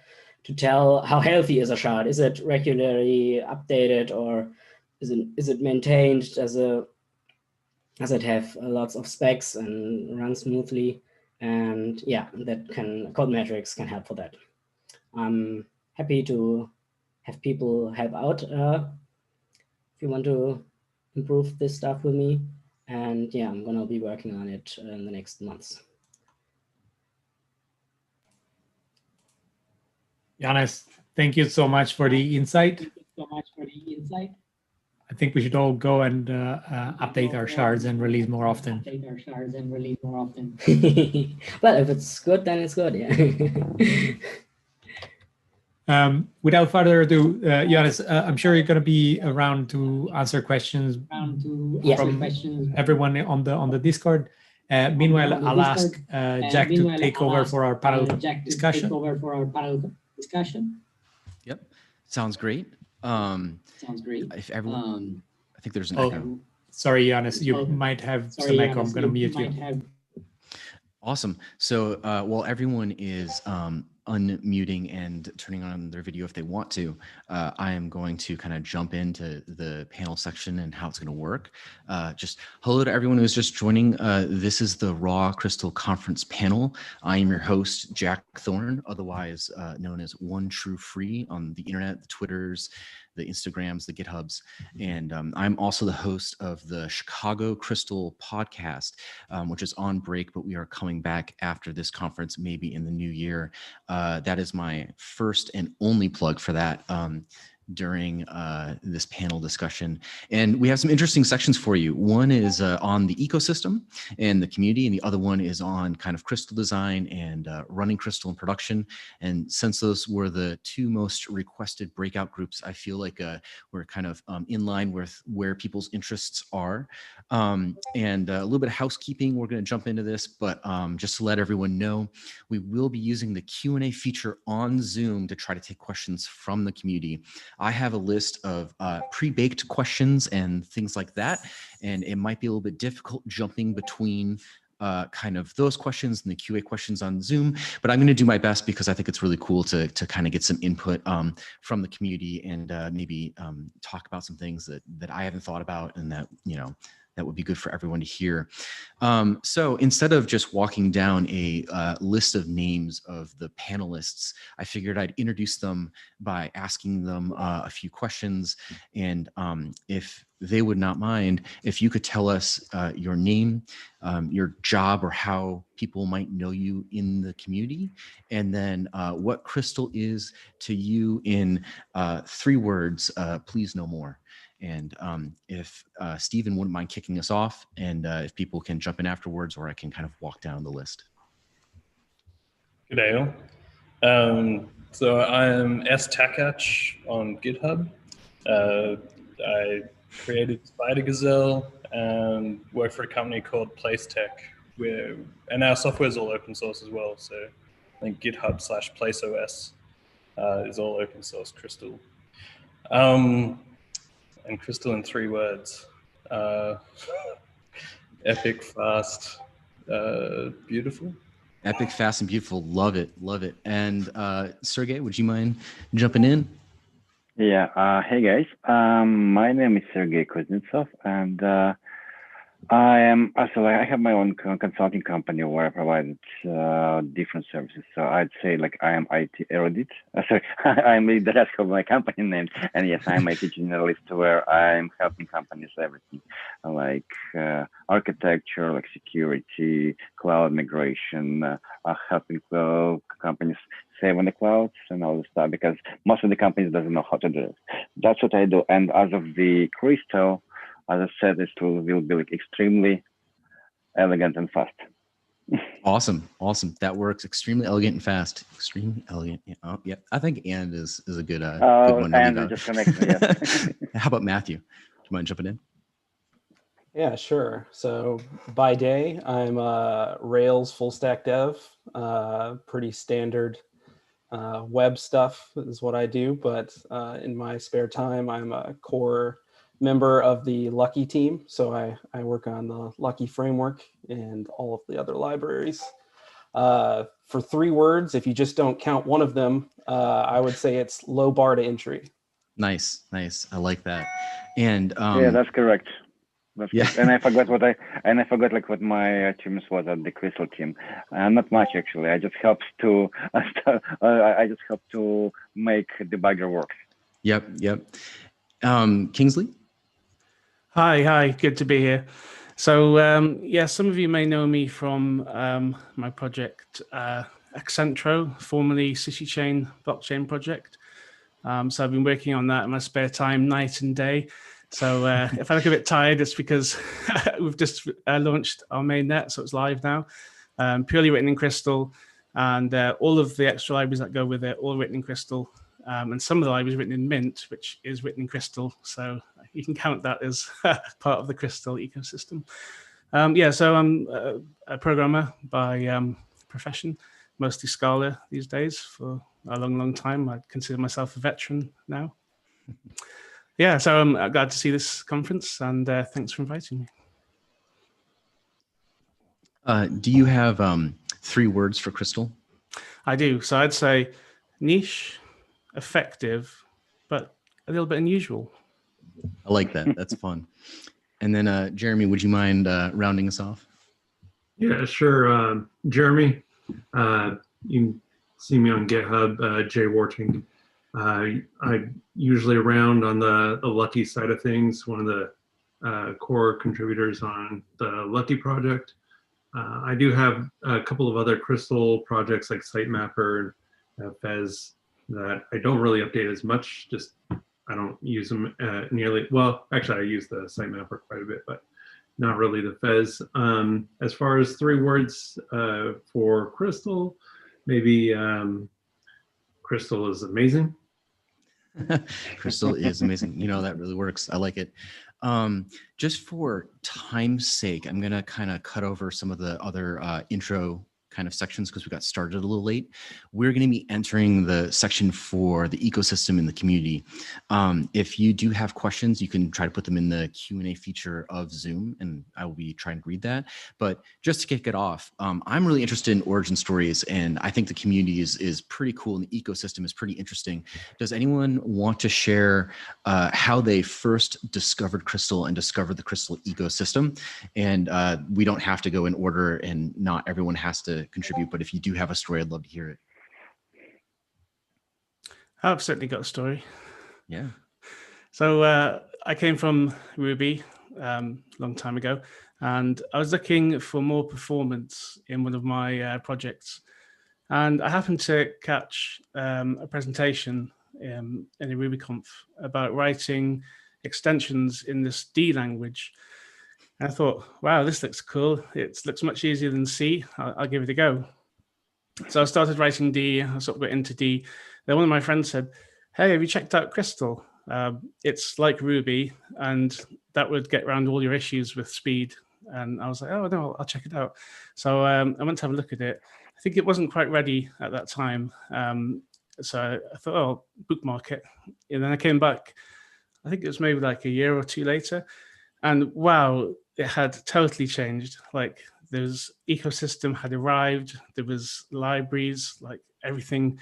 to tell how healthy is a shard. Is it regularly updated, or is it maintained? Does it have lots of specs and run smoothly? And yeah, code metrics can help for that. I'm happy to have people help out if you want to improve this stuff with me. And yeah, I'm gonna be working on it in the next months. Johannes, thank you so much for the insight. I think we should all go and update our shards and release more often. Well, if it's good, then it's good, yeah. Without further ado, Johannes, I'm sure you're going to be around to answer questions from everyone on the Discord. Meanwhile, I'll ask Jack to take over for our panel discussion. Yep, sounds great. If everyone, I think there's an echo. Sorry, Johannes, you might have some echo. I'm going to mute you. Awesome. So while everyone is unmuting and turning on their video if they want to, I am going to kind of jump into the panel section and how it's going to work. Just hello to everyone who's just joining. This is the Raw Crystal Conference panel. I am your host, Jack Thorne, otherwise known as One True Free on the internet, the Twitters, the Instagrams, the GitHubs. And I'm also the host of the Chicago Crystal podcast, which is on break, but we are coming back after this conference, maybe in the new year. That is my first and only plug for that during this panel discussion. And we have some interesting sections for you. One is on the ecosystem and the community, and the other one is on kind of crystal design and running crystal in production. And since those were the two most requested breakout groups, I feel like we're kind of in line with where people's interests are. And a little bit of housekeeping, we're going to jump into this, but just to let everyone know, we will be using the Q&A feature on Zoom to try to take questions from the community. I have a list of pre-baked questions and things like that, and it might be a little bit difficult jumping between kind of those questions and the QA questions on Zoom, but I'm going to do my best because I think it's really cool to kind of get some input from the community and maybe talk about some things that I haven't thought about and that, you know, that would be good for everyone to hear. So instead of just walking down a list of names of the panelists, I figured I'd introduce them by asking them a few questions. And if they would not mind, if you could tell us your name, your job, or how people might know you in the community, and then what crystal is to you in 3 words, please no more. And if Stephen wouldn't mind kicking us off, and if people can jump in afterwards, or I can kind of walk down the list. Good day all. So I am S. Takach on GitHub. I created Spider Gazelle and work for a company called PlaceTech, and our software is all open source as well. So I think GitHub/PlaceOS is all open source Crystal. And Crystal in 3 words. Epic, fast, beautiful. Epic, fast, and beautiful. Love it. Love it. And Sergey, would you mind jumping in? Yeah. Hey, guys. My name is Sergey Kuznetsov, and I am also, I have my own consulting company where I provide different services. So I'd say like I am IT erudite. Sorry, I'm the rest of my company name. And yes, I'm IT generalist where I'm helping companies everything like architecture, like security, cloud migration, helping companies save on the clouds and all this stuff, because most of the companies doesn't know how to do it. That's what I do. And as of the Crystal, as I said, this tool will be like extremely elegant and fast. Awesome. Awesome. That works. Extremely elegant and fast. Extremely elegant. Yeah. Oh, yeah. I think and is a good, good one to leave out. Just connect me, yes. How about Matthew? Do you mind jumping in? Yeah, sure. So by day, I'm a Rails full stack dev, pretty standard web stuff is what I do. But in my spare time, I'm a core member of the Lucky team. So I work on the Lucky framework and all of the other libraries. For 3 words, if you just don't count one of them, I would say it's low bar to entry. Nice. Nice. I like that. And yeah, that's correct. Yeah. And I forgot what like what my achievements was at the Crystal team. Not much actually. I just helped to make debugger work. Yep. Kingsley. Hi. Good to be here. So yeah, some of you may know me from my project Accentro, formerly CityChain blockchain project. So I've been working on that in my spare time, night and day. So if I look a bit tired, it's because we've just launched our mainnet, so it's live now. Purely written in Crystal, and all of the extra libraries that go with it, all written in Crystal. And some of the libraries written in Mint, which is written in Crystal. So you can count that as part of the Crystal ecosystem. Yeah, so I'm a programmer by profession, mostly Scala these days for a long time. I consider myself a veteran now. Yeah, so I'm glad to see this conference, and thanks for inviting me. Do you have 3 words for Crystal? I do. So I'd say niche, effective, but a little bit unusual. I like that. That's fun. And then Jeremy, would you mind rounding us off? Yeah, sure. Jeremy, you can see me on GitHub, Jay Warting. I'm usually around on the Lucky side of things, one of the core contributors on the Lucky project. I do have a couple of other Crystal projects like Sitemapper and Fez that I don't really update as much, just I don't use them nearly, well, actually I use the Sitemapper quite a bit, but not really the Fez. As far as 3 words for Crystal, maybe Crystal is amazing. Crystal is amazing. You know, that really works. I like it. Just for time's sake, I'm going to kind of cut over some of the other intro kind of sections because we got started a little late. We're going to be entering the section for the ecosystem in the community. If you do have questions, you can try to put them in the Q&A feature of Zoom, and I will be trying to read that. But just to kick it off, I'm really interested in origin stories, and I think the community is pretty cool, and the ecosystem is pretty interesting. Does anyone want to share how they first discovered Crystal and discovered the Crystal ecosystem? And we don't have to go in order, and not everyone has to contribute, but if you do have a story, I'd love to hear it. I've certainly got a story. Yeah. So I came from Ruby long time ago, and I was looking for more performance in one of my projects. And I happened to catch a presentation in a RubyConf about writing extensions in this D language. And I thought, wow, this looks cool. It looks much easier than C. I'll give it a go. So I started writing D. I sort of got into D. Then one of my friends said, hey, have you checked out Crystal? It's like Ruby, and that would get around all your issues with speed. And I was like, oh, no, I'll check it out. So I went to have a look at it. I think it wasn't quite ready at that time. So I thought, oh, bookmark it. And then I came back, I think it was maybe like a year or 2 later. And wow, it had totally changed. Like there's ecosystem had arrived. There was libraries, like everything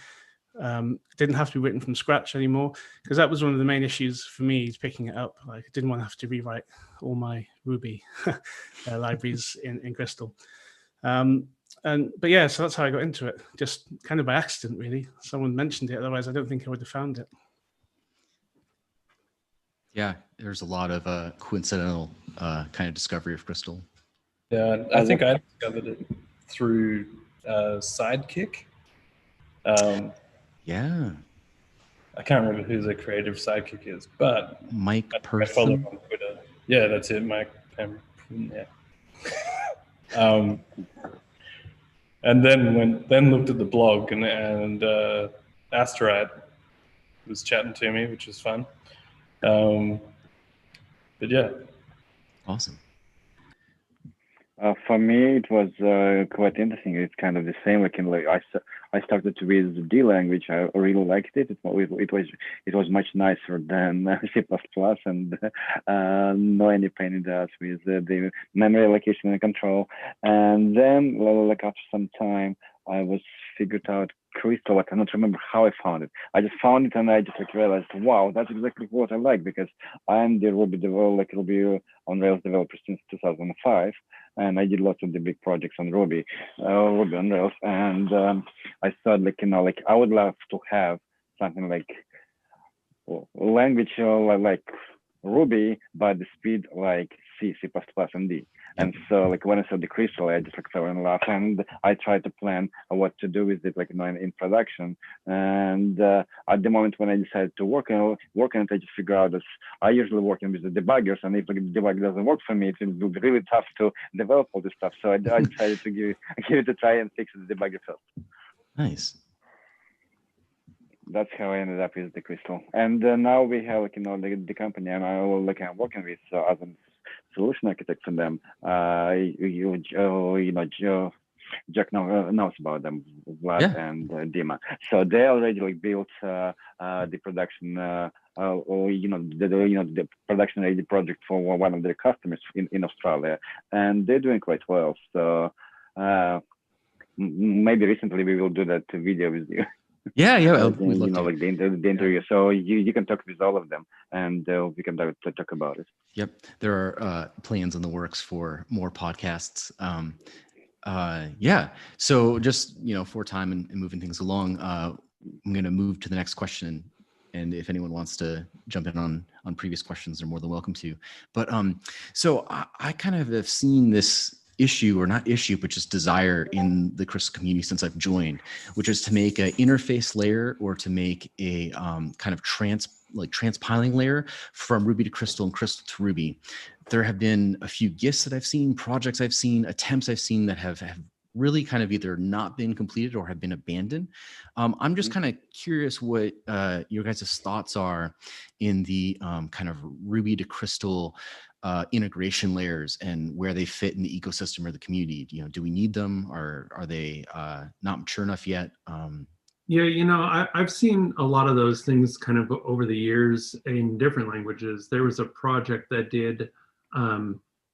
didn't have to be written from scratch anymore, because that was one of the main issues for me picking it up. Like I didn't want to have to rewrite all my Ruby libraries in Crystal. But yeah, so that's how I got into it, just kind of by accident, really. Someone mentioned it, otherwise I don't think I would have found it. Yeah, there's a lot of coincidental kind of discovery of Crystal. Yeah, I think I discovered it through Sidekick. Yeah. I can't remember who the creative Sidekick is, but Mike I follow him Person. on Twitter. Yeah, that's it, Mike. Yeah. And then looked at the blog and Asterite was chatting to me, which was fun. But yeah. Awesome. For me, it was quite interesting. It's kind of the same. I started to read the D language. I really liked it. It was much nicer than C++, and no any pain in the ass with the memory allocation and control. And then, like after some time, I was figured out Crystal. I cannot remember how I found it. I just found it, and I just realized, wow, that's exactly what I like, because I'm the Ruby developer, Ruby on Rails developer since 2005. And I did lots of the big projects on Ruby on Rails. And I thought, I would love to have something like language like Ruby, but the speed like C, C++, and D. And so, when I saw the Crystal, I just fell in love, and I tried to plan what to do with it, in production. And at the moment when I decided to work on it, I just figured out that I usually working with the debuggers, and if the debug doesn't work for me, it will be really tough to develop all this stuff. So I decided to give it a try and fix the debugger first. Nice. That's how I ended up with the Crystal. And now we have the company I'm working with as a solution architect for them. Jack knows about them, Vlad and Dima. So they already built the production, the production ready project for one of their customers in Australia, and they're doing quite well. So maybe recently we will do that video with you. Yeah, yeah, We'd love to. like the interview. So you can talk with all of them, and we can talk about it. Yep, there are plans in the works for more podcasts. Yeah, so just for time and moving things along, I'm going to move to the next question. And if anyone wants to jump in on previous questions, they're more than welcome to. But so I kind of have seen this issue, or not issue, but just desire in the Crystal community since I've joined, which is to make an interface layer or to make a kind of transpiling layer from Ruby to Crystal and Crystal to Ruby. There have been a few gifts that I've seen, projects I've seen, attempts I've seen that have really kind of either not been completed or have been abandoned. I'm just kind of curious what your guys' thoughts are in the kind of Ruby to Crystal integration layers and where they fit in the ecosystem or the community. Do we need them, or are they not mature enough yet? Yeah, I've seen a lot of those things kind of over the years in different languages. There was a project that did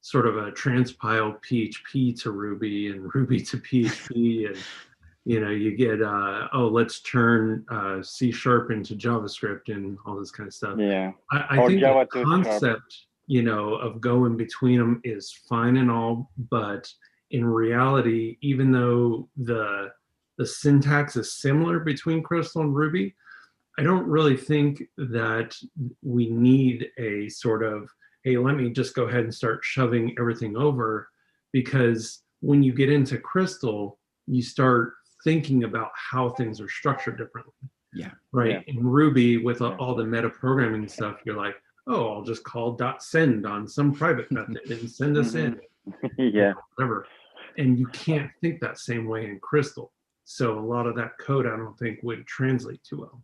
sort of a transpile PHP to Ruby and Ruby to PHP, and you get let's turn C# into JavaScript and all this kind of stuff. Yeah, I think Java the concept of going between them is fine and all, but in reality, even though the syntax is similar between Crystal and Ruby, I don't really think that we need a sort of, hey, let me just go ahead and start shoving everything over, because when you get into Crystal, you start thinking about how things are structured differently. Yeah. Right. Yeah. In Ruby, with all the meta programming stuff, you're like, oh, I'll just call .send on some private method and send us in. Yeah. Whatever. And you can't think that same way in Crystal. So a lot of that code, I don't think, would translate too well.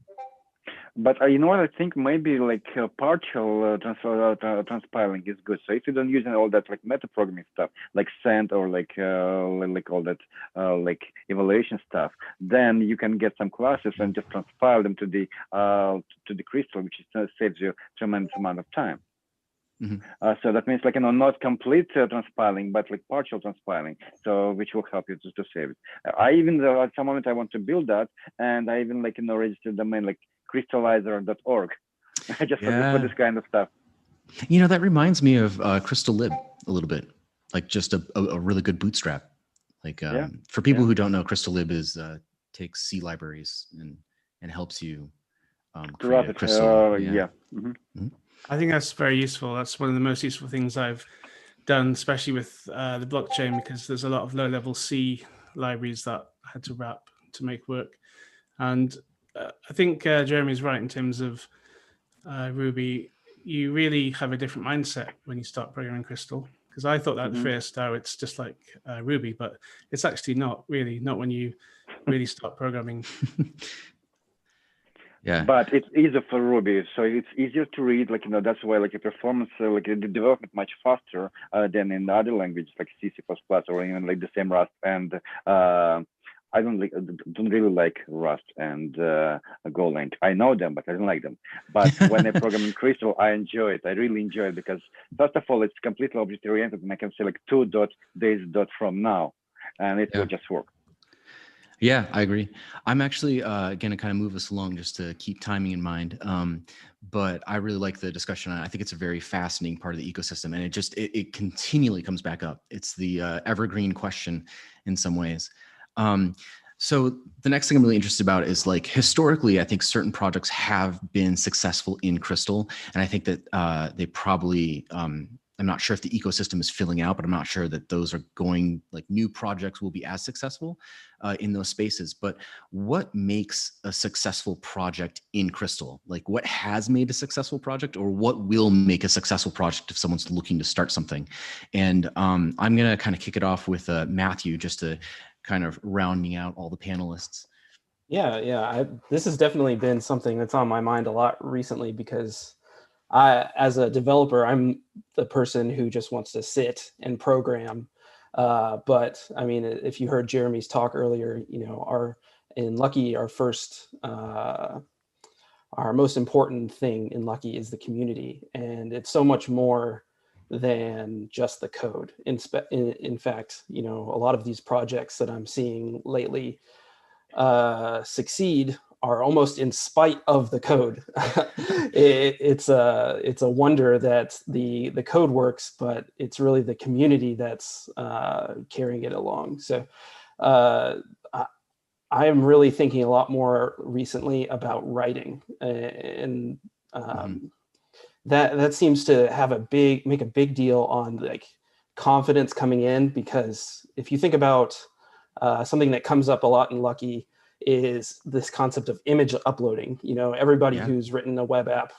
But you know what? I think maybe like partial transpiling is good. So if you don't use all that like meta programming stuff, like send or like all that like evaluation stuff, then you can get some classes and just transpile them to the Crystal, which saves you a tremendous amount of time. Mm-hmm. So that means like not complete transpiling, but like partial transpiling. So which will help you to save it. I even at some moment I want to build that, and I even like registered domain like crystallizer.org. just for this kind of stuff. That reminds me of Crystal Lib a little bit, like just a really good bootstrap. Like for people who don't know, Crystal Lib is takes C libraries and helps you create a Crystal. Mm-hmm. Mm-hmm. I think that's very useful. That's one of the most useful things I've done, especially with the blockchain, because there's a lot of low-level C libraries that I had to wrap to make work. And I think Jeremy's right in terms of Ruby. You really have a different mindset when you start programming Crystal, because I thought that at first, it's just like Ruby, but it's actually not really, not when you really start programming. Yeah. But it's easier for Ruby, so it's easier to read. Like that's why like the performance, like the development much faster than in other languages like C, C++, or even like the same Rust. And I don't really like Rust and Golang. I know them, but I don't like them. But when I program in Crystal, I enjoy it. I really enjoy it because first of all, it's completely object oriented, and I can say like 2 days from now, and it will just work. Yeah, I agree. I'm actually going to kind of move us along just to keep timing in mind. But I really like the discussion. I think it's a very fascinating part of the ecosystem, and it continually comes back up. It's the evergreen question in some ways. So the next thing I'm really interested about is like historically, I think certain projects have been successful in Crystal, and I think that they probably I'm not sure if the ecosystem is filling out, but I'm not sure that those are going, like new projects will be as successful in those spaces. But what makes a successful project in Crystal? Like what has made a successful project, or what will make a successful project if someone's looking to start something? And I'm going to kind of kick it off with Matthew, just to kind of rounding out all the panelists. Yeah. This has definitely been something that's on my mind a lot recently, because as a developer, I'm the person who just wants to sit and program. But I mean, if you heard Jeremy's talk earlier, in Lucky, our most important thing in Lucky is the community. And it's so much more than just the code. In fact, you know, a lot of these projects that I'm seeing lately succeed are almost in spite of the code. It's a wonder that the code works, but it's really the community that's carrying it along. So I am really thinking a lot more recently about writing, and that seems to have make a big deal on like confidence coming in, because if you think about something that comes up a lot in Lucky is this concept of image uploading. You know, everybody who's written a web app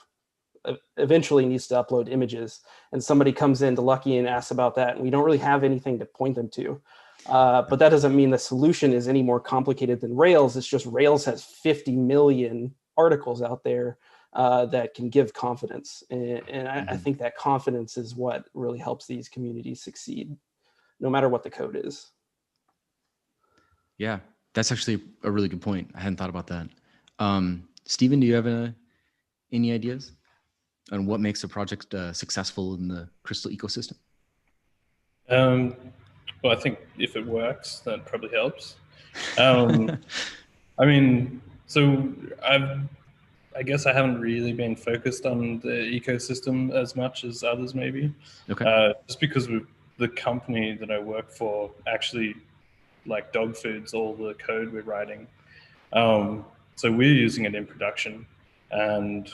eventually needs to upload images, and somebody comes into Lucky and asks about that, and we don't really have anything to point them to. But that doesn't mean the solution is any more complicated than Rails. It's just Rails has 50 million articles out there that can give confidence. And I think that confidence is what really helps these communities succeed, no matter what the code is. Yeah, that's actually a really good point. I hadn't thought about that. Stephen, do you have any ideas on what makes a project successful in the Crystal ecosystem? Well, I think if it works, that probably helps. I mean, so I guess I haven't really been focused on the ecosystem as much as others maybe. Okay. Just because the company that I work for actually like dog foods all the code we're writing. So we're using it in production, and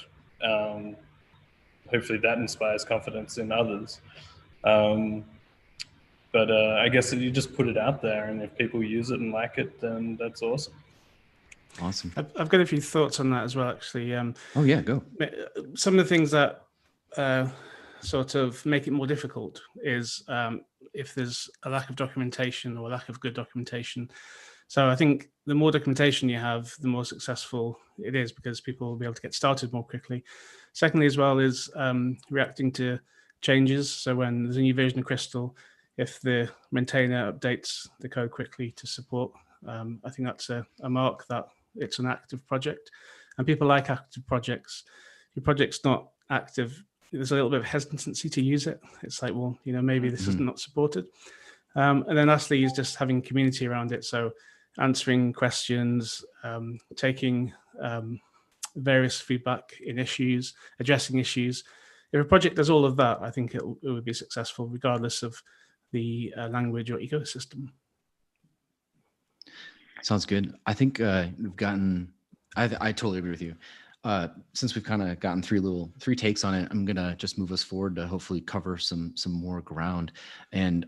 hopefully that inspires confidence in others. But I guess if you just put it out there, and if people use it and like it, then that's awesome. Awesome. I've got a few thoughts on that as well, actually. Oh yeah, go. Some of the things that sort of make it more difficult is if there's a lack of documentation or a lack of good documentation. So I think the more documentation you have, the more successful it is, because people will be able to get started more quickly. Secondly, as well, is reacting to changes. So when there's a new version of Crystal, if the maintainer updates the code quickly to support, I think that's a mark that it's an active project. And people like active projects. If your project's not active, there's a little bit of hesitancy to use it. It's like, well, you know, maybe this is not supported. And then lastly is just having community around it. So answering questions, taking various feedback in issues, addressing issues. If a project does all of that, I think it would be successful regardless of the language or ecosystem. Sounds good. I think we've gotten, I totally agree with you. Since we've kind of gotten three takes on it, I'm gonna just move us forward to hopefully cover some more ground. And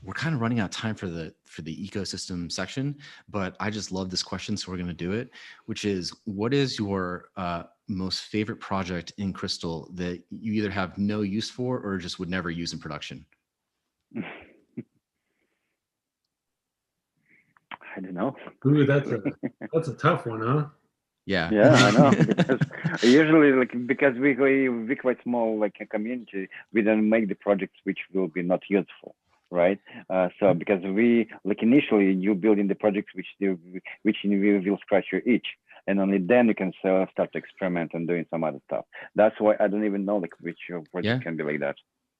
we're kind of running out of time for the ecosystem section, but I just love this question, so we're gonna do it, which is, what is your most favorite project in Crystal that you either have no use for or just would never use in production? I don't know. Ooh, that's a tough one, huh? Yeah. Yeah, I know. Because usually, because we quite small, like a community, we don't make the projects which will be not useful, right? So because we initially you building the projects which will scratch your itch, and only then you can start to experiment and doing some other stuff. That's why I don't even know which project can be like that.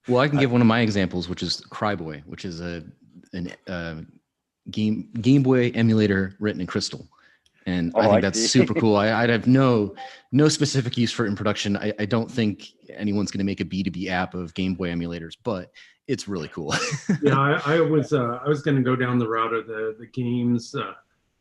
Well, I can give one of my examples, which is Cryboy, which is a Game Boy emulator written in Crystal. And I think that's super cool. I'd have no specific use for it in production. I don't think anyone's going to make a B2B app of Game Boy emulators, but it's really cool. Yeah, I was going to go down the route of the games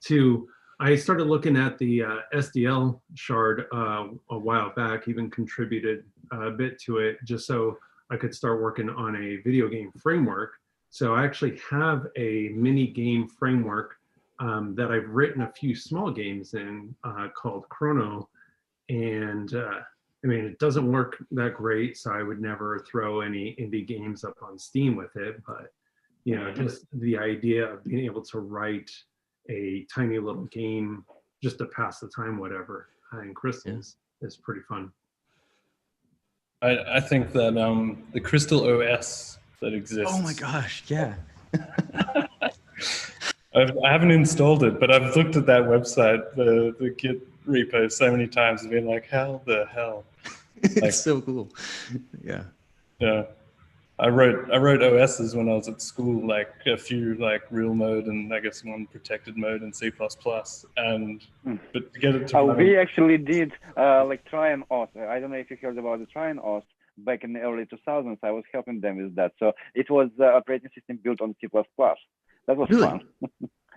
too. I started looking at the SDL shard a while back, even contributed a bit to it just so I could start working on a video game framework. So I actually have a mini game framework that I've written a few small games in called Chrono. And I mean, it doesn't work that great, so I would never throw any indie games up on Steam with it. But, you know, just the idea of being able to write a tiny little game just to pass the time, whatever, in Crystals is pretty fun. I think that the Crystal OS that exists. Oh my gosh, yeah. I haven't installed it, but I've looked at that website, the Git repo, so many times and been like, how the hell? It's so cool. Yeah. Yeah. I wrote OSs when I was at school, like a few like real mode and I guess one protected mode in C++. And but to get it to run we actually did like try and OS. I don't know if you heard about the try and OS back in the early 2000s. I was helping them with that. So it was operating system built on C++. That was Really? fun.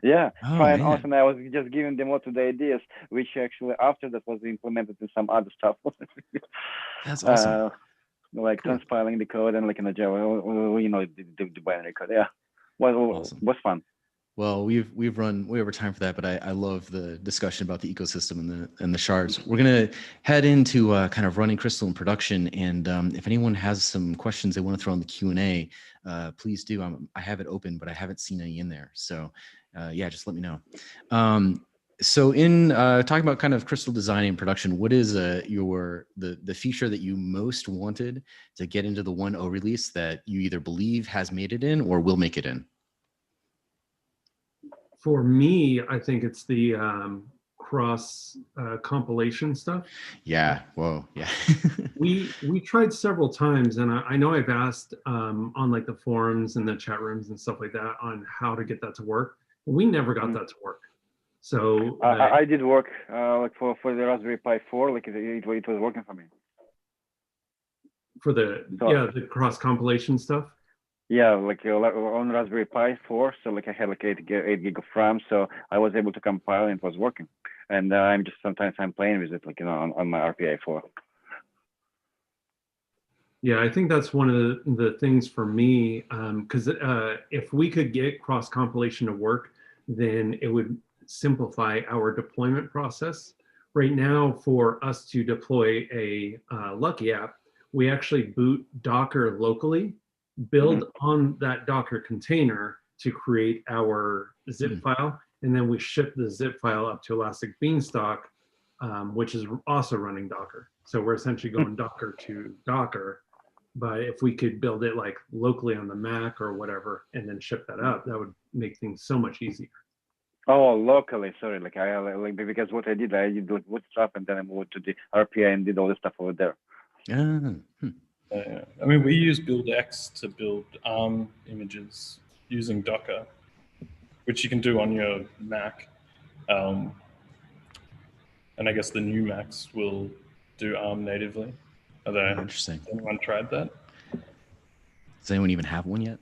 Yeah, Oh, try and man. OS, and I was just giving them all to the ideas, which actually after that was implemented in some other stuff. That's awesome. Like Cool. transpiling the code and like in a Java, you know, the binary code. Yeah, was fun. Well, we've run way over time for that, but I love the discussion about the ecosystem and the shards. We're gonna head into kind of running Crystal in production, and if anyone has some questions they want to throw in the Q&A, please do. I have it open, but I haven't seen any in there. So yeah, just let me know. So in talking about kind of Crystal design and production, what is the feature that you most wanted to get into the 1.0 release that you either believe has made it in or will make it in? For me, I think it's the cross compilation stuff. Yeah. Whoa. Yeah. we tried several times, and I know I've asked on like the forums and the chat rooms and stuff like that on how to get that to work. We never got that to work. So I did work like for the Raspberry Pi 4, like it was working for me. For the cross compilation stuff. Yeah, like on Raspberry Pi 4, so like I had like 8 gig of RAM, so I was able to compile and it was working. And sometimes I'm playing with it, like on my RPI 4. Yeah, I think that's one of the things for me, because if we could get cross compilation to work, then it would simplify our deployment process. Right now, for us to deploy a Lucky app, we actually boot Docker locally, build on that Docker container to create our zip file, and then we ship the zip file up to Elastic Beanstalk, which is also running Docker. So we're essentially going Docker to Docker. But if we could build it like locally on the Mac or whatever, and then ship that up, that would make things so much easier. Oh, locally, sorry, like I like because what I did Bootstrap, and then I moved to the RPI and did all the stuff over there. I mean, we use BuildX to build ARM images using Docker, which you can do on your Mac. And I guess the new Macs will do ARM natively. Interesting. Has anyone tried that? Does anyone even have one yet?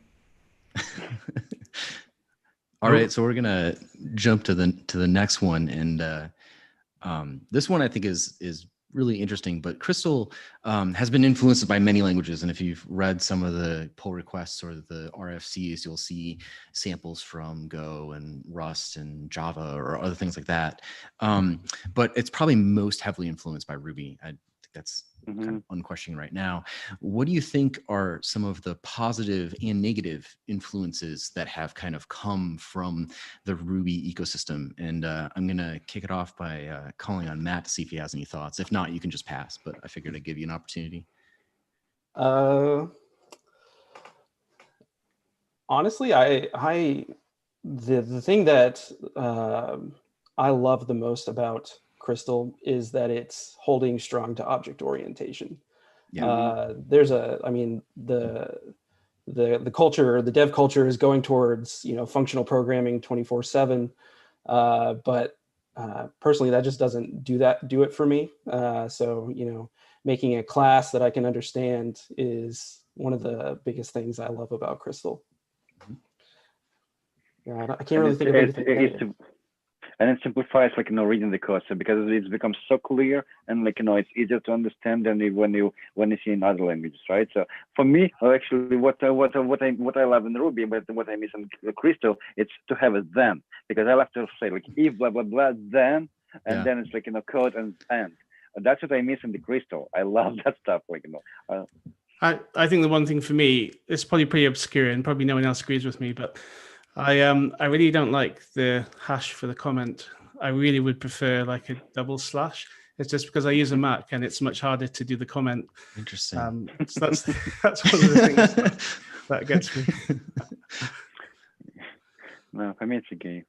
All right, so we're gonna jump to the next one, and this one I think is really interesting. But Crystal has been influenced by many languages, and if you've read some of the pull requests or the RFCs, you'll see samples from Go and Rust and Java or other things like that. But it's probably most heavily influenced by Ruby. I think that's kind of unquestioning right now. What do you think are some of the positive and negative influences that have kind of come from the Ruby ecosystem? And I'm going to kick it off by calling on Matt to see if he has any thoughts. If not, you can just pass, but I figured I'd give you an opportunity. Honestly, the thing that I love the most about Crystal is that it's holding strong to object orientation. Yeah. The culture, the dev culture is going towards, functional programming 24/7. But personally, that just doesn't do it for me. So, making a class that I can understand is one of the biggest things I love about Crystal. Yeah, I can't really think of anything. And it simplifies, reading the code, so because it's becomes so clear and it's easier to understand than when you see in other languages, right? So for me, actually, what I love in Ruby, but what I miss in Crystal, it's to have a then, because I love to say if blah blah blah then, and then it's code and end. That's what I miss in the Crystal. I love that stuff. I think the one thing for me, it's probably pretty obscure, and probably no one else agrees with me, but I really don't like the hash for the comment. I really would prefer like a double slash. It's just because I use a Mac and it's much harder to do the comment. Interesting. So that's one of the things that gets me. No, for me it's okay.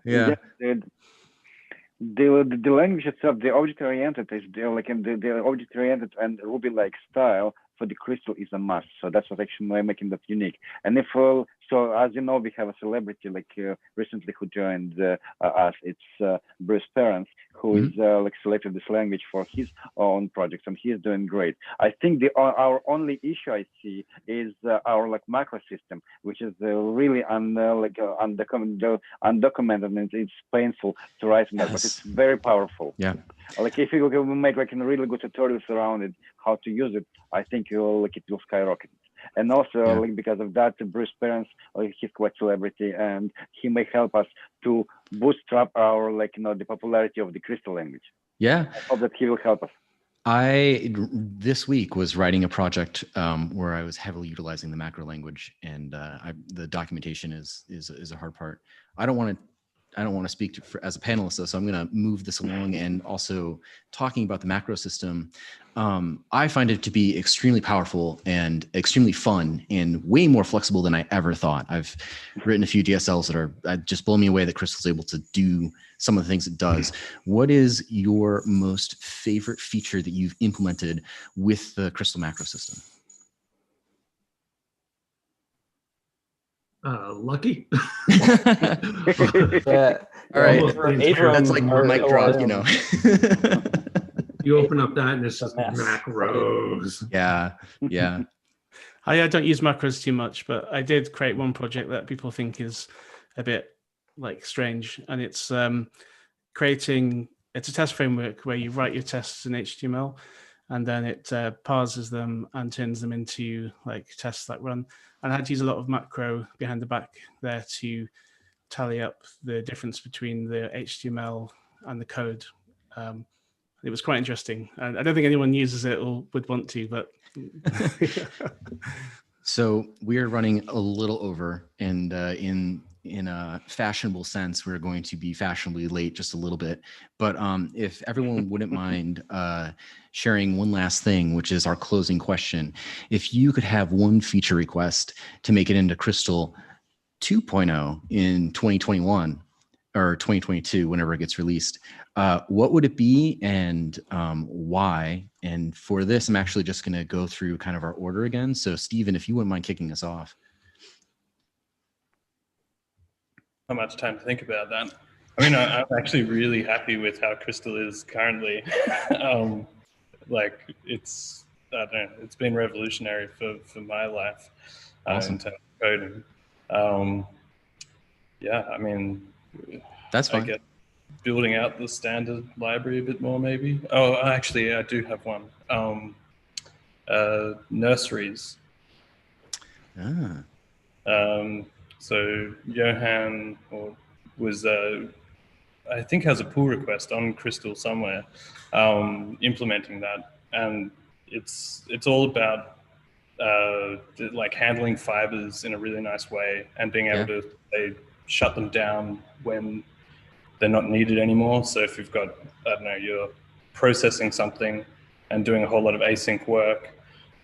Yeah. The language itself, the object oriented is the object oriented and Ruby like style for the Crystal is a must. So that's what actually making that unique. And if so, as you know, we have a celebrity like recently who joined us. It's Bruce Perens, who is like selected this language for his own projects, and he is doing great. I think our only issue I see is our like macro system, which is really undocumented, and it's painful to write in that, but it's very powerful. Yeah. Like if you make like really good tutorials around it, how to use it, I think it will skyrocket. And also like because of that, Bruce Perens, he's quite celebrity, and he may help us to bootstrap our the popularity of the Crystal language. Yeah. I hope that he will help us. I this week was writing a project where I was heavily utilizing the macro language, and the documentation is a hard part. I don't want to speak as a panelist, though, so I'm going to move this along. And also talking about the macro system, I find it to be extremely powerful and extremely fun and way more flexible than I ever thought. I've written a few DSLs that are just blow me away that Crystal's able to do some of the things it does. What is your most favorite feature that you've implemented with the Crystal macro system? Lucky. All right. Abram, that's like mic drop, you know. You open up that and it's just macros. Yeah. I don't use macros too much, but I did create one project that people think is a bit like strange, and it's it's a test framework where you write your tests in HTML, and then it parses them and turns them into like tests that run. And I had to use a lot of macro behind the back there to tally up the difference between the HTML and the code. It was quite interesting. I don't think anyone uses it or would want to, but. So we are running a little over, and in a fashionable sense, we're going to be fashionably late just a little bit. But if everyone wouldn't mind sharing one last thing, which is our closing question. If you could have one feature request to make it into Crystal 2.0 in 2021 or 2022, whenever it gets released, what would it be, and why? And for this, I'm actually just going to go through kind of our order again. So Stephen, if you wouldn't mind kicking us off. Not much time to think about that. I mean, I'm actually really happy with how Crystal is currently. Like it's, I don't know, it's been revolutionary for my life in terms of coding. Yeah, I mean, that's fine. I guess building out the standard library a bit more, maybe. Oh, actually, I do have one. Nurseries. So Johan was, I think, has a pull request on Crystal somewhere, implementing that, and it's all about like handling fibers in a really nice way and being able to shut them down when they're not needed anymore. So if you've got, I don't know, you're processing something and doing a whole lot of async work,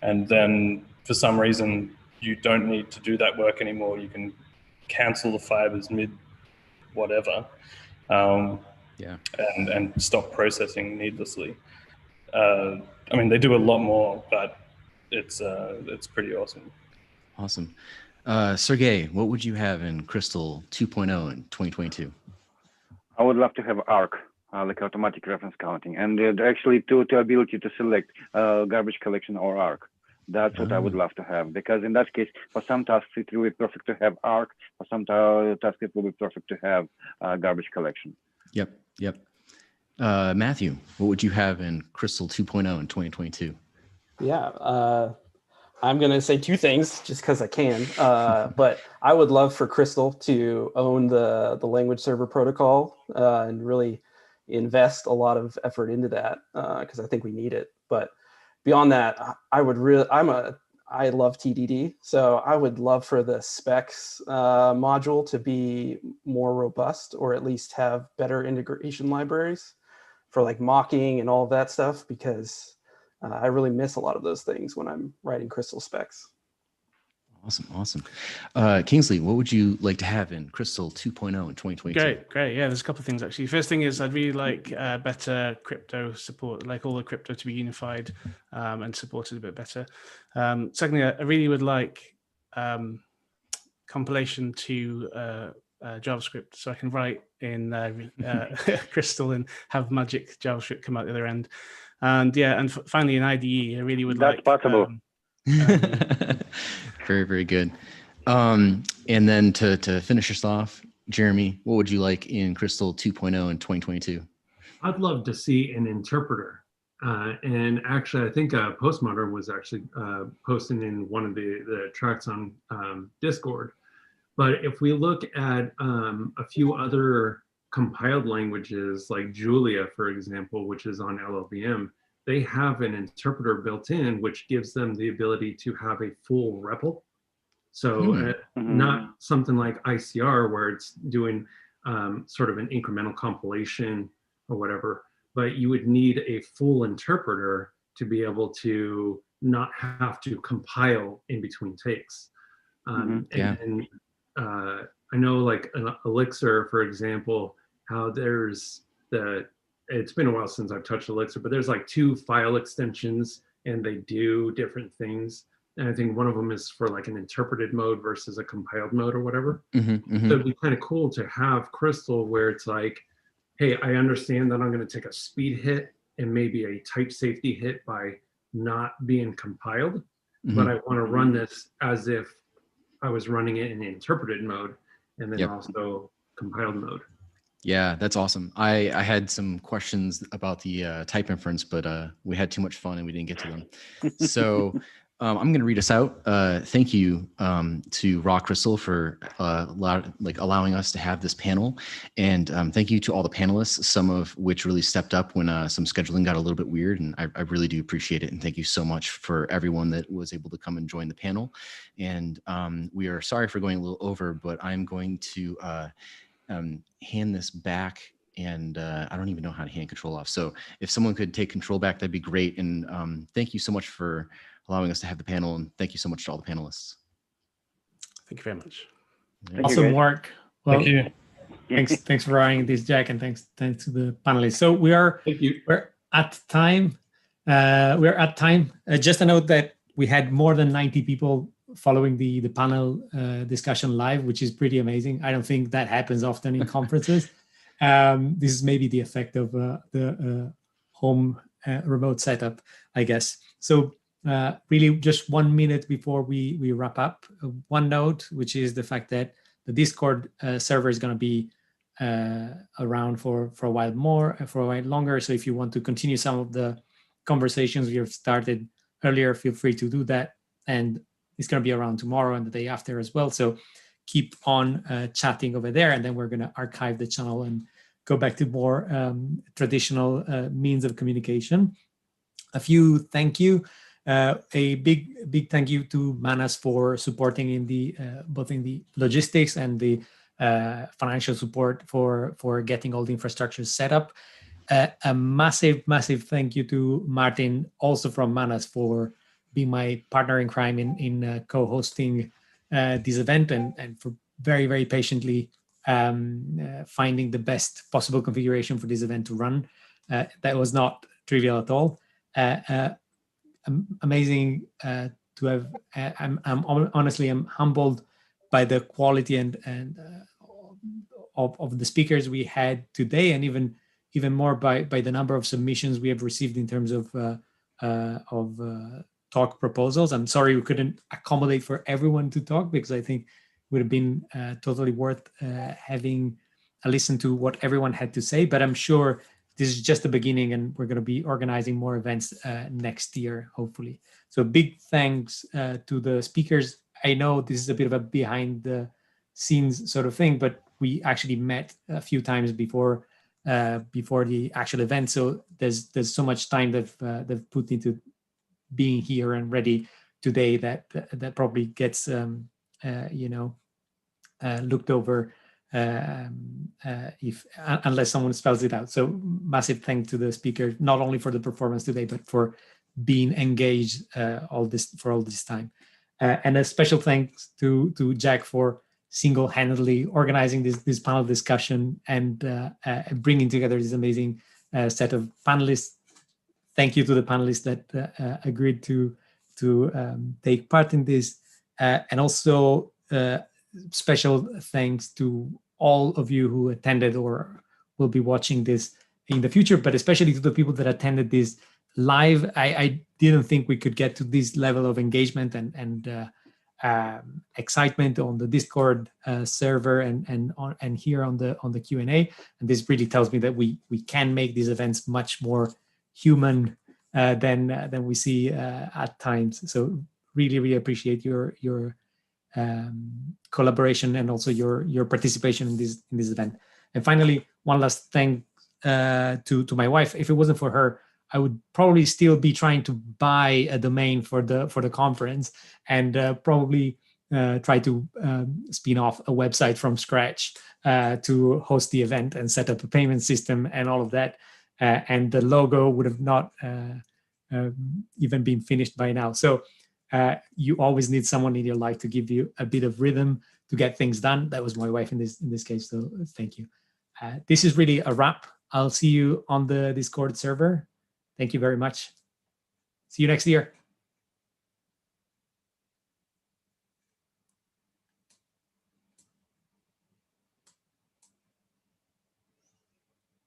and then for some reason you don't need to do that work anymore, you can cancel the fibers mid whatever, and stop processing needlessly. I mean, they do a lot more, but it's pretty awesome. Awesome. Sergey, what would you have in Crystal 2.0 in 2022? I would love to have ARC, like automatic reference counting, and actually to ability to select garbage collection or ARC. That's what I would love to have, because in that case, for some tasks it will be perfect to have ARC. For some tasks it will be perfect to have garbage collection. Yep. Matthew, what would you have in Crystal 2.0 in 2022? Yeah, I'm going to say two things just because I can, but I would love for Crystal to own the language server protocol and really invest a lot of effort into that because I think we need it. But beyond that, I love TDD, so I would love for the specs module to be more robust, or at least have better integration libraries for like mocking and all of that stuff, because I really miss a lot of those things when I'm writing Crystal specs. Awesome. Kingsley, what would you like to have in Crystal 2.0 in 2022? Great. Yeah, there's a couple of things actually. First thing is I'd really like better crypto support, like all the crypto to be unified and supported a bit better. Secondly, I really would like compilation to JavaScript, so I can write in Crystal and have magic JavaScript come out the other end. And yeah, and finally in IDE, I really would That's like. possible. Very, very good. And then to finish us off, Jeremy, what would you like in Crystal 2.0 in 2022? I'd love to see an interpreter. And actually, I think Postmodern was actually posting in one of the tracks on Discord. But if we look at a few other compiled languages like Julia, for example, which is on LLVM, they have an interpreter built in, which gives them the ability to have a full REPL. So not something like ICR where it's doing sort of an incremental compilation or whatever, but you would need a full interpreter to be able to not have to compile in between takes. And I know like an Elixir, for example, how there's it's been a while since I've touched Elixir, but there's like 2 file extensions and they do different things. And I think one of them is for like an interpreted mode versus a compiled mode or whatever. So it'd be kind of cool to have Crystal where it's like, hey, I understand that I'm going to take a speed hit and maybe a type safety hit by not being compiled, but I want to run this as if I was running it in interpreted mode and then also compiled mode. Yeah, that's awesome. I had some questions about the type inference, but we had too much fun and we didn't get to them. So I'm going to read us out. Thank you to Raw Crystal for allowing us to have this panel. And thank you to all the panelists, some of which really stepped up when some scheduling got a little bit weird. And I really do appreciate it. And thank you so much for everyone that was able to come and join the panel. And we are sorry for going a little over, but I'm going to hand this back, and I don't even know how to hand control off. So if someone could take control back, that'd be great. And thank you so much for allowing us to have the panel, and thank you so much to all the panelists. Thank you very much. Awesome work. Well, Thank you. Thanks for running this, Jack, and thanks to the panelists. So we're at time. Just a note that we had more than 90 people following the panel discussion live, which is pretty amazing. I don't think that happens often in conferences. This is maybe the effect of the home remote setup, I guess. So really just 1 minute before we wrap up, one note, which is the fact that the Discord server is going to be around for a while longer. So if you want to continue some of the conversations we have started earlier, feel free to do that. And it's going to be around tomorrow and the day after as well. So keep on chatting over there, and then we're going to archive the channel and go back to more traditional means of communication. A few thank you. A big thank you to Manas for supporting in the both in the logistics and the financial support for getting all the infrastructure set up. A massive thank you to Martin, also from Manas, for being my partner in crime in co-hosting this event and for very patiently finding the best possible configuration for this event to run. That was not trivial at all. Amazing to have. I'm honestly humbled by the quality and of the speakers we had today, and even more by the number of submissions we have received in terms of talk proposals. I'm sorry we couldn't accommodate for everyone to talk, because I think it would have been totally worth having a listen to what everyone had to say. But I'm sure this is just the beginning, and we're going to be organizing more events next year, hopefully. So big thanks to the speakers. I know this is a bit of a behind the scenes sort of thing, but we actually met a few times before the actual event. So there's so much time they've put into being here and ready today that probably gets looked over unless someone spells it out. So massive thanks to the speaker, not only for the performance today, but for being engaged all this time. And a special thanks to Jack for single-handedly organizing this panel discussion and bringing together this amazing set of panelists. Thank you to the panelists that agreed to take part in this, and also special thanks to all of you who attended or will be watching this in the future, but especially to the people that attended this live. I didn't think we could get to this level of engagement and excitement on the Discord server and here on the Q&A. And this really tells me that we can make these events much more human than we see at times. So really appreciate your collaboration and also your participation in this event. And finally, one last thank to my wife. If it wasn't for her, I would probably still be trying to buy a domain for the conference and probably try to spin off a website from scratch to host the event and set up a payment system and all of that. And the logo would have not even been finished by now. So you always need someone in your life to give you a bit of rhythm to get things done. That was my wife in this case. So thank you. This is really a wrap. I'll see you on the Discord server. Thank you very much. See you next year.